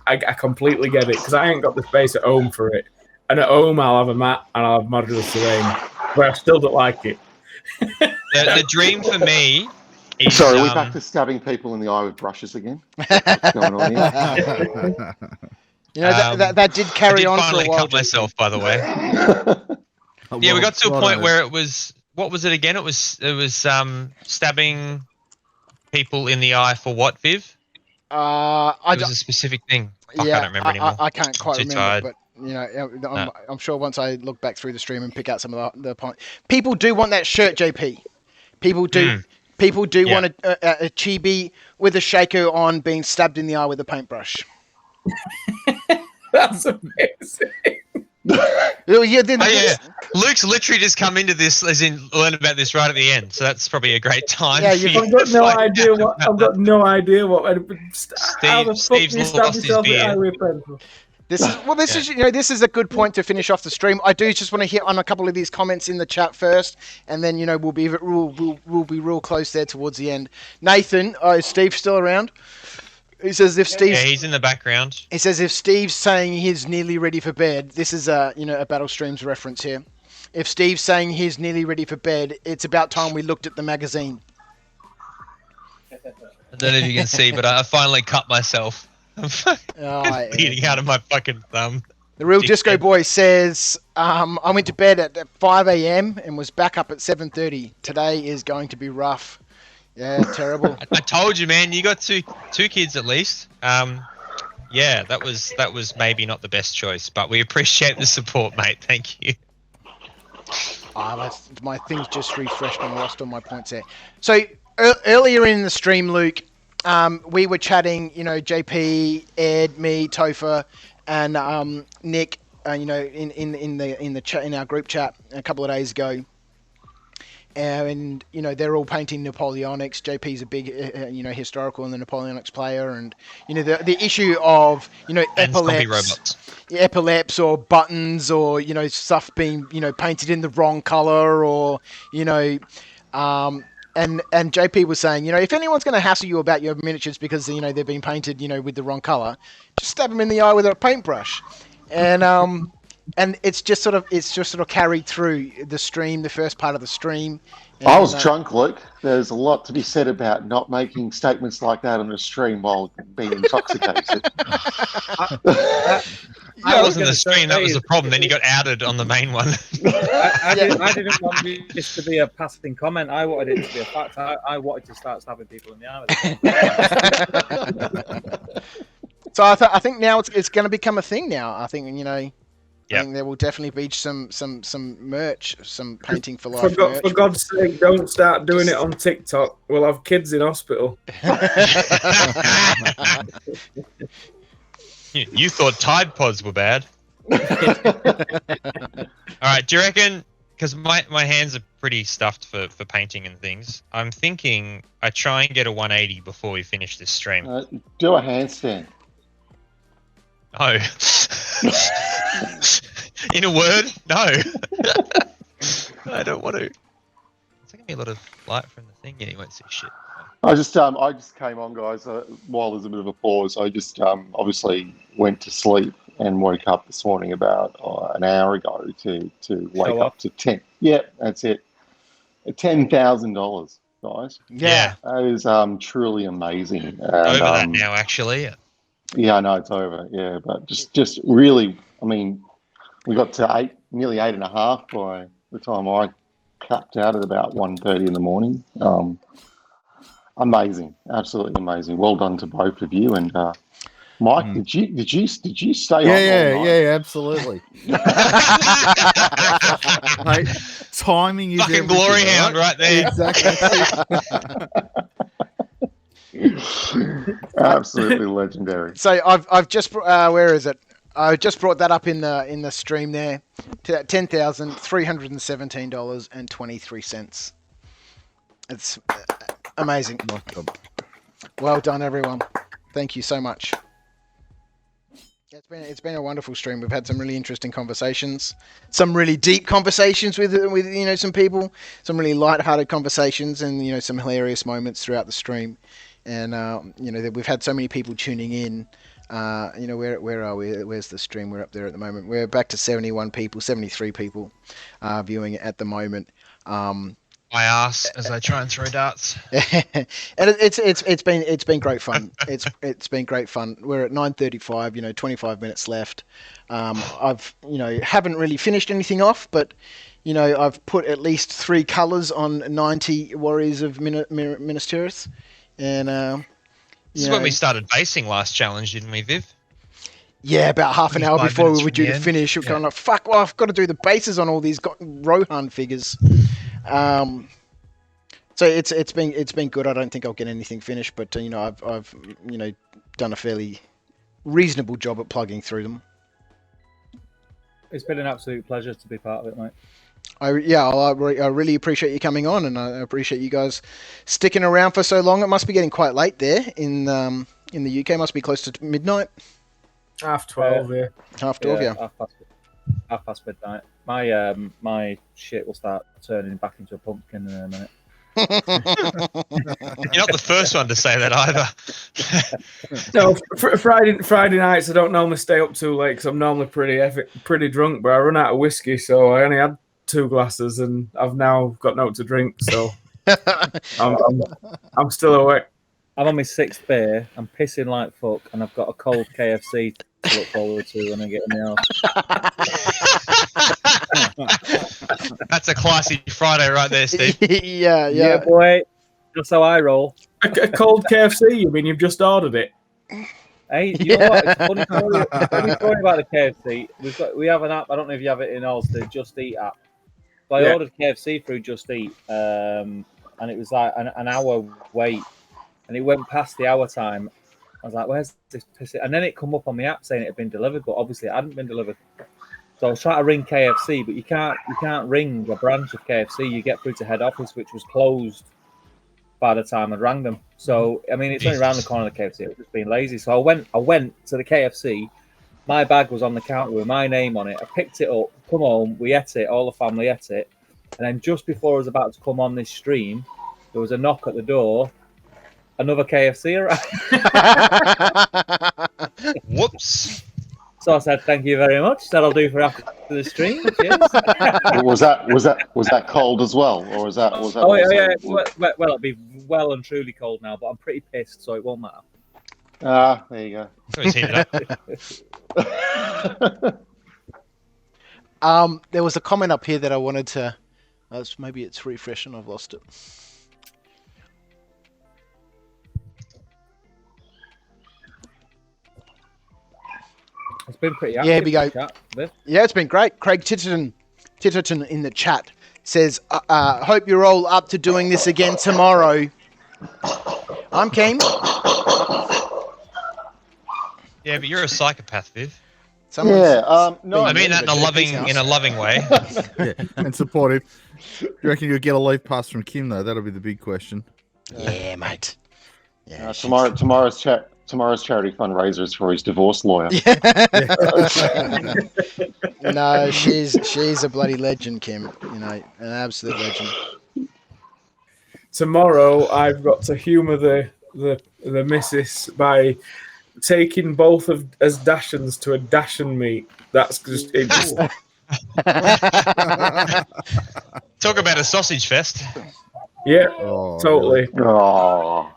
I completely get it because I ain't got the space at home for it. And at home I'll have a mat and I'll have modular terrain, but I still don't like it. The dream for me is... Sorry, are we back to stabbing people in the eye with brushes again? What's going on here? You know, that did carry on for a while. I finally cut myself, by the way. Yeah, we got to a point where it was... What was it again? It was stabbing people in the eye for what, Viv? It was a specific thing. Fuck, yeah, I don't remember anymore. I can't quite remember, tired. but you know, I'm sure once I look back through the stream and pick out some of the point, people do want that shirt, JP. People do. People do want a chibi with a shaker on being stabbed in the eye with a paintbrush. That's amazing. Luke's literally just come into this, as in learn about this right at the end. So that's probably a great time. Yeah, I've got no idea what. I've got no idea what. Steve's lost his beard. This is a good point to finish off the stream. I do just want to hit on a couple of these comments in the chat first, and then we'll be real close there towards the end. Nathan, is Steve still around? He says if Steve's he's in the background. He says if Steve's saying he's nearly ready for bed, this is a Battle Streams reference here. If Steve's saying he's nearly ready for bed, it's about time we looked at the magazine. I don't know if you can see, but I finally cut myself. I'm bleeding out of my fucking thumb. The Real Disco Boy says, I went to bed at 5 a.m. and was back up at 7:30. Today is going to be rough. Yeah, terrible. I told you, man. You got two kids at least. Yeah, that was maybe not the best choice, but we appreciate the support, mate. Thank you. My thing's just refreshed and lost all my points there. So earlier in the stream, Luke, we were chatting, JP, Ed, me, Topher, and Nick, in the chat, in our group chat a couple of days ago, and they're all painting Napoleonics. JP's a big historical and the Napoleonics player, and the issue of epaulets or buttons or stuff being painted in the wrong color or And JP was saying, if anyone's going to hassle you about your miniatures because they've been painted, with the wrong color, just stab them in the eye with a paintbrush, and it's just sort of carried through the stream, the first part of the stream. And, I was drunk, Luke. There's a lot to be said about not making statements like that on the stream while being intoxicated. I wasn't the stream, that was the problem. Then you got outed on the main one. I didn't want this to be a passing comment. I wanted it to be a fact. I wanted to start stabbing people in the eye. So I think now it's going to become a thing now. I think, I think there will definitely be some merch, some painting for life merch. For God's sake, don't start doing it on TikTok. We'll have kids in hospital. You thought Tide Pods were bad. All right, do you reckon, because my hands are pretty stuffed for painting and things, I'm thinking I try and get a 180 before we finish this stream. Do a handstand. No. In a word, no. I don't want to. It's taking me a lot of light from the thing. Yeah, you won't see shit. I just came on, guys. While there's a bit of a pause, I just obviously went to sleep and woke up this morning about an hour ago to wake up to 10. Yeah, that's it. $10,000, guys. Yeah, that is truly amazing. And, over that now, actually. Yeah, I know it's over. Yeah, but just really, I mean, we got to nearly 8.5 by the time I capped out at about 1:30 in the morning. Amazing, absolutely amazing. Well done to both of you. And Mike, did you stay on? Yeah, absolutely. Mate, timing is fucking glory hound right there. Exactly. Absolutely legendary. So I've just where is it? I just brought that up in the stream there to $10,317.23. It's amazing. Well done, everyone. Thank you so much. It's been a wonderful stream. We've had some really interesting conversations, some really deep conversations with some people, some really light-hearted conversations, and some hilarious moments throughout the stream. And we've had so many people tuning in. Where are we? Where's the stream? We're up there at the moment. We're back to 73 people viewing it at the moment. My ass as I try and throw darts. And it's been great fun. It's been great fun. We're at 9:35. 25 minutes left. I've haven't really finished anything off, but I've put at least 3 colours on 90 Warriors of Minas Tirith, and this is when we started basing last challenge, didn't we, Viv? Yeah, about half an hour before we were due to finish. We're kind of fuck. Well, I've got to do the bases on all these Rohan figures. So it's been good. I don't think I'll get anything finished, but I've done a fairly reasonable job at plugging through them. It's been an absolute pleasure to be part of it, mate. I really appreciate you coming on, and I appreciate you guys sticking around for so long. It must be getting quite late there in the UK. It must be close to midnight. 12, yeah. Half 12, yeah. Half past midnight. My shit will start turning back into a pumpkin in a minute. You're not the first one to say that either. No, Friday nights I don't normally stay up too late because I'm normally pretty drunk, but I run out of whiskey, so I only had 2 glasses and I've now got no to drink, so I'm still awake. I'm on my 6th beer. I'm pissing like fuck, and I've got a cold KFC to look forward to when I get in the house. That's a classy Friday right there, Steve. Yeah, boy. That's how I roll. A cold KFC? You mean you've just ordered it? Hey, you know what? It's funny story about the KFC. We have an app. I don't know if you have it in ours, the Just Eat app. So I ordered KFC through Just Eat, and it was like an hour wait. And it went past the hour time. I was like, where's this piss? And then it come up on the app saying it had been delivered, but obviously it hadn't been delivered. So I was trying to ring KFC, but you can't ring a branch of KFC. You get through to head office, which was closed by the time I'd rang them. So, I mean, it's only around the corner of the KFC. It was just being lazy. So I went to the KFC. My bag was on the counter with my name on it. I picked it up, come home, we ate it, all the family ate it. And then just before I was about to come on this stream, there was a knock at the door. Another KFC arrived. Whoops. So I said, "Thank you very much. That'll do for after the stream." Cheers. was that cold as well, or was that? Oh yeah. Well, it'll be well and truly cold now, but I'm pretty pissed, so it won't matter. Ah, there you go. So he's heated up. There was a comment up here that I wanted to. Maybe it's refreshing. I've lost it. It's been pretty active. Yeah, here we go. Chat, yeah, it's been great. Craig Titterton in the chat says, hope you're all up to doing this again tomorrow. I'm keen. Yeah, but you're a psychopath, Viv. No. I mean that in a loving way. Yeah, and supportive. Do you reckon you'll get a leave pass from Kim though? That'll be the big question. Yeah, mate. Yeah. Tomorrow's charity fundraiser is for his divorce lawyer. No, she's a bloody legend, Kim. You know, an absolute legend. Tomorrow, I've got to humour the missus by taking both of as Dashens to a Dashen meet. That's just it. Talk about a sausage fest. Yeah, totally. Oh.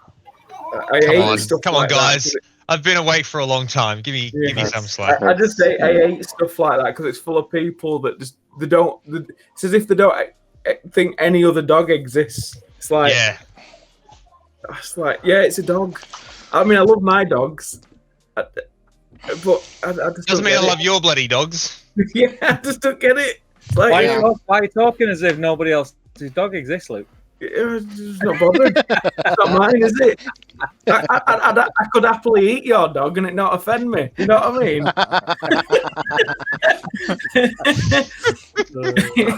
Come on, guys. I've been awake for a long time. Give me some slack. I just say I hate stuff like that because it's full of people that just it's as if they don't think any other dog exists. It's like it's a dog. I mean, I love my dogs, but I just doesn't mean I love your bloody dogs. Yeah, I just don't get it. Like, why are you talking as if nobody else's dog exists, Luke? It's not bothered. It's not mine, is it? I could happily eat your dog and it not offend me. You know what I mean?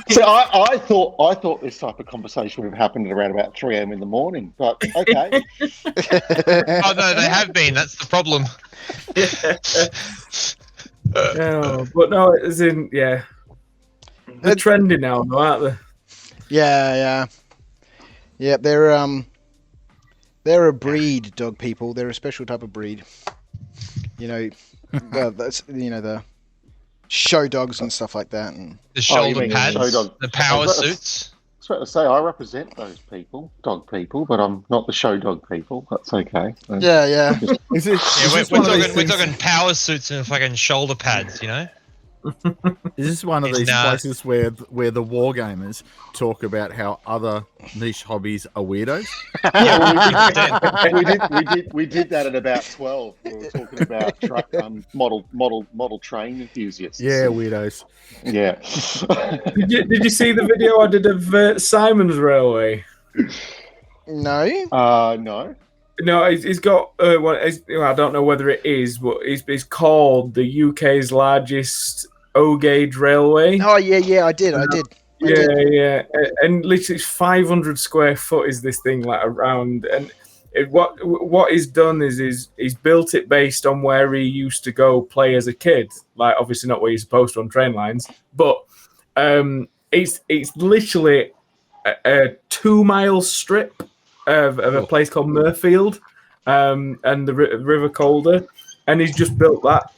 So I thought this type of conversation would have happened at around about 3 a.m. in the morning, but okay. Oh no, they have been. That's the problem. But no, it's in They're trendy now, though, aren't they? Yeah. Yeah, they're a breed, dog people. They're a special type of breed. You know, that's the show dogs and stuff like that, and the shoulder pads, the power suits. I was about to say I represent those people, dog people, but I'm not the show dog people. That's okay. Yeah. We're talking power suits and fucking shoulder pads. You know. Is this one of these places where the wargamers talk about how other niche hobbies are weirdos? Yeah, we did that at about 12. We were talking about model train enthusiasts. Yeah, weirdos. Yeah. Did you see the video I did of Simon's Railway? No. No. No, he's got I don't know whether it is, but it's called the UK's largest O-gauge railway. Oh yeah, I did. Yeah, and literally 500 square foot is this thing, like around, and what he's done is he's built it based on where he used to go play as a kid. Like obviously not where you're supposed to on train lines, but it's literally a 2-mile strip of a place called Murfield, and the River Calder, and he's just built that.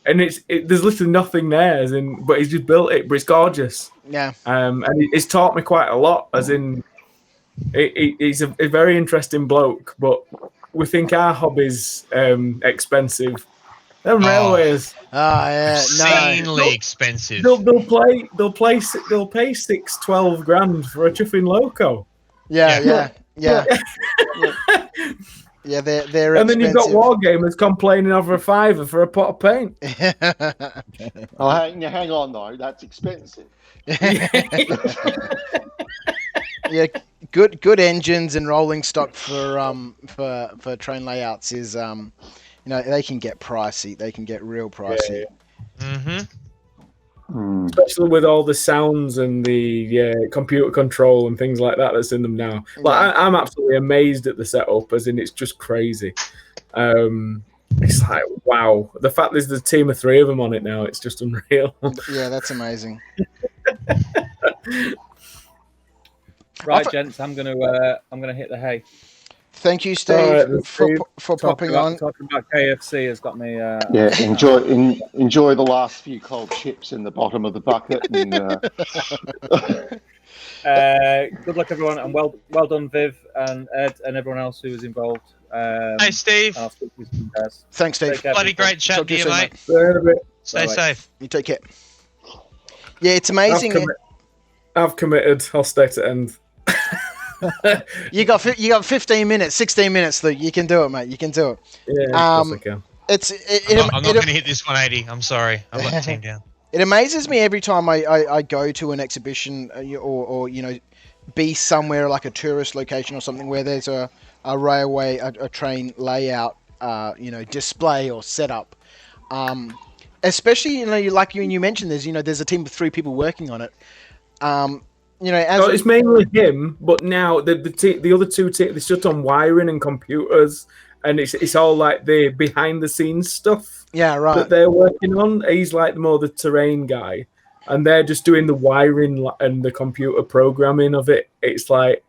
And there's literally nothing there, but he's just built it. But it's gorgeous. Yeah. And he's taught me quite a lot. As in, he's a very interesting bloke. But we think our hobby's expensive. Them railways. Oh yeah, Insanely expensive. They'll pay 12 grand for a chuffing loco. Yeah. Yeah, they're and then you've got expensive. wargamers complaining over a £5 for a pot of paint. Oh, hang on though, that's expensive. Yeah, good engines and rolling stock for train layouts is they can get pricey. They can get real pricey. Especially with all the sounds and the computer control and things like that that's in them now. Like I'm absolutely amazed at the setup, as in it's just crazy. It's like wow, the fact there's a team of 3 of them on it now, it's just unreal. Yeah, that's amazing. Right, gents, I'm gonna hit the hay. Thank you, Steve, for popping on. Talking about KFC has got me. Yeah, enjoy the last few cold chips in the bottom of the bucket. And, good luck, everyone, and well done, Viv and Ed and everyone else who was involved. Hey, Steve. I'll speak to you soon, guys. Thanks, Steve. Bloody great chat to you, mate. Stay safe. You take care. Yeah, it's amazing. I've committed. I'll stay to end. You got 15 minutes, 16 minutes, Luke. You can do it, mate. You can do it. Yeah, of course I can. I'm not going to hit this 180. I'm sorry. I've let the team down. It amazes me every time I go to an exhibition or be somewhere like a tourist location or something where there's a railway, a train layout, display or setup. Especially, like you mentioned, there's a team of 3 people working on it. It's mainly him, but now the other 2 teams, it's just on wiring and computers, and it's all like the behind the scenes stuff. Yeah, right. That they're working on. He's like more the terrain guy, and they're just doing the wiring and the computer programming of it. It's like,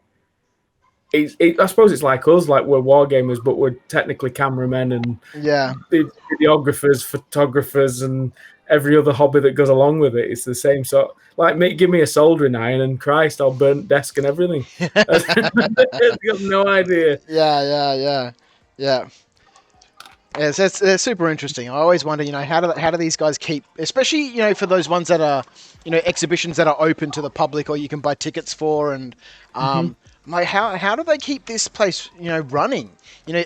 I suppose it's like us, like we're wargamers, but we're technically cameramen and videographers, photographers, and every other hobby that goes along with it. It's the same sort. Like, give me a soldering iron, and Christ, I'll burn desk and everything. I've got no idea. Yeah. It's super interesting. I always wonder, how do these guys keep, especially, for those ones that are, exhibitions that are open to the public or you can buy tickets for, and like how do they keep this place, running?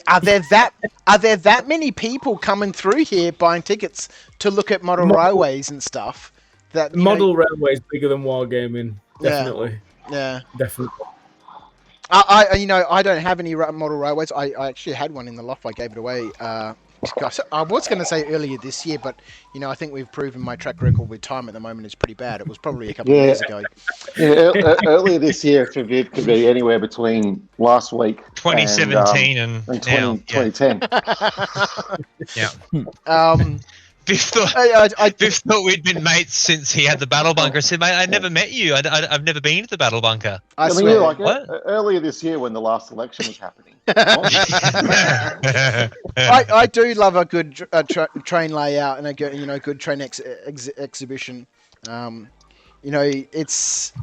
Are there that many people coming through here buying tickets to look at model railways and stuff? That model railway is bigger than wargaming, definitely. Yeah, definitely. I don't have any model railways. I actually had one in the loft. I gave it away. I was going to say earlier this year, but I think we've proven my track record with time at the moment is pretty bad. It was probably a couple of years ago. Yeah, earlier this year for Viv could be anywhere between last week, 2017, and 2010. Yeah. Biff thought we'd been mates since he had the battle bunker. I said, mate, I never met you. I've never been to the battle bunker. I swear. Earlier this year when the last election was happening. I do love a good train layout and a good train exhibition. It's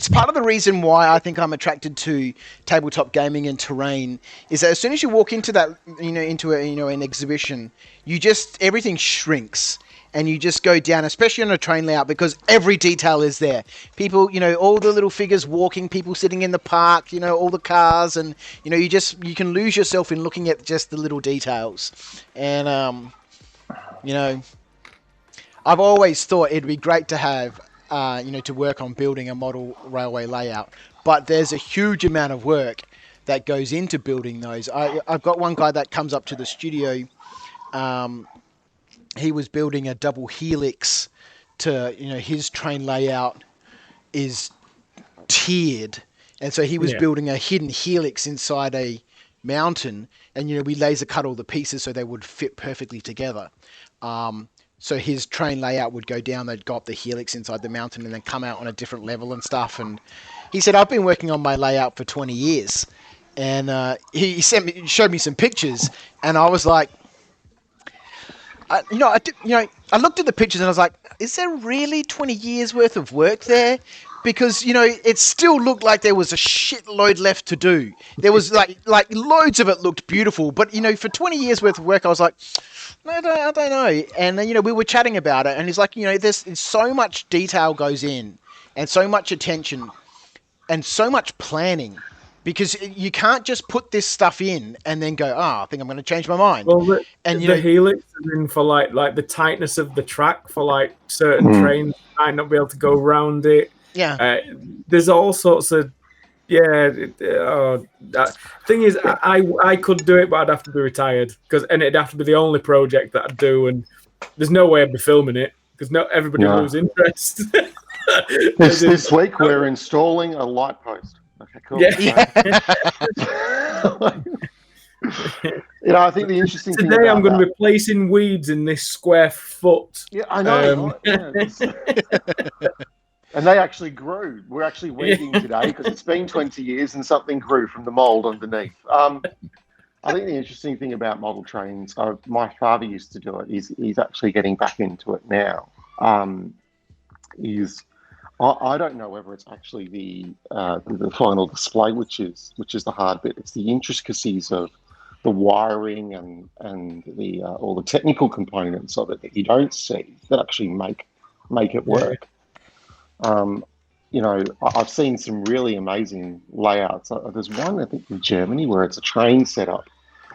part of the reason why I think I'm attracted to tabletop gaming and terrain is that as soon as you walk into that, into an exhibition, everything shrinks and you just go down, especially on a train layout, because every detail is there. People, all the little figures walking, people sitting in the park, all the cars, and you can lose yourself in looking at just the little details. And I've always thought it'd be great to have to work on building a model railway layout. But there's a huge amount of work that goes into building those. I've got one guy that comes up to the studio. He was building a double helix to, his train layout is tiered. And so he was building a hidden helix inside a mountain, and we laser cut all the pieces so they would fit perfectly together. So his train layout would go down, they'd go up the helix inside the mountain and then come out on a different level and stuff. And he said, I've been working on my layout for 20 years. And he showed me some pictures, and I was like, I looked at the pictures and I was like, is there really 20 years worth of work there? Because, it still looked like there was a shitload left to do. There was like loads of it looked beautiful, but, for 20 years worth of work, I was like, no, I don't know. And then, we were chatting about it, and he's like, there's so much detail goes in, and so much attention, and so much planning, because you can't just put this stuff in and then go, I think I'm going to change my mind. Well, the helix is in for like the tightness of the track for like certain trains might not be able to go around it. Yeah. There's all sorts of thing is, I could do it, but I'd have to be retired and it'd have to be the only project that I'd do, and there's no way I'd be filming it because everybody will lose interest. This week we're installing a light post. Okay, cool. Yeah. I think the interesting thing today I'm about going to be placing weeds in this square foot. Yeah, I know. And they actually grew. We're actually weeding today because it's been 20 years and something grew from the mold underneath. I think the interesting thing about model trains, my father used to do it. He's actually getting back into it now. I don't know whether it's actually the final display, which is the hard bit. It's the intricacies of the wiring and the all the technical components of it that you don't see that actually make it work. I've seen some really amazing layouts. There's one, I think, in Germany where it's a train setup.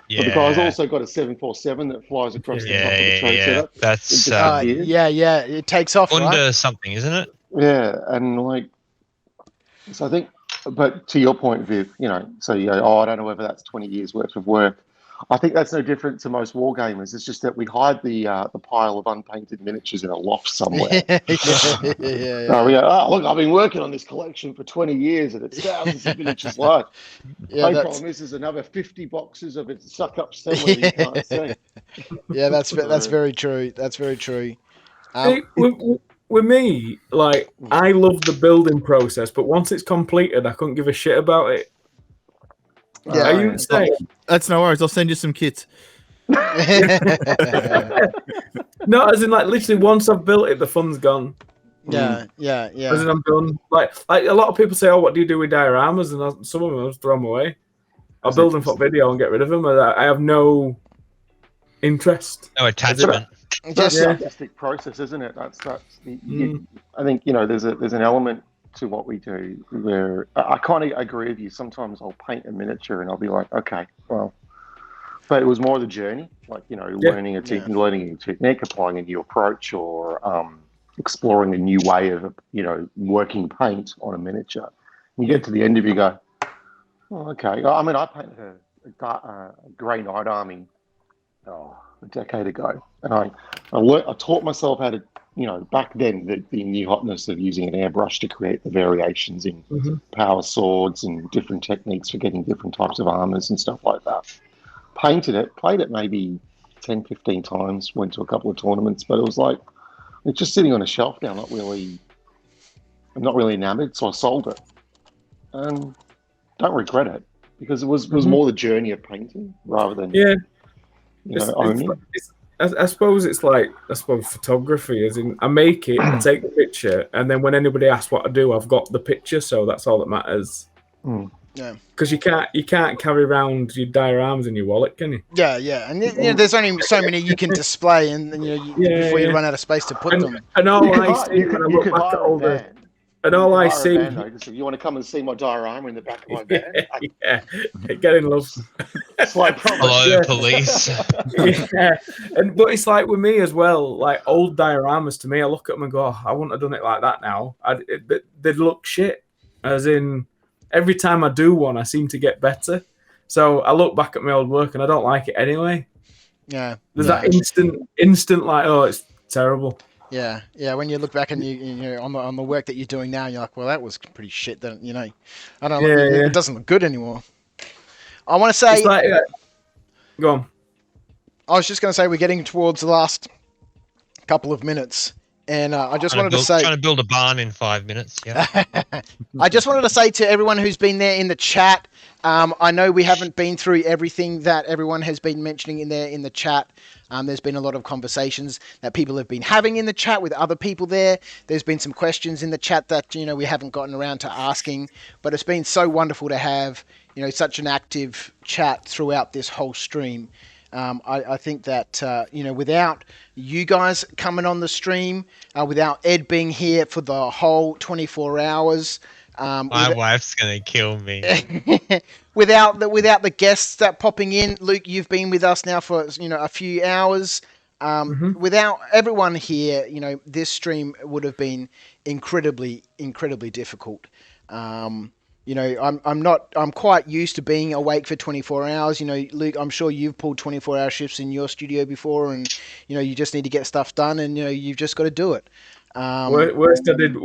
Yeah. But the guy's also got a 747 that flies across the top of the train setup. That's it takes off. Under right? something, isn't it? Yeah, and so I think, but to your point, Viv, so you go, I don't know whether that's 20 years worth of work. I think that's no different to most war gamers. It's just that we hide the pile of unpainted miniatures in a loft somewhere. Yeah. We go, look, I've been working on this collection for 20 years and it's thousands of miniatures wide. No problem. This is another 50 boxes of it stuck up somewhere you can't see. Yeah, that's very true. That's very true. With me, I love the building process, but once it's completed, I couldn't give a shit about it. Yeah, are you saying? That's no worries. I'll send you some kits. No, as in literally once I've built it, the fun's gone. Yeah. As in I'm done. Like a lot of people say, what do you do with dioramas? And some of them I just throw them away. I'll build them for video and get rid of them. I have no interest. No attachment. It's just an artistic process, isn't it? I think there's an element to what we do where I kind of agree with you. Sometimes I'll paint a miniature and I'll be like, okay, well, but it was more the journey, learning a new technique, applying a new approach, or exploring a new way of working paint on a miniature. And you get to the end of it, you go, okay. I mean, I painted a Grey Knight army a decade ago, and I taught myself how to, back then the new hotness of using an airbrush to create the variations in power swords and different techniques for getting different types of armors and stuff like that. Painted it, played it maybe 10, 15 times, went to a couple of tournaments, but it was it's just sitting on a shelf now. I'm not really enamored, so I sold it, and don't regret it because it was more the journey of painting rather than owning. I suppose it's photography, as in I make it, I take the picture, and then when anybody asks what I do, I've got the picture, so that's all that matters. Yeah, because you can't carry around your dioramas in your wallet, can you? Yeah, and there's only so many you can display, and before you run out of space to put them. And all I see when I look back at all the. And all I see. You want to come and see my diorama in the back of my van? Yeah, get in love. Hello, police. But it's like with me as well. Like old dioramas, to me, I look at them and go, I wouldn't have done it like that now. They'd look shit. As in, every time I do one, I seem to get better. So I look back at my old work and I don't like it anyway. Yeah. There's that instant like, it's terrible. Yeah. When you look back and you on the work that you're doing now, you're like, well, that was pretty shit. That I don't know. It doesn't look good anymore. I want to say. Go on. I was just going to say we're getting towards the last couple of minutes, and I just wanted to say trying to build a barn in 5 minutes. Yeah. I just wanted to say to everyone who's been there in the chat. I know we haven't been through everything that everyone has been mentioning in the chat. There's been a lot of conversations that people have been having in the chat with other people there. There's been some questions in the chat that we haven't gotten around to asking, but it's been so wonderful to have such an active chat throughout this whole stream. I think that without you guys coming on the stream, without Ed being here for the whole 24 hours, my wife's gonna kill me. without the guests that popping in, Luke, you've been with us now for a few hours. Without everyone here, this stream would have been incredibly difficult. I'm quite used to being awake for 24 hours. Luke, I'm sure you've pulled 24-hour shifts in your studio before, and you just need to get stuff done, and you've just got to do it. Worst I did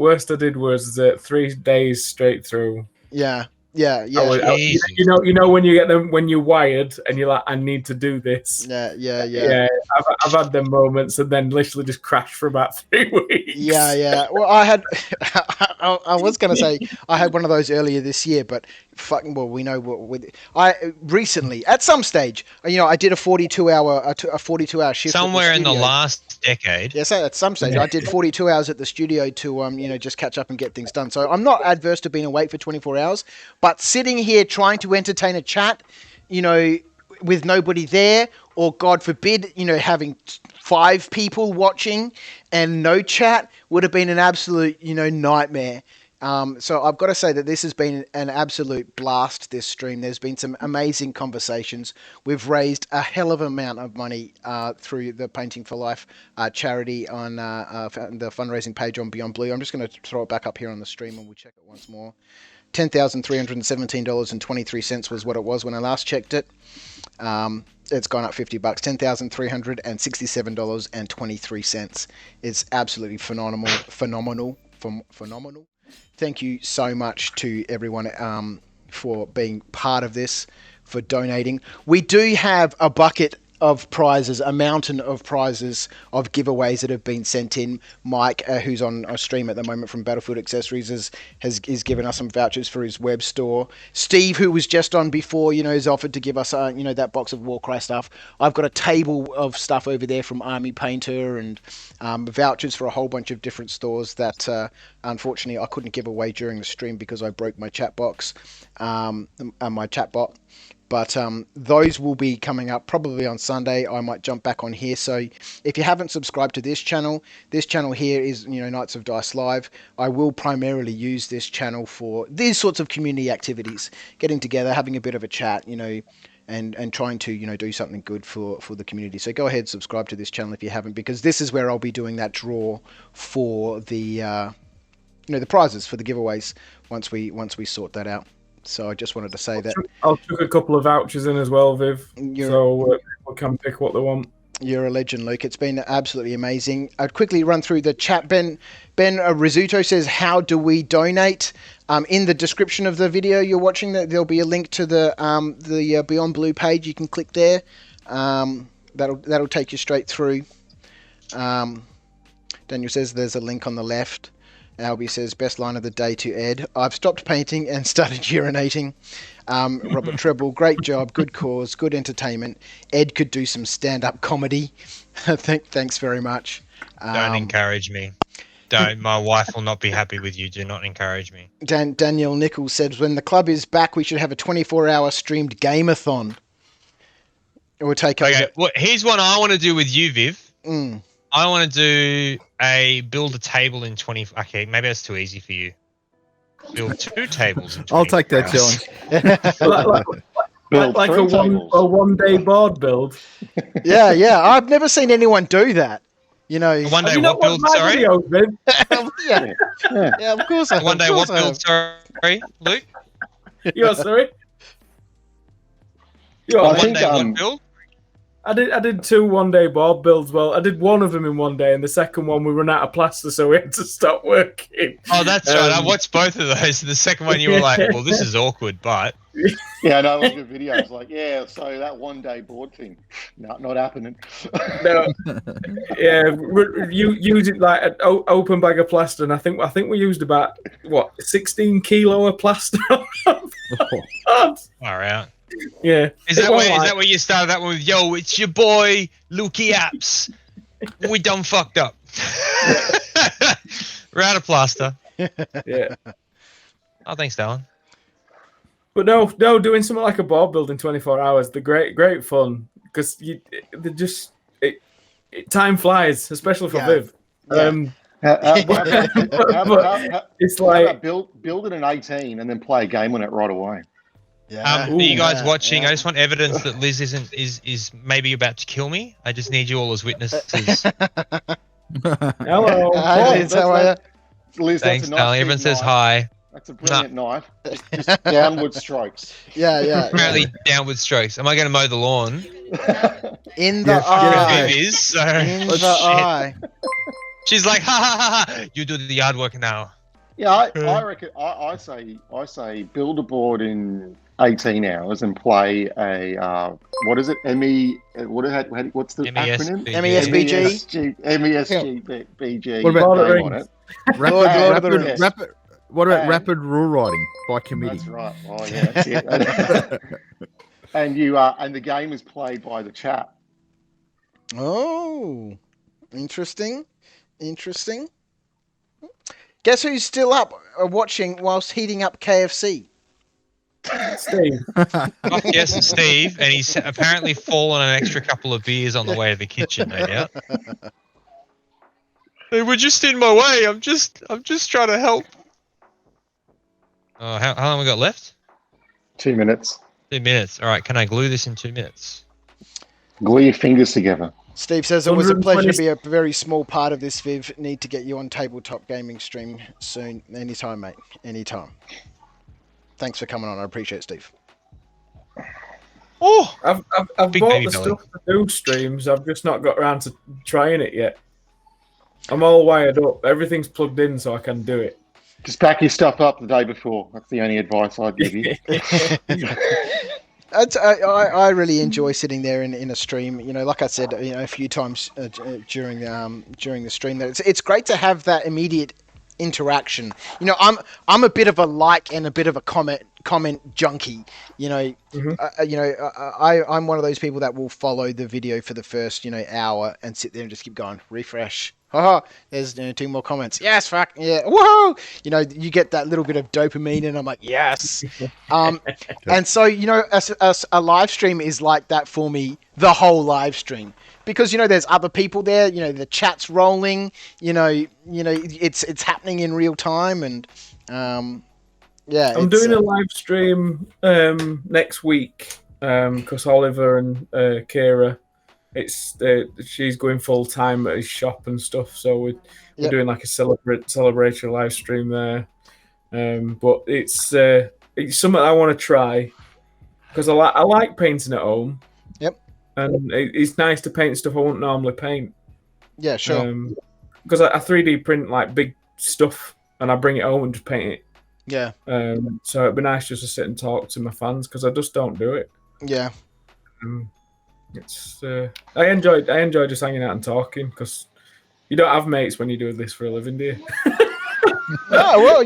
was 3 days straight through. Yeah. When you get them when you're wired and you're like, I need to do this. Yeah. I've had them moments and then literally just crashed for about 3 weeks. Yeah. Well, I was gonna say I had one of those earlier this year, but we know what I recently at some stage, I did a 42-hour shift somewhere in the last decade. Yes, at some stage I did 42 hours at the studio to just catch up and get things done. So I'm not adverse to being awake for 24 hours, but sitting here trying to entertain a chat, with nobody there, or God forbid, having 5 people watching and no chat would have been an absolute, nightmare. So I've got to say that this has been an absolute blast, this stream. There's been some amazing conversations. We've raised a hell of an amount of money through the Painting for Life charity on the fundraising page on Beyond Blue. I'm just going to throw it back up here on the stream and we'll check it once more. $10,317.23 was what it was when I last checked it. It's gone up $50. $10,367.23. It's absolutely phenomenal. Thank you so much to everyone for being part of this, for donating. We do have a bucket of prizes, a mountain of prizes, of giveaways that have been sent in. Mike, who's on a stream at the moment from Battlefield Accessories, is given us some vouchers for his web store. Steve, who was just on before, has offered to give us that box of Warcry stuff. I've got a table of stuff over there from Army Painter and vouchers for a whole bunch of different stores that unfortunately I couldn't give away during the stream because I broke my chat box and my chat bot. But those will be coming up probably on Sunday. I might jump back on here. So if you haven't subscribed to this channel here is Knights of Dice Live. I will primarily use this channel for these sorts of community activities, getting together, having a bit of a chat, and trying to do something good for the community. So go ahead, subscribe to this channel if you haven't, because this is where I'll be doing that draw for the the prizes for the giveaways once we sort that out. So I just wanted to say that. I'll chuck a couple of vouchers in as well, Viv. So we can pick what they want. You're a legend, Luke. It's been absolutely amazing. I'd quickly run through the chat. Ben Rizzuto says, how do we donate? In the description of the video you're watching, there'll be a link to the Beyond Blue page. You can click there. That'll take you straight through. Daniel says there's a link on the left. Albie says, best line of the day to Ed. I've stopped painting and started urinating. Robert Treble, great job, good cause, good entertainment. Ed could do some stand-up comedy. Thanks very much. Don't encourage me. Don't. My wife will not be happy with you. Do not encourage me. Daniel Nichols says, when the club is back, we should have a 24-hour streamed game-a-thon. We'll take over. Okay, well, here's one I want to do with you, Viv. I want to do build a table in 20. Okay, maybe that's too easy for you. Build 2 tables in 20. I'll take that challenge. like a one-day board build. Yeah. I've never seen anyone do that. A one-day what build? Sorry. Videos, yeah, of course. A one-day what build? Sorry, Luke. You're sorry. One-day what build? I did 2 one-day board builds. Well, I did one of them in one day, and the second one we ran out of plaster, so we had to stop working. Oh, that's right. I watched both of those. The second one, you were like, "Well, this is awkward," but Yeah, I know. Look at videos like, yeah. So that 1 day board thing, no, not happening. No. Yeah, you use it like an open bag of plaster, and I think we used about 16 kilo of plaster. All right. Yeah. Is that where you started that one with? Yo, it's your boy Lukey Apps. We done fucked up. We're out of plaster. Yeah. Oh, thanks, Darren. But no, doing something like a board building 24 hours, they're great fun because time flies, especially for Viv. It's like build it in 18 and then play a game on it right away. Are you guys watching? I just want evidence that Liz is maybe about to kill me. I just need you all as witnesses. Hello. Liz, how are you? Liz, thanks, darling. Everyone says hi. That's a brilliant knife. Just downward strokes. Yeah. Apparently downward strokes. Am I going to mow the lawn? In the eye. Viv is, so. In the eye. She's like, ha. You do the yard work now. Yeah, I reckon. I say build a board in 18 hours and play a what is it? What's the acronym? MESBG. What about Rapid rapid rule writing by committee? That's right. Oh yeah, that's it. And and the game is played by the chat. Oh, interesting. Guess who's still up watching whilst heating up KFC? Steve. Yes, and Steve, and he's apparently fallen an extra couple of beers on the way to the kitchen, no doubt. They were just in my way. I'm just trying to help. How long we got left? 2 minutes. 2 minutes. All right. Can I glue this in 2 minutes? Glue your fingers together. Steve says it was a pleasure to be a very small part of this, Viv. Need to get you on tabletop gaming stream soon. Anytime, mate. Anytime. Thanks for coming on. I appreciate it, Steve. Oh, I've bought the stuff to do streams. I've just not got around to trying it yet. I'm all wired up. Everything's plugged in, so I can do it. Just pack your stuff up the day before. That's the only advice I'd give you. I really enjoy sitting there in a stream. You know, like I said, a few times during the stream, that it's great to have that immediate interaction. You know, I'm a bit of a like and a bit of a comment junkie. You know, I'm one of those people that will follow the video for the first hour and sit there and just keep going refresh. Oh, there's 2 more comments. Yes, fuck yeah, whoa! You know, you get that little bit of dopamine, and I'm like, yes. And so a live stream is like that for me. The whole live stream, because there's other people there. The chat's rolling. It's happening in real time, and I'm doing a live stream next week because Oliver and Kira. She's going full time at his shop and stuff, so we're doing like a celebration live stream there. But it's something I want to try because I like painting at home. Yep. And it's nice to paint stuff I wouldn't normally paint. Yeah, sure. Because I 3D print like big stuff and I bring it home and just paint it. Yeah. So it'd be nice just to sit and talk to my fans because I just don't do it. Yeah. It's I enjoy just hanging out and talking because you don't have mates when you do this for a living, do you? No, well,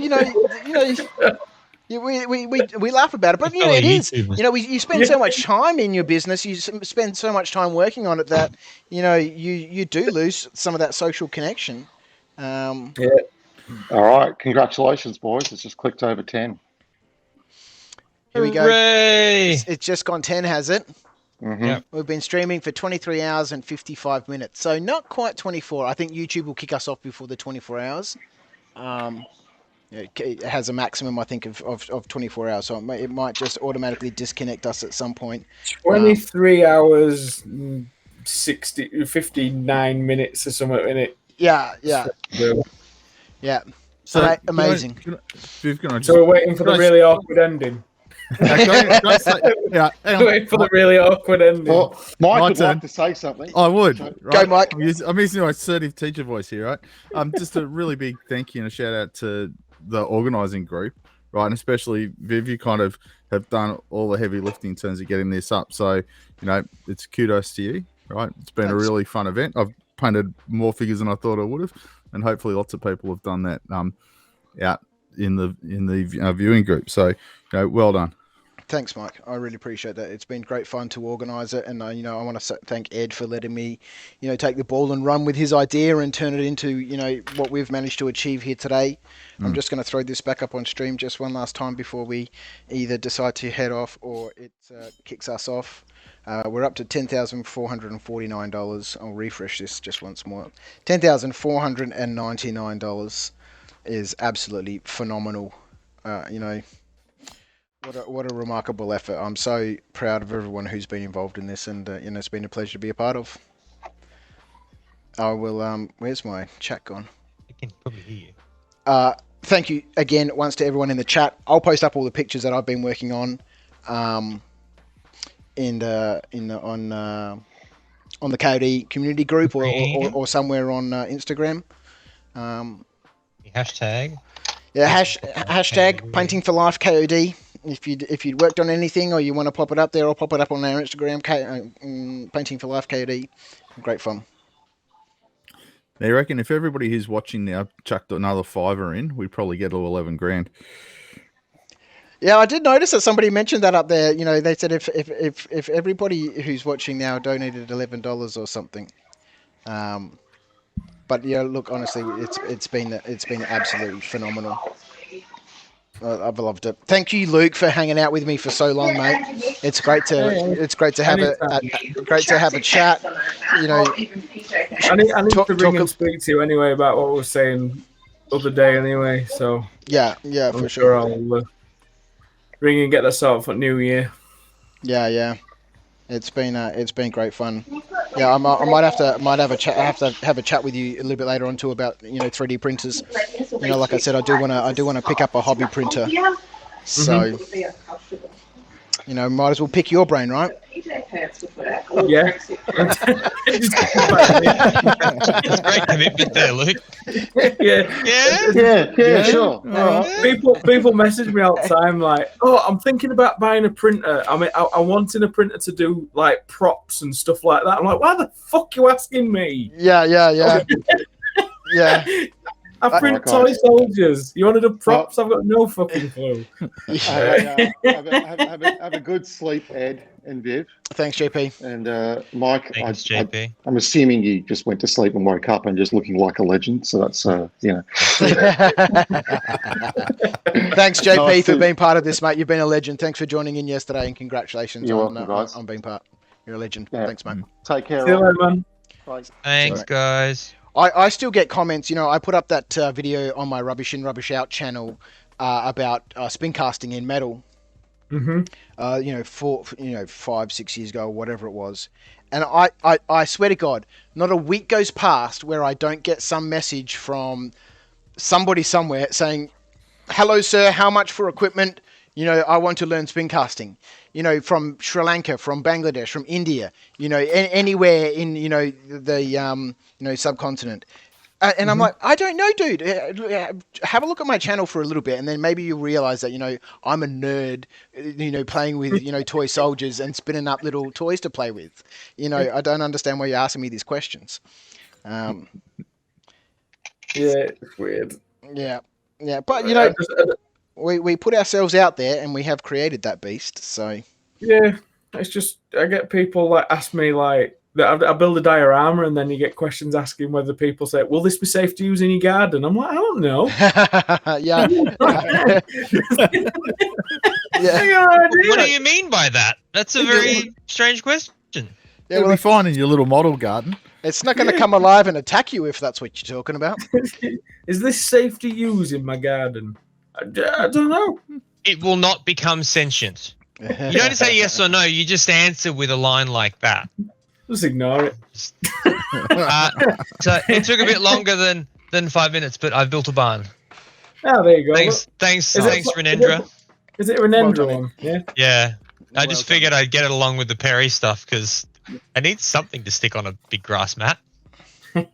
we laugh about it, but it is. You spend so much time in your business, you spend so much time working on it that you do lose some of that social connection. Yeah. All right, congratulations, boys! It's just clicked over 10. Here we go. It's just gone 10, has it? Mm-hmm. Yep. We've been streaming for 23 hours and 55 minutes. So not quite 24. I think YouTube will kick us off before the 24 hours. It has a maximum, I think, of 24 hours. So it might just automatically disconnect us at some point. 23 hours, 59 minutes or something in it. Yeah. Yeah. So amazing. So we're waiting for the really awkward ending. Wait for the really awkward ending. Well, Mike would like to say something. I would. Right? Go, Mike. I'm using my assertive teacher voice here, right? Just a really big thank you and a shout out to the organising group. right? And especially Viv, you kind of have done all the heavy lifting in terms of getting this up. So, it's kudos to you, right? It's been Thanks. a really fun event. I've painted more figures than I thought I would have, and hopefully lots of people have done that out in the viewing group. So, well done. Thanks, Mike. I really appreciate that. It's been great fun to organise it, and I want to thank Ed for letting me, take the ball and run with his idea and turn it into, what we've managed to achieve here today. I'm just going to throw this back up on stream just one last time before we either decide to head off or it kicks us off. We're up to $10,449. I'll refresh this just once more. $10,499 is absolutely phenomenal. What a remarkable effort. I'm so proud of everyone who's been involved in this, and it's been a pleasure to be a part of. I will where's my chat gone? I can probably hear you. Thank you again once to everyone in the chat. I'll post up all the pictures that I've been working on on the KOD community group or somewhere on Instagram. Hashtag. Yeah, hashtag Painting for Life KOD. If you'd worked on anything or you want to pop it up there, I'll pop it up on our Instagram, Painting for Life KOD. Great fun. Now, you reckon if everybody who's watching now chucked another $5 in, we'd probably get to 11 grand. Yeah, I did notice that somebody mentioned that up there. They said if everybody who's watching now donated $11 or something. But yeah, look, honestly, it's been absolutely phenomenal. I've loved it. Thank you, Luke, for hanging out with me for so long, mate. It's great to have a chat. I need to ring and speak to you anyway about what we were saying the other day anyway. So yeah, I'm for sure. I'll ring and get that sorted for New Year. Yeah. It's been great fun. Yeah, I might have to have a chat with you a little bit later on too about 3D printers. Like I said, I do want to pick up a hobby printer. So might as well pick your brain, right? Yeah. That's great commitment there, Luke. Yeah, sure. People message me all the time like, "Oh, I'm thinking about buying a printer. I mean, I'm wanting a printer to do like props and stuff like that." I'm like, "Why the fuck are you asking me?" Yeah. Yeah. I print toy soldiers. You want to do props? I've got no fucking clue. Have a good sleep, Ed and Viv. Thanks, JP. And Mike, Thanks, JP. I'm assuming you just went to sleep and woke up and just looking like a legend. So that's, Thanks, JP, for being part of this, mate. You've been a legend. Thanks for joining in yesterday, and congratulations on being part. You're a legend. Yeah. Thanks, mate. Take care. See you later, man. Thanks, guys. I still get comments. I put up that video on my Rubbish In, Rubbish Out channel about spin casting in metal. Mm-hmm. 5-6 years ago, or whatever it was. And I swear to God, not a week goes past where I don't get some message from somebody somewhere saying, "Hello, sir, how much for equipment? I want to learn spin casting." From Sri Lanka, from Bangladesh, from India, anywhere in, the subcontinent. And I'm like, I don't know, dude. Have a look at my channel for a little bit, and then maybe you'll realize that, I'm a nerd, playing with, toy soldiers and spinning up little toys to play with. I don't understand why you're asking me these questions. Yeah, it's weird. Yeah. But, we put ourselves out there and we have created that beast. So yeah, it's just I get people like ask me like I build a diorama and then you get questions asking whether people say, "Will this be safe to use in your garden?" I'm like, I don't know. Yeah. What do you mean by that? That's a very strange question. Yeah, it'll be fine in your little model garden. It's not going to come alive and attack you if that's what you're talking about. Is this safe to use in my garden? I don't know. It will not become sentient. You don't say yes or no. You just answer with a line like that. Just ignore it. So it took a bit longer than 5 minutes, but I've built a barn. Oh, there you go. Thanks, Renendra. Is it Renendra one? Yeah. Yeah. I just figured I'd get it along with the Perry stuff because I need something to stick on a big grass mat. I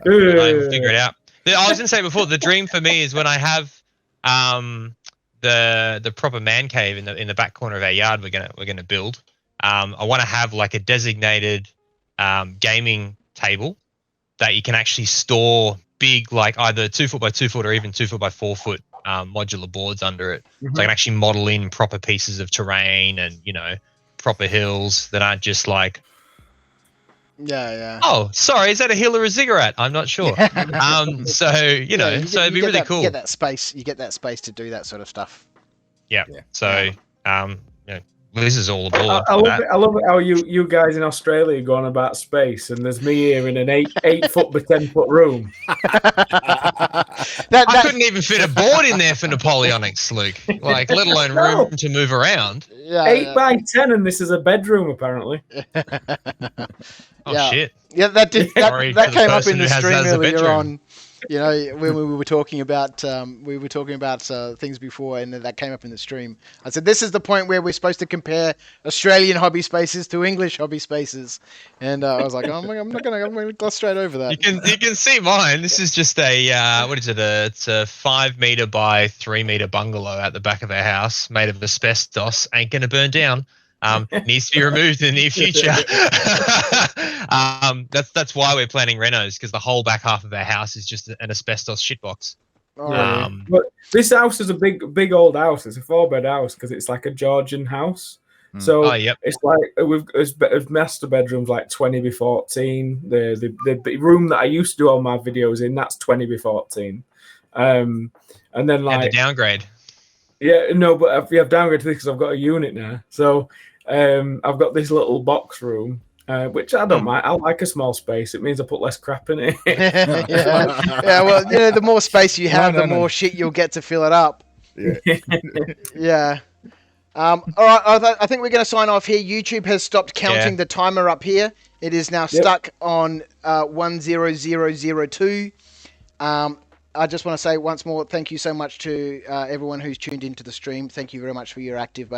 figure it out. I was going to say before, the dream for me is when I have the proper man cave in the back corner of our yard we're gonna build. I want to have like a designated gaming table that you can actually store big, like either 2 foot by 2 foot or even 2 foot by 4 foot modular boards under it. Mhm. So I can actually model in proper pieces of terrain and, you know, proper hills that aren't just like, Yeah. oh, sorry, is that a hill or a ziggurat? I'm not sure. So, you know, so it'd be really cool. You get that space. You get that space to do that sort of stuff. Yeah. So, you know, this is all aboard. I love it how you guys in Australia go on about space, and there's me here in an 8 foot by 10 foot room. I couldn't even fit a board in there for Napoleonics, Luke. Like, let alone room to move around. Yeah, 8 by 10, and this is a bedroom apparently. Oh shit! Yeah, that came up in the stream earlier on. You know, when we were talking about things before, and that came up in the stream. I said, "This is the point where we're supposed to compare Australian hobby spaces to English hobby spaces," and I was like, "Oh, I'm gonna gloss straight over that." You can see mine. This is just a what is it? It's a 5 meter by 3 meter bungalow at the back of our house, made of asbestos. Ain't gonna burn down. Needs to be removed in the near future. That's why we're planning renos, because the whole back half of our house is just an asbestos shitbox. But this house is a big old house. It's a 4-bed house because it's like a Georgian house. So it's like it's master bedrooms like 20 by 14. The room that I used to do all my videos in, that's 20 by 14. And then like the downgrade. Yeah, no, but I've downgraded this because I've got a unit now. So I've got this little box room, which I don't mind. I like a small space. It means I put less crap in it. yeah. Well, you know, the more space you have, the more shit you'll get to fill it up. Yeah. All right, I think we're going to sign off here. YouTube has stopped counting the timer up here. It is now stuck on 10002. I just want to say once more, thank you so much to everyone who's tuned into the stream. Thank you very much for your active,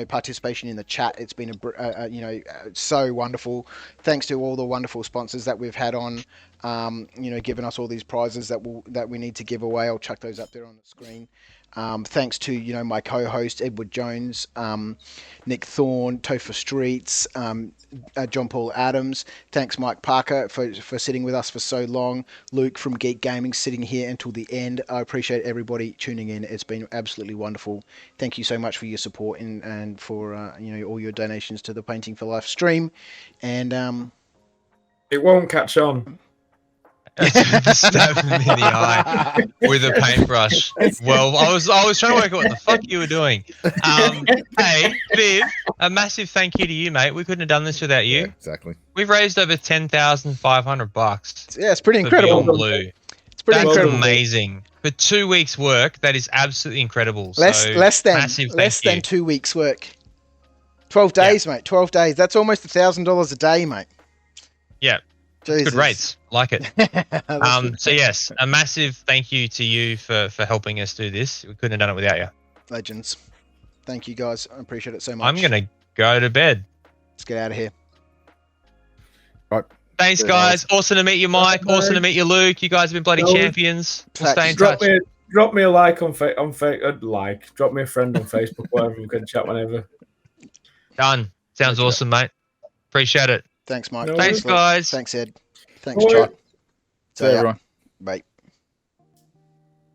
participation in the chat. It's been so wonderful. Thanks to all the wonderful sponsors that we've had on, giving us all these prizes that we need to give away. I'll chuck those up there on the screen. Thanks to my co-host Edward Jones, Nick Thorne, Topher Streets, John Paul Adams. Thanks Mike Parker for sitting with us for so long. Luke from Geek Gaming sitting here until the end. I appreciate everybody tuning in. It's been absolutely wonderful. Thank you so much for your support and for all your donations to the Painting for Life stream. And it won't catch on. Stab him in the eye with a paintbrush. Well, I was trying to work out what the fuck you were doing. Hey, Viv, a massive thank you to you, mate. We couldn't have done this without you. Yeah, exactly. We've raised over $10,500. Yeah, it's pretty incredible. Blue. It's pretty incredible. That's amazing. For 2 weeks' work, that is absolutely incredible. Less than 2 weeks' work. 12 days, mate. 12 days. That's almost $1,000 a day, mate. Yeah. Jesus. Good rates. Like it. So yes, a massive thank you to you for helping us do this. We couldn't have done it without you. Legends. Thank you guys. I appreciate it so much. I'm going to go to bed. Let's get out of here. Right. Thanks, guys. Awesome to meet you, Mike. Awesome to meet you, Luke. You guys have been bloody champions. We'll stay in touch. Drop me a like on Drop me a friend on Facebook, whatever. We can chat whenever. Done. Sounds awesome, mate. Appreciate it. Thanks, Mike. Thanks, guys. Thanks, Ed. Thanks, Chuck. See you, everyone. Bye.